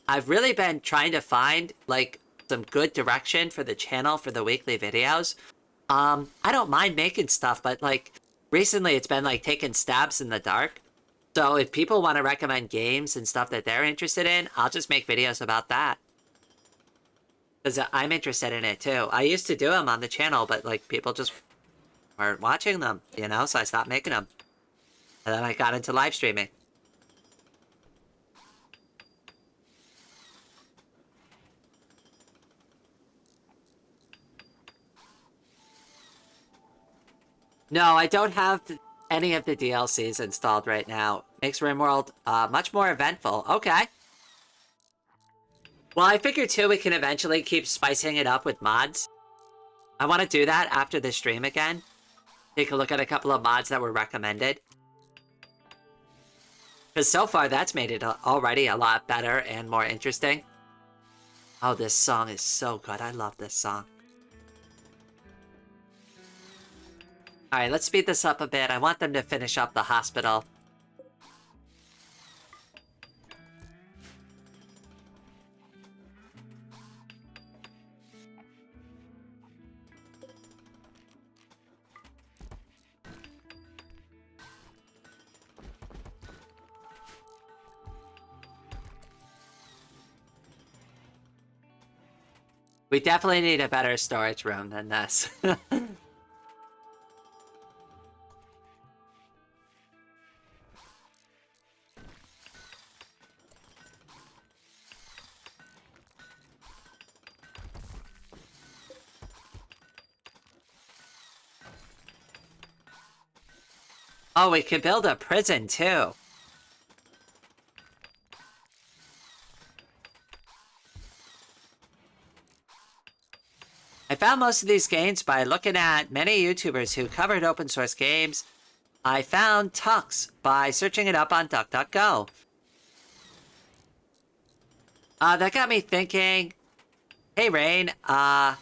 I've really been trying to find like some good direction for the channel for the weekly videos. I don't mind making stuff, but like recently it's been like taking stabs in the dark. So if people want to recommend games and stuff that they're interested in, I'll just make videos about that. Because I'm interested in it too. I used to do them on the channel, but like people just weren't watching them, you know? So I stopped making them. And then I got into live streaming. No, I don't have any of the DLCs installed right now. Makes Rimworld much more eventful. Okay. Well, I figured too we can eventually keep spicing it up with mods. I want to do that after the stream again. Take a look at a couple of mods that were recommended. Because so far that's made it already a lot better and more interesting. Oh, this song is so good. I love this song. Alright, let's speed this up a bit. I want them to finish up the hospital. We definitely need a better storage room than this. Oh, we could build a prison too. I found most of these games by looking at many YouTubers who covered open source games. I found Tux by searching it up on DuckDuckGo. That got me thinking, hey Rain, oh,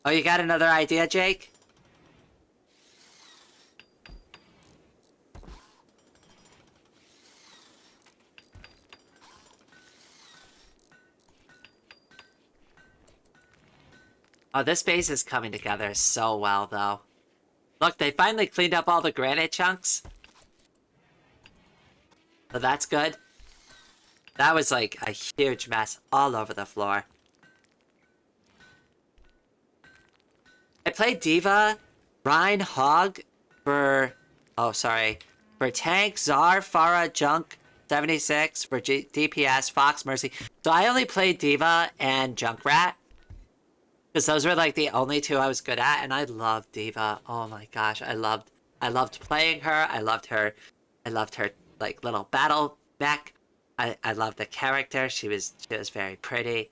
you got another idea, Jake? Oh, this base is coming together so well, though. Look, they finally cleaned up all the granite chunks. So that's good. That was like a huge mess all over the floor. I played Diva, Rhine, Hog for... Oh, sorry. For Tank, Czar, Farah, Junk, 76, for DPS, Fox, Mercy. So I only played Diva and Junkrat. Because those were like the only two I was good at, and I loved Diva. Oh my gosh, I loved playing her. I loved her like little battle mech. I loved the character. She was very pretty.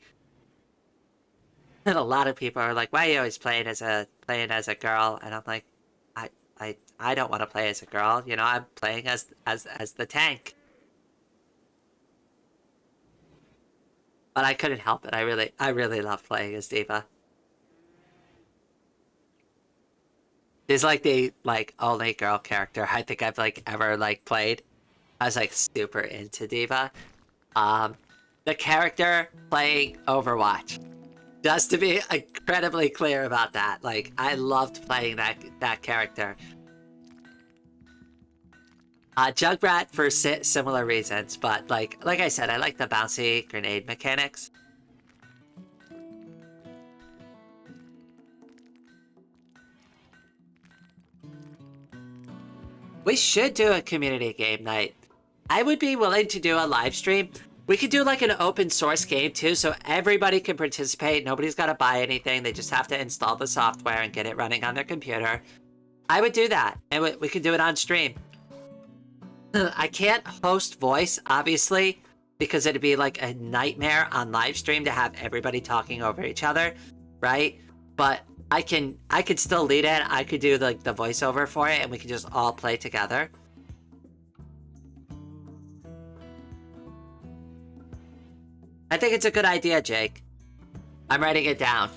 And a lot of people are like, "Why are you always playing as a girl?" And I'm like, I don't want to play as a girl. You know, I'm playing as the tank. But I couldn't help it. I really love playing as Diva. She's like the only girl character I think I've ever played. I was super into Diva. The character playing Overwatch. Just to be incredibly clear about that. I loved playing that character. Junkrat for similar reasons, but like I said, I like the bouncy grenade mechanics. We should do a community game night. I would be willing to do a live stream. We could do an open source game too, so everybody can participate. Nobody's got to buy anything. They just have to install the software and get it running on their computer. I would do that, and we could do it on stream. I can't host voice, obviously, because it'd be a nightmare on live stream to have everybody talking over each other, right? But I could still lead it. I could do the voiceover for it, and we could just all play together. I think it's a good idea, Jake. I'm writing it down.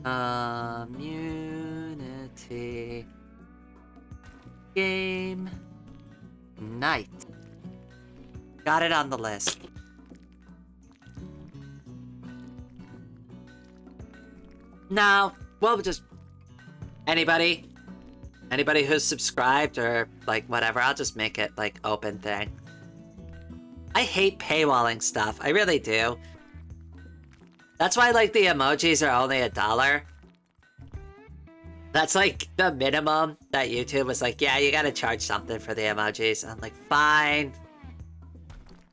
Community game night. Got it on the list. No, well, just anybody who's subscribed or like whatever, I'll just make it like open thing. I hate paywalling stuff. I really do. That's why like the emojis are only $1. That's like the minimum that YouTube was like, yeah, you gotta charge something for the emojis. I'm like, fine.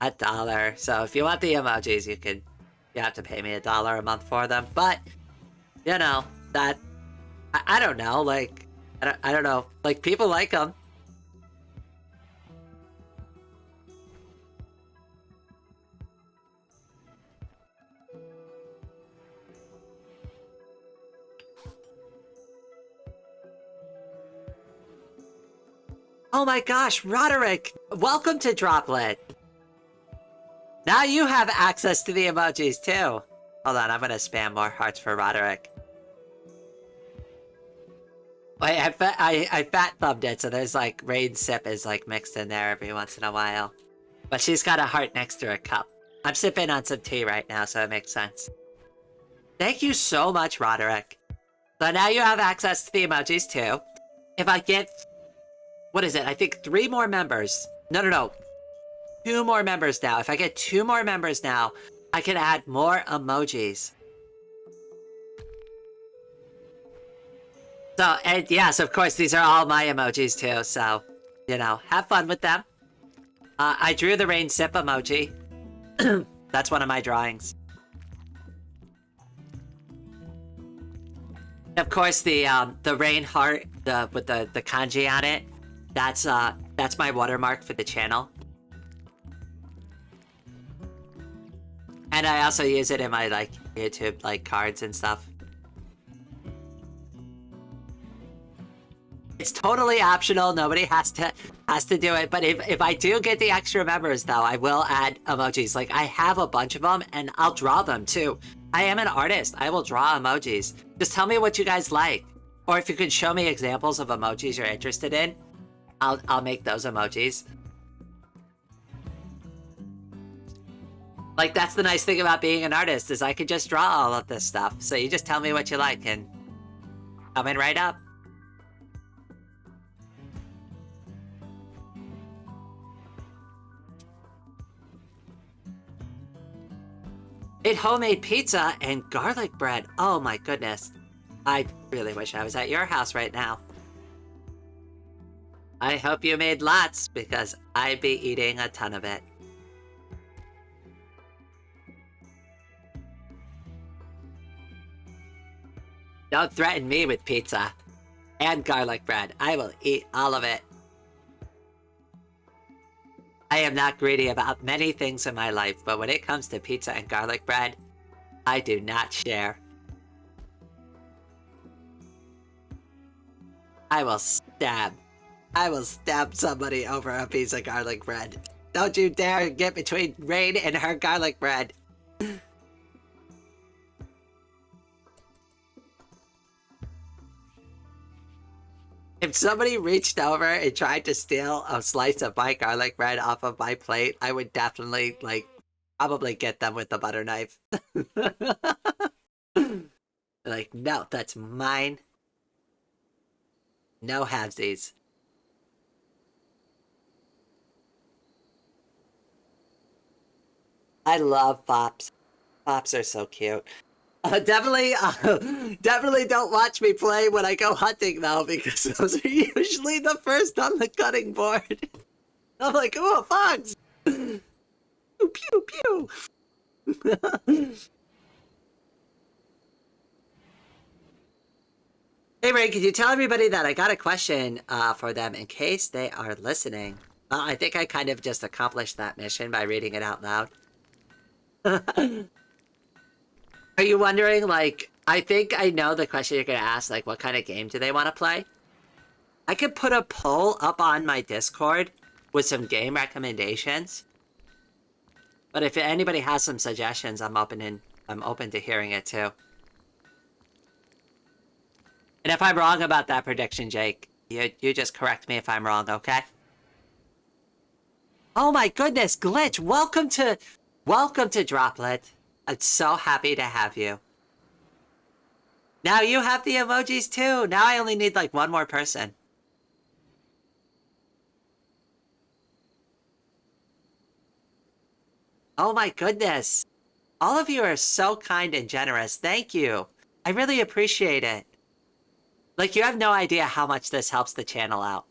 $1. So if you want the emojis, you have to pay me $1 a month for them. But you know, that I don't know, like I don't know. Like people like them. Oh my gosh, Roderick! Welcome to Droplet! Now you have access to the emojis too! Hold on, I'm gonna spam more hearts for Roderick. Wait, I fat thumbed it, so there's like Rain Sip is like mixed in there every once in a while. But she's got a heart next to her cup. I'm sipping on some tea right now, so it makes sense. Thank you so much, Roderick. So now you have access to the emojis too. If I get... What is it? I think 3 more members. No. 2 more members now. If I get 2 more members now, I can add more emojis. So, and yes, of course, these are all my emojis too, so, you know, have fun with them. I drew the rain sip emoji. That's one of my drawings. Of course, the rain heart, with the kanji on it, that's my watermark for the channel. And I also use it in my, like, YouTube, like, cards and stuff. It's totally optional. Nobody has to do it. But if I do get the extra members, though, I will add emojis. Like, I have a bunch of them, and I'll draw them, too. I am an artist. I will draw emojis. Just tell me what you guys like. Or if you could show me examples of emojis you're interested in, I'll make those emojis. Like, that's the nice thing about being an artist, is I could just draw all of this stuff. So you just tell me what you like, and coming right up. Ate homemade pizza and garlic bread. Oh my goodness. I really wish I was at your house right now. I hope you made lots, because I'd be eating a ton of it. Don't threaten me with pizza and garlic bread. I will eat all of it. I am not greedy about many things in my life, but when it comes to pizza and garlic bread, I do not share. I will stab somebody over a piece of garlic bread. Don't you dare get between Rain and her garlic bread. If somebody reached over and tried to steal a slice of my garlic bread off of my plate, I would definitely, like, probably get them with the butter knife. Like, no, that's mine. No halvesies. I love Fops. Fops are so cute. Definitely don't watch me play when I go hunting, though, because those are usually the first on the cutting board. I'm like, oh, fox! Pew, pew, pew! Hey, Ray, could you tell everybody that I got a question for them in case they are listening? I think I kind of just accomplished that mission by reading it out loud. Are you wondering, like, I think I know the question you're going to ask, like, what kind of game do they want to play? I could put a poll up on my Discord with some game recommendations. But if anybody has some suggestions, I'm open to hearing it too. And if I'm wrong about that prediction, Jake, you just correct me if I'm wrong, okay? Oh my goodness, Glitch, welcome to Droplet. I'm so happy to have you. Now you have the emojis too. Now I only need like one more person. Oh my goodness. All of you are so kind and generous. Thank you. I really appreciate it. Like, you have no idea how much this helps the channel out.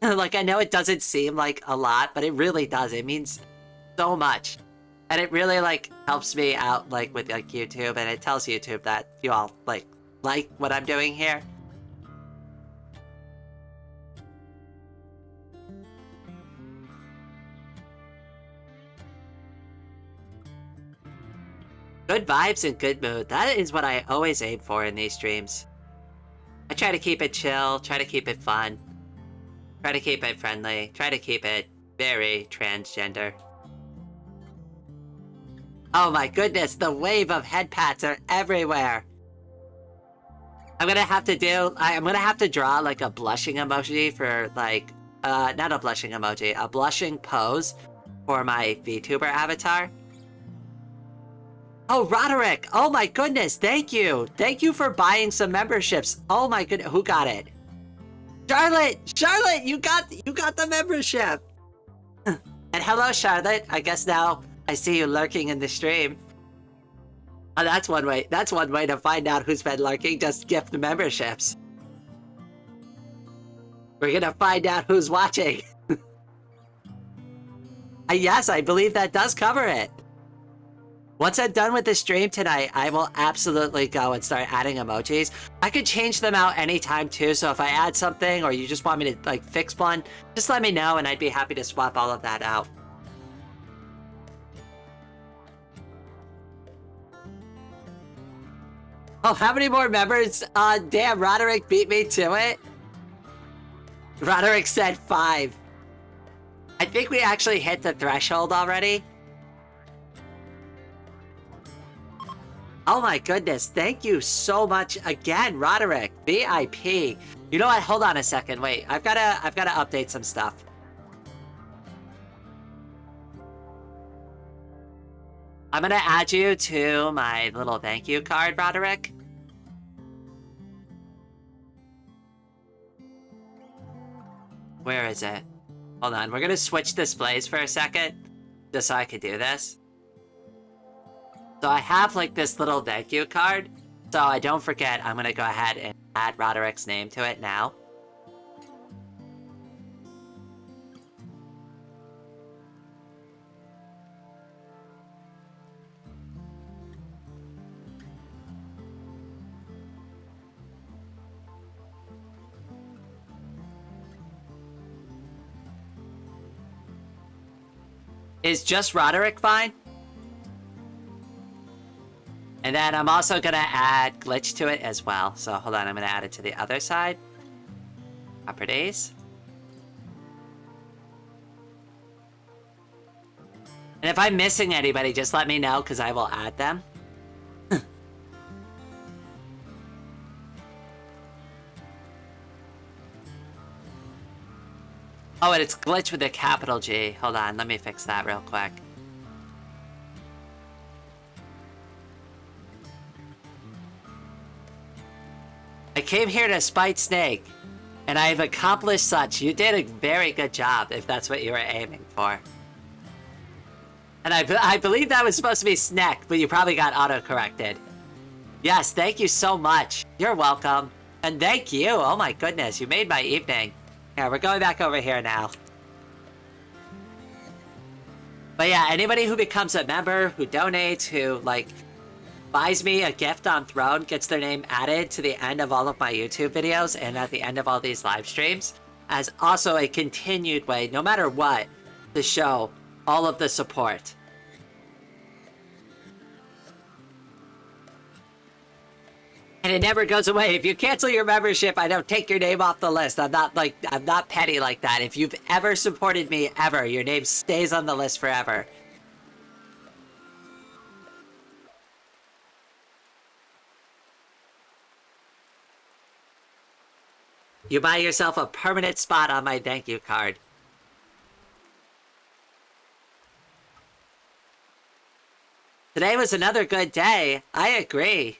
Like, I know it doesn't seem like a lot, but it really does. It means so much. And it really, like, helps me out, like, with, like, YouTube. And it tells YouTube that you all, like what I'm doing here. Good vibes and good mood. That is what I always aim for in these streams. I try to keep it chill, try to keep it fun, try to keep it friendly, try to keep it very transgender. Oh my goodness, the wave of head pats are everywhere. I'm gonna have to draw like a blushing emoji for like, not a blushing emoji, a blushing pose for my VTuber avatar. Oh, Roderick! Oh my goodness, thank you! Thank you for buying some memberships. Oh my goodness, who got it? Charlotte! Charlotte, you got the membership! And hello, Charlotte. I guess now I see you lurking in the stream. Oh, that's one way to find out who's been lurking, just gift memberships. We're gonna find out who's watching. Yes, I believe that does cover it. Once I'm done with the stream tonight, I will absolutely go and start adding emojis. I could change them out anytime too, so if I add something or you just want me to like fix one, just let me know and I'd be happy to swap all of that out. Oh, how many more members? Damn, Roderick beat me to it. Roderick said 5. I think we actually hit the threshold already. Oh my goodness, thank you so much again, Roderick, VIP. You know what, hold on a second, wait, I've gotta update some stuff. I'm gonna add you to my little thank you card, Roderick. Where is it? Hold on, we're gonna switch displays for a second, just so I could do this. So I have like this little thank you card, so I don't forget, I'm gonna go ahead and add Roderick's name to it now. Is just Roderick fine? And then I'm also gonna add Glitch to it as well. So hold on, I'm gonna add it to the other side. Properties. And if I'm missing anybody, just let me know, because I will add them. Oh, and it's Glitch with a capital G. Hold on, let me fix that real quick. I came here to spite Snake, and I have accomplished such. You did a very good job, if that's what you were aiming for. And I believe that was supposed to be Snack, but you probably got auto-corrected. Yes, thank you so much. You're welcome. And thank you. Oh my goodness, you made my evening. Yeah, we're going back over here now. But yeah, anybody who becomes a member, who donates, who, like, buys me a gift on Throne, gets their name added to the end of all of my YouTube videos and at the end of all these live streams, as also a continued way, no matter what, to show all of the support. And it never goes away. If you cancel your membership, I don't take your name off the list. I'm not petty like that. If you've ever supported me, ever, your name stays on the list forever. You buy yourself a permanent spot on my thank you card. Today was another good day. I agree.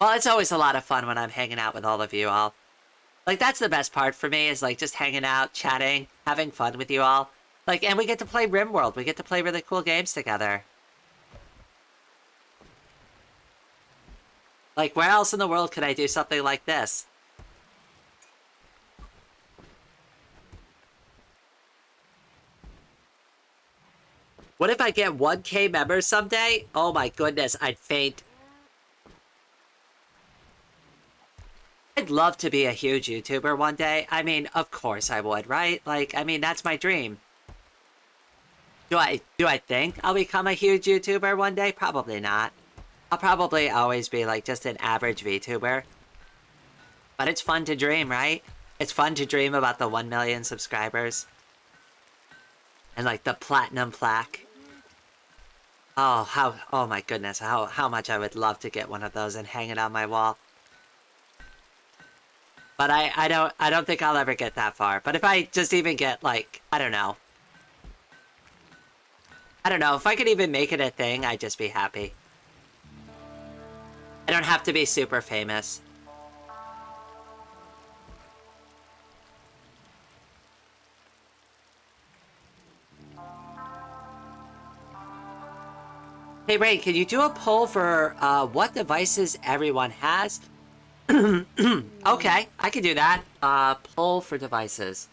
Well, it's always a lot of fun when I'm hanging out with all of you all. Like, that's the best part for me, is like just hanging out, chatting, having fun with you all. Like, and we get to play Rimworld. We get to play really cool games together. Like, where else in the world could I do something like this? What if I get 1K members someday? Oh my goodness, I'd faint. I'd love to be a huge YouTuber one day. I mean, of course I would, right? Like, I mean, that's my dream. Do I think I'll become a huge YouTuber one day? Probably not. I'll probably always be like just an average VTuber. But it's fun to dream, right? It's fun to dream about the 1 million subscribers. And like the platinum plaque. Oh my goodness, how much I would love to get one of those and hang it on my wall. But I don't think I'll ever get that far. But if I just even get like, I don't know, if I could even make it a thing, I'd just be happy. I don't have to be super famous. Hey Ray, can you do a poll for what devices everyone has? Okay, I can do that. Poll for devices.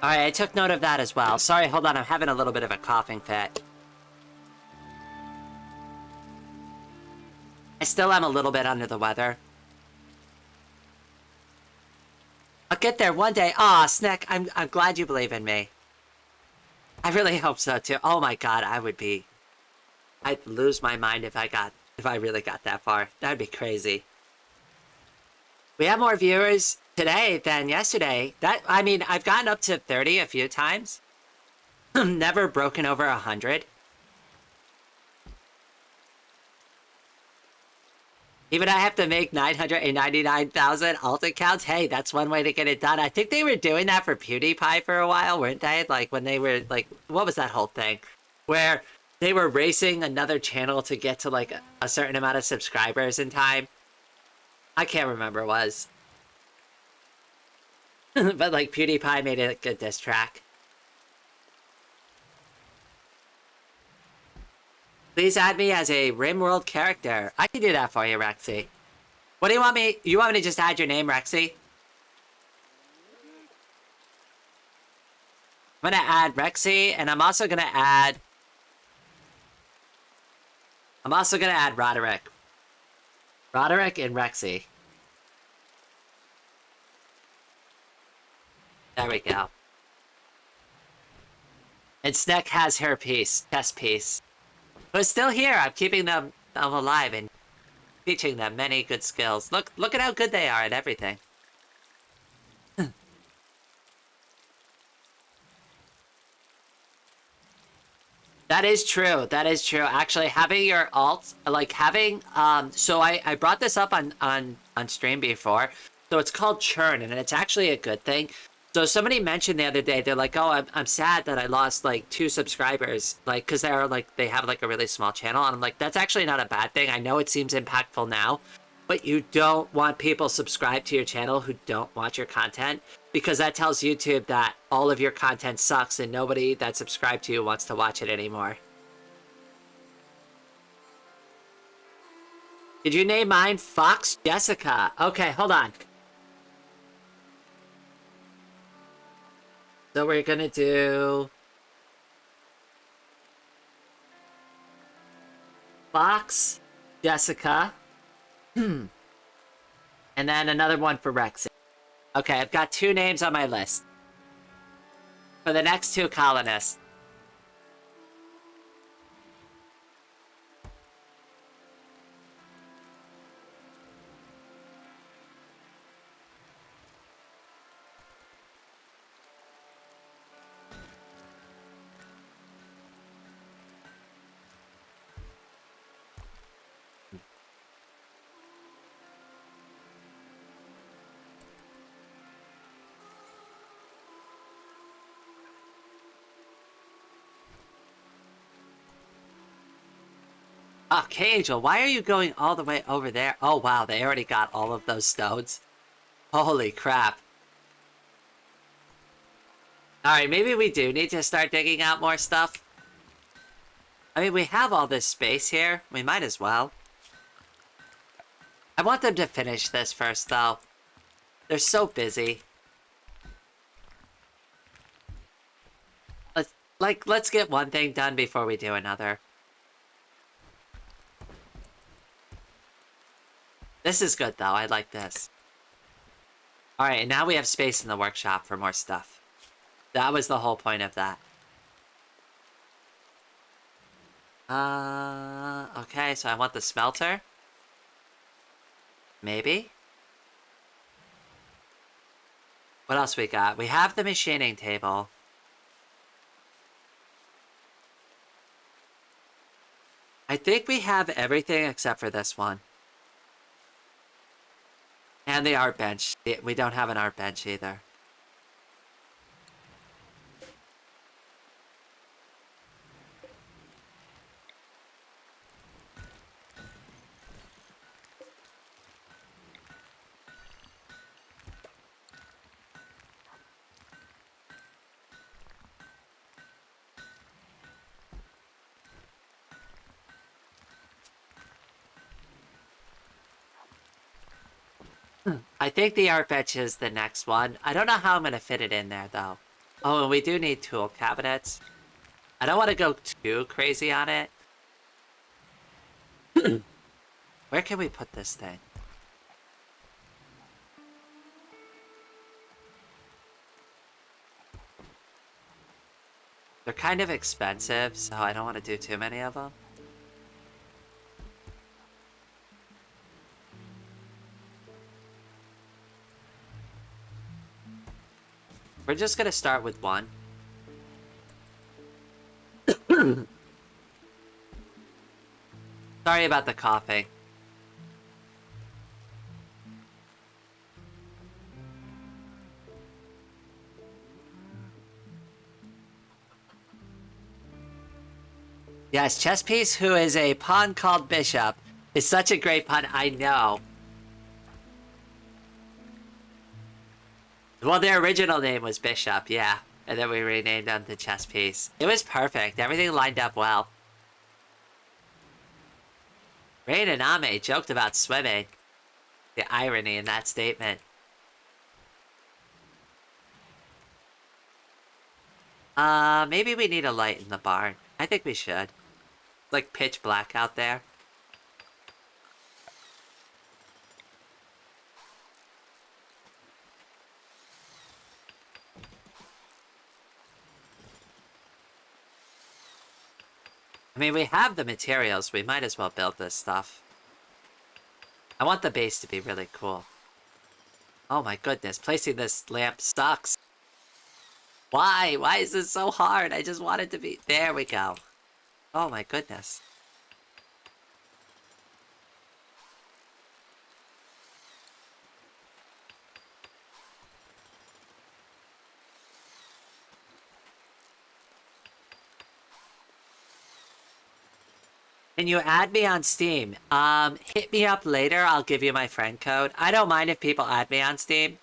Alright, I took note of that as well. Sorry, hold on, I'm having a little bit of a coughing fit. I still am a little bit under the weather. I'll get there one day. Aw, Snick, I'm glad you believe in me. I really hope so too. Oh my god, I'd lose my mind if I really got that far. That'd be crazy. We have more viewers today than yesterday. I mean, I've gotten up to 30 a few times. Never broken over 100. Even I have to make 999,000 alt accounts. Hey, that's one way to get it done. I think they were doing that for PewDiePie for a while, weren't they? Like, when they were, like, what was that whole thing? Where they were racing another channel to get to, like, a certain amount of subscribers in time. I can't remember what it was. But, like, PewDiePie made a good diss track. Please add me as a Rimworld character. I can do that for you, Rexy. What do you want me? You want me to just add your name, Rexy? I'm gonna add Rexy, and I'm also gonna add Roderick. Roderick and Rexy. There we go. And Sneck has her piece, chess piece. But still here, I'm keeping them alive and teaching them many good skills. Look at how good they are at everything. That is true. That is true. Actually, having your alt, like having, so I brought this up on stream before. So it's called churn, and it's actually a good thing. So somebody mentioned the other day, they're like, oh, I'm sad that I lost like 2 subscribers, like, because they have like a really small channel. And I'm like, that's actually not a bad thing. I know it seems impactful now, but you don't want people subscribed to your channel who don't watch your content, because that tells YouTube that all of your content sucks and nobody that's subscribed to you wants to watch it anymore. Did you name mine Fox Jessica? Okay, hold on. So we're gonna do Fox, Jessica, and then another one for Rexy. Okay, I've got 2 names on my list for the next 2 colonists. Kangel, why are you going all the way over there? Oh wow, they already got all of those stones. Holy crap. Alright, maybe we do need to start digging out more stuff. I mean, we have all this space here. We might as well. I want them to finish this first, though. They're so busy. Let's get one thing done before we do another. This is good, though. I like this. Alright, and now we have space in the workshop for more stuff. That was the whole point of that. Okay, so I want the smelter. Maybe? What else we got? We have the machining table. I think we have everything except for this one. And the art bench. We don't have an art bench either. I think the art bench is the next one. I don't know how I'm going to fit it in there, though. Oh, and we do need tool cabinets. I don't want to go too crazy on it. Where can we put this thing? They're kind of expensive, so I don't want to do too many of them. We're just gonna start with one. Sorry about the coughing. Yes, chess piece who is a pawn called bishop is such a great pun, I know. Well, their original name was Bishop, yeah. And then we renamed them to chess piece. It was perfect. Everything lined up well. Rain and Ame joked about swimming. The irony in that statement. Maybe we need a light in the barn. I think we should. It's like pitch black out there. I mean, we have the materials. We might as well build this stuff. I want the base to be really cool. Oh my goodness, placing this lamp sucks. Why? Why is this so hard? I just want it to be... There we go. Oh my goodness. Can you add me on Steam? Hit me up later. I'll give you my friend code. I don't mind if people add me on Steam.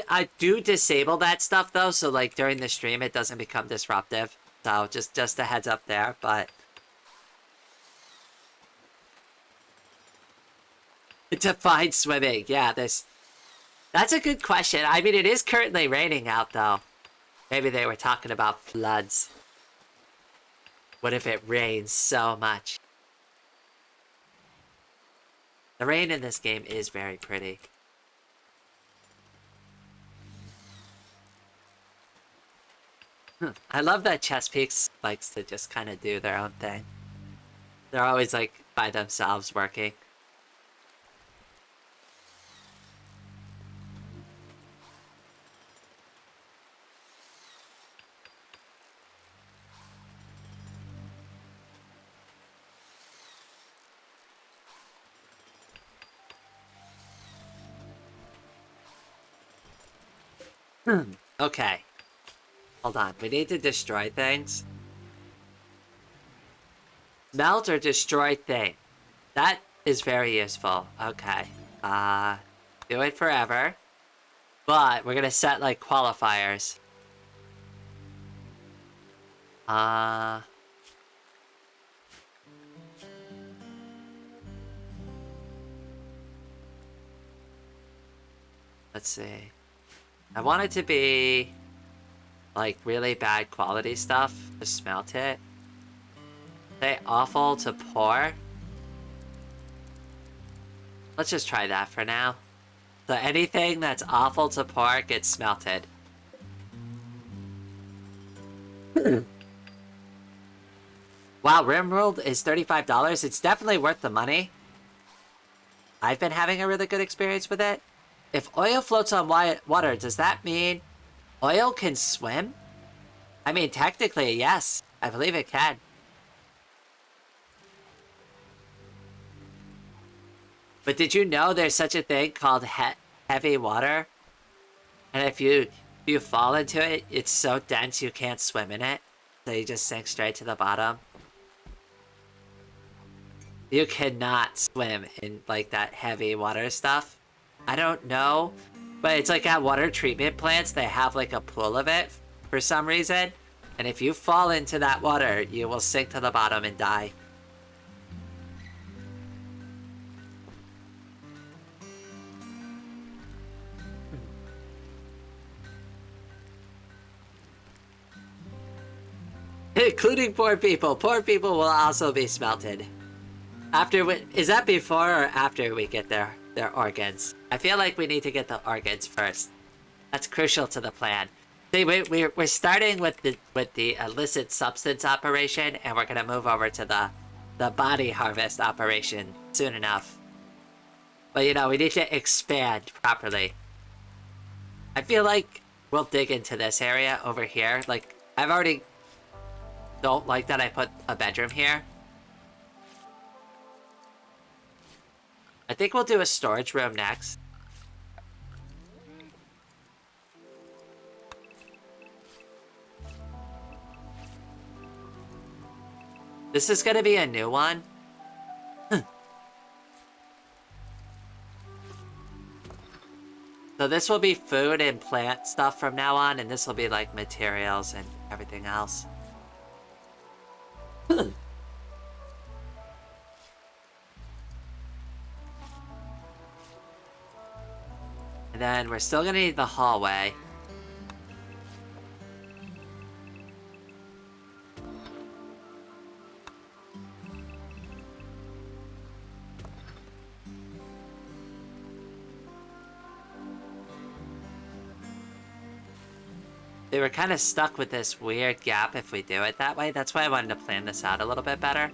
I do disable that stuff though, so like during the stream it doesn't become disruptive. So just a heads up there, but define swimming. Yeah, that's a good question. I mean, it is currently raining out though. Maybe they were talking about floods. What if it rains so much? The rain in this game is very pretty. I love that Chess Peaks likes to just kind of do their own thing. They're always like by themselves working. Okay. Hold on. We need to destroy things. Melt or destroy thing. That is very useful. Okay. Do it forever. But we're gonna set like qualifiers. Let's see. I want it to be like really bad quality stuff. Just smelt it. Say awful to poor. Let's just try that for now. So anything that's awful to poor gets smelted. Wow, Rimworld is $35. It's definitely worth the money. I've been having a really good experience with it. If oil floats on water, does that mean oil can swim? I mean, technically, yes. I believe it can. But did you know there's such a thing called heavy water? And if you fall into it, it's so dense you can't swim in it. So you just sink straight to the bottom. You cannot swim in like that heavy water stuff. I don't know. But it's like at water treatment plants, they have like a pool of it for some reason. And if you fall into that water, you will sink to the bottom and die. Including poor people. Poor people will also be smelted. Is that before or after we get their organs? I feel like we need to get the organs first. That's crucial to the plan. See, we're starting with the illicit substance operation, and we're gonna move over to the body harvest operation soon enough. But you know, we need to expand properly. I feel like we'll dig into this area over here. Like, I've already don't like that I put a bedroom here. I think we'll do a storage room next. This is gonna be a new one. So this will be food and plant stuff from now on, and this will be like materials and everything else. And then we're still gonna need the hallway. They were kind of stuck with this weird gap if we do it that way. That's why I wanted to plan this out a little bit better.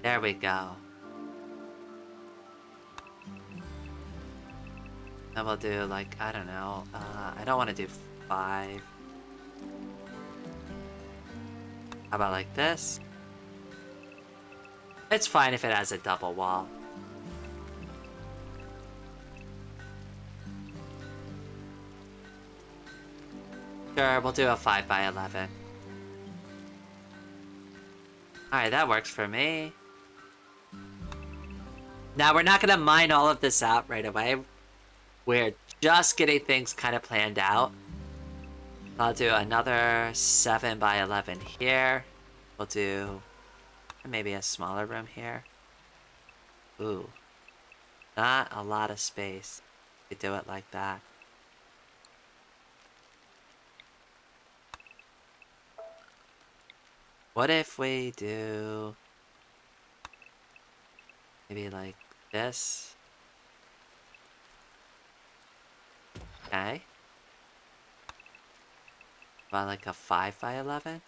There we go. Then we'll do like, I don't know, I don't want to do 5. How about like this? It's fine if it has a double wall. Sure, we'll do a 5 by 11. Alright, that works for me. Now, we're not gonna mine all of this out right away. We're just getting things kind of planned out. I'll do another 7 by 11 here. We'll do maybe a smaller room here. Ooh. Not a lot of space to do it like that. What if we do maybe like this? Okay. About like a 5 by 11?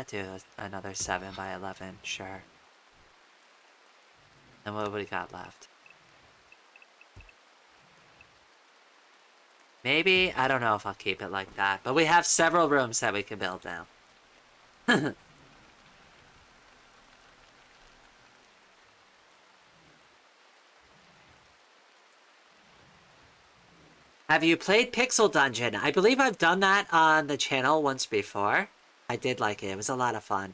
Do another 7 by 11, sure. And what have we got left? Maybe, I don't know if I'll keep it like that, but we have several rooms that we can build now. Have you played Pixel Dungeon? I believe I've done that on the channel once before. I did like it. It was a lot of fun.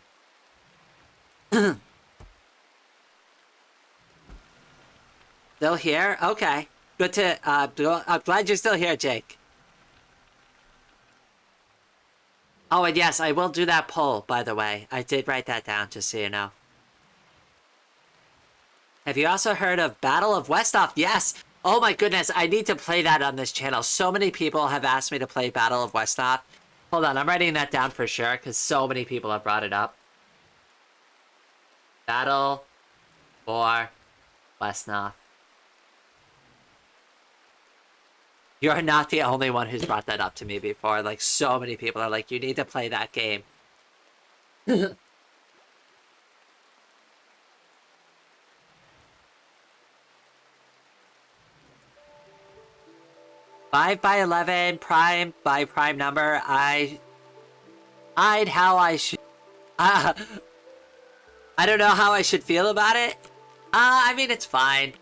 Still here? Okay. Good to, I'm glad you're still here, Jake. Oh, and yes, I will do that poll, by the way. I did write that down, just so you know. Have you also heard of Battle of Westoff? Yes! Oh my goodness, I need to play that on this channel. So many people have asked me to play Battle of Westoff. Hold on, I'm writing that down for sure, because so many people have brought it up. Battle for Westoff. You're not the only one who's brought that up to me before. Like, so many people are like, you need to play that game. 5 by 11, prime by prime number. I'd how I should... I don't know how I should feel about it. I mean, it's fine.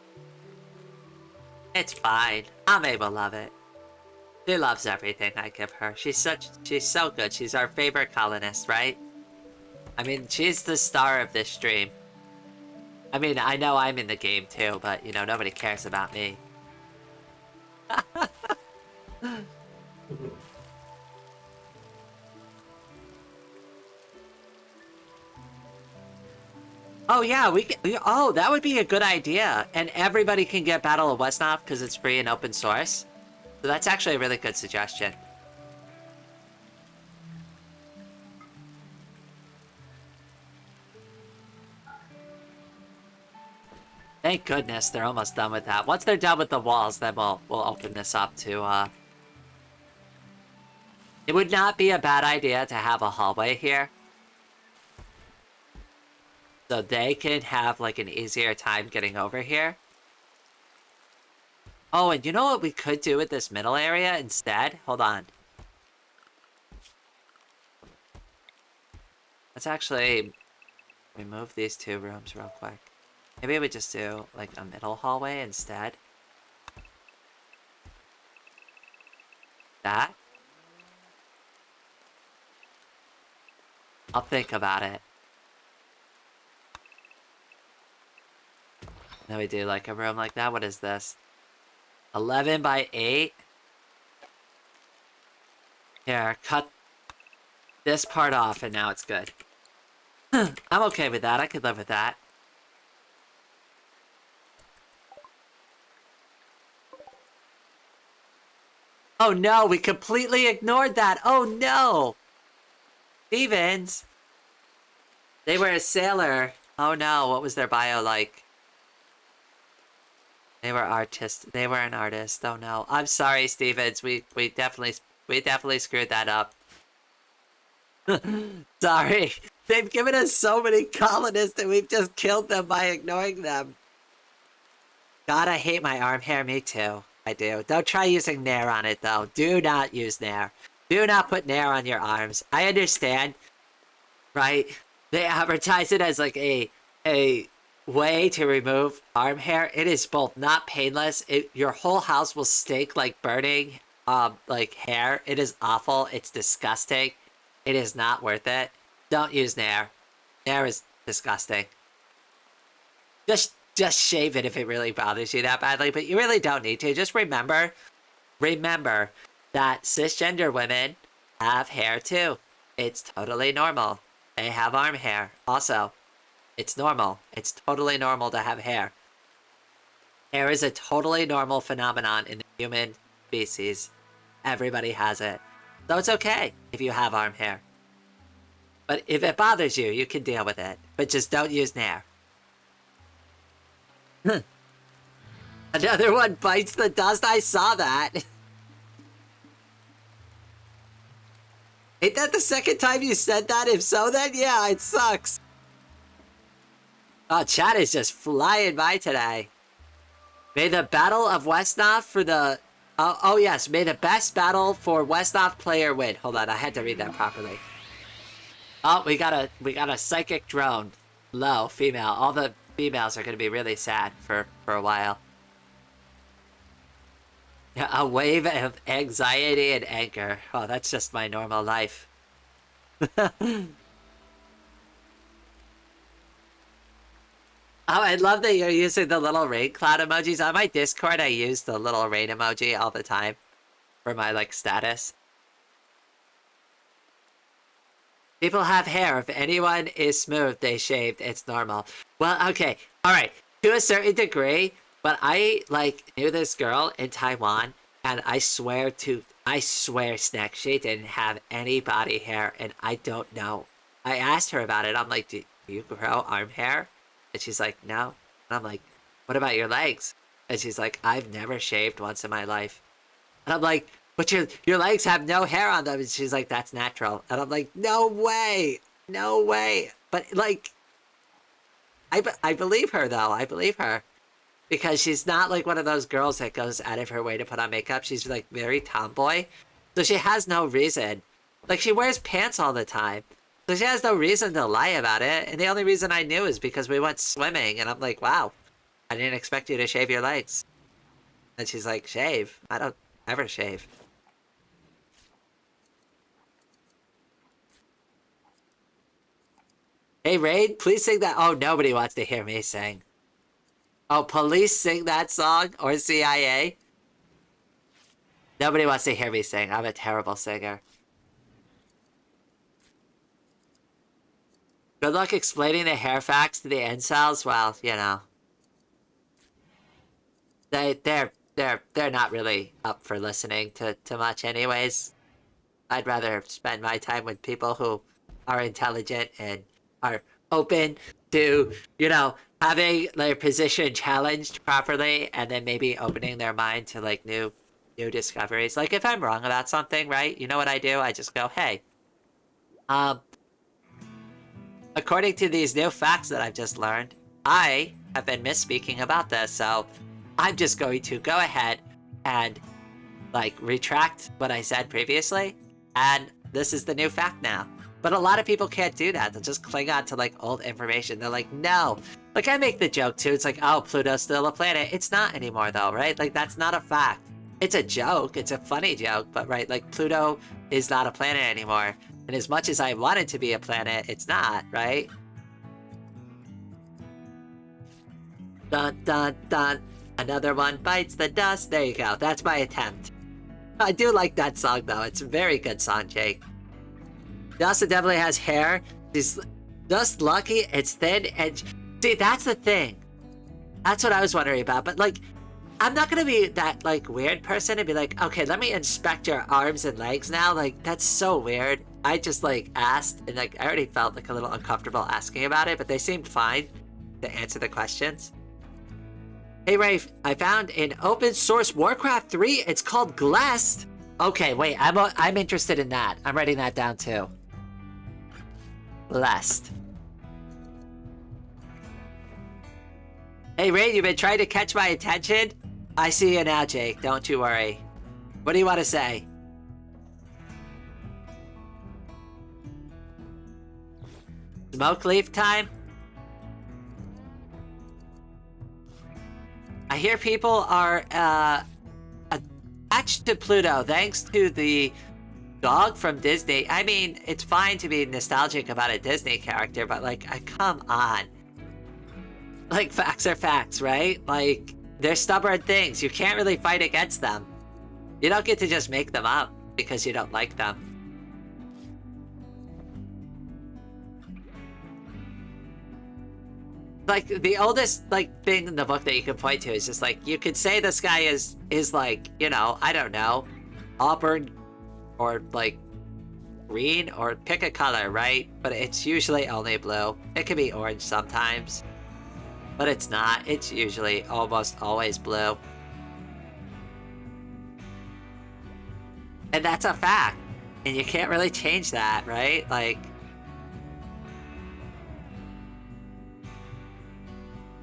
It's fine. Ame will love it. She loves everything I give her. She's so good. She's our favorite colonist, right? I mean, she's the star of this stream. I mean, I know I'm in the game too, but, you know, nobody cares about me. Oh yeah, oh, that would be a good idea. And everybody can get Battle of Westoff because it's free and open source. So that's actually a really good suggestion. Thank goodness they're almost done with that. Once they're done with the walls, then we'll open this up to, It would not be a bad idea to have a hallway here. So they can have, like, an easier time getting over here. Oh, and you know what we could do with this middle area instead? Hold on. Let's actually remove these two rooms real quick. Maybe we just do, like, a middle hallway instead. That? I'll think about it. Then we do, like, a room like that. What is this? 11 by 8? Here, cut this part off and now it's good. I'm okay with that. I could live with that. Oh no, we completely ignored that. Oh no! Stevens! They were a sailor. Oh no, what was their bio like? They were They were an artist. Oh no. I'm sorry, Stevens. We definitely screwed that up. Sorry. They've given us so many colonists and we've just killed them by ignoring them. God, I hate my arm hair. Me too. I do. Don't try using Nair on it, though. Do not use Nair. Do not put Nair on your arms. I understand, right? They advertise it as, like, a way to remove arm hair. It is both not painless. Your whole house will stink like burning, like, hair. It is awful. It's disgusting. It is not worth it. Don't use Nair. Nair is disgusting. Just shave it if it really bothers you that badly, but you really don't need to. Just remember that cisgender women have hair too. It's totally normal. They have arm hair. Also, it's normal. It's totally normal to have hair. Hair is a totally normal phenomenon in the human species. Everybody has it. So it's okay if you have arm hair. But if it bothers you, you can deal with it. But just don't use Nair. Another one bites the dust. I saw that. Ain't that the second time you said that? If so, then yeah, it sucks. Oh, chat is just flying by today. May the Battle of Westoff for the... Oh yes, may the best battle for Westoff player win. Hold on, I had to read that properly. Oh, we got a psychic drone. Low, female. All the females are gonna be really sad for a while. Yeah, a wave of anxiety and anger. Oh, that's just my normal life. Oh, I love that you're using the little rain cloud emojis. On my Discord, I use the little rain emoji all the time for my, like, status. People have hair. If anyone is smooth, they shaved. It's normal. Well, okay. All right. To a certain degree, but I, like, knew this girl in Taiwan, and I swear, Snack, she didn't have any body hair, and I don't know. I asked her about it. I'm like, do you grow arm hair? And she's like, no. And I'm like, what about your legs? And she's like, I've never shaved once in my life. And I'm like, but your legs have no hair on them. And she's like, that's natural. And I'm like, no way. No way. But, like, I believe her, though. I believe her. Because she's not, like, one of those girls that goes out of her way to put on makeup. She's, like, very tomboy. So she has no reason. Like, she wears pants all the time. So she has no reason to lie about it, and the only reason I knew is because we went swimming, and I'm like, wow, I didn't expect you to shave your legs. And she's like, shave? I don't ever shave. Hey, Raid, please sing that. Oh, nobody wants to hear me sing. Oh, police sing that song? Or CIA? Nobody wants to hear me sing. I'm a terrible singer. Good luck explaining the hair facts to the incels. Well, you know, they're not really up for listening to much, anyways. I'd rather spend my time with people who are intelligent and are open to, you know, having their position challenged properly, and then maybe opening their mind to, like, new discoveries. Like, if I'm wrong about something, right? You know what I do? I just go, hey, according to these new facts that I've just learned, I have been misspeaking about this, so I'm just going to go ahead and, like, retract what I said previously, and this is the new fact now. But a lot of people can't do that. They'll just cling on to, like, old information. They're like, no. Like, I make the joke, too. It's like, oh, Pluto's still a planet. It's not anymore, though, right? Like, that's not a fact. It's a joke. It's a funny joke, but, right, like, Pluto is not a planet anymore. And as much as I want it to be a planet, it's not, right? Dun, dun, dun. Another one bites the dust. There you go. That's my attempt. I do like that song, though. It's a very good song, Jake. Dustin definitely has hair. She's just lucky. It's thin. And see, that's the thing. That's what I was wondering about. But, like, I'm not gonna be that, like, weird person and be like, okay, let me inspect your arms and legs now. Like, that's so weird. I just, like, asked, and, like, I already felt, like, a little uncomfortable asking about it, but they seemed fine to answer the questions. Hey, Rafe, I found an open source Warcraft 3. It's called Glest. Okay, wait, I'm interested in that. I'm writing that down, too. Glest. Hey, Ray, you've been trying to catch my attention? I see you now, Jake. Don't you worry. What do you want to say? Smoke leaf time? I hear people are attached to Pluto thanks to the dog from Disney. I mean, it's fine to be nostalgic about a Disney character, but, like, come on. Like, facts are facts, right? Like, they're stubborn things. You can't really fight against them. You don't get to just make them up because you don't like them. Like, the oldest, like, thing in the book that you can point to is just, like, you could say this guy is like, you know, I don't know, auburn or, like, green, or pick a color, right? But it's usually only blue. It can be orange sometimes. But it's not. It's usually almost always blue. And that's a fact. And you can't really change that, right? Like,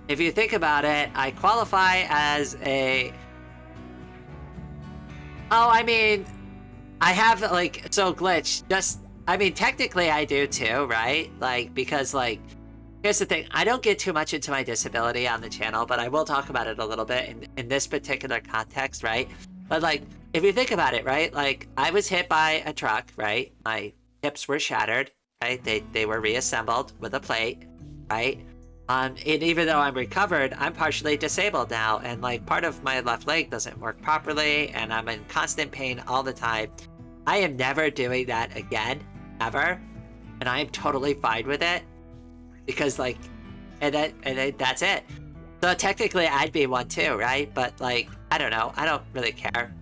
if you think about it, I qualify as a... Oh, I mean, I have, like, so Glitch, just I mean, technically I do too, right? Like, because, like, here's the thing. I don't get too much into my disability on the channel, but I will talk about it a little bit in this particular context, right? But, like, if you think about it, right? Like, I was hit by a truck, right? My hips were shattered, right? They were reassembled with a plate, right? And even though I'm recovered, I'm partially disabled now, and, like, part of my left leg doesn't work properly, and I'm in constant pain all the time. I am never doing that again, ever, and I am totally fine with it, because, like, and that's it. So technically I'd be one too, right? But, like, I don't know, I don't really care.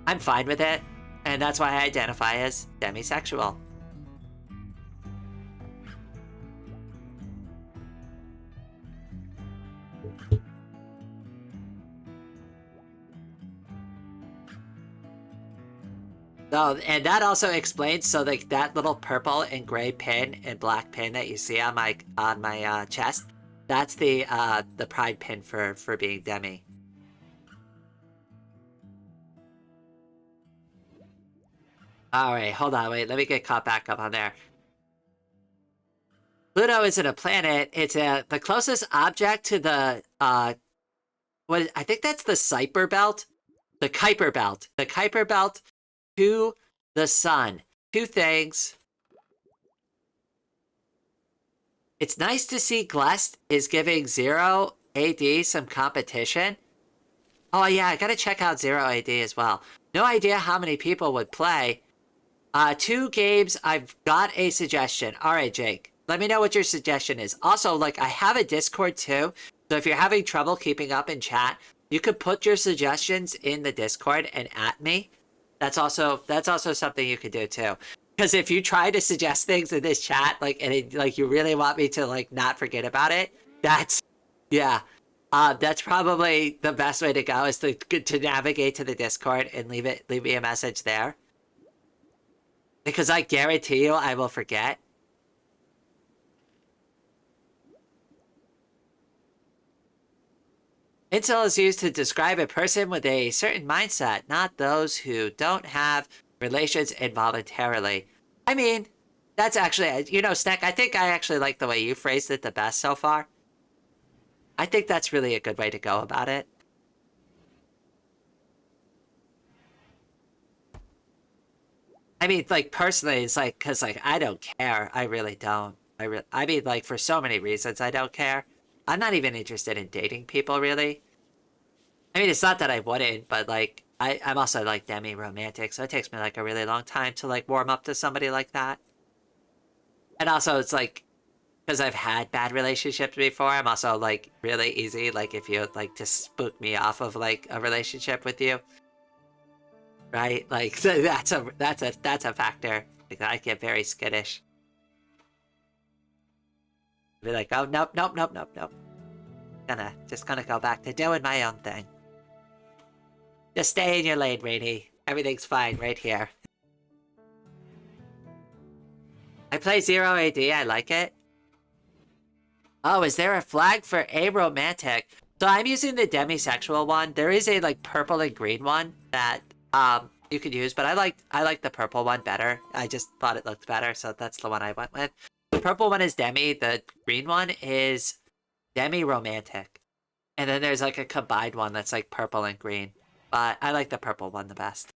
I'm fine with it, and that's why I identify as demisexual. So, and that also explains, so, like, that little purple and gray pin and black pin that you see on my chest, that's the pride pin for being demi. All right, hold on, wait, let me get caught back up on there. Pluto isn't a planet. It's the closest object to the what I think that's the Kuiper belt. The Kuiper belt. The Kuiper belt to the sun. Two things. It's nice to see Glest is giving Zero AD some competition. Oh yeah, I gotta check out Zero AD as well. No idea how many people would play. 2 games, I've got a suggestion. Alright, Jake. Let me know what your suggestion is. Also, like, I have a Discord too, so if you're having trouble keeping up in chat, you could put your suggestions in the Discord and at me. That's also something you could do too. Because if you try to suggest things in this chat, like, and it, like, you really want me to, like, not forget about it, yeah. That's probably the best way to go, is to navigate to the Discord and leave me a message there. Because I guarantee you I will forget. Incel is used to describe a person with a certain mindset, not those who don't have relations involuntarily. I mean, that's actually, you know, Snack, I think I actually like the way you phrased it the best so far. I think that's really a good way to go about it. I mean, like, personally, it's like, because, like, I don't care. I really don't. I mean, like, for so many reasons, I don't care. I'm not even interested in dating people, really. I mean, it's not that I wouldn't, but, like, I'm also, like, demi-romantic, so it takes me, like, a really long time to, like, warm up to somebody like that. And also, it's, like, because I've had bad relationships before, I'm also, like, really easy, like, if you, like, just spook me off of, like, a relationship with you. Right? Like, so that's a factor. Like, I get very skittish. Be like, oh, nope, nope, nope, nope, nope. Just gonna go back to doing my own thing. Just stay in your lane, Rainy. Everything's fine right here. I play Zero AD, I like it. Oh, is there a flag for aromantic? So I'm using the demisexual one. There is a, like, purple and green one that you could use, but I like the purple one better. I just thought it looked better, so that's the one I went with. The purple one is demi, the green one is demi-romantic. And then there's, like, a combined one that's, like, purple and green. But I like the purple one the best.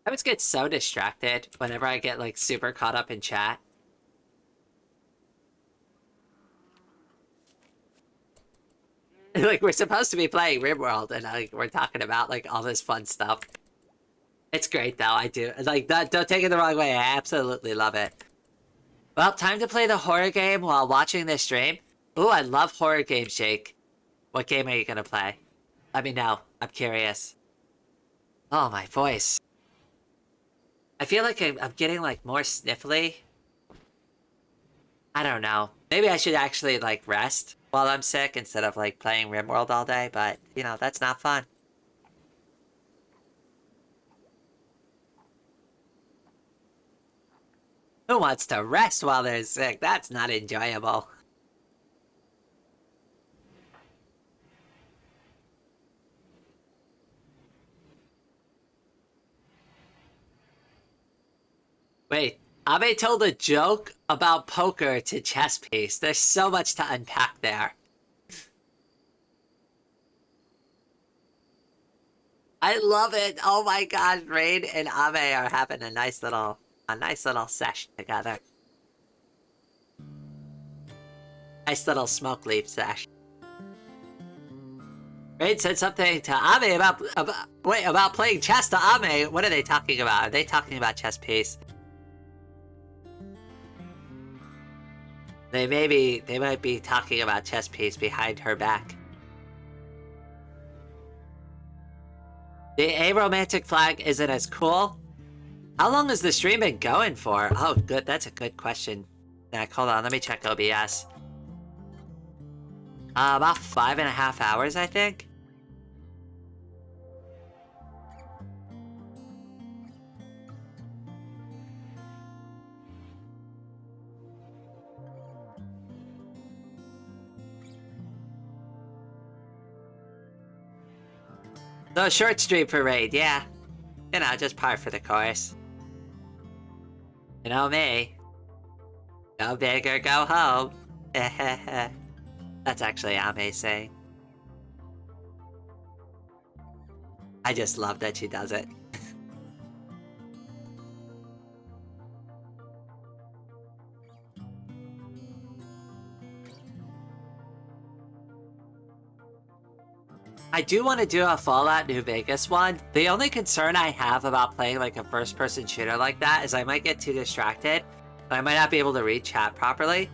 I always get so distracted whenever I get, like, super caught up in chat. Like, we're supposed to be playing Rimworld, and, like, we're talking about, like, all this fun stuff. It's great, though. I do. Like, don't take it the wrong way. I absolutely love it. Well, time to play the horror game while watching this stream. Ooh, I love horror games, Jake. What game are you gonna play? Let me know. I'm curious. Oh, my voice. I feel like I'm getting, like, more sniffly. I don't know. Maybe I should actually, like, rest while I'm sick instead of, like, playing Rimworld all day, but, you know, that's not fun. Who wants to rest while they're sick? That's not enjoyable. Wait, Abe told a joke about poker to chess piece. There's so much to unpack there. I love it. Oh my god, Rain and Ame are having a nice little sesh together. Nice little smoke leaf sesh. Rain said something to Ame about playing chess to Ame. What are they talking about? Are they talking about chess piece? They might be talking about chess piece behind her back. The aromantic flag isn't as cool. How long has the stream been going for? Oh, good. That's a good question. Nick, hold on. Let me check OBS. About 5.5 hours, I think. So short stream for Raid, yeah. You know, just par for the course. You know me. Go big or go home. That's actually Ame saying. I just love that she does it. I do want to do a Fallout New Vegas one. The only concern I have about playing like a first-person shooter like that is I might get too distracted. And I might not be able to read chat properly.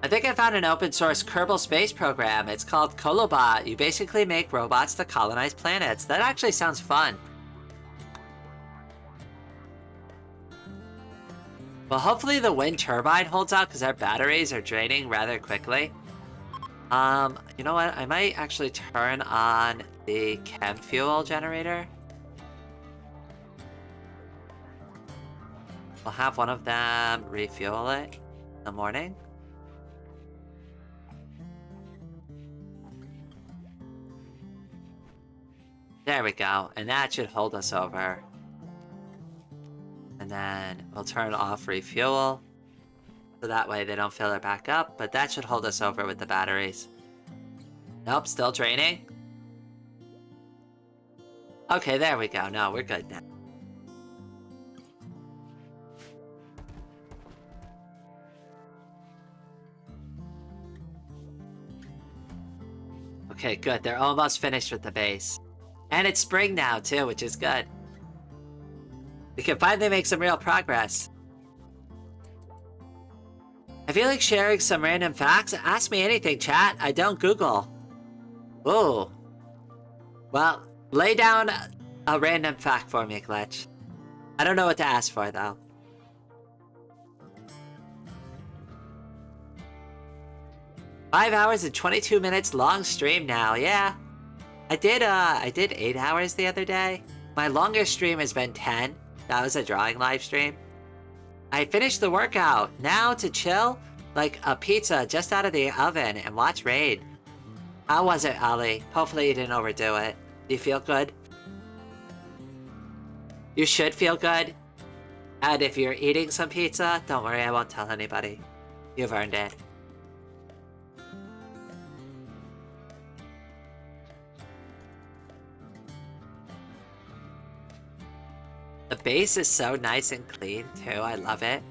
I think I found an open source Kerbal Space program. It's called Kolobot. You basically make robots to colonize planets. That actually sounds fun. Well, hopefully the wind turbine holds out because our batteries are draining rather quickly. You know what? I might actually turn on the chem fuel generator. We'll have one of them refuel it in the morning. There we go, and that should hold us over. And then we'll turn off refuel, so that way they don't fill it back up, but that should hold us over with the batteries. Nope, still draining. Okay, there we go. No, we're good now. Okay, good. They're almost finished with the base. And it's spring now, too, which is good. We can finally make some real progress. I feel like sharing some random facts. Ask me anything, chat. I don't Google. Ooh. Well, lay down a random fact for me, Glitch. I don't know what to ask for, though. Five hours and 22 minutes long stream now, yeah. I did 8 hours the other day. My longest stream has been 10. That was a drawing live stream. I finished the workout. Now to chill, like a pizza just out of the oven and watch Raid. How was it, Ali? Hopefully you didn't overdo it. Do you feel good? You should feel good. And if you're eating some pizza, don't worry, I won't tell anybody. You've earned it. The base is so nice and clean, too. I love it.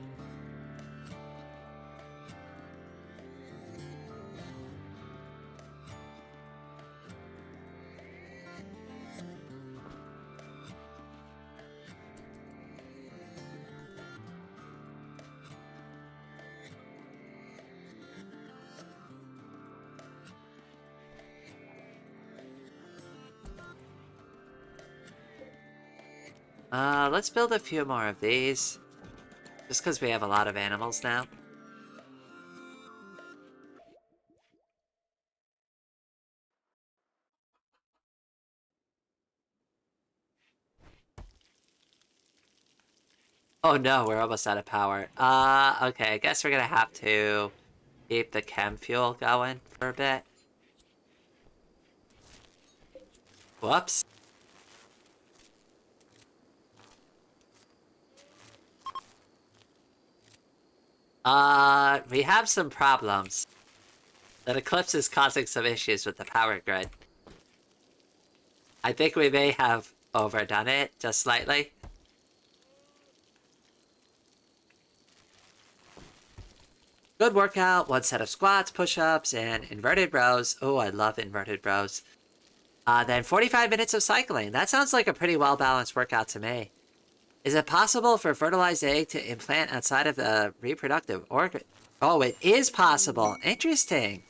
Let's build a few more of these. Just because we have a lot of animals now. Oh no, we're almost out of power. Okay, I guess we're gonna have to keep the chem fuel going for a bit. Whoops. We have some problems. That eclipse is causing some issues with the power grid. I think we may have overdone it just slightly. Good workout, 1 set of squats, push-ups, and inverted rows. Oh, I love inverted rows. Then 45 minutes of cycling. That sounds like a pretty well-balanced workout to me. Is it possible for a fertilized egg to implant outside of the reproductive organ? Oh, it is possible. Interesting.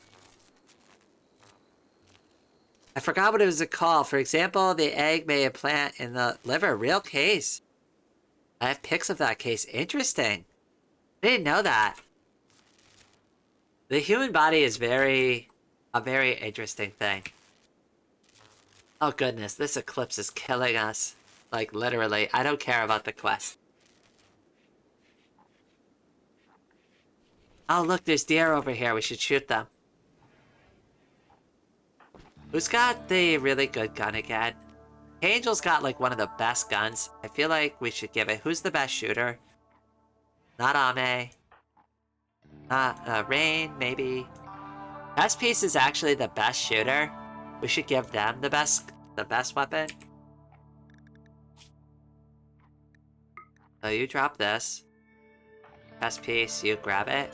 I forgot what it was called. For example, the egg may implant in the liver. Real case. I have pics of that case. Interesting. I didn't know that. The human body is a very interesting thing. Oh goodness, this eclipse is killing us. Like, literally. I don't care about the quest. Oh look, there's deer over here. We should shoot them. Who's got the really good gun again? Angel's got like one of the best guns. I feel like we should give it. Who's the best shooter? Not Ame. Not Rain, maybe. Best Piece is actually the best shooter. We should give them the best weapon. So you drop this. Best Piece, you grab it.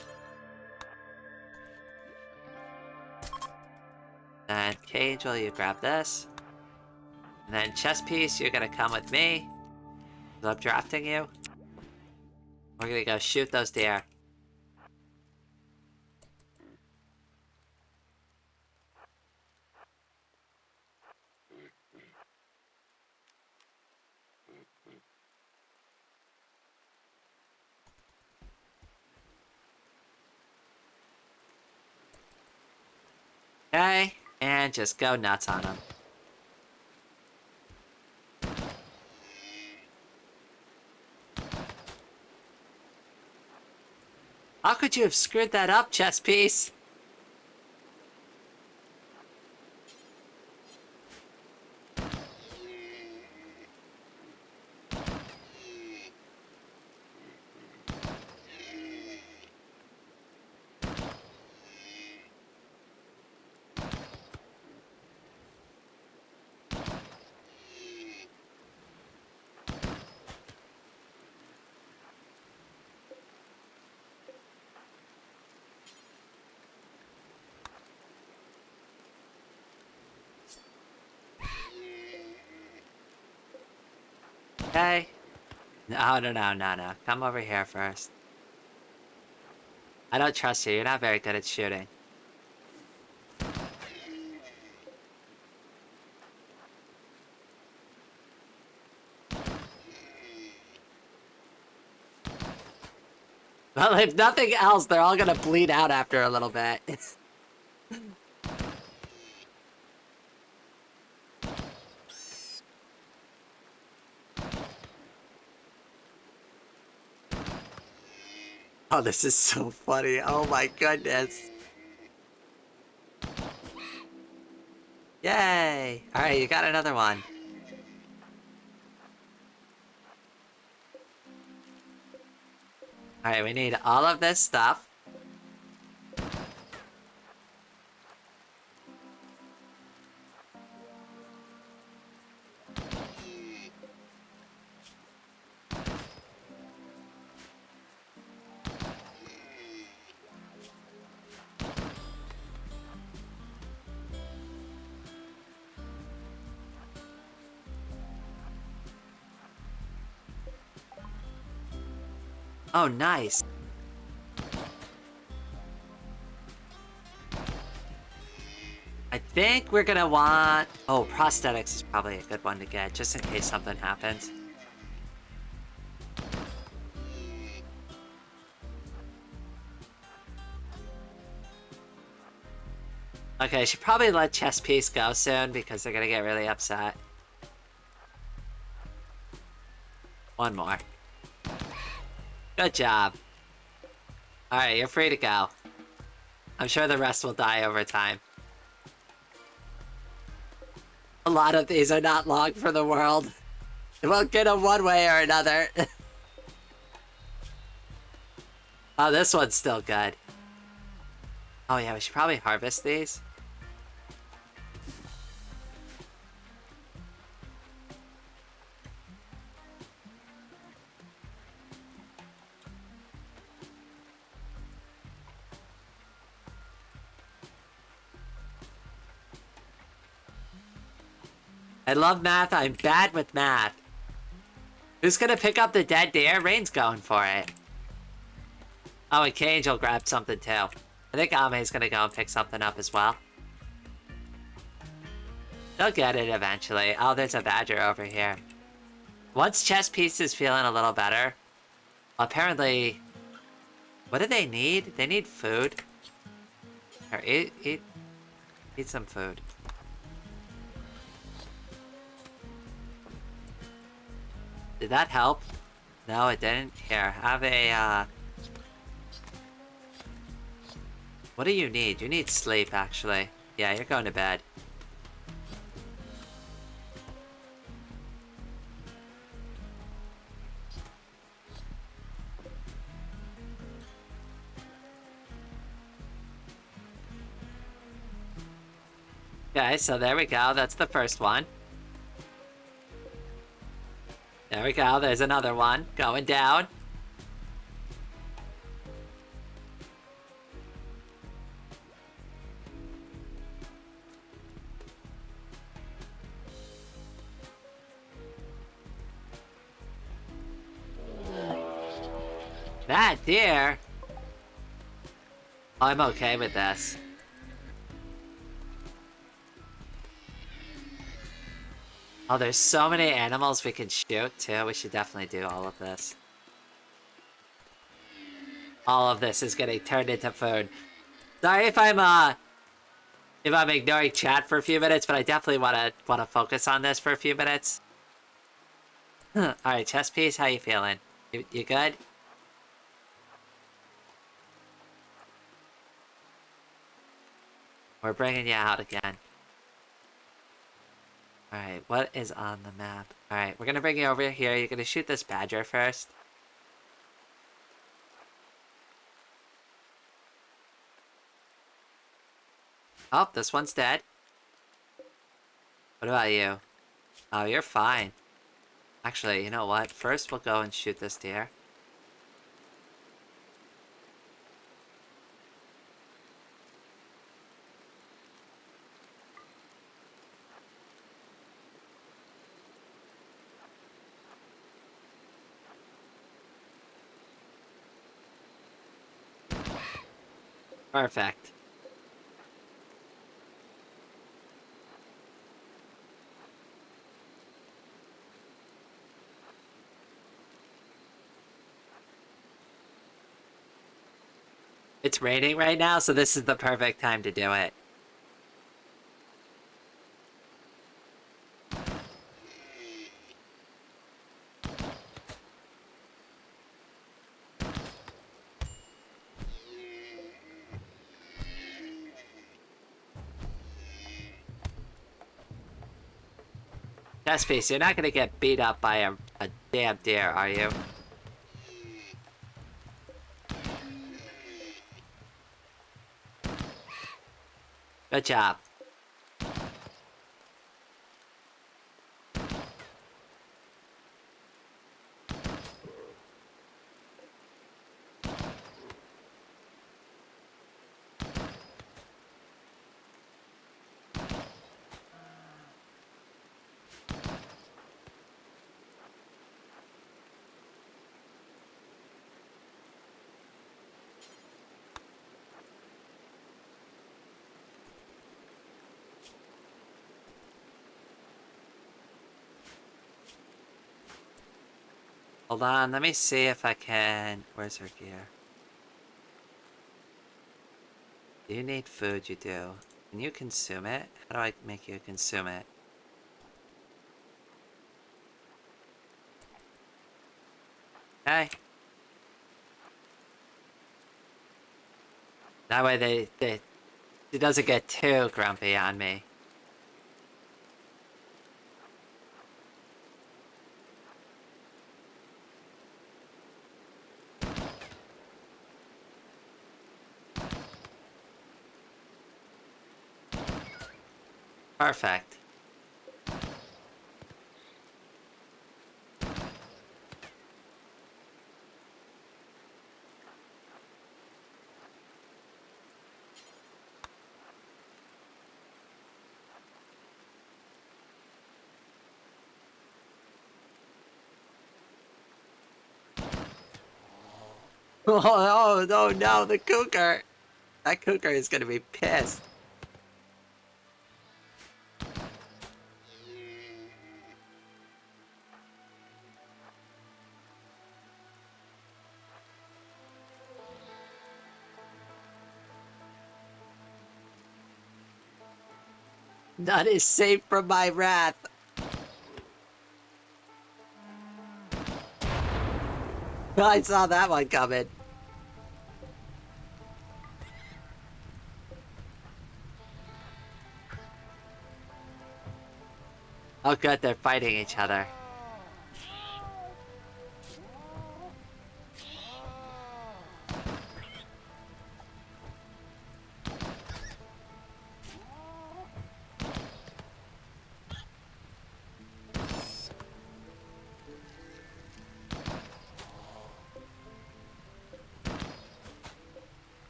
And Angel, you grab this. And then Chess Piece, you're gonna come with me. So I'm drafting you. We're gonna go shoot those deer. Okay, and just go nuts on them. How could you have screwed that up, Chess Piece? Okay. No. Come over here first. I don't trust you. You're not very good at shooting. Well, if nothing else, they're all gonna bleed out after a little bit. Oh, this is so funny. Oh my goodness. Yay! Alright, you got another one. Alright, we need all of this stuff. Oh, nice. I think we're gonna want... Oh, prosthetics is probably a good one to get, just in case something happens. Okay, I should probably let Chess Piece go soon, because they're gonna get really upset. One more. Good job. Alright, you're free to go. I'm sure the rest will die over time. A lot of these are not long for the world. We'll get them one way or another. Oh, this one's still good. Oh yeah, we should probably harvest these. I love math, I'm bad with math. Who's gonna pick up the dead deer? Rain's going for it. Oh, and Kangel grabbed something too. I think Ame's gonna go and pick something up as well. They'll get it eventually. Oh, there's a badger over here. Once chess piece is feeling a little better, apparently... What do they need? They need food. Or eat some food. Did that help? No, it didn't. Here, have a, What do you need? You need sleep, actually. Yeah, you're going to bed. Okay, so there we go. That's the first one. There we go. There's another one going down. That deer. I'm okay with this. Oh, there's so many animals we can shoot, too. We should definitely do all of this. All of this is getting turned into food. Sorry if I'm ignoring chat for a few minutes, but I definitely wanna focus on this for a few minutes. Alright, chess piece, how you feeling? You good? We're bringing you out again. Alright, what is on the map? Alright, we're gonna bring you over here. You're gonna shoot this badger first. Oh, this one's dead. What about you? Oh, you're fine. Actually, you know what? First we'll go and shoot this deer. Perfect. It's raining right now, so this is the perfect time to do it. Chess piece, you're not gonna get beat up by a damn deer, are you? Good job. Hold on, let me see if I can... Where's her gear? Do you need food? You do. Can you consume it? How do I make you consume it? Okay. That way it doesn't get too grumpy on me. Perfect. Oh, no, the cougar! That cougar is gonna be pissed. None is safe from my wrath. I saw that one coming. Oh good, they're fighting each other.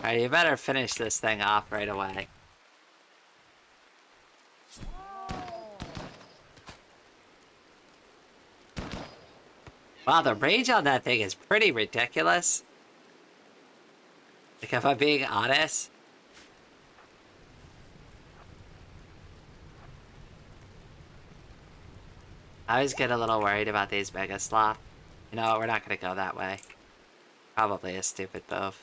Alright, you better finish this thing off right away. Wow, the range on that thing is pretty ridiculous. Like, if I'm being honest. I always get a little worried about these Mega Sloth. You know what, we're not gonna go that way. Probably a stupid move.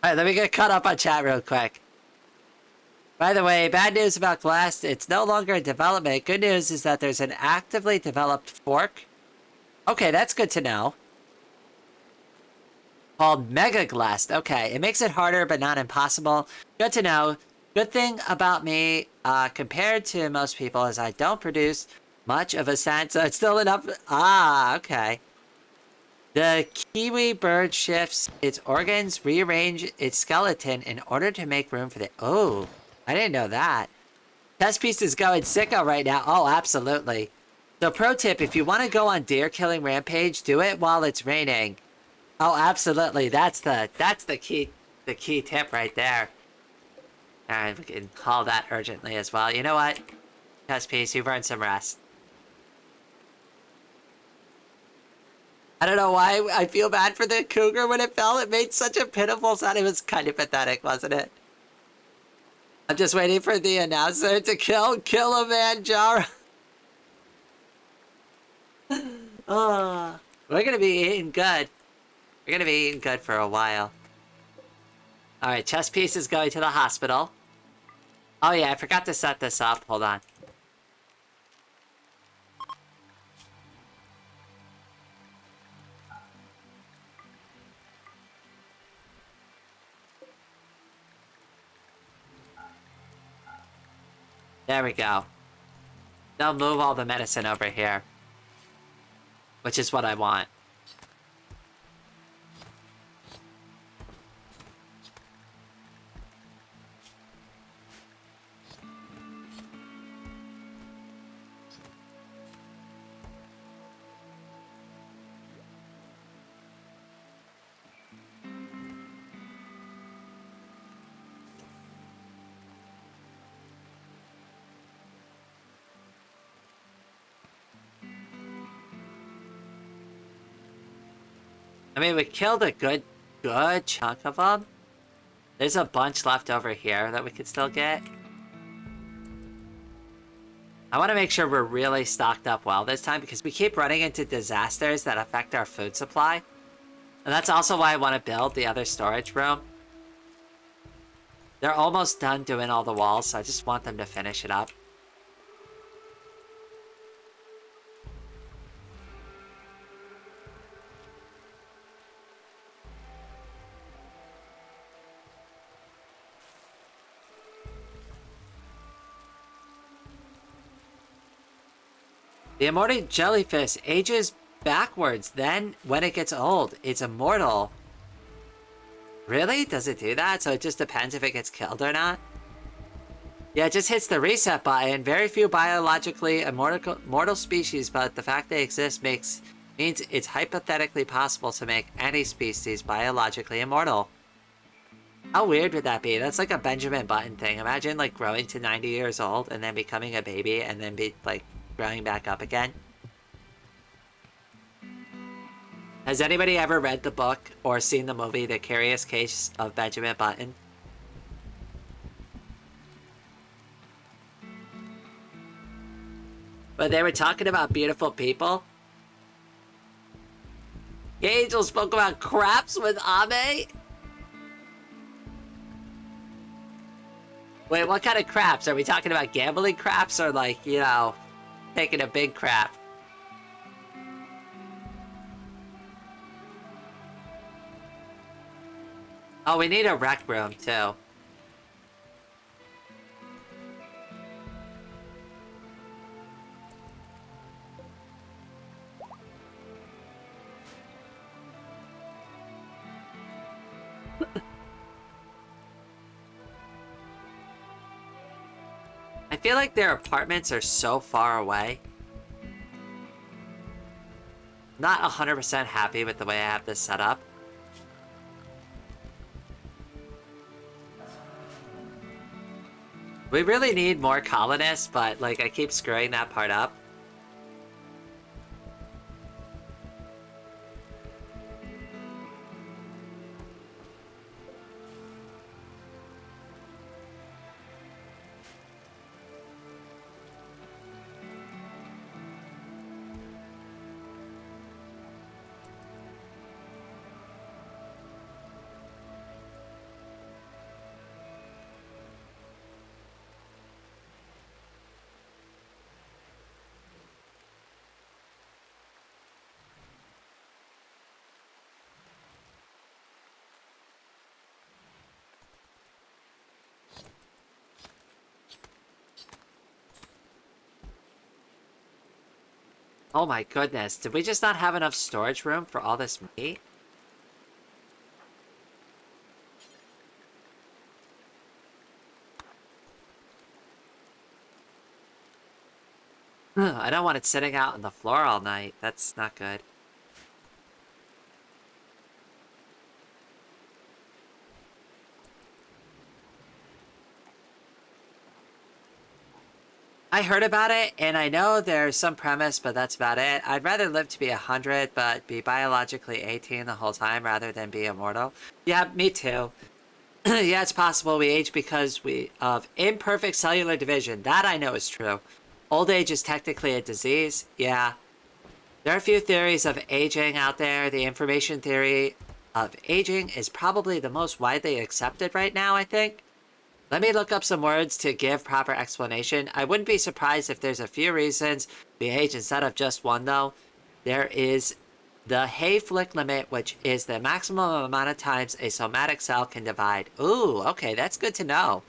Alright, let me get caught up on chat real quick. By the way, bad news about Glass, it's no longer in development. Good news is that there's an actively developed fork. Okay, that's good to know. Called Mega Glass. Okay, it makes it harder but not impossible. Good to know. Good thing about me, compared to most people, is I don't produce much of a scent, so it's still enough. Ah, okay. The kiwi bird shifts its organs, rearrange its skeleton in order to make room for the... Oh, I didn't know that. Test piece is going sicko right now. Oh, absolutely. So pro tip, if you want to go on deer killing rampage, do it while it's raining. Oh, absolutely. That's the key tip right there. Alright, we can call that urgently as well. You know what? Test piece, you've earned some rest. I don't know why I feel bad for the cougar when it fell. It made such a pitiful sound. It was kind of pathetic, wasn't it? I'm just waiting for the announcer to kill a man, Jara. Oh, we're gonna be eating good. We're gonna be eating good for a while. Alright, chess piece is going to the hospital. Oh yeah, I forgot to set this up. Hold on. There we go. They'll move all the medicine over here. Which is what I want. I mean, we killed a good chunk of them. There's a bunch left over here that we could still get. I want to make sure we're really stocked up well this time because we keep running into disasters that affect our food supply. And that's also why I want to build the other storage room. They're almost done doing all the walls, so I just want them to finish it up. The immortal jellyfish ages backwards, then when it gets old, it's immortal. Really? Does it do that? So it just depends if it gets killed or not? Yeah, it just hits the reset button. Very few biologically immortal species, but the fact they exist means it's hypothetically possible to make any species biologically immortal. How weird would that be? That's like a Benjamin Button thing. Imagine like growing to 90 years old and then becoming a baby and then be like growing back up again. Has anybody ever read the book or seen the movie The Curious Case of Benjamin Button? But they were talking about beautiful people. Angel spoke about craps with Ame? Wait, what kind of craps? Are we talking about gambling craps or like, you know, taking a big crap? Oh, we need a rec room too. I feel like their apartments are so far away. Not 100% happy with the way I have this set up. We really need more colonists, but like I keep screwing that part up. Oh my goodness, did we just not have enough storage room for all this meat? I don't want it sitting out on the floor all night. That's not good. I heard about it, and I know there's some premise, but that's about it. I'd rather live to be 100, but be biologically 18 the whole time rather than be immortal. Yeah, me too. Yeah, it's possible we age because of imperfect cellular division. That I know is true. Old age is technically a disease. Yeah. There are a few theories of aging out there. The information theory of aging is probably the most widely accepted right now, I think. Let me look up some words to give proper explanation. I wouldn't be surprised if there's a few reasons we age instead of just one, though. There is the Hayflick limit, which is the maximum amount of times a somatic cell can divide. Ooh, okay, that's good to know.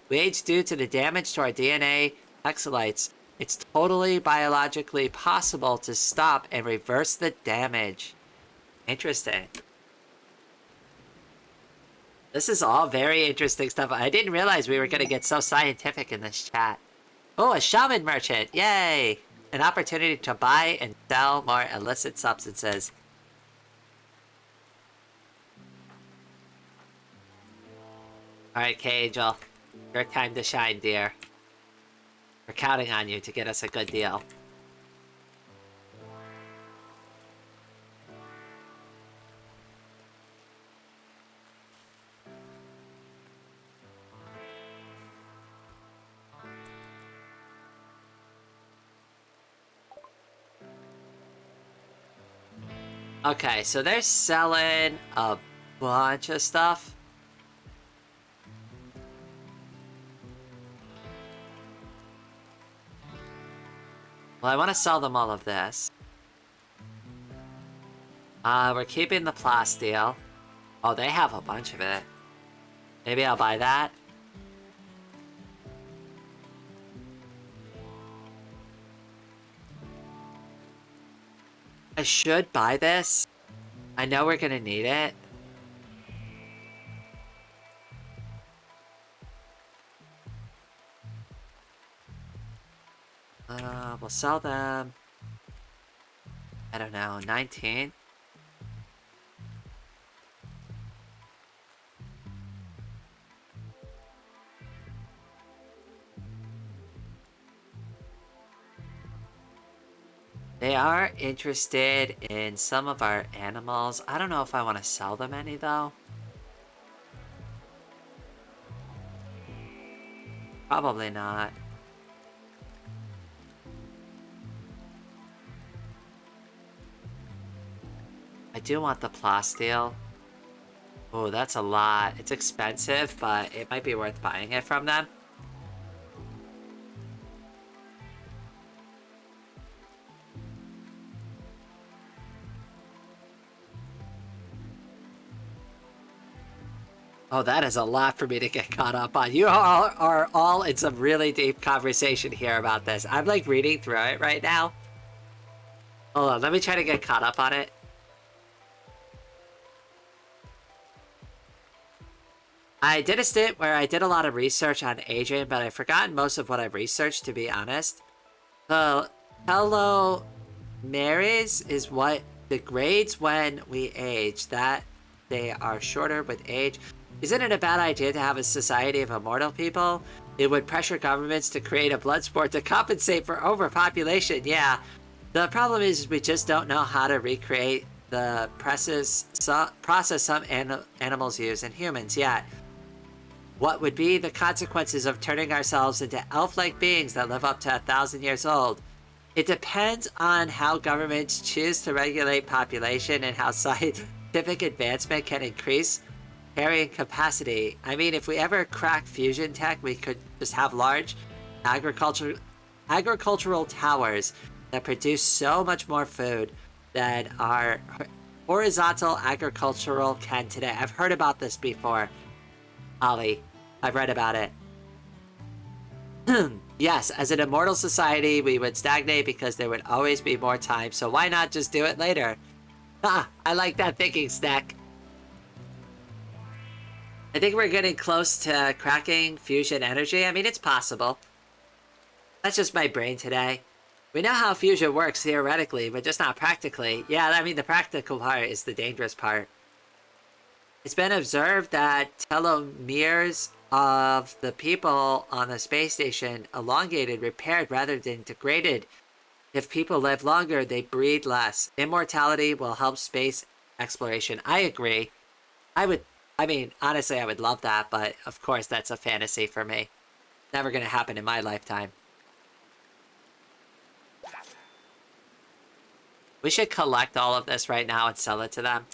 We age due to the damage to our DNA hexalytes. It's totally biologically possible to stop and reverse the damage. Interesting. This is all very interesting stuff. I didn't realize we were going to get so scientific in this chat. Oh, a shaman merchant. Yay! An opportunity to buy and sell more illicit substances. Alright, K-Angel. Your time to shine, dear. We're counting on you to get us a good deal. Okay, so they're selling a bunch of stuff. Well, I want to sell them all of this. We're keeping the plasteel. Oh, they have a bunch of it. Maybe I'll buy that. I should buy this. I know we're gonna need it. We'll sell them. I don't know, 19? They are interested in some of our animals. I don't know if I want to sell them any, though. Probably not. I do want the plasteel. Oh, that's a lot. It's expensive, but it might be worth buying it from them. Oh, that is a lot for me to get caught up on. You all are all in some really deep conversation here about this. I'm like reading through it right now. Hold on, let me try to get caught up on it. I did a stint where I did a lot of research on aging, but I've forgotten most of what I've researched, to be honest. So, telomeres is what degrades when we age, that they are shorter with age. Isn't it a bad idea to have a society of immortal people? It would pressure governments to create a blood sport to compensate for overpopulation. Yeah, the problem is we just don't know how to recreate the process some animals use in humans yet. What would be the consequences of turning ourselves into elf-like beings that live up to 1,000 years old? It depends on how governments choose to regulate population and how scientific advancement can increase carrying capacity. I mean, if we ever crack fusion tech, we could just have large agricultural towers that produce so much more food than our horizontal agricultural can today. I've heard about this before, Ollie. I've read about it. Yes, as an immortal society, we would stagnate because there would always be more time, so why not just do it later? Ha! I like that thinking, Snack. I think we're getting close to cracking fusion energy. I mean, it's possible. That's just my brain today. We know how fusion works theoretically, but just not practically. Yeah, I mean, the practical part is the dangerous part. It's been observed that telomeres of the people on the space station elongated, repaired, rather than degraded. If people live longer, they breed less. Immortality will help space exploration. I agree. I mean, honestly, I would love that, but of course that's a fantasy for me. Never gonna happen in my lifetime. We should collect all of this right now and sell it to them.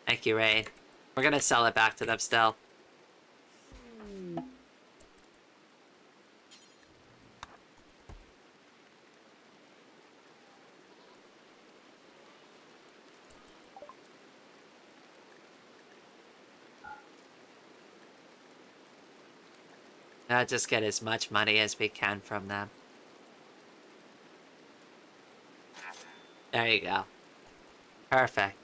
Thank you, Rain. We're gonna sell it back to them still. Just get as much money as we can from them. There you go. Perfect.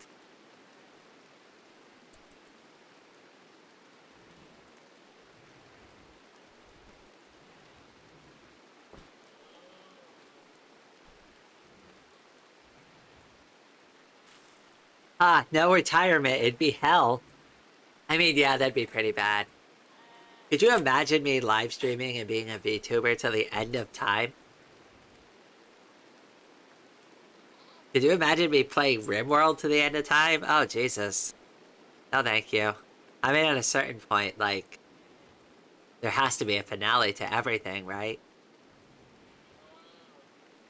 Ah, no retirement. It'd be hell. I mean, yeah, that'd be pretty bad. Could you imagine me live streaming and being a VTuber till the end of time? Could you imagine me playing Rimworld to the end of time? Oh, Jesus. No, thank you. I mean, at a certain point, like, there has to be a finale to everything, right?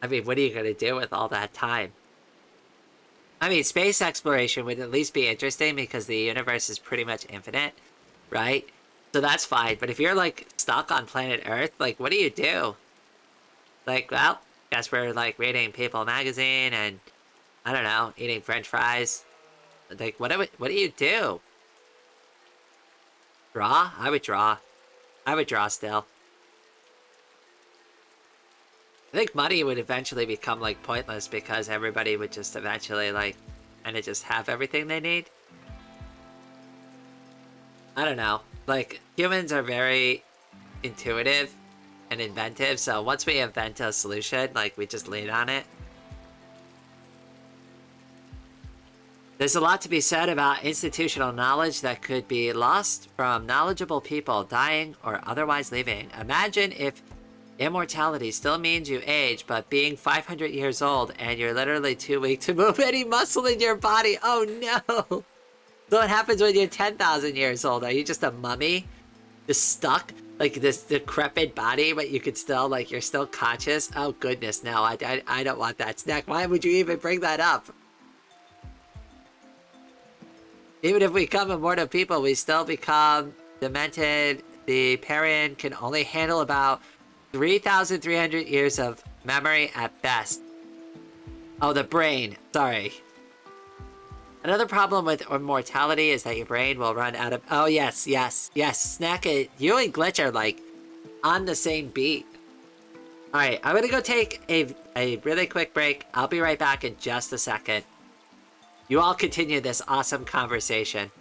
I mean, what are you going to do with all that time? I mean, space exploration would at least be interesting because the universe is pretty much infinite, right? So that's fine. But if you're like stuck on planet Earth, like, what do you do? Like, well, guess we're like reading People magazine and I don't know, eating French fries. Like, what do you do? Draw? I would draw. I would draw still. I think money would eventually become like pointless because everybody would just eventually like kind of just have everything they need. I don't know. Like, humans are very intuitive and inventive, so once we invent a solution, like, we just lean on it. There's a lot to be said about institutional knowledge that could be lost from knowledgeable people dying or otherwise leaving. Imagine if immortality still means you age, but being 500 years old and you're literally too weak to move any muscle in your body. Oh no! So what happens when you're 10,000 years old? Are you just a mummy? Just stuck? Like this decrepit body, but you could still, like, you're still conscious? Oh goodness, no, I don't want that snack. Why would you even bring that up? Even if we become immortal people, we still become demented. The parent can only handle about 3,300 years of memory at best. Oh, the brain. Sorry. Another problem with immortality is that your brain will run out of... Oh, yes, yes, yes. Snack it. You and Glitch are, like, on the same beat. Alright, I'm gonna go take a really quick break. I'll be right back in just a second. You all continue this awesome conversation.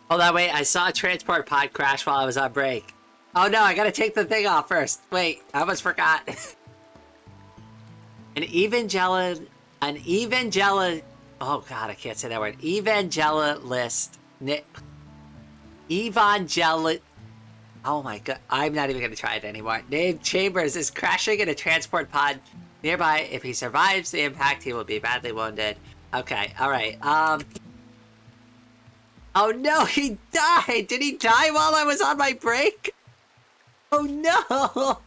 Hold on, wait. I saw a transport pod crash while I was on break. Oh no, I gotta take the thing off first. Wait, I almost forgot. An evangelion... Oh god, I can't say that word. Evangelist... Evangel... Oh my god, I'm not even gonna try it anymore. Named Chambers is crashing in a transport pod nearby. If he survives the impact, he will be badly wounded. Okay, alright, Oh no, he died! Did he die while I was on my break? Oh no!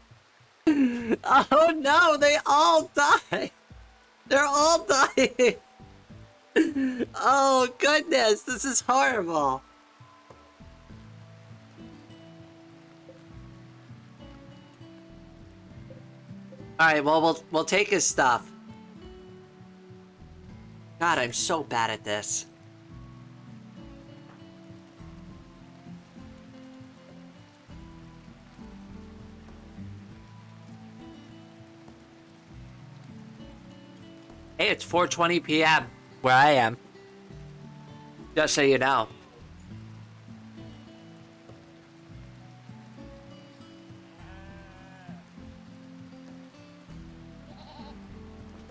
Oh no, they all died! They're all dying! Oh goodness, this is horrible! Alright, well, we'll take his stuff. God, I'm so bad at this. Hey, it's 4:20 p.m. where I am. Just so you know.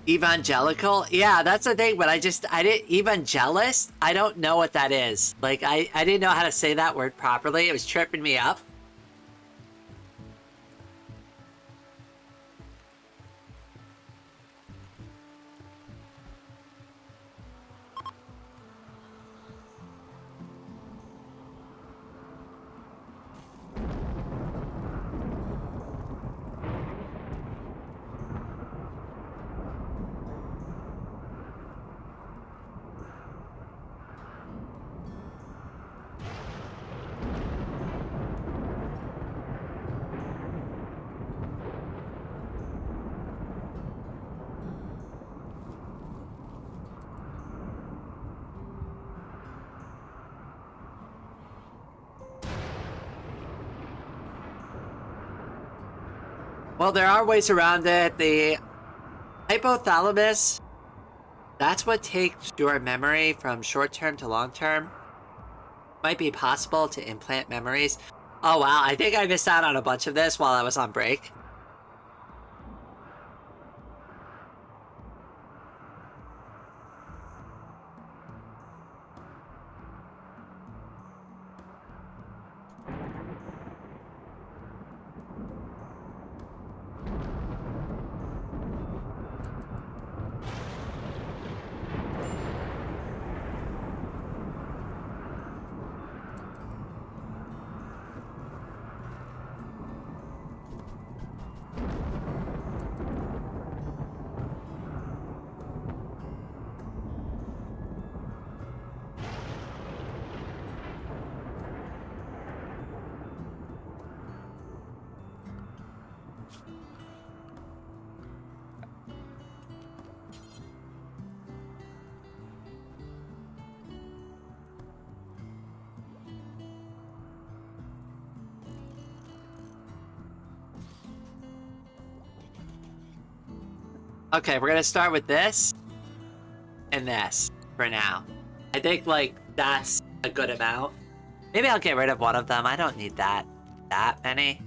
Evangelical? Yeah, that's the thing, but I didn't, evangelist? I don't know what that is. Like, I didn't know how to say that word properly. It was tripping me up. Well, there are ways around it. The hypothalamus, that's what takes your memory from short-term to long-term. Might be possible to implant memories. Oh wow, I think I missed out on a bunch of this while I was on break. Okay, we're gonna start with this and this for now. I think, like, that's a good amount. Maybe I'll get rid of one of them. I don't need that many.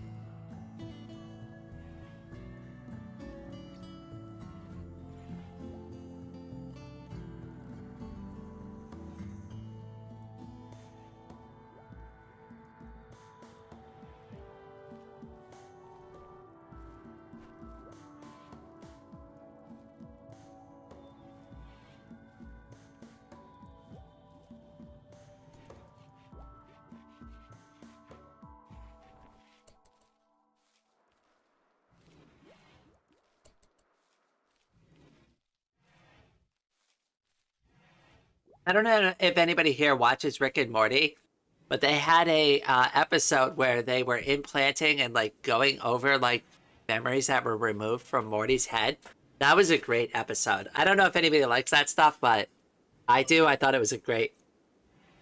I don't know if anybody here watches Rick and Morty, but they had a episode where they were implanting and like going over like memories that were removed from Morty's head. That was a great episode. I don't know if anybody likes that stuff, but I do. I thought it was a great,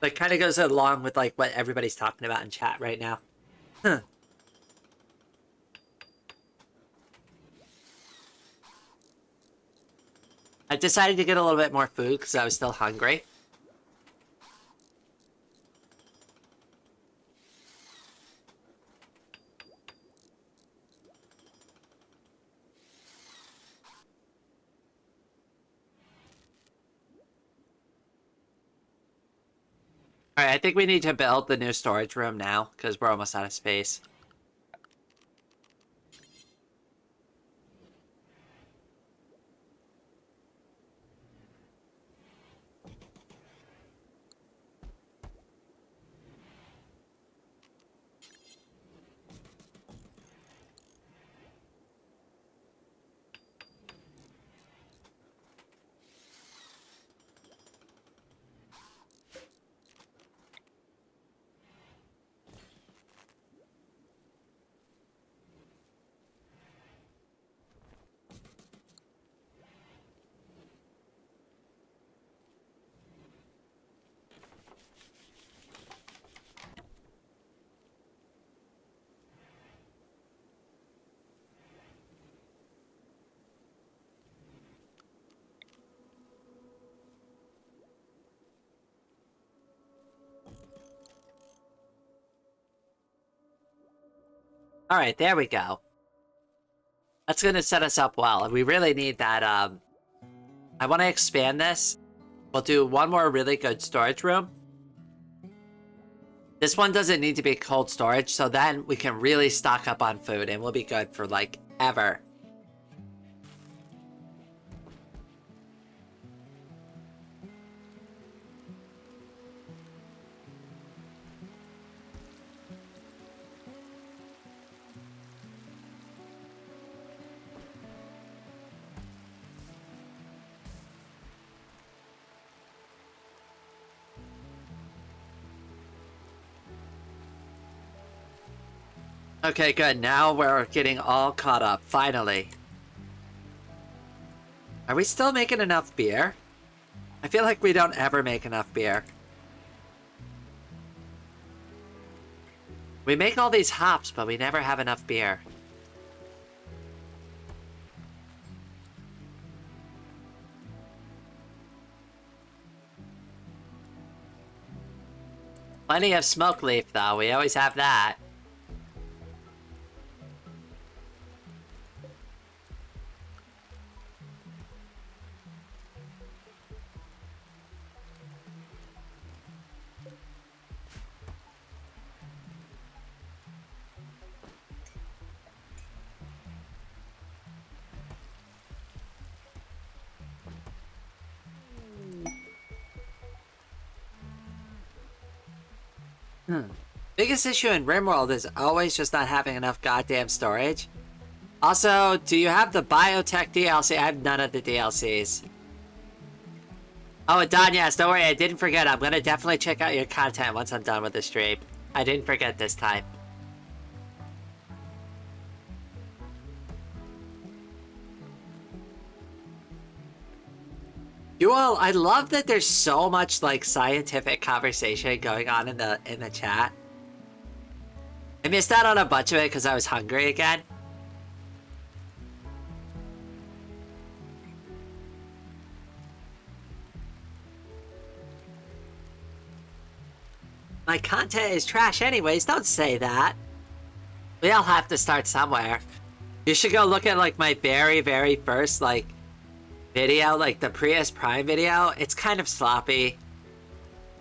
like, kind of goes along with like what everybody's talking about in chat right now. Huh. I decided to get a little bit more food because I was still hungry. Alright, I think we need to build the new storage room now, because we're almost out of space. Alright, there we go. That's gonna set us up well. We really need that, I want to expand this. We'll do one more really good storage room. This one doesn't need to be cold storage, so then we can really stock up on food and we'll be good for, like, ever. Okay, good. Now we're getting all caught up, finally. Are we still making enough beer? I feel like we don't ever make enough beer. We make all these hops, but we never have enough beer. Plenty of smoke leaf, though. We always have that. Biggest issue in Rimworld is always just not having enough goddamn storage. Also, do you have the biotech DLC? I have none of the DLCs. Oh, and Don, yes, don't worry, I didn't forget. I'm gonna definitely check out your content once I'm done with the stream. I didn't forget this time. You all, I love that there's so much, like, scientific conversation going on in the chat. I missed out on a bunch of it because I was hungry again. My content is trash anyways, don't say that. We all have to start somewhere. You should go look at, like, my very, very first, like, video, like the Prius Prime video. It's kind of sloppy.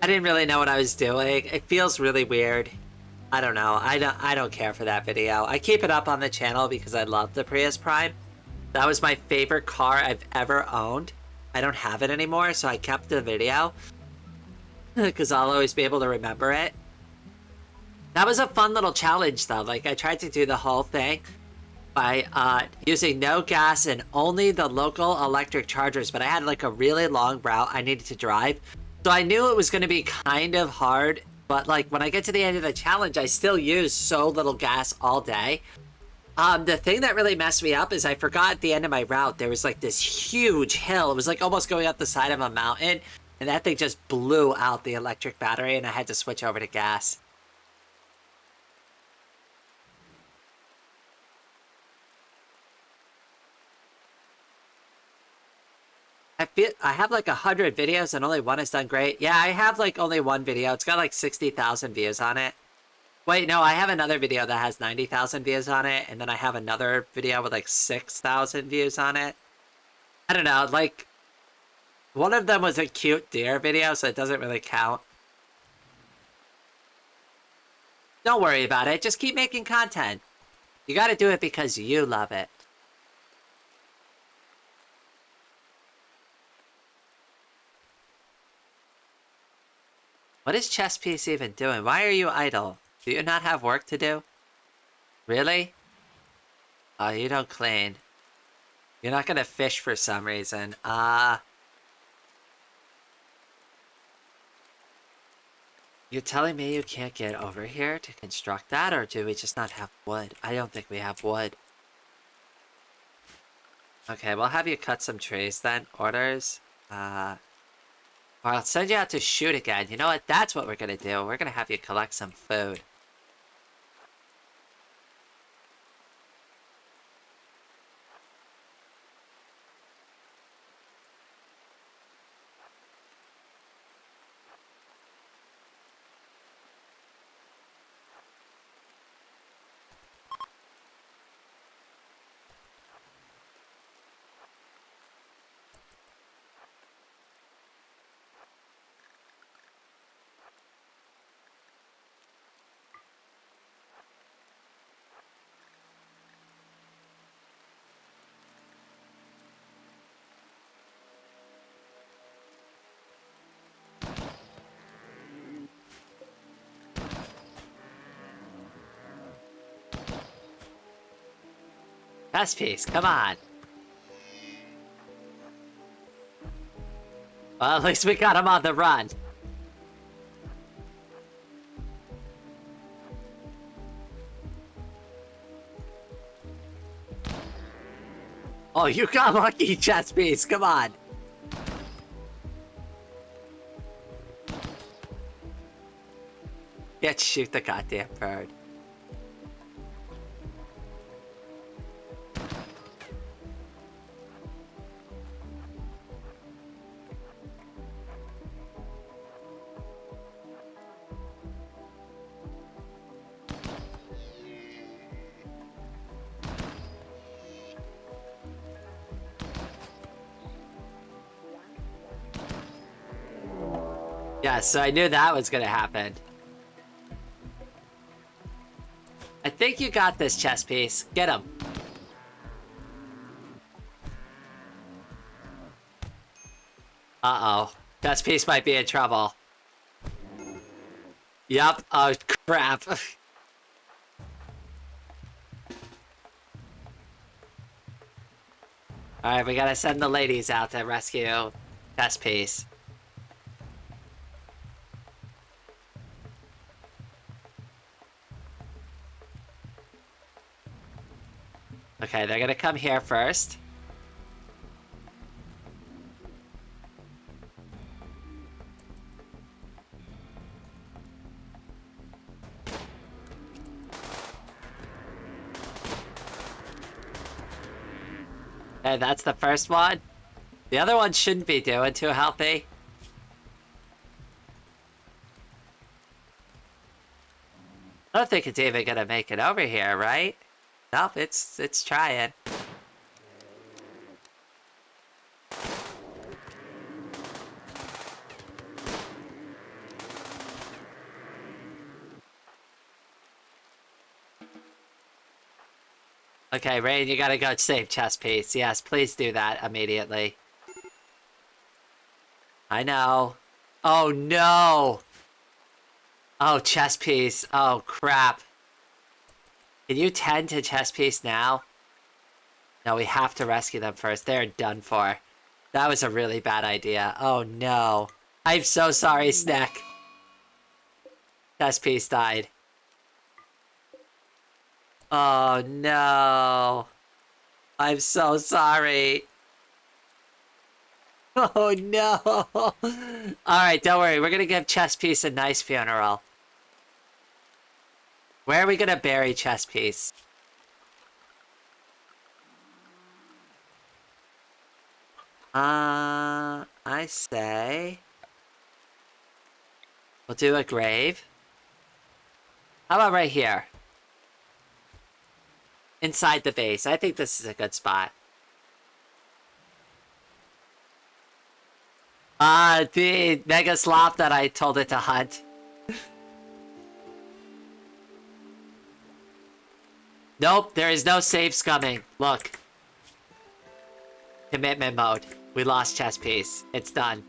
I didn't really know what I was doing. It feels really weird. I don't know. I don't care for that video. I keep it up on the channel because I love the Prius Prime. That was my favorite car I've ever owned. I don't have it anymore, so I kept the video because I'll always be able to remember it. That was a fun little challenge, though. Like, I tried to do the whole thing by using no gas and only the local electric chargers, but I had, like, a really long route I needed to drive. So I knew it was going to be kind of hard, but, like, when I get to the end of the challenge, I still use so little gas all day. The thing that really messed me up is I forgot at the end of my route, there was, like, this huge hill. It was, like, almost going up the side of a mountain, and that thing just blew out the electric battery, and I had to switch over to gas. I have like 100 videos and only one has done great. Yeah, I have like only one video. It's got like 60,000 views on it. Wait, no, I have another video that has 90,000 views on it, and then I have another video with like 6,000 views on it. I don't know, like, one of them was a cute deer video, so it doesn't really count. Don't worry about it. Just keep making content. You gotta do it because you love it. What is Chess Piece even doing? Why are you idle? Do you not have work to do? Really? Oh, you don't clean. You're not gonna fish for some reason. You're telling me you can't get over here to construct that, or do we just not have wood? I don't think we have wood. Okay, we'll have you cut some trees then. Orders. Or I'll send you out to shoot again. You know what? That's what we're gonna do. We're gonna have you collect some food. Chess Piece, come on. Well, at least we got him on the run. Oh, you got lucky, Chess Piece. Come on. Can't shoot the goddamn bird. Yeah, so I knew that was gonna happen. I think you got this, Chess Piece. Get him. Uh-oh. Chess Piece might be in trouble. Yup. Oh, crap. Alright, we gotta send the ladies out to rescue Chess Piece. Okay, they're gonna come here first. And that's the first one. The other one shouldn't be doing too healthy. I don't think it's even gonna make it over here, right? Nope, it's trying. Okay, Rain, you gotta go save Chess Piece. Yes, please do that immediately. I know. Oh no! Oh, Chess Piece. Oh crap. Can you tend to Chess Piece now? No, we have to rescue them first. They're done for. That was a really bad idea. Oh no. I'm so sorry, Snack. Chess Piece died. Oh no. I'm so sorry. Oh no. Alright, don't worry. We're gonna give Chess Piece a nice funeral. Where are we gonna bury Chess Piece? I say... we'll do a grave. How about right here? Inside the base. I think this is a good spot. The Mega Slop that I told it to hunt. Nope, there is no save scumming. Look. Commitment mode. We lost chess piece. It's done.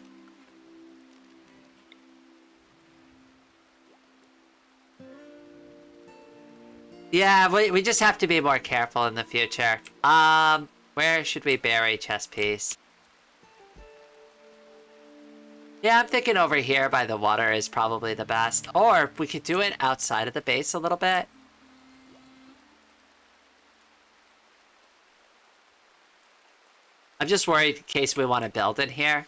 Yeah, we just have to be more careful in the future. Where should we bury chess piece? Yeah, I'm thinking over here by the water is probably the best. Or we could do it outside of the base a little bit. I'm just worried in case we want to build in here.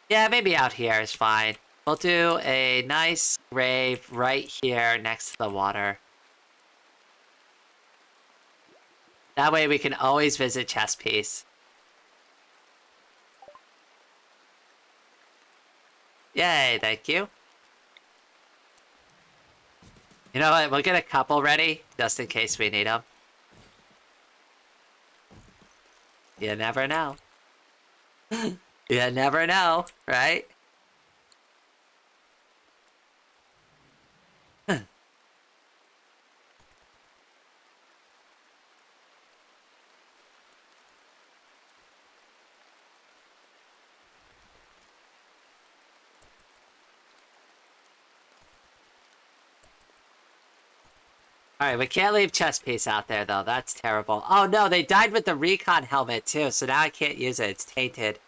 Yeah, maybe out here is fine. We'll do a nice grave right here next to the water. That way we can always visit chess piece. Yay, thank you. You know what, we'll get a couple ready, just in case we need them. You never know. You never know, right? Alright, we can't leave chess piece out there, though. That's terrible. Oh, no, they died with the recon helmet, too, so now I can't use it. It's tainted.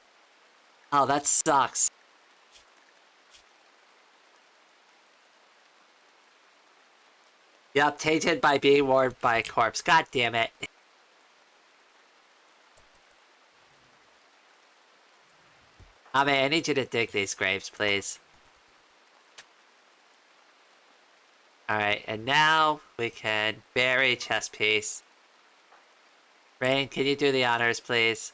Oh, that sucks. Yup, tainted by being worn by a corpse. God damn it. Ame, I need you to dig these graves, please. Alright, and now we can bury chess piece. Rain, can you do the honors, please?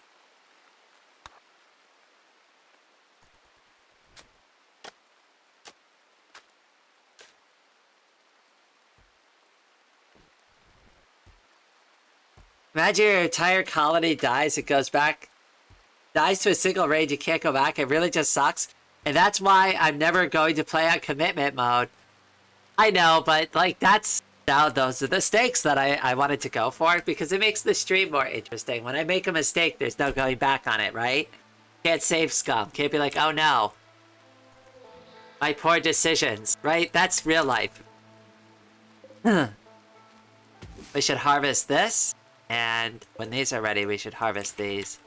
Imagine your entire colony dies, it goes back, dies to a single raid, you can't go back, it really just sucks. And that's why I'm never going to play on commitment mode. I know, but like those are the stakes that I wanted to go for, because it makes the stream more interesting. When I make a mistake, there's no going back on it, right? Can't save scum, can't be like, oh no. My poor decisions, right? That's real life. We should harvest this. And when these are ready, we should harvest these.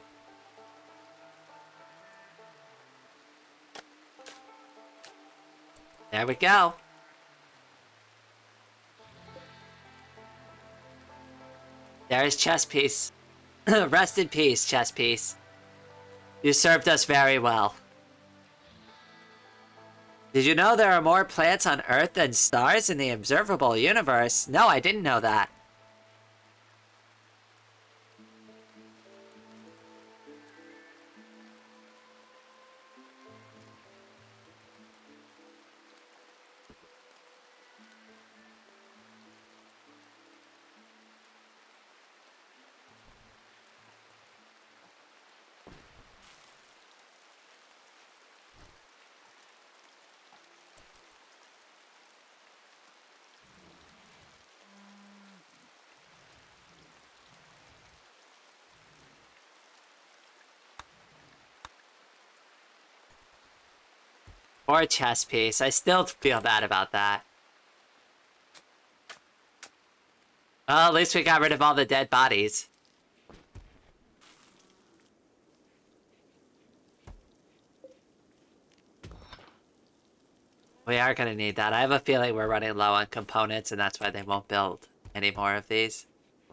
There we go. There's chess piece. Rest in peace, chess piece. You served us very well. Did you know there are more planets on Earth than stars in the observable universe? No, I didn't know that. Or chess piece. I still feel bad about that. Well, at least we got rid of all the dead bodies. We are gonna need that. I have a feeling we're running low on components, and that's why they won't build any more of these.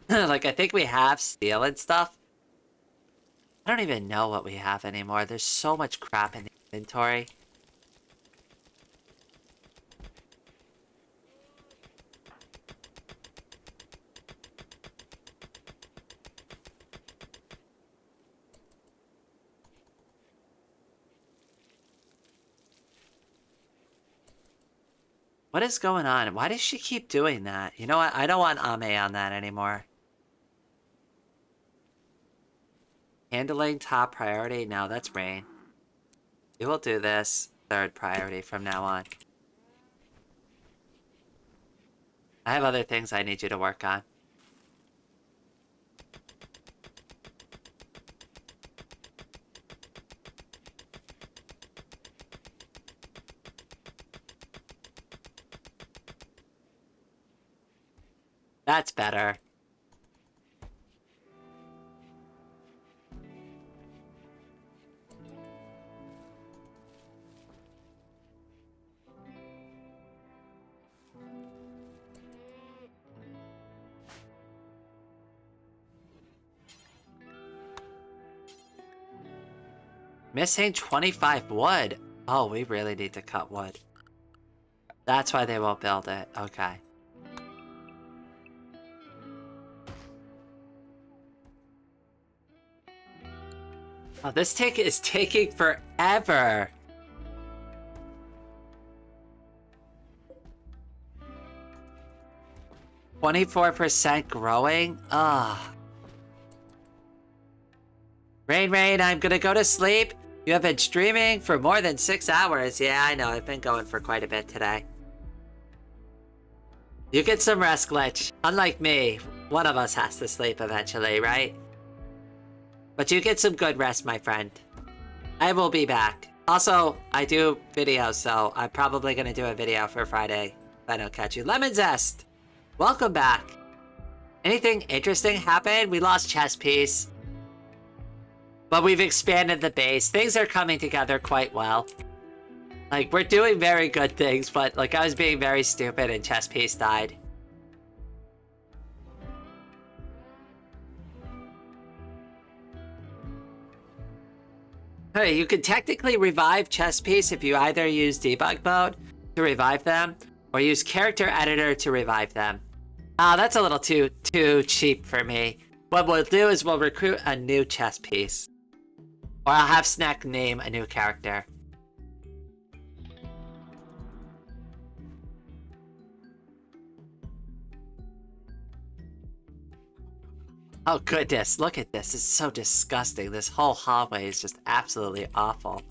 Like, I think we have steel and stuff. I don't even know what we have anymore. There's so much crap in the inventory. What is going on? Why does she keep doing that? You know what? I don't want Ame on that anymore. Handling top priority? No, that's Rain. We will do this third priority from now on. I have other things I need you to work on. That's better. Missing 25 wood. Oh, we really need to cut wood. That's why they won't build it. Okay. Oh, this take is taking forever. %24 growing? Ugh. Rain, I'm gonna go to sleep. You have been streaming for more than 6 hours. Yeah, I know. I've been going for quite a bit today. You get some rest, Glitch. Unlike me, one of us has to sleep eventually, right? But you get some good rest, my friend. I will be back. Also, I do videos, so I'm probably gonna do a video for Friday if I don't catch you. Lemon Zest! Welcome back. Anything interesting happened? We lost chess piece. But we've expanded the base. Things are coming together quite well. Like, we're doing very good things, but, like, I was being very stupid and chess piece died. Hey, you can technically revive chess piece if you either use debug mode to revive them, or use character editor to revive them. That's a little too cheap for me. What we'll do is we'll recruit a new chess piece. Or I'll have Snack name a new character. Oh goodness, look at this. It's so disgusting. This whole hallway is just absolutely awful.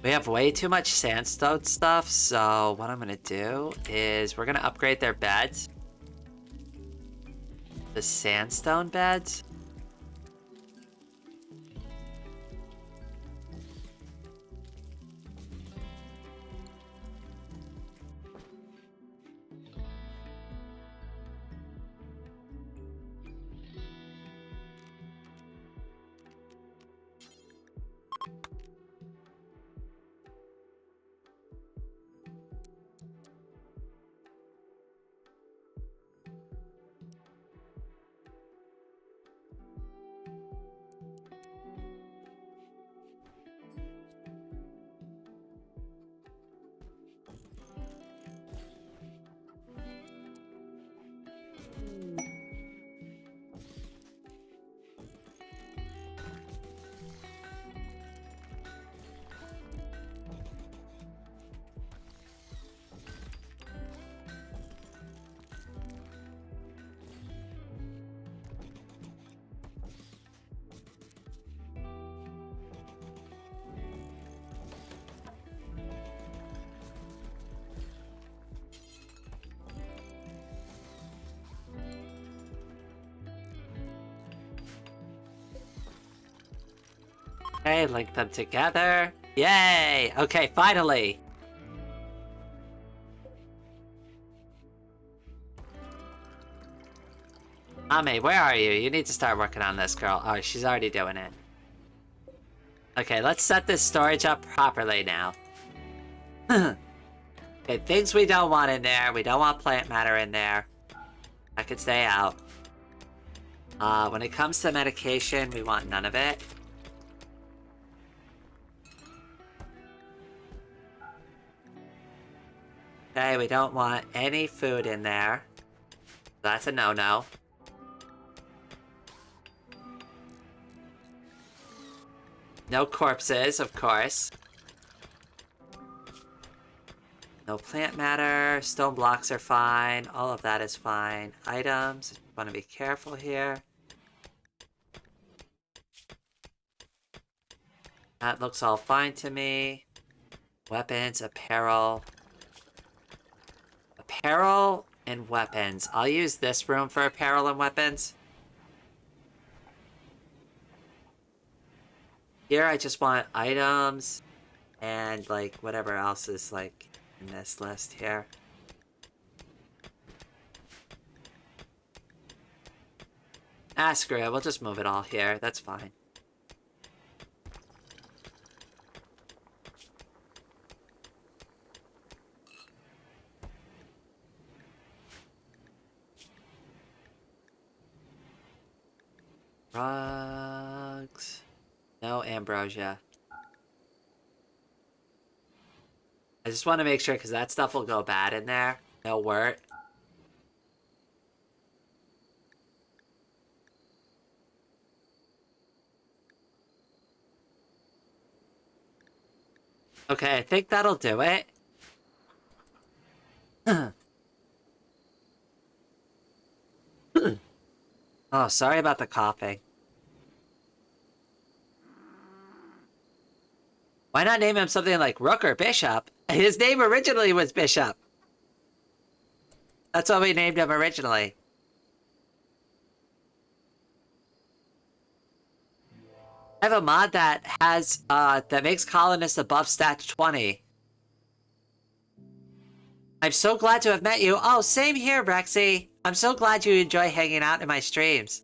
We have way too much sandstone stuff, so what I'm gonna do is we're gonna upgrade their beds. The sandstone beds. Okay, link them together. Yay! Okay, finally! Ame, where are you? You need to start working on this, girl. Oh, she's already doing it. Okay, let's set this storage up properly now. Okay, things we don't want in there. We don't want plant matter in there. That could stay out. When it comes to medication, we want none of it. Okay, we don't want any food in there. That's a no-no. No corpses, of course. No plant matter. Stone blocks are fine. All of that is fine. Items. Want to be careful here. That looks all fine to me. Weapons, apparel. Apparel and weapons. I'll use this room for apparel and weapons. Here I just want items and like whatever else is like in this list here. Ah, screw it. We'll just move it all here. That's fine. Rugs. No ambrosia. I just want to make sure because that stuff will go bad in there. No wort. Okay, I think that'll do it. Oh, sorry about the coughing. Why not name him something like Rook or Bishop? His name originally was Bishop. That's what we named him originally. I have a mod that has, that makes colonists above stat 20. I'm so glad to have met you. Oh, same here, Brexy. I'm so glad you enjoy hanging out in my streams.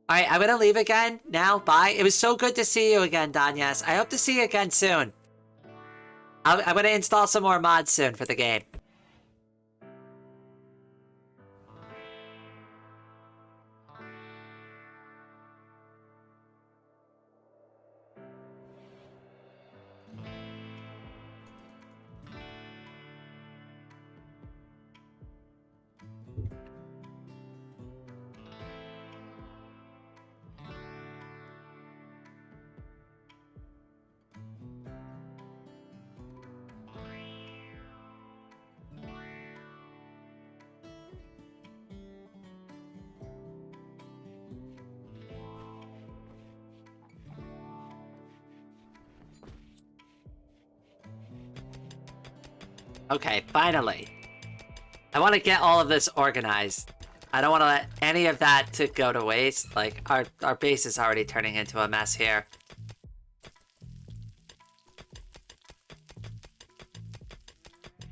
Alright, I'm gonna leave again now. Bye. It was so good to see you again, Danyas. I hope to see you again soon. I'm gonna install some more mods soon for the game. Okay, finally. I want to get all of this organized. I don't want to let any of that to go to waste. Like, our base is already turning into a mess here.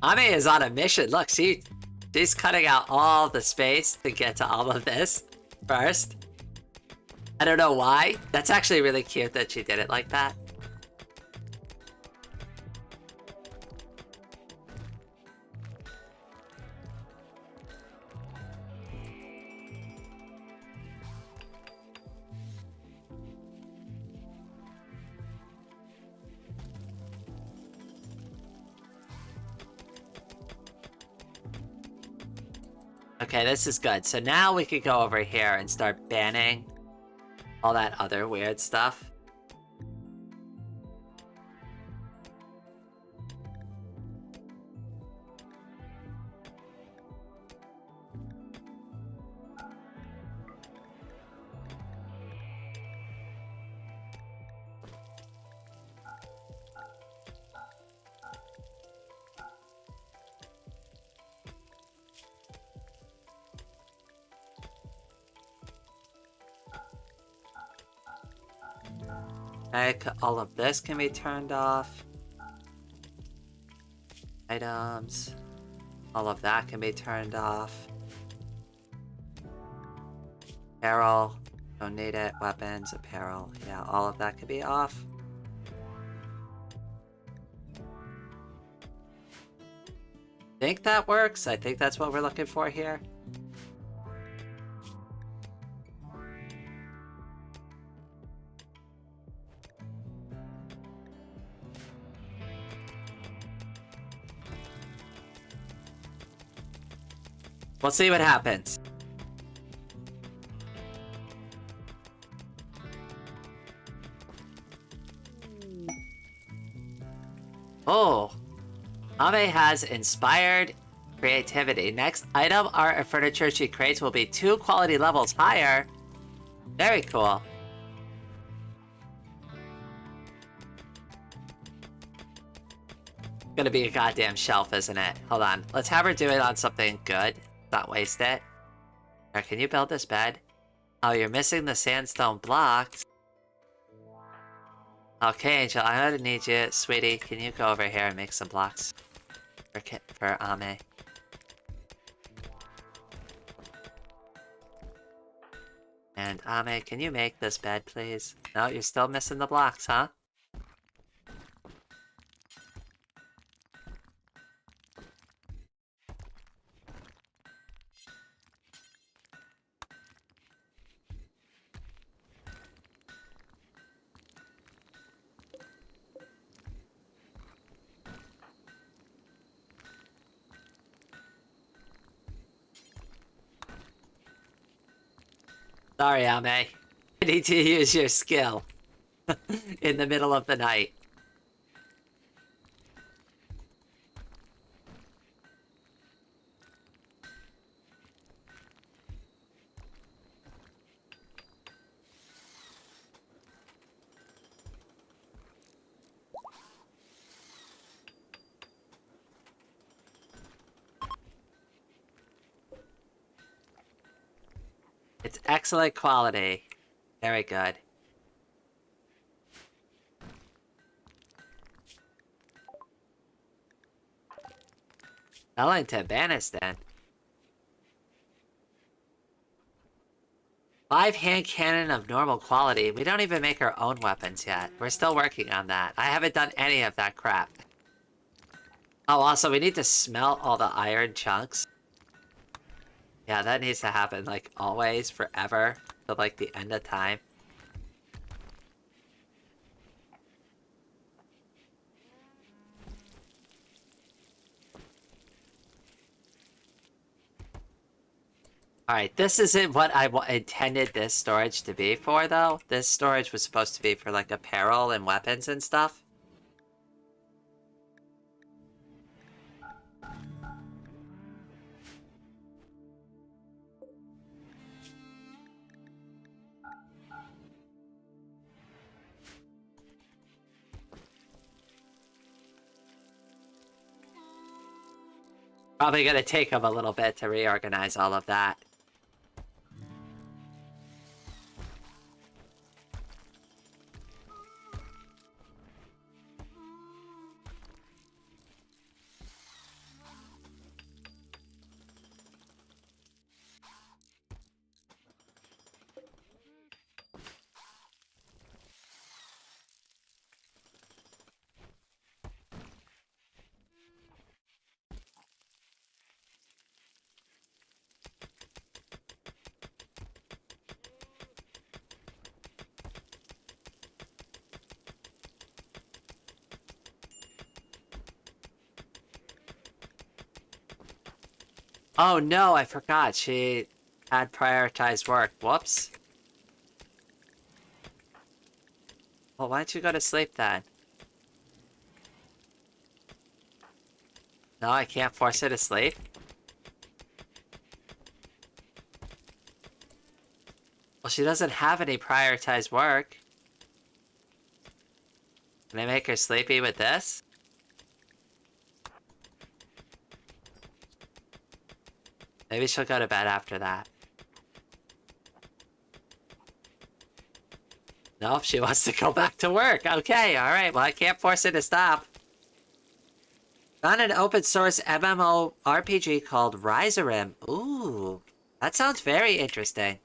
Ame is on a mission. Look, she's cutting out all the space to get to all of this first. I don't know why. That's actually really cute that she did it like that. Okay, this is good. So now we could go over here and start banning all that other weird stuff. All of this can be turned off. Items. All of that can be turned off. Apparel. Don't need it. Weapons, apparel. Yeah, all of that can be off. Think that works? I think that's what we're looking for here. We'll see what happens. Oh, Ame has inspired creativity. Next item, art or furniture she creates will be 2 quality levels higher. Very cool. Gonna be a goddamn shelf, isn't it? Hold on. Let's have her do it on something good. Not waste it. Alright, can you build this bed? Oh, you're missing the sandstone blocks. Okay, Angel, I'm gonna need you. Sweetie, can you go over here and make some blocks for Ame? And Ame, can you make this bed, please? No, you're still missing the blocks, huh? Sorry, Ame. I need to use your skill in the middle of the night. It's excellent quality. Very good. Ellington Banniston. 5 hand cannon of normal quality. We don't even make our own weapons yet. We're still working on that. I haven't done any of that crap. Oh, also, we need to smelt all the iron chunks. Yeah, that needs to happen, like, always, forever, till, like, the end of time. Alright, this isn't what I intended this storage to be for, though. This storage was supposed to be for, like, apparel and weapons and stuff. Probably gonna take them a little bit to reorganize all of that. Oh no, I forgot. She had prioritized work. Whoops. Well, why don't you go to sleep then? No, I can't force her to sleep. Well, she doesn't have any prioritized work. Can I make her sleepy with this? Maybe she'll go to bed after that. Nope, she wants to go back to work. Okay, alright, well I can't force her to stop. Found an open source MMORPG called Riserim. Ooh, that sounds very interesting.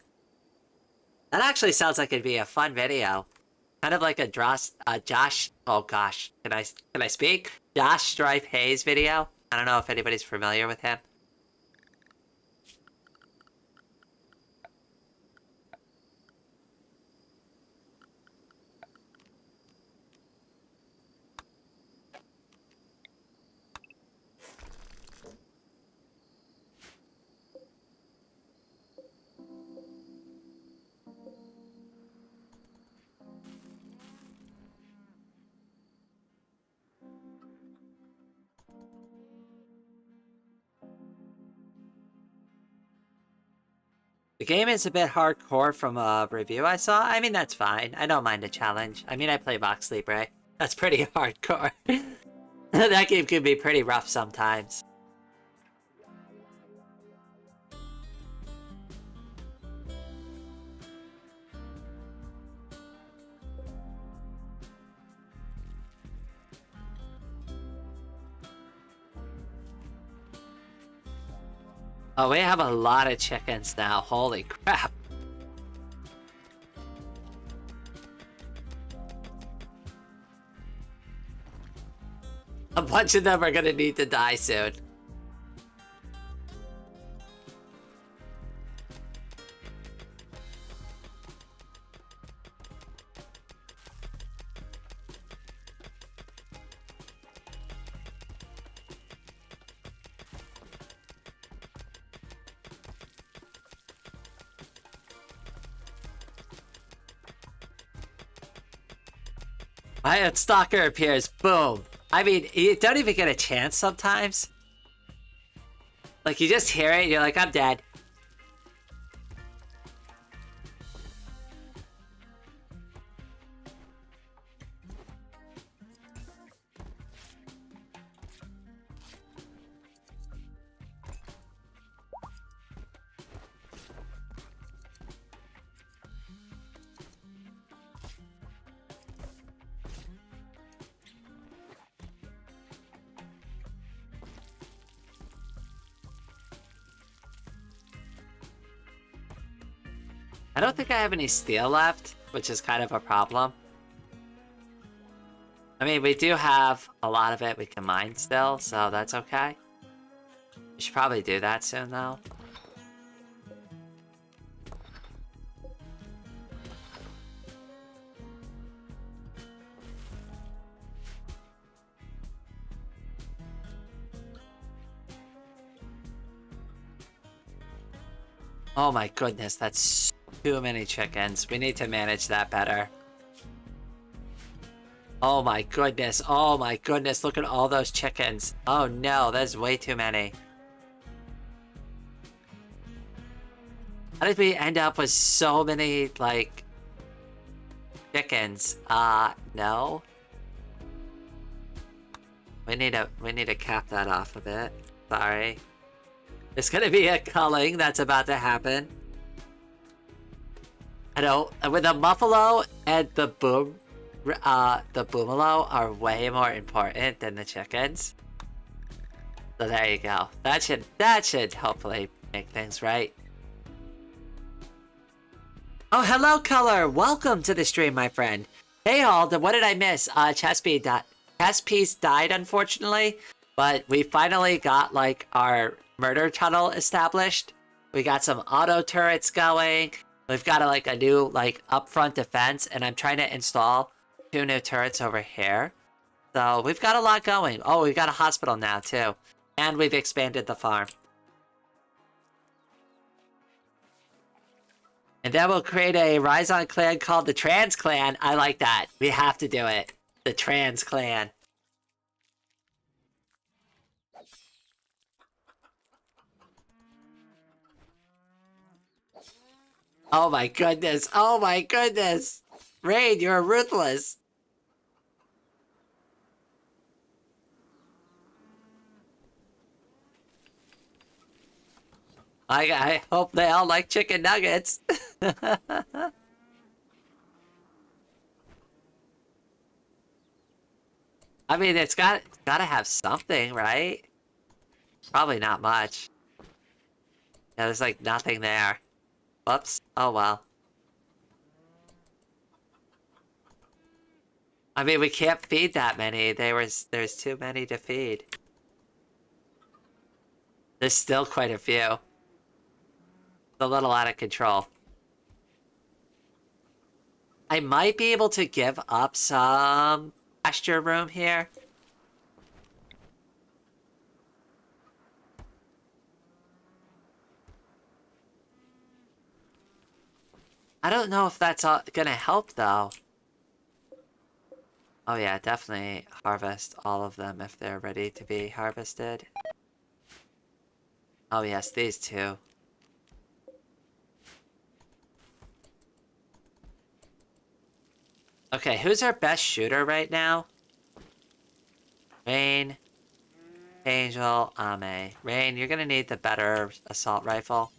That actually sounds like it'd be a fun video. Kind of like a Josh, oh gosh, can I speak? Josh Stripe Hayes video. I don't know if anybody's familiar with him. The game is a bit hardcore from a review I saw. I mean, that's fine. I don't mind a challenge. I mean, I play Vox Libre. That's pretty hardcore. That game can be pretty rough sometimes. Oh, we have a lot of chickens now. Holy crap. A bunch of them are gonna need to die soon. My stalker appears. Boom. I mean, you don't even get a chance sometimes. Like, you just hear it and you're like, I'm dead. I don't think I have any steel left, which is kind of a problem. I mean, we do have a lot of it we can mine still, so that's okay. We should probably do that soon, though. Oh my goodness, that's too many chickens. We need to manage that better. Oh my goodness, look at all those chickens. Oh no, there's way too many. How did we end up with so many, like, chickens? No. We need to cap that off a bit. Sorry. There's gonna be a culling that's about to happen. I know, with the Muffalo and the Boomalo are way more important than the chickens. So there you go. That should hopefully make things right. Oh, hello, Color! Welcome to the stream, my friend. Hey all, what did I miss? Chess Piece died, unfortunately, but we finally got, like, our murder tunnel established. We got some auto turrets going. We've got like a new like upfront defense, and I'm trying to install 2 new turrets over here. So we've got a lot going. Oh, we've got a hospital now too. And we've expanded the farm. And then we'll create a Ryzon clan called the Trans Clan. I like that. We have to do it. The Trans Clan. Oh my goodness. Oh my goodness. Raid, you're ruthless. I hope they all like chicken nuggets. I mean, it's gotta have something, right? Probably not much. Yeah, there's like nothing there. Whoops. Oh well. I mean, we can't feed that many. There's too many to feed. There's still quite a few. It's a little out of control. I might be able to give up some pasture room here. I don't know if that's gonna help, though. Oh yeah, definitely harvest all of them if they're ready to be harvested. Oh yes, these two. Okay, who's our best shooter right now? Rain, Angel, Ame. Rain, you're gonna need the better assault rifle.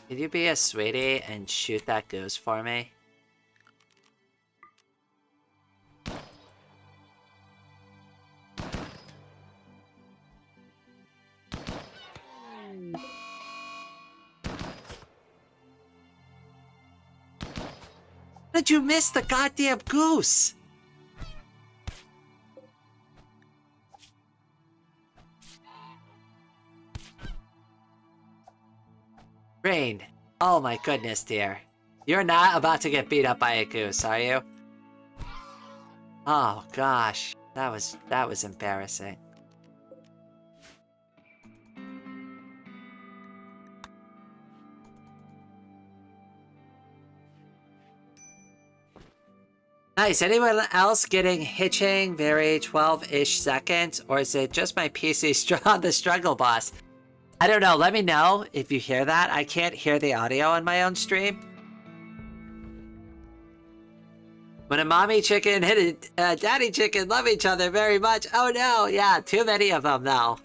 Could you be a sweetie and shoot that goose for me? How did you miss the goddamn goose? Rain, oh my goodness, dear. You're not about to get beat up by a goose, are you? Oh gosh, that was embarrassing. Nice. Anyone else getting hitching very 12-ish seconds? Or is it just my PC on the struggle boss? I don't know. Let me know if you hear that. I can't hear the audio on my own stream. When a mommy chicken hit a daddy chicken love each other very much. Oh no. Yeah, too many of them though.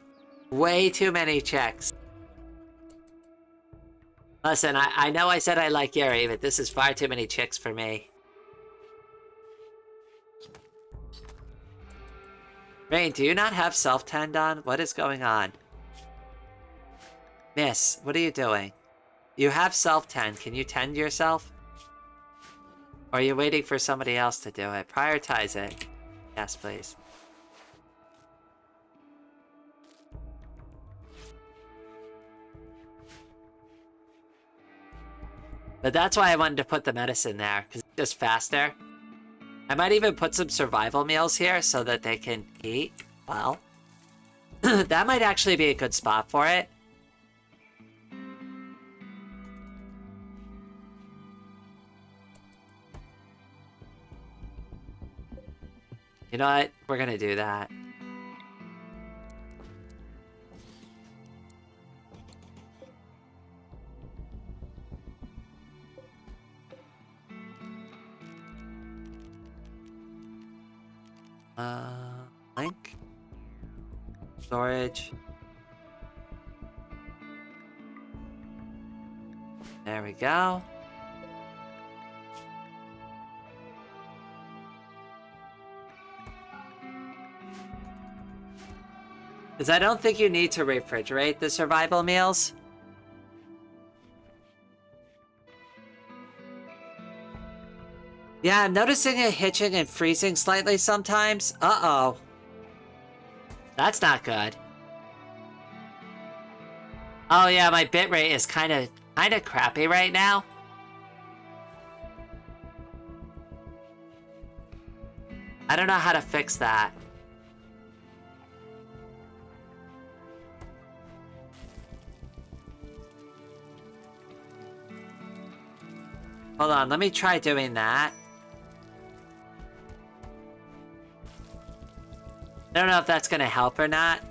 Way too many chicks. Listen, I know I said I like Yuri, but this is far too many chicks for me. Rain, do you not have self-tend on? What is going on? Miss, what are you doing? You have self-tend. Can you tend yourself? Or are you waiting for somebody else to do it? Prioritize it. Yes, please. But that's why I wanted to put the medicine there, because it's just faster. I might even put some survival meals here so that they can eat well. That might actually be a good spot for it. You know what? We're gonna do that. Link. Storage. There we go. Because I don't think you need to refrigerate the survival meals. Yeah, I'm noticing it hitching and freezing slightly sometimes. Uh-oh. That's not good. Oh yeah, my bitrate is kind of crappy right now. I don't know how to fix that. Hold on, let me try doing that. I don't know if that's gonna help or not.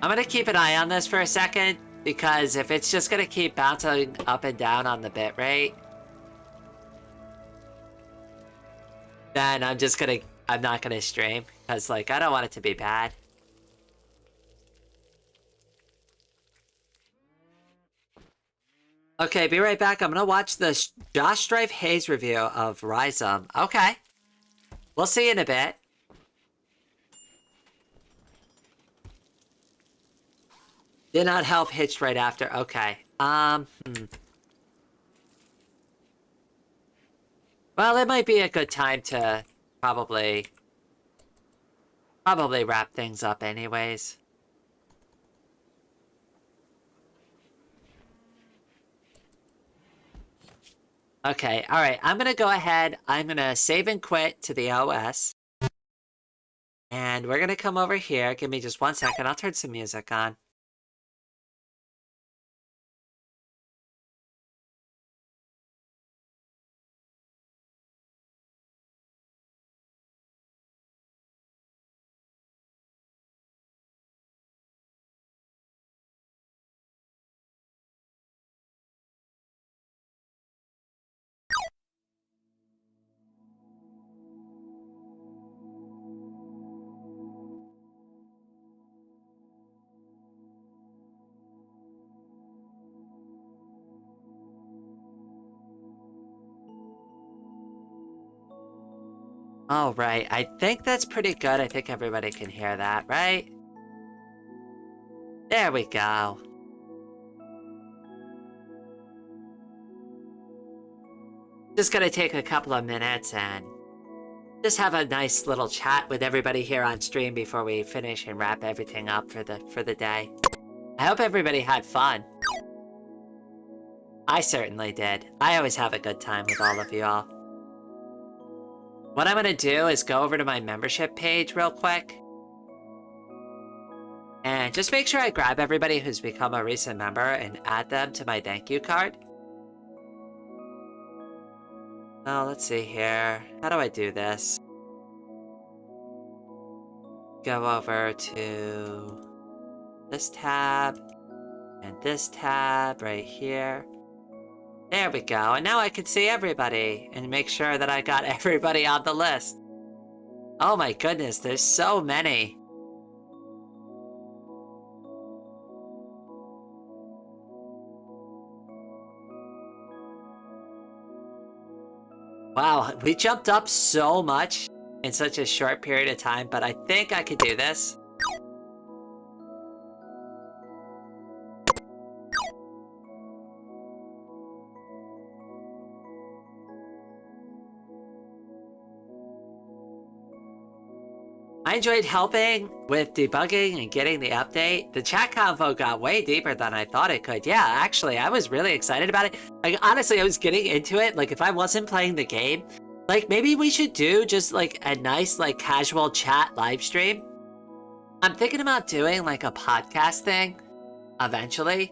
I'm gonna keep an eye on this for a second, because if it's just gonna keep bouncing up and down on the bitrate, then I'm not gonna stream, because like, I don't want it to be bad. Okay, be right back. I'm gonna watch the Josh Strife Hayes review of Rhizome. Okay. We'll see you in a bit. Did not help hitched right after. Okay. Well, it might be a good time to probably wrap things up anyways. Okay, alright. I'm gonna go ahead. I'm gonna save and quit to the OS. And we're gonna come over here. Give me just 1 second. I'll turn some music on. All right, I think that's pretty good. I think everybody can hear that, right? There we go. Just gonna take a couple of minutes and just have a nice little chat with everybody here on stream before we finish and wrap everything up for the day. I hope everybody had fun. I certainly did. I always have a good time with all of you all. What I'm gonna do is go over to my membership page real quick. And just make sure I grab everybody who's become a recent member and add them to my thank you card. Oh, let's see here. How do I do this? Go over to this tab and this tab right here. There we go. And now I can see everybody and make sure that I got everybody on the list. Oh my goodness, there's so many. Wow, we jumped up so much in such a short period of time, but I think I could do this. I enjoyed helping with debugging and getting the update. The chat convo got way deeper than I thought it could. Yeah, actually, I was really excited about it. Like, honestly, I was getting into it. Like, if I wasn't playing the game, like, maybe we should do just, like, a nice, like, casual chat live stream. I'm thinking about doing, like, a podcast thing eventually.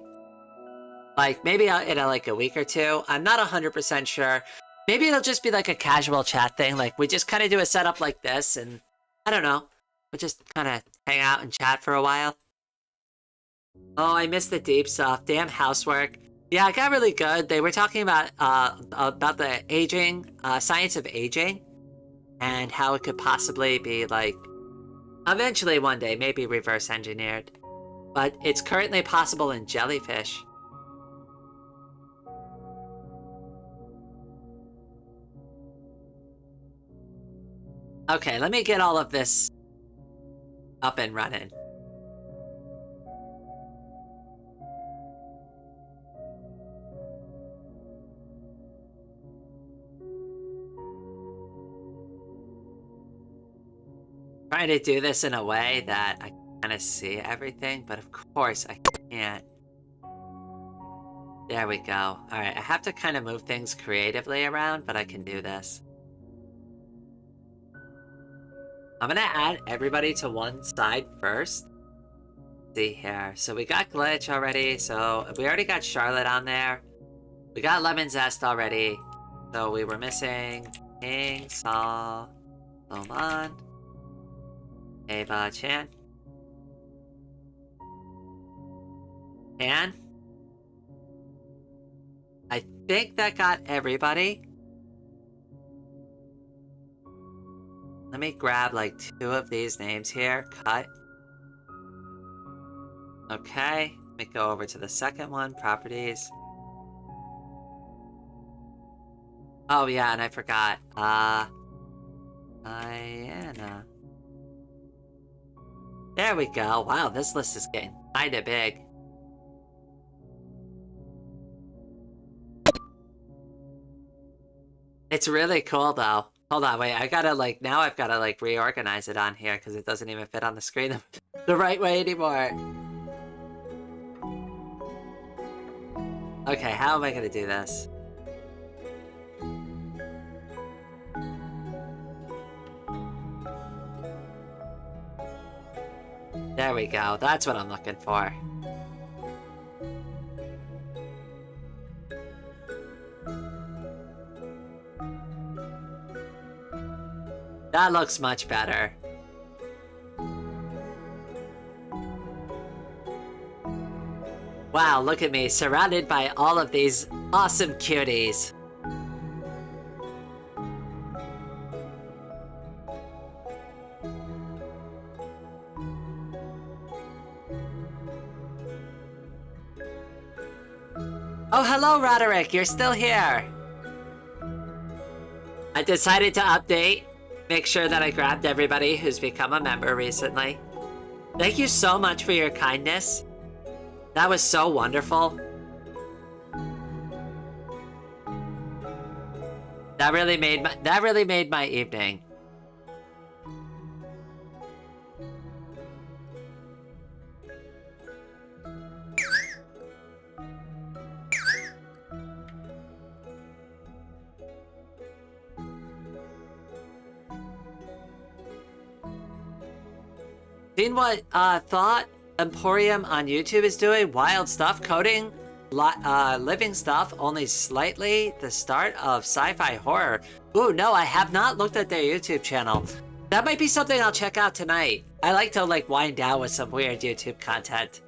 Like, maybe in, like, a week or two. I'm not 100% sure. Maybe it'll just be, like, a casual chat thing. Like, we just kind of do a setup like this, and I don't know. We'll just kind of hang out and chat for a while. Oh, I missed the deep stuff. Damn housework. Yeah, it got really good. They were talking about the aging, science of aging, and how it could possibly be, like, eventually one day, maybe reverse engineered. But it's currently possible in jellyfish. Okay, let me get all of this up and running. Trying to do this in a way that I kind of see everything, but of course I can't. There we go. Alright, I have to kind of move things creatively around, but I can do this. I'm gonna add everybody to one side first. Let's see here. So we got Glitch already, so we already got Charlotte on there. We got Lemon Zest already. So we were missing King, Saul, Lomond, Ava Chan. And I think that got everybody. Let me grab like 2 of these names here. Cut. Okay. Let me go over to the second one. Properties. Oh yeah, and I forgot. Diana. There we go. Wow, this list is getting kinda big. It's really cool though. Hold on, wait, I gotta like, now I've gotta like reorganize it on here because it doesn't even fit on the screen the right way anymore. Okay, how am I gonna do this? There we go, that's what I'm looking for. That looks much better. Wow, look at me, surrounded by all of these awesome cuties. Oh, hello, Roderick, you're still here. I decided to update make sure that I grabbed everybody who's become a member recently. Thank you so much for your kindness. That was so wonderful. That really made my evening. Seen what Thought Emporium on YouTube is doing? Wild stuff, coding, living stuff, only slightly the start of sci-fi horror. Ooh, no, I have not looked at their YouTube channel. That might be something I'll check out tonight. I like to like wind down with some weird YouTube content.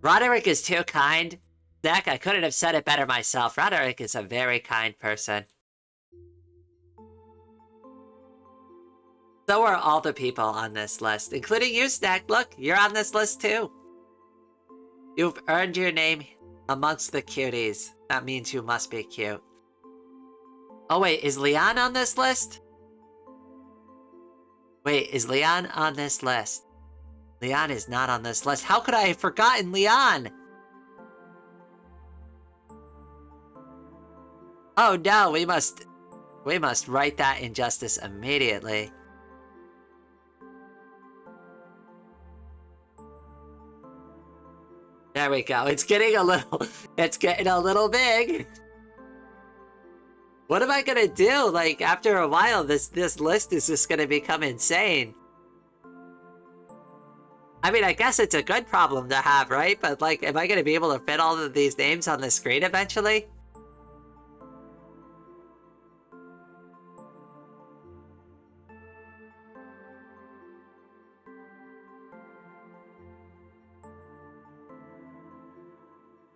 Roderick is too kind. Zach, I couldn't have said it better myself. Roderick is a very kind person. So are all the people on this list, including you, Snack. Look, you're on this list too. You've earned your name amongst the cuties. That means you must be cute. Oh wait, is Leon on this list? Wait, is Leon on this list? Leon is not on this list. How could I have forgotten Leon? Oh no, we must write that injustice immediately. There we go. It's getting a little big. What am I gonna do? Like, after a while, this list is just gonna become insane. I mean, I guess it's a good problem to have, right? But like, am I gonna be able to fit all of these names on the screen eventually?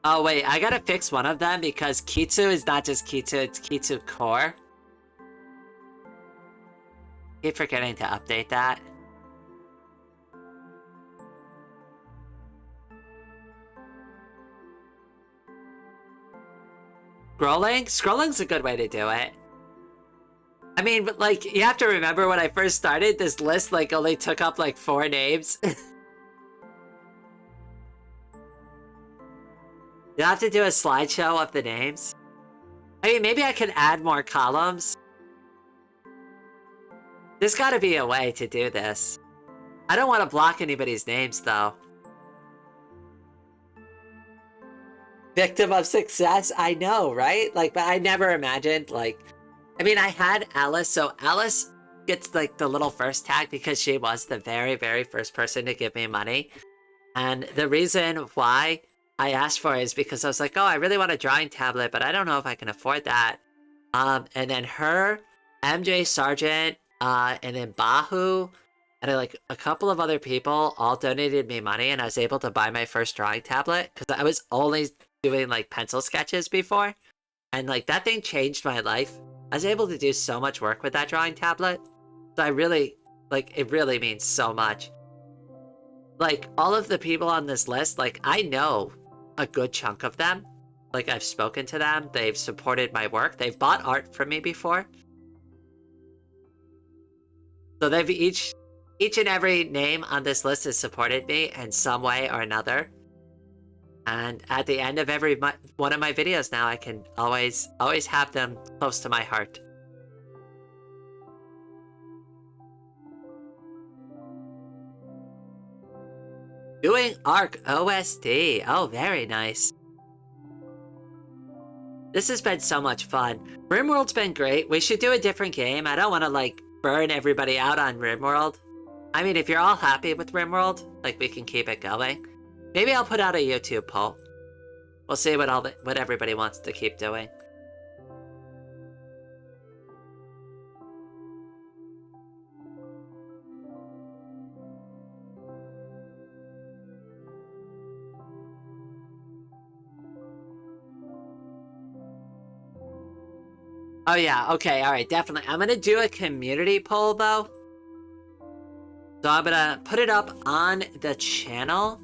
Oh wait, I gotta fix one of them because Kitsu is not just Kitsu, it's Kitsu Core. Keep forgetting to update that. Scrolling? Scrolling's a good way to do it. I mean, but like, you have to remember when I first started, this list like only took up like 4 names. You'll have to do a slideshow of the names. I mean, maybe I could add more columns. There's gotta be a way to do this. I don't want to block anybody's names, though. Victim of success? I know, right? Like, but I never imagined, like... I mean, I had Alice, so Alice gets, like, the little first tag because she was the very, very first person to give me money. And the reason why I asked for it is because I was like, oh, I really want a drawing tablet, but I don't know if I can afford that. And then her, MJ Sargent, and then Bahu, and like a couple of other people all donated me money, and I was able to buy my first drawing tablet because I was only doing like pencil sketches before. And like that thing changed my life. I was able to do so much work with that drawing tablet. So I really, like, it really means so much. Like, all of the people on this list, like, I know a good chunk of them. Like, I've spoken to them, they've supported my work, they've bought art from me before. So they've each and every name on this list has supported me in some way or another. And at the end of every one of my videos now, I can always have them close to my heart. Doing ARC OSD. Oh, very nice. This has been so much fun. Rimworld's been great. We should do a different game. I don't want to, like, burn everybody out on Rimworld. I mean, if you're all happy with Rimworld, like, we can keep it going. Maybe I'll put out a YouTube poll. We'll see what everybody wants to keep doing. Oh yeah, okay, alright, definitely. I'm gonna do a community poll, though. So I'm gonna put it up on the channel.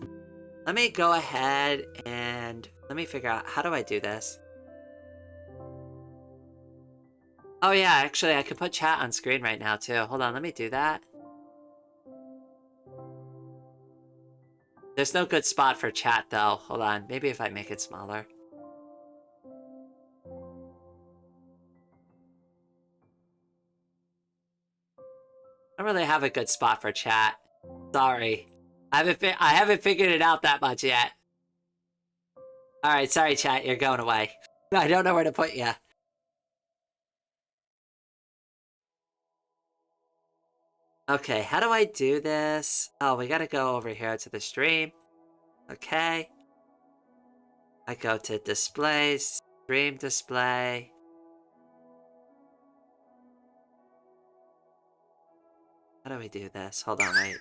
Let me go ahead and... let me figure out, how do I do this? Oh yeah, actually I could put chat on screen right now too. Hold on, let me do that. There's no good spot for chat though. Hold on, maybe if I make it smaller. I don't really have a good spot for chat. Sorry. I haven't figured it out that much yet. Alright, sorry chat, you're going away. I don't know where to put you. Okay, how do I do this? Oh, we gotta go over here to the stream. Okay. I go to displays, stream display. How do we do this? Hold on, wait.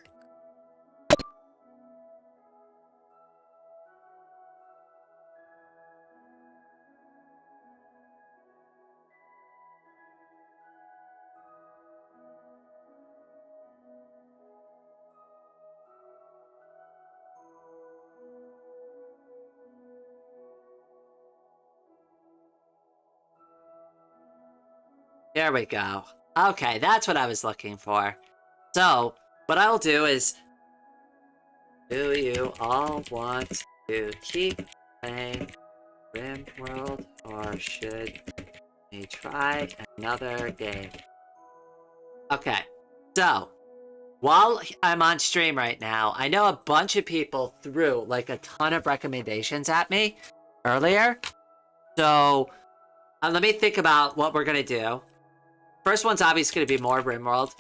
There we go. Okay, that's what I was looking for. So, what I'll do is... Do you all want to keep playing Rimworld, or should we try another game? Okay, so, while I'm on stream right now, I know a bunch of people threw, like, a ton of recommendations at me earlier. So, let me think about what we're gonna do. First one's obviously gonna be more Rimworld.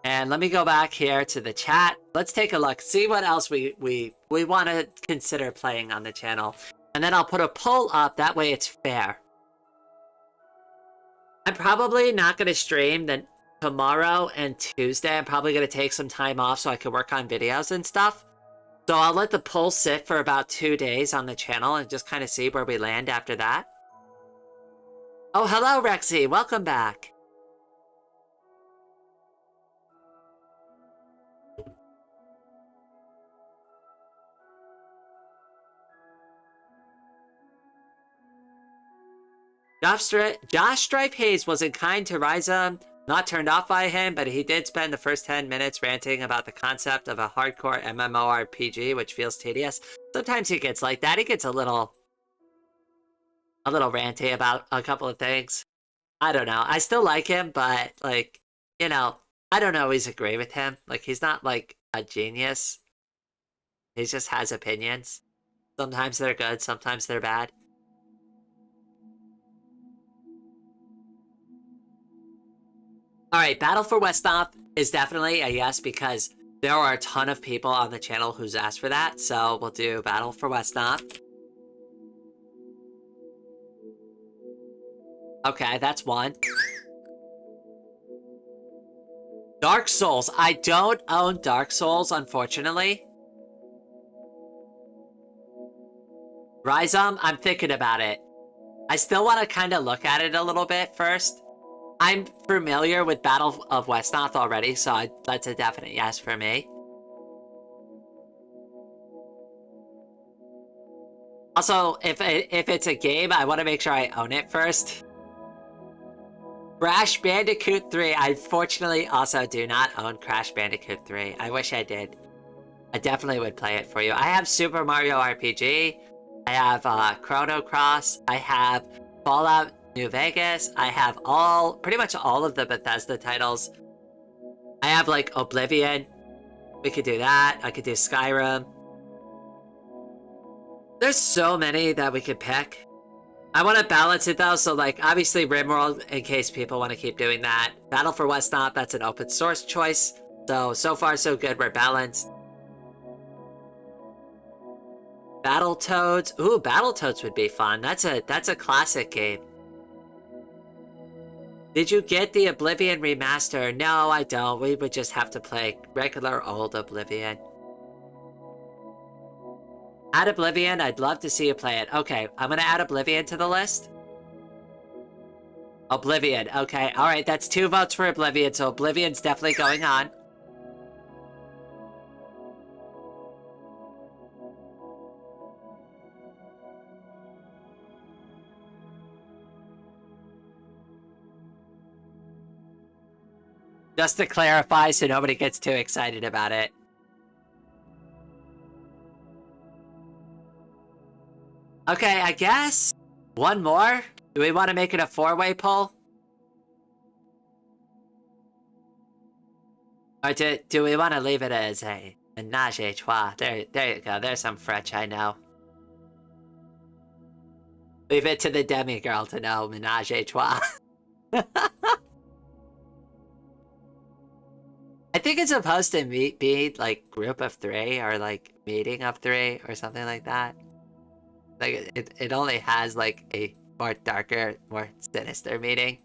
And let me go back here to the chat. Let's take a look, see what else we want to consider playing on the channel. And then I'll put a poll up, that way it's fair. I'm probably not going to stream then tomorrow and Tuesday. I'm probably going to take some time off so I can work on videos and stuff. So I'll let the poll sit for about 2 days on the channel and just kind of see where we land after that. Oh, hello, Rexy. Welcome back. Josh Stripe Hayes wasn't kind to Ryza, not turned off by him, but he did spend the first 10 minutes ranting about the concept of a hardcore MMORPG, which feels tedious. Sometimes he gets like that. He gets a little ranty about a couple of things. I don't know. I still like him, but like, you know, I don't always agree with him. Like, he's not like a genius. He just has opinions. Sometimes they're good, sometimes they're bad. Alright, Battle for Westnop is definitely a yes because there are a ton of people on the channel who's asked for that, so we'll do Battle for Westnop. Okay, that's one. Dark Souls. I don't own Dark Souls, unfortunately. Rhizome, I'm thinking about it. I still want to kind of look at it a little bit first. I'm familiar with Battle of Westnoth already, so that's a definite yes for me. Also, if it's a game, I want to make sure I own it first. Crash Bandicoot 3. I fortunately also do not own Crash Bandicoot 3. I wish I did. I definitely would play it for you. I have Super Mario RPG. I have Chrono Cross. I have Fallout New Vegas. I have pretty much all of the Bethesda titles. I have like Oblivion. We could do that. I could do Skyrim. There's so many that we could pick. I want to balance it though, so like obviously Rimworld in case people want to keep doing that. Battle for Westnop, that's an open source choice. So far so good, we're balanced. Battletoads. Ooh, Battletoads would be fun. That's a classic game. Did you get the Oblivion remaster? No, I don't. We would just have to play regular old Oblivion. Add Oblivion, I'd love to see you play it. Okay, I'm gonna add Oblivion to the list. Oblivion, okay. Alright, that's 2 votes for Oblivion, so Oblivion's definitely going on. Just to clarify so nobody gets too excited about it. Okay, I guess one more? Do we want to make it a 4-way poll? Or do we want to leave it as a ménage à trois? There you go. There's some French I know. Leave it to the demigirl to know ménage à trois. I think it's supposed to be like group of 3 or like meeting of 3 or something like that. Like it only has like a more darker, more sinister meaning.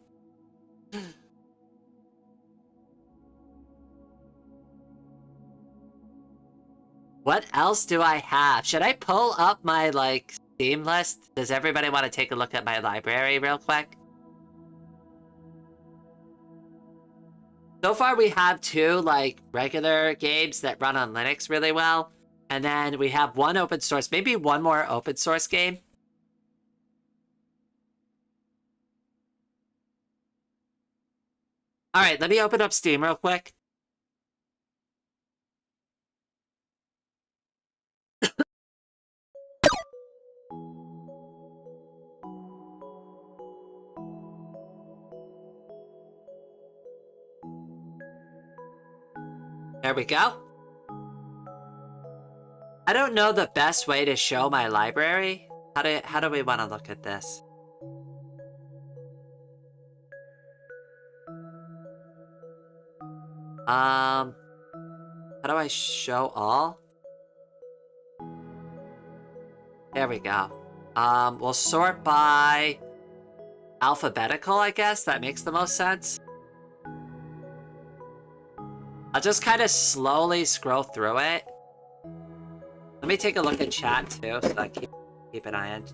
What else do I have? Should I pull up my like Steam list? Does everybody want to take a look at my library real quick? So far we have 2 like regular games that run on Linux really well. And then we have 1 open source, maybe 1 more open source game. All right, let me open up Steam real quick. There we go. I don't know the best way to show my library. How do we want to look at this? How do I show all? There we go. We'll sort by alphabetical, I guess. That makes the most sense. I'll just kind of slowly scroll through it. Let me take a look at chat too, so I keep an eye on.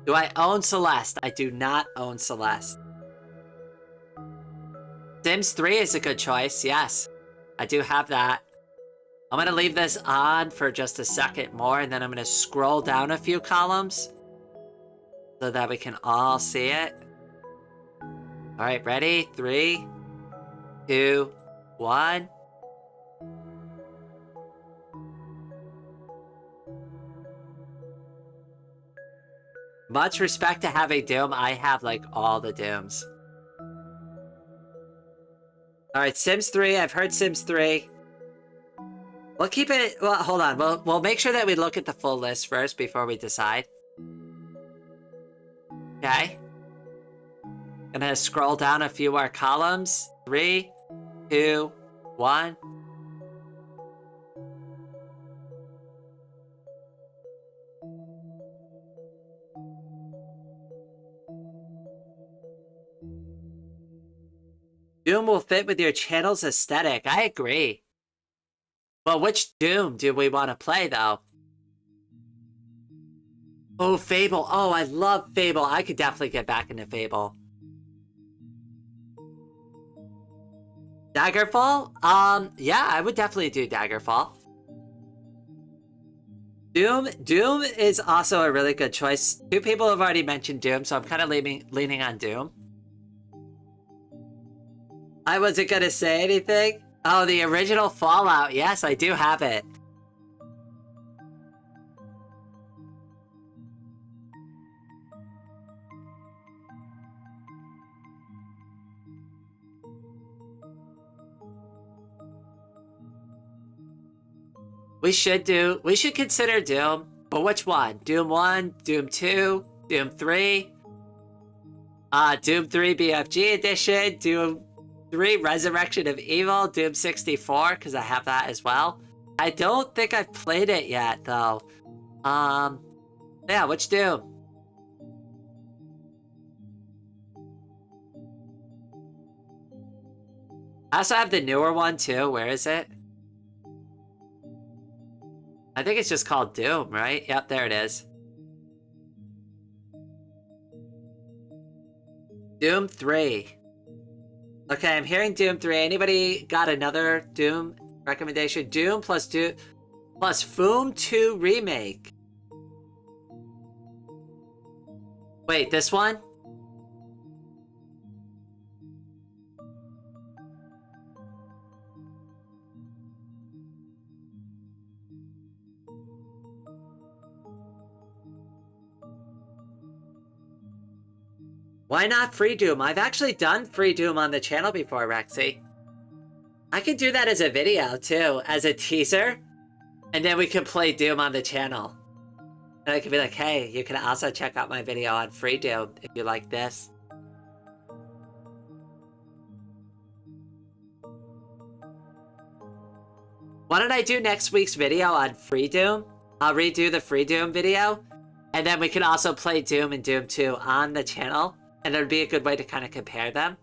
Do I own Celeste? I do not own Celeste. Sims 3 is a good choice, yes. I do have that. I'm gonna leave this on for just a second more, and then I'm gonna scroll down a few columns so that we can all see it. All right, ready? 3, 2, 1. Much respect to having Doom. I have like all the Dooms. All right, Sims 3. I've heard Sims 3. We'll keep it. Well, hold on. We'll make sure that we look at the full list first before we decide. Okay. Gonna scroll down a few more columns. 3, 2, 1. Doom will fit with your channel's aesthetic. I agree. Well, which Doom do we want to play, though? Oh, Fable. Oh, I love Fable. I could definitely get back into Fable. Daggerfall? Yeah, I would definitely do Daggerfall. Doom is also a really good choice. 2 people have already mentioned Doom, so I'm kind of leaning on Doom. I wasn't gonna say anything. Oh, the original Fallout. Yes, I do have it. We should consider Doom. But which one? Doom 1, Doom 2, Doom 3, Doom 3 BFG edition, Doom 3 Resurrection of Evil, Doom 64, because I have that as well. I don't think I've played it yet, though. Yeah, which Doom? I also have the newer one, too. Where is it? I think it's just called Doom, right? Yep, there it is. Doom 3. Okay, I'm hearing Doom 3. Anybody got another Doom recommendation? Doom plus Foom 2 Remake. Wait, this one? Why not free Doom? I've actually done free Doom on the channel before, Rexy. I could do that as a video, too, as a teaser. And then we could play Doom on the channel. And I could be like, hey, you can also check out my video on free Doom if you like this. Why don't I do next week's video on free Doom? I'll redo the free Doom video. And then we can also play Doom and Doom 2 on the channel. And it would be a good way to kind of compare them.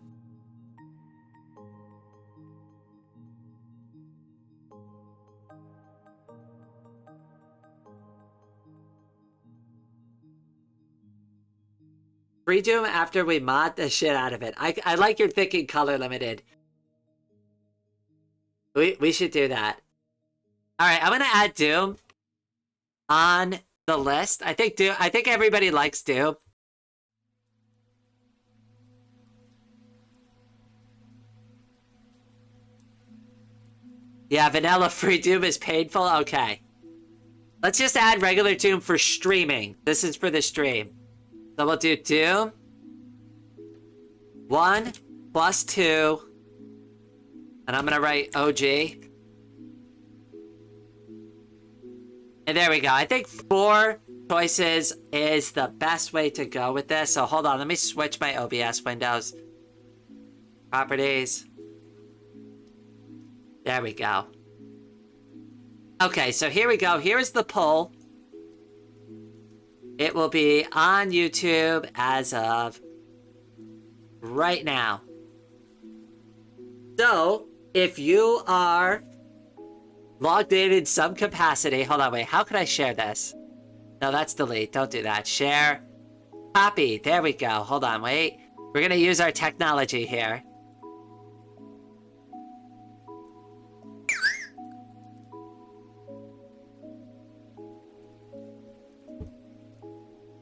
Free Doom after we mod the shit out of it. I like your thinking, Color Limited. We should do that. Alright, I'm gonna add Doom on the list. I think everybody likes Doom. Yeah, vanilla free Doom is painful? Okay. Let's just add regular Doom for streaming. This is for the stream. So we'll do Doom 1 plus 2. And I'm gonna write OG. And there we go. I think 4 choices is the best way to go with this. So hold on, let me switch my OBS windows. Properties. There we go. Okay, so here we go. Here's the poll. It will be on YouTube as of right now. So, if you are logged in some capacity... Hold on, wait. How can I share this? No, that's delete. Don't do that. Share. Copy. There we go. Hold on, wait. We're going to use our technology here.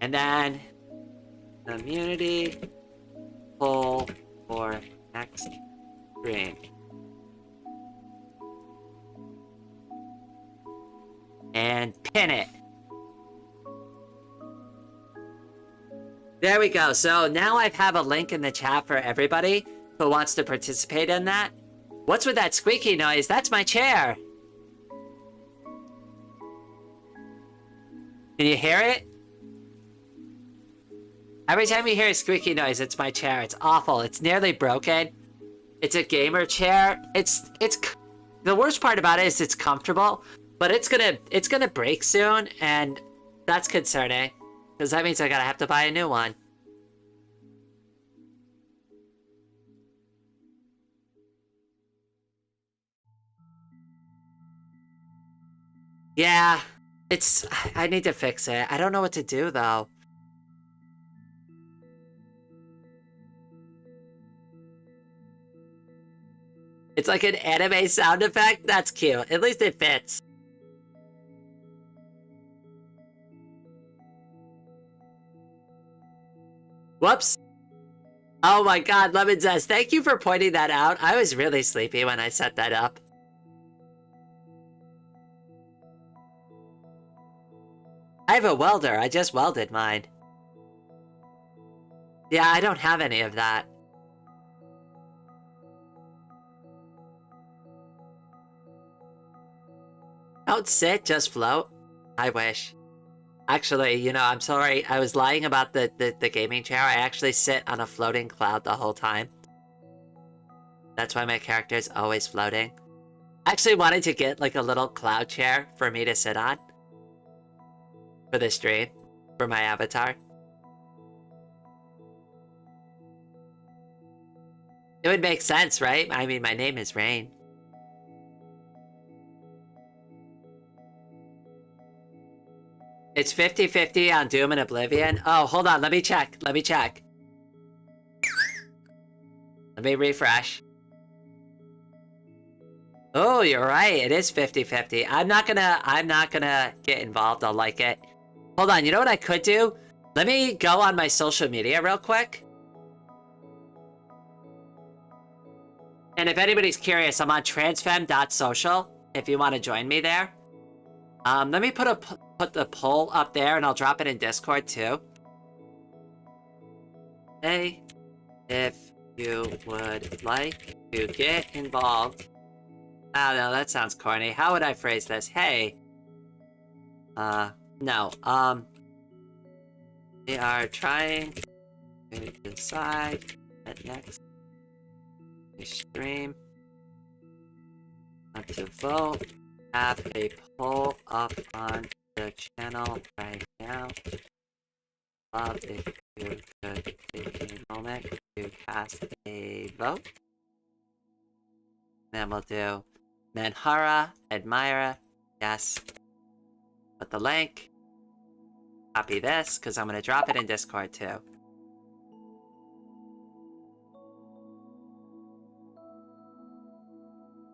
And then, community poll for next stream. And pin it. There we go. So now I have a link in the chat for everybody who wants to participate in that. What's with that squeaky noise? That's my chair. Can you hear it? Every time you hear a squeaky noise, it's my chair. It's awful. It's nearly broken. It's a gamer chair. It's the worst part about it is it's comfortable, but it's gonna break soon, and that's concerning because that means I gotta have to buy a new one. Yeah, I need to fix it. I don't know what to do though. It's like an anime sound effect? That's cute. At least it fits. Whoops. Oh my god, Lemon Zest, thank you for pointing that out. I was really sleepy when I set that up. I have a welder. I just welded mine. Yeah, I don't have any of that. Don't sit, just float. I wish. Actually, you know, I'm sorry. I was lying about the gaming chair. I actually sit on a floating cloud the whole time. That's why my character is always floating. I actually wanted to get like a little cloud chair for me to sit on. For the stream. For my avatar. It would make sense, right? I mean, my name is Rain. It's 50-50 on Doom and Oblivion. Oh, hold on. Let me check. Let me check. Let me refresh. Oh, you're right. It is 50-50. I'm not gonna get involved. I'll like it. Hold on. You know what I could do? Let me go on my social media real quick. And if anybody's curious, I'm on transfem.social if you want to join me there. Let me put the poll up there, and I'll drop it in Discord too. Hey, if you would like to get involved. I don't know, that sounds corny. How would I phrase this? Hey. No. We are trying to decide that next stream to vote. Have a poll up on the channel right now. Love if you could take a moment to cast a vote. Then we'll do Manhara, Admira, yes. Put the link. Copy this, because I'm going to drop it in Discord too.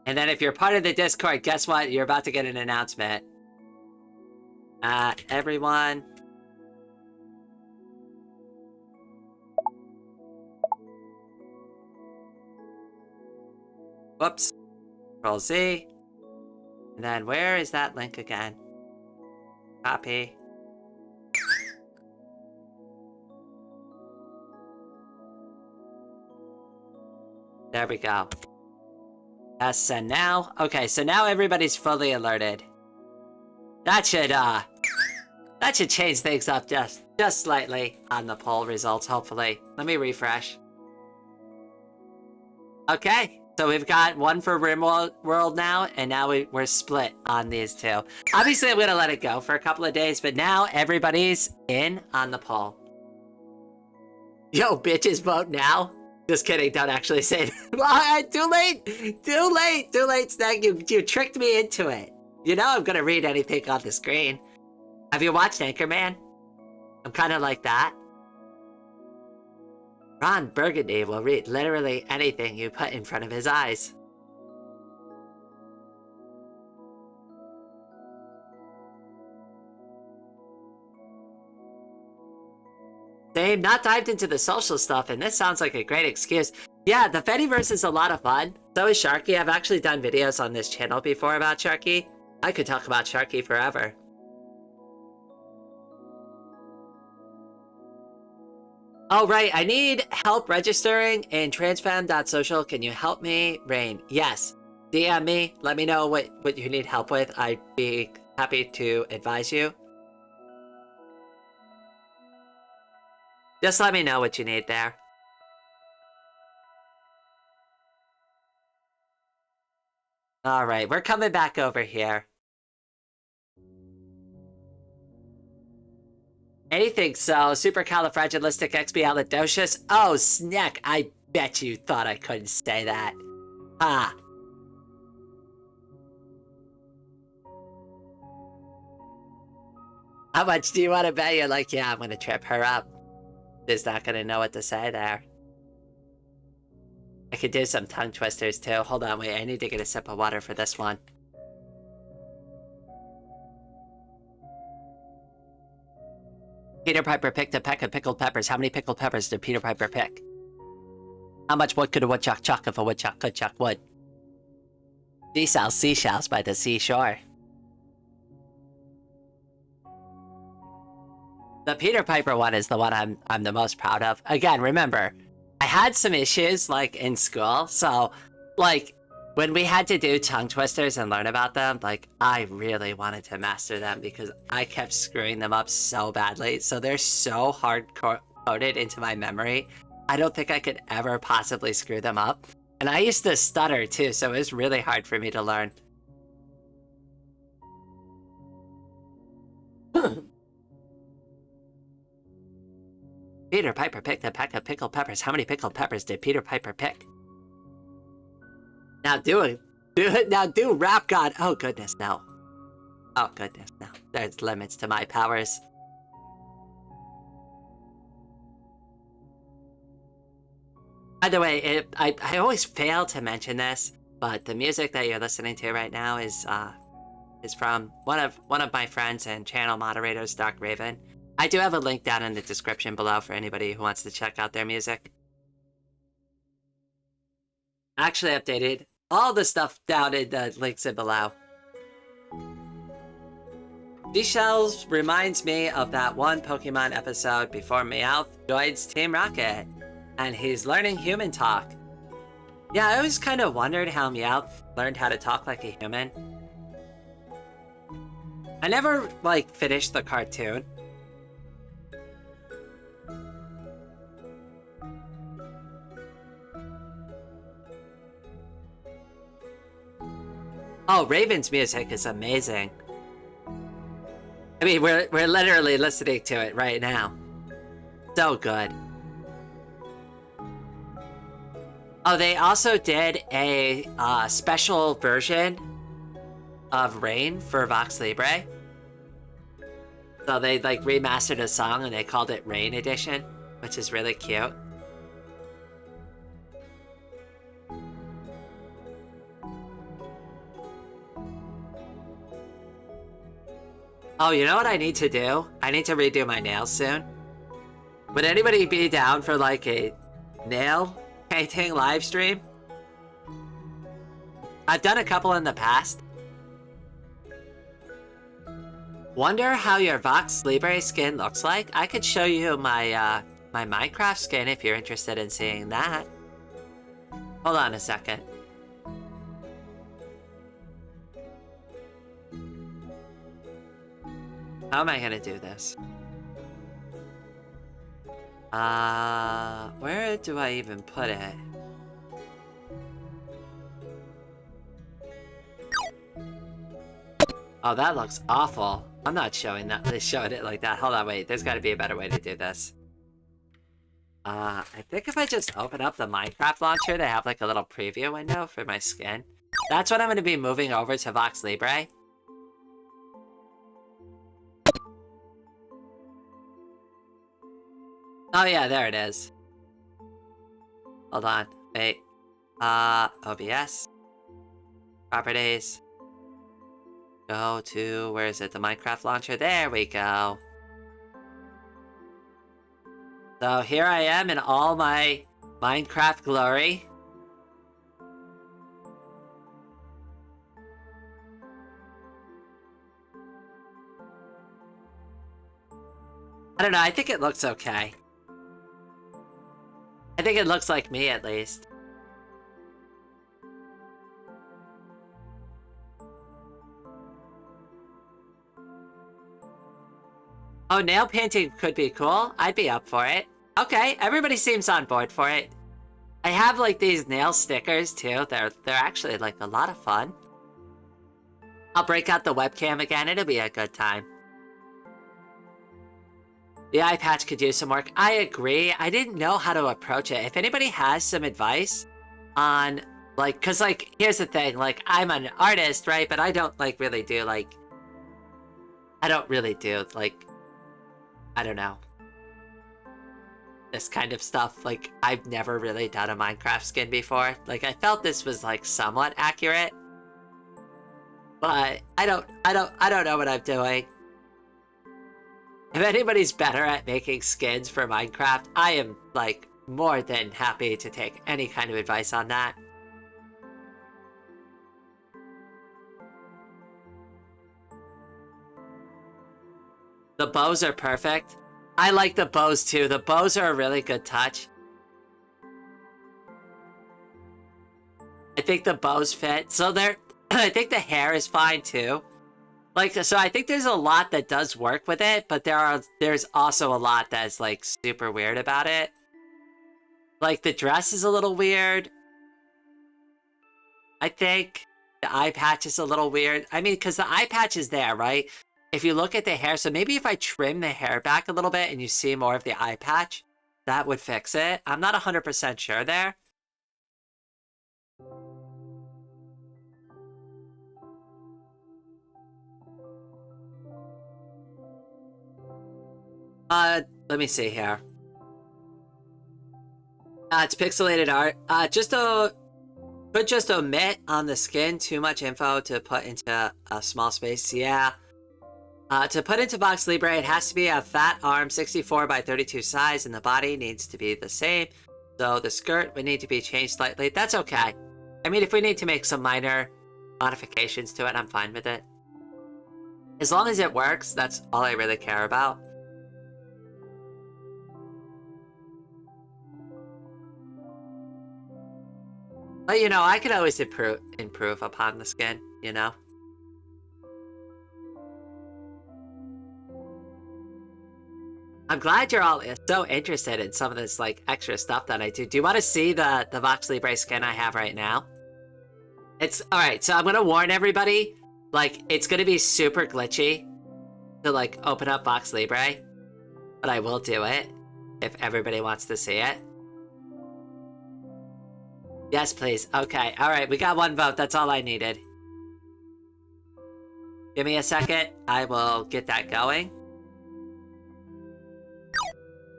And then if you're part of the Discord, guess what? You're about to get an announcement. Everyone. Whoops. Control Z. And then where is that link again? Copy. There we go. Yes, and now, okay, so now everybody's fully alerted. That should change things up just slightly on the poll results, hopefully. Let me refresh. Okay, so we've got one for Rimworld now, and now we're split on these two. Obviously, I'm gonna let it go for a couple of days, but now everybody's in on the poll. Yo, bitches, vote now. Just kidding, don't actually say it. Too late, Snag. You tricked me into it. You know I'm gonna read anything on the screen. Have you watched Anchorman? I'm kind of like that. Ron Burgundy will read literally anything you put in front of his eyes. Same, not dived into the social stuff, and this sounds like a great excuse. Yeah, the Fediverse is a lot of fun. So is Sharky. I've actually done videos on this channel before about Sharky. I could talk about Sharky forever. Oh, right, I need help registering in transfam.social. Can you help me? Rain. Yes. DM me. Let me know what you need help with. I'd be happy to advise you. Just let me know what you need there. Alright, we're coming back over here. Anything so, supercalifragilisticexpialidocious. Oh, snack, I bet you thought I couldn't say that. Ha. How much do you want to bet? You're like, yeah, I'm gonna trip her up. She's not gonna know what to say there. I could do some tongue twisters too. Hold on, wait, I need to get a sip of water for this one. Peter Piper picked a peck of pickled peppers. How many pickled peppers did Peter Piper pick? How much wood could a woodchuck chuck if a woodchuck could chuck wood? Seashells by the seashore. The Peter Piper one is the one I'm the most proud of. Again, remember, I had some issues, like, in school, so, like, when we had to do tongue twisters and learn about them, like, I really wanted to master them because I kept screwing them up so badly, so they're so hard-coded into my memory, I don't think I could ever possibly screw them up. And I used to stutter, too, so it was really hard for me to learn. Peter Piper picked a peck of pickled peppers. How many pickled peppers did Peter Piper pick? Now do it. Now do Rap God. Oh goodness, no. Oh goodness, no. There's limits to my powers. By the way, I always fail to mention this, but the music that you're listening to right now is from one of my friends and channel moderators, Dark Raven. I do have a link down in the description below for anybody who wants to check out their music. I actually updated all the stuff down in the links in below. Seashells reminds me of that one Pokemon episode before Meowth joins Team Rocket. And he's learning human talk. Yeah, I always kind of wondered how Meowth learned how to talk like a human. I never, like, finished the cartoon. Oh, Raven's music is amazing. I mean, we're literally listening to it right now. So good. Oh, they also did a special version of Rain for Vox Libre. So they like remastered a song and they called it Rain Edition, which is really cute. Oh, you know what I need to do? I need to redo my nails soon. Would anybody be down for like a nail painting live stream? I've done a couple in the past. Wonder how your Vox Libre skin looks like? I could show you my my Minecraft skin if you're interested in seeing that. Hold on a second. How am I gonna do this? Where do I even put it? Oh, that looks awful. I'm not showing it like that. Hold on, wait. There's gotta be a better way to do this. I think if I just open up the Minecraft launcher, they have like a little preview window for my skin. That's what I'm gonna be moving over to Vox Libre. Oh yeah, there it is. Hold on, wait. OBS. Properties. Go to, where is it? The Minecraft launcher. There we go. So here I am in all my Minecraft glory. I don't know, I think it looks okay. I think it looks like me, at least. Oh, nail painting could be cool. I'd be up for it. Okay, everybody seems on board for it. I have, like, these nail stickers, too. They're actually, like, a lot of fun. I'll break out the webcam again. It'll be a good time. The eye patch could use some work. I agree. I didn't know how to approach it. If anybody has some advice on, like, because, like, here's the thing. Like, I'm an artist, right? But I don't, like, really do, like, I don't really do, like, I don't know, this kind of stuff. Like, I've never really done a Minecraft skin before. Like, I felt this was, like, somewhat accurate. But I don't know what I'm doing. If anybody's better at making skins for Minecraft, I am, like, more than happy to take any kind of advice on that. The bows are perfect. I like the bows too. The bows are a really good touch. I think the bows fit. So I think the hair is fine too. Like, so I think there's a lot that does work with it, but there's also a lot that's, like, super weird about it. Like, the dress is a little weird. I think the eye patch is a little weird. I mean, because the eye patch is there, right? If you look at the hair, so maybe if I trim the hair back a little bit and you see more of the eye patch, that would fix it. I'm not 100% sure there. Let me see here. It's pixelated art. Could just omit on the skin too much info to put into a small space. Yeah. To put into Vox Libre, it has to be a fat arm, 64 by 32 size, and the body needs to be the same. So the skirt would need to be changed slightly. That's okay. I mean, if we need to make some minor modifications to it, I'm fine with it. As long as it works, that's all I really care about. But you know, I could always improve upon the skin, you know? I'm glad you're all so interested in some of this, like, extra stuff that I do. Do you want to see the Vox Libre skin I have right now? It's... Alright, so I'm gonna warn everybody, like, it's gonna be super glitchy to, like, open up Vox Libre. But I will do it, if everybody wants to see it. Yes, please. Okay, alright, we got one vote. That's all I needed. Give me a second. I will get that going.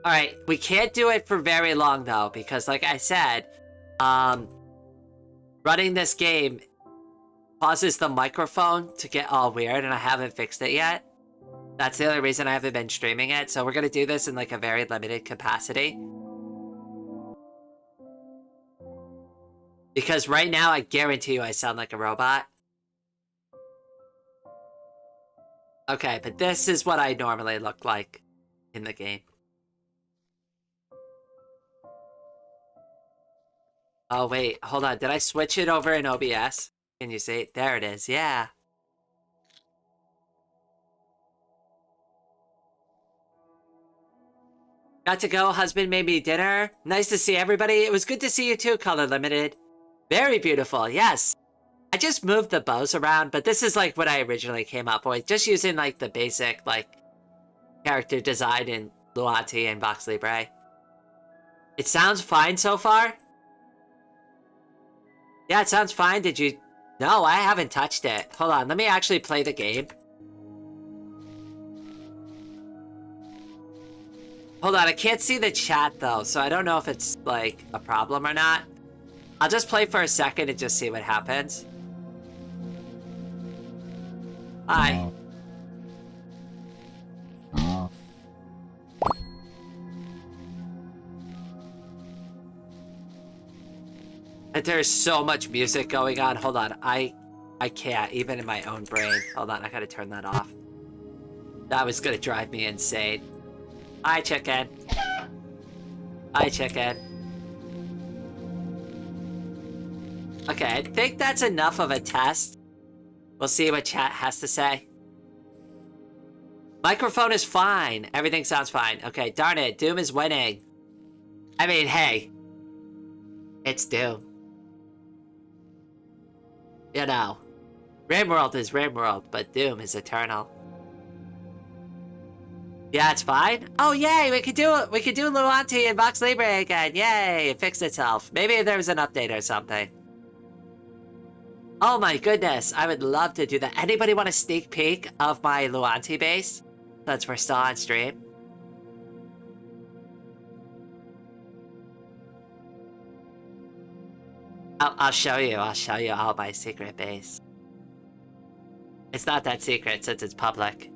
Alright, we can't do it for very long, though, because like I said, running this game causes the microphone to get all weird, and I haven't fixed it yet. That's the only reason I haven't been streaming it, so we're gonna do this in, like, a very limited capacity. Because right now, I guarantee you I sound like a robot. Okay, but this is what I normally look like in the game. Oh, wait, hold on. Did I switch it over in OBS? Can you see it? There it is, yeah. Got to go, husband made me dinner. Nice to see everybody. It was good to see you too, Color Limited. Very beautiful, yes. I just moved the bows around, but this is like what I originally came up with. Just using like the basic like character design in Luanti and Vox Libre. It sounds fine so far? Yeah, it sounds fine. Did you... No, I haven't touched it. Hold on, let me actually play the game. Hold on, I can't see the chat though, so I don't know if it's like a problem or not. I'll just play for a second and just see what happens. Hi. And there's so much music going on. Hold on, I can't, even in my own brain. Hold on, I gotta turn that off. That was gonna drive me insane. Hi, chicken. Hi, chicken. Okay, I think that's enough of a test. We'll see what chat has to say. Microphone is fine. Everything sounds fine. Okay, darn it. Doom is winning. I mean, hey. It's Doom. You know. Rimworld is Rimworld, but Doom is eternal. Yeah, it's fine. Oh, yay! We could do Luanti and Vox Libre again. Yay! It fixed itself. Maybe there was an update or something. Oh my goodness, I would love to do that. Anybody want a sneak peek of my Luanti base? Since we're still on stream. I'll show you all my secret base. It's not that secret since it's public.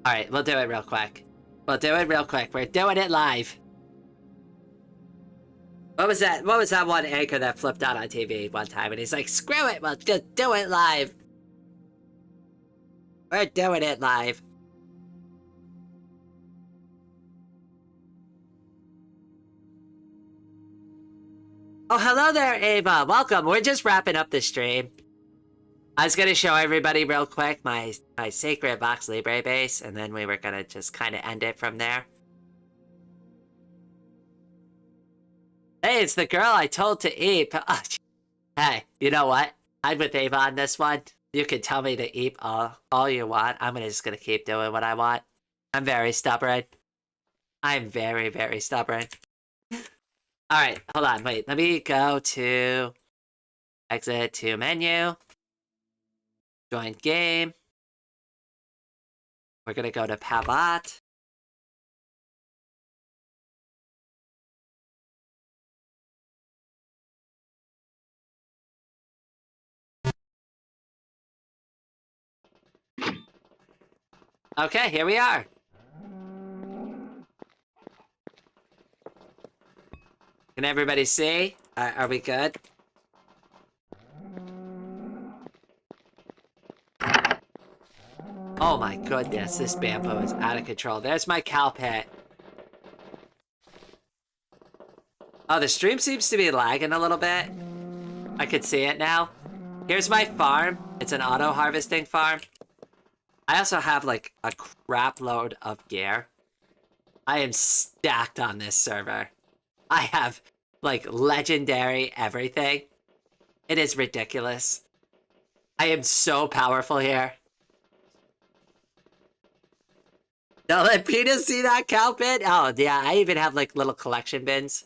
Alright, we'll do it real quick. We're doing it live. What was that one anchor that flipped out on TV one time and he's like, screw it, we'll just do it live. We're doing it live. Oh, hello there, Ava. Welcome. We're just wrapping up the stream. I was gonna show everybody real quick my sacred Vox Libre base, and then we were gonna just kind of end it from there. Hey, it's the girl I told to eat. Oh, hey, you know what? I'm with Ava on this one. You can tell me to eat all you want. I'm just gonna keep doing what I want. I'm very stubborn. I'm very, very stubborn. Alright, hold on, wait. Let me go to... Exit to menu. Join game. We're gonna go to Pavat. Okay, here we are. Can everybody see? Are we good? Oh my goodness, this bamboo is out of control. There's my cow pit. Oh, the stream seems to be lagging a little bit. I could see it now. Here's my farm. It's an auto harvesting farm. I also have like a crap load of gear. I am stacked on this server. I have like legendary everything. It is ridiculous. I am so powerful here. Don't let Peter see that cow pit. Oh yeah, I even have like little collection bins.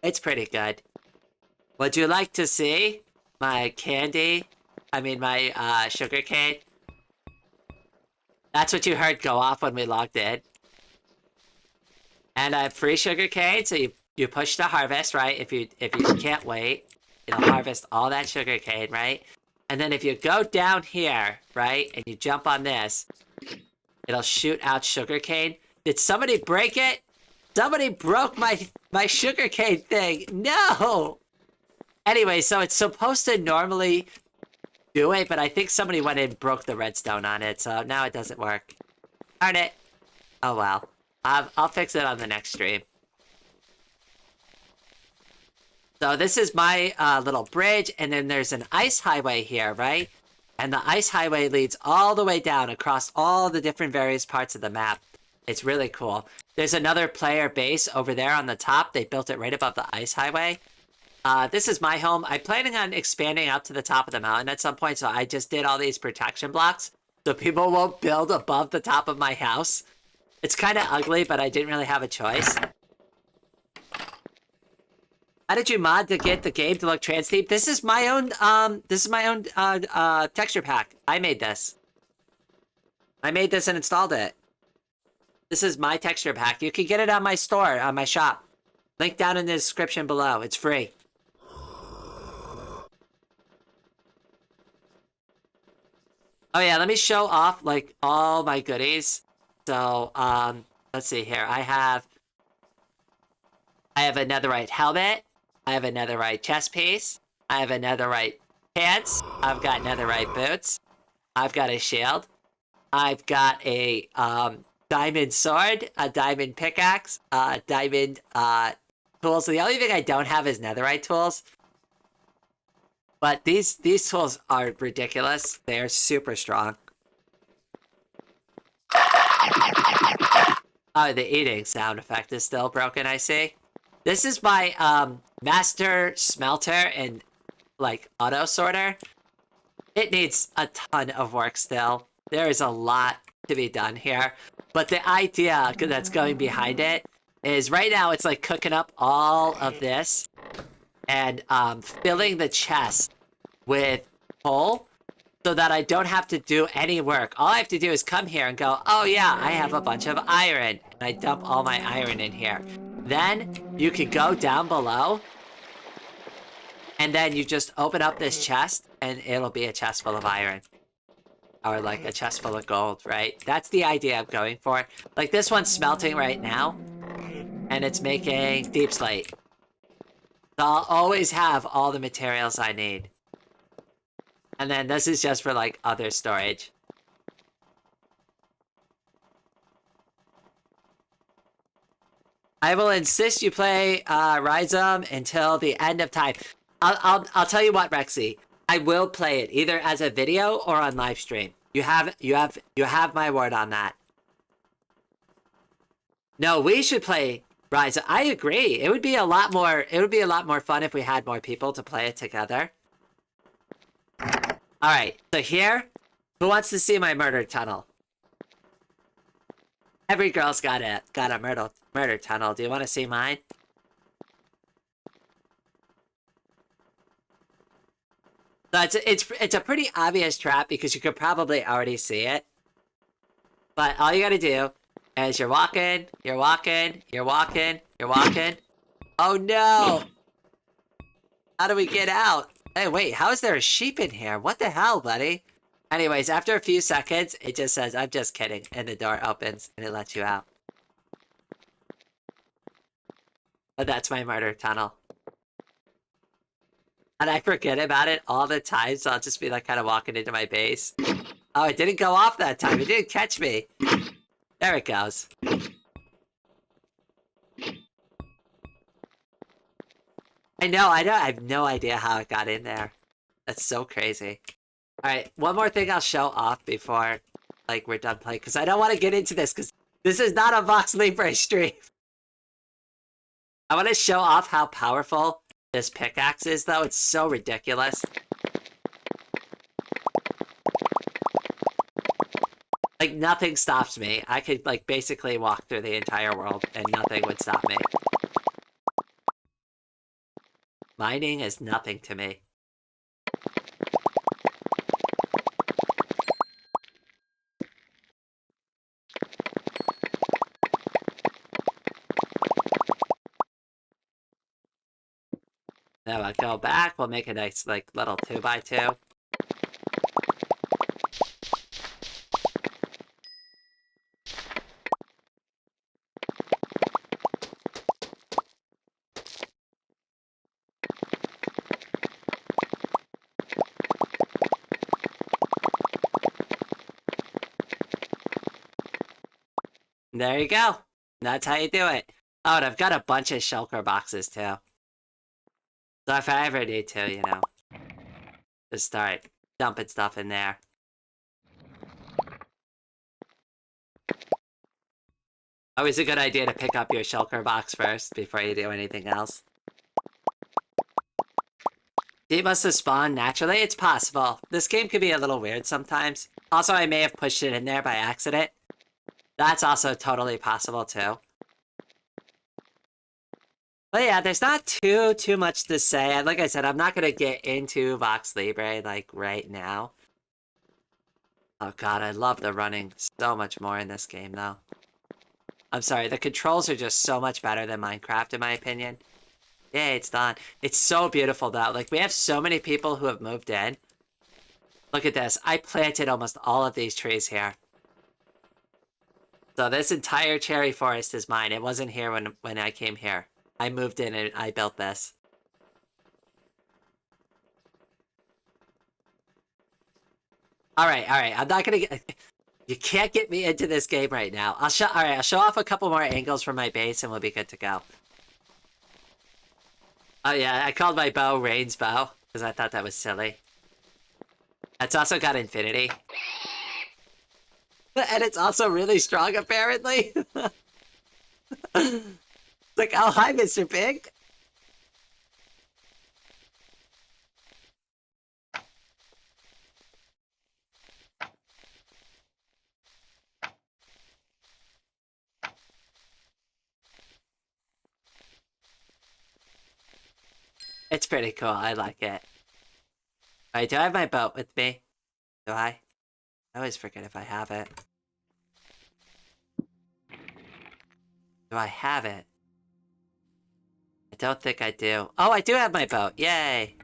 It's pretty good. Would you like to see my candy? I mean my sugar cane? That's what you heard go off when we logged in. And I have free sugar cane, so you push the harvest, right? If you can't wait, it'll harvest all that sugar cane, right? And then if you go down here, right, and you jump on this, it'll shoot out sugar cane. Did somebody break it? Somebody broke my sugar cane thing. No! Anyway, so it's supposed to normally do it, but I think somebody went and broke the redstone on it, so now it doesn't work. Darn it. Oh well. I'll fix it on the next stream. So this is my little bridge, and then there's an ice highway here, right? And the ice highway leads all the way down across all the different various parts of the map. It's really cool. There's another player base over there on the top. They built it right above the ice highway. This is my home. I'm planning on expanding out to the top of the mountain at some point, so I just did all these protection blocks so people won't build above the top of my house. It's kind of ugly, but I didn't really have a choice. How did you mod to get the game to look trans themed? This is my own texture pack. I made this. I made this and installed it. This is my texture pack. You can get it on my store, on my shop. Link down in the description below. It's free. Oh yeah, let me show off like all my goodies. So, let's see here. I have a netherite helmet. I have a netherite chest piece. I have a netherite pants. I've got netherite boots. I've got a shield. I've got a diamond sword, a diamond pickaxe, diamond tools. The only thing I don't have is netherite tools. But these tools are ridiculous. They are super strong. Oh, the eating sound effect is still broken, I see. This is my master smelter and like auto sorter. It needs a ton of work still. There is a lot to be done here. But the idea that's going behind it is right now it's like cooking up all of this and filling the chest with coal so that I don't have to do any work. All I have to do is come here and go, oh yeah, I have a bunch of iron. And I dump all my iron in here. Then you can go down below and then you just open up this chest and it'll be a chest full of iron. Or like a chest full of gold, right? That's the idea I'm going for. Like this one's smelting right now and it's making deep slate. So I'll always have all the materials I need. And then this is just for like other storage. I will insist you play Rhizome until the end of time. I'll tell you what, Rexy. I will play it either as a video or on live stream. You have my word on that. No, we should play Rhizome. I agree. It would be a lot more fun if we had more people to play it together. All right. So here, who wants to see my murder tunnel? Every girl's got a murder tunnel. Do you want to see mine? So it's a pretty obvious trap because you could probably already see it. But all you gotta do is you're walking. Oh no! How do we get out? Hey, wait, how is there a sheep in here? What the hell, buddy? Anyways, after a few seconds, it just says, I'm just kidding, and the door opens, and it lets you out. But that's my murder tunnel. And I forget about it all the time, so I'll just be like kind of walking into my base. Oh, it didn't go off that time. It didn't catch me. There it goes. I know, I have no idea how it got in there. That's so crazy. Alright, one more thing I'll show off before, like, we're done playing, because I don't want to get into this, because this is not a Vox Libre stream. I want to show off how powerful this pickaxe is, though. It's so ridiculous. Like, nothing stops me. I could, like, basically walk through the entire world, and nothing would stop me. Mining is nothing to me. Then we'll go back, we'll make a nice, like, little 2x2. There you go. That's how you do it. Oh, and I've got a bunch of shulker boxes, too. So if I ever need to, you know, just start dumping stuff in there. Always a good idea to pick up your shulker box first before you do anything else. He must have spawned naturally. It's possible. This game could be a little weird sometimes. Also, I may have pushed it in there by accident. That's also totally possible, too. But yeah, there's not too much to say. And like I said, I'm not going to get into Vox Libre, like, right now. Oh god, I love the running so much more in this game, though. I'm sorry, the controls are just so much better than Minecraft, in my opinion. Yay, it's done. It's so beautiful, though. Like, we have so many people who have moved in. Look at this. I planted almost all of these trees here. So this entire cherry forest is mine. It wasn't here when I came here. I moved in and I built this. Alright, I'm not gonna get... You can't get me into this game right now. I'll show off a couple more angles from my base and we'll be good to go. Oh yeah, I called my bow Rain's bow, because I thought that was silly. It's also got infinity. And it's also really strong, apparently. Like, oh, hi, Mr. Pig. It's pretty cool. I like it. Alright, do I have my boat with me? Do I? I always forget if I have it. Do I have it? I don't think I do. Oh, I do have my boat. Yay!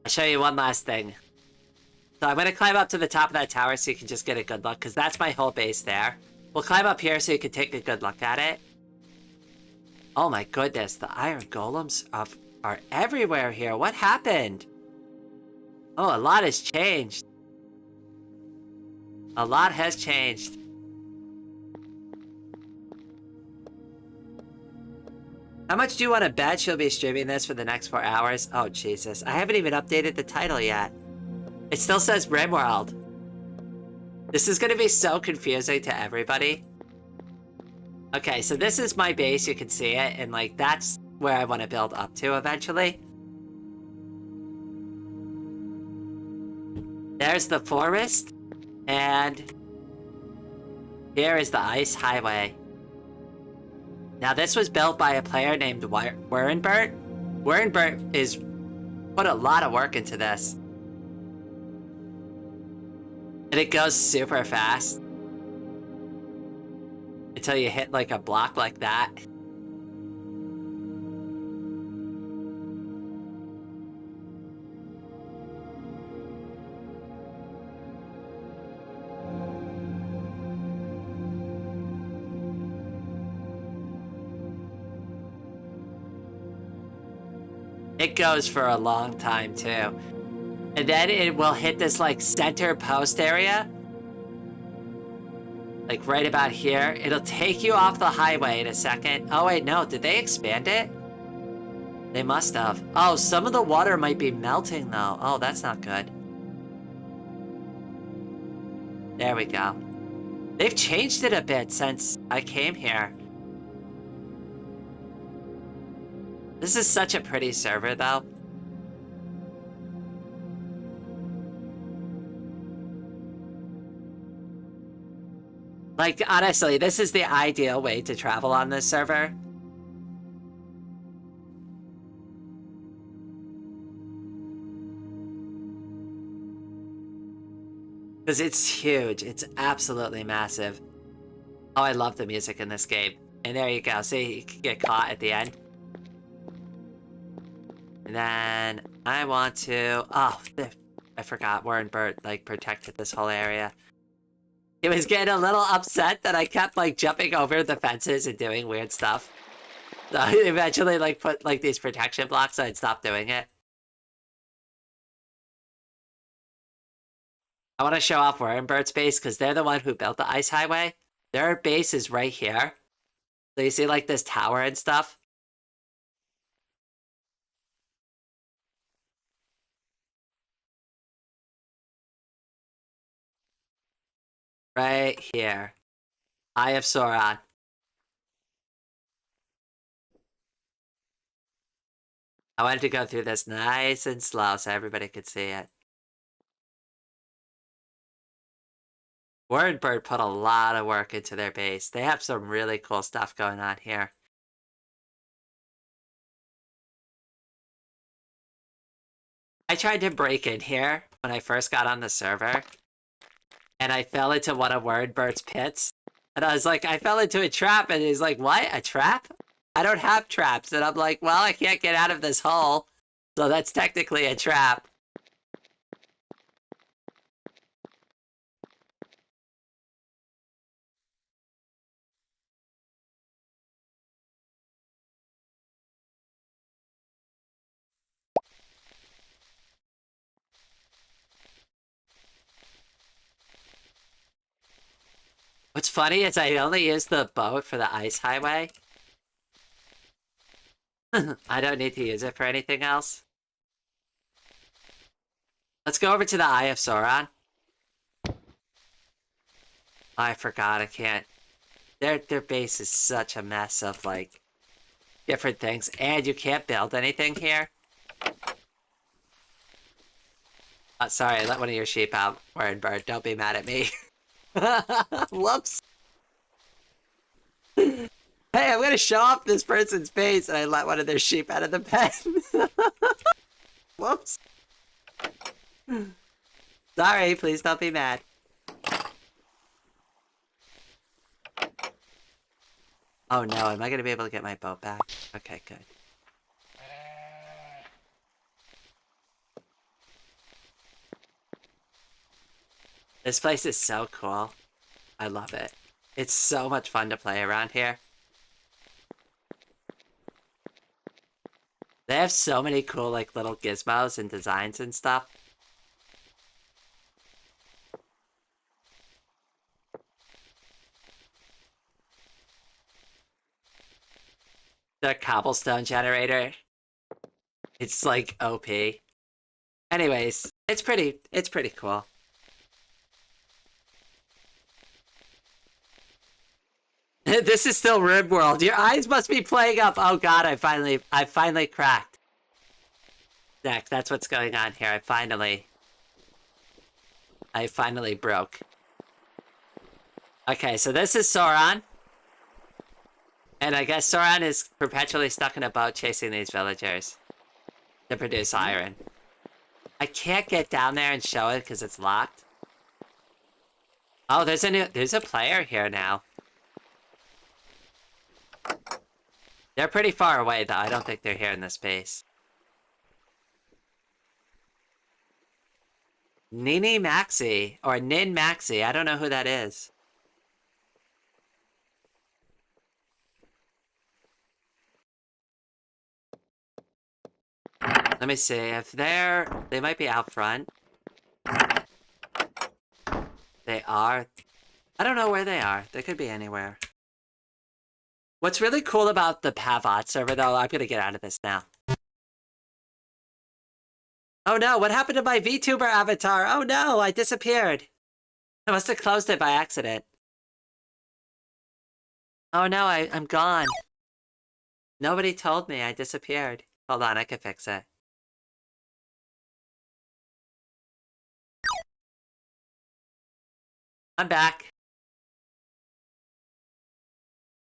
I'll show you one last thing. So I'm gonna climb up to the top of that tower so you can just get a good look, because that's my whole base there. We'll climb up here so you can take a good look at it. Oh my goodness, the iron golems are everywhere here. What happened? Oh, a lot has changed. A lot has changed. How much do you want to bet she'll be streaming this for the next 4 hours? Oh, Jesus. I haven't even updated the title yet. It still says Rimworld. This is going to be so confusing to everybody. Okay, so this is my base. You can see it. And, like, that's where I want to build up to eventually. There's the forest. And here is the ice highway. Now, this was built by a player named Wernbert. Wernbert is put a lot of work into this. And it goes super fast. Until you hit, like, a block like that. It goes for a long time, too. And then it will hit this, like, center post area. Like right about here. It'll take you off the highway in a second. Oh wait, no, did they expand it? They must have. Oh, some of the water might be melting though. Oh, that's not good. There we go. They've changed it a bit since I came here. This is such a pretty server though. Like, honestly, this is the ideal way to travel on this server. Because it's huge. It's absolutely massive. Oh, I love the music in this game. And there you go. See, you can get caught at the end. And then I want to... Oh, I forgot Warren Burt, like, protected this whole area. He was getting a little upset that I kept, like, jumping over the fences and doing weird stuff. So I eventually, like, put, like, these protection blocks so I'd stop doing it. I want to show off Warren Burt's base because they're the one who built the ice highway. Their base is right here. So you see, like, this tower and stuff? Right here. Eye of Sauron. I wanted to go through this nice and slow so everybody could see it. Warren Bird put a lot of work into their base. They have some really cool stuff going on here. I tried to break in here when I first got on the server. And I fell into one of Warren Bird's pits. And I was like, I fell into a trap. And he's like, what? A trap? I don't have traps. And I'm like, well, I can't get out of this hole. So that's technically a trap. What's funny is I only use the boat for the ice highway. I don't need to use it for anything else. Let's go over to the Eye of Sauron. Oh, I forgot, I can't. Their base is such a mess of, like, different things. And you can't build anything here. Oh, sorry, I let one of your sheep out, Warren Bird. Don't be mad at me. Whoops. Hey, I'm gonna show off this person's face, and I let one of their sheep out of the pen. Whoops. Sorry, please don't be mad. Oh no, am I gonna be able to get my boat back? Okay, good. This place is so cool. I love it. It's so much fun to play around here. They have so many cool, like, little gizmos and designs and stuff. The cobblestone generator. It's, like, OP. Anyways, it's pretty cool. This is still Rimworld. Your eyes must be playing up. Oh god, I finally cracked. Zach, that's what's going on here. I finally broke. Okay, so this is Sauron. And I guess Sauron is perpetually stuck in a boat chasing these villagers to produce iron. I can't get down there and show it because it's locked. Oh, there's a player here now. They're pretty far away, though. I don't think they're here in this base. Nini Maxi, or Nin Maxi. I don't know who that is. Let me see. If they might be out front. They are. I don't know where they are. They could be anywhere. What's really cool about the Pavot server, though, I'm gonna get out of this now. Oh no, what happened to my VTuber avatar? Oh no, I disappeared. I must have closed it by accident. Oh no, I'm gone. Nobody told me I disappeared. Hold on, I can fix it. I'm back.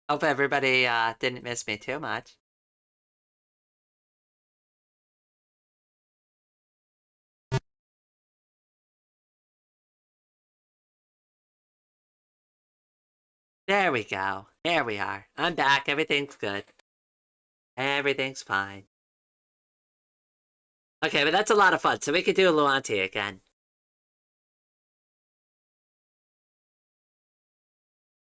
Hope everybody didn't miss me too much. There we go. There we are. I'm back. Everything's good. Everything's fine. Okay, but that's a lot of fun, so we could do Luanti again.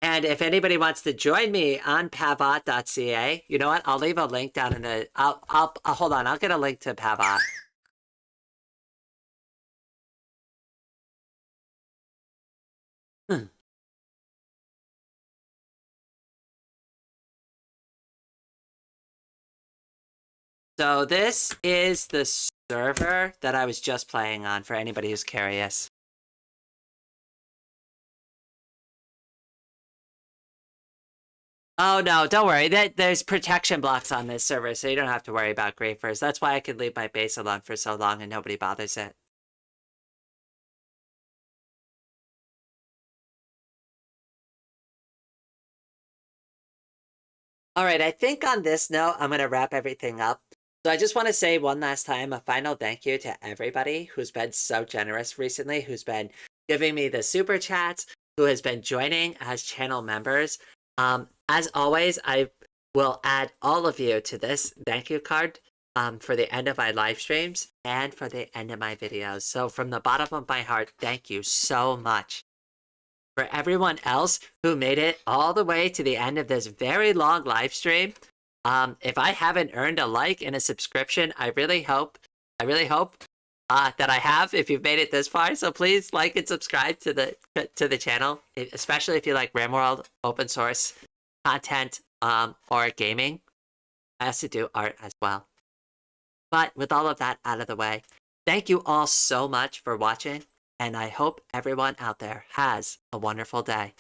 And if anybody wants to join me on pavot.ca, you know what? I'll leave a link down in the... I'll hold on. I'll get a link to Pavot. So this is the server that I was just playing on for anybody who's curious. Oh no, don't worry. There's protection blocks on this server, so you don't have to worry about griefers. That's why I could leave my base alone for so long and nobody bothers it. Alright, I think on this note, I'm going to wrap everything up. So I just want to say one last time a final thank you to everybody who's been so generous recently, who's been giving me the super chats, who has been joining as channel members. As always, I will add all of you to this thank you card for the end of my live streams and for the end of my videos. So from the bottom of my heart, thank you so much. For everyone else who made it all the way to the end of this very long live stream, if I haven't earned a like and a subscription, I really hope that I have if you've made it this far. So please like and subscribe to the channel, especially if you like Rimworld, open source content, or gaming. I also do art as well. But with all of that out of the way, thank you all so much for watching, and I hope everyone out there has a wonderful day.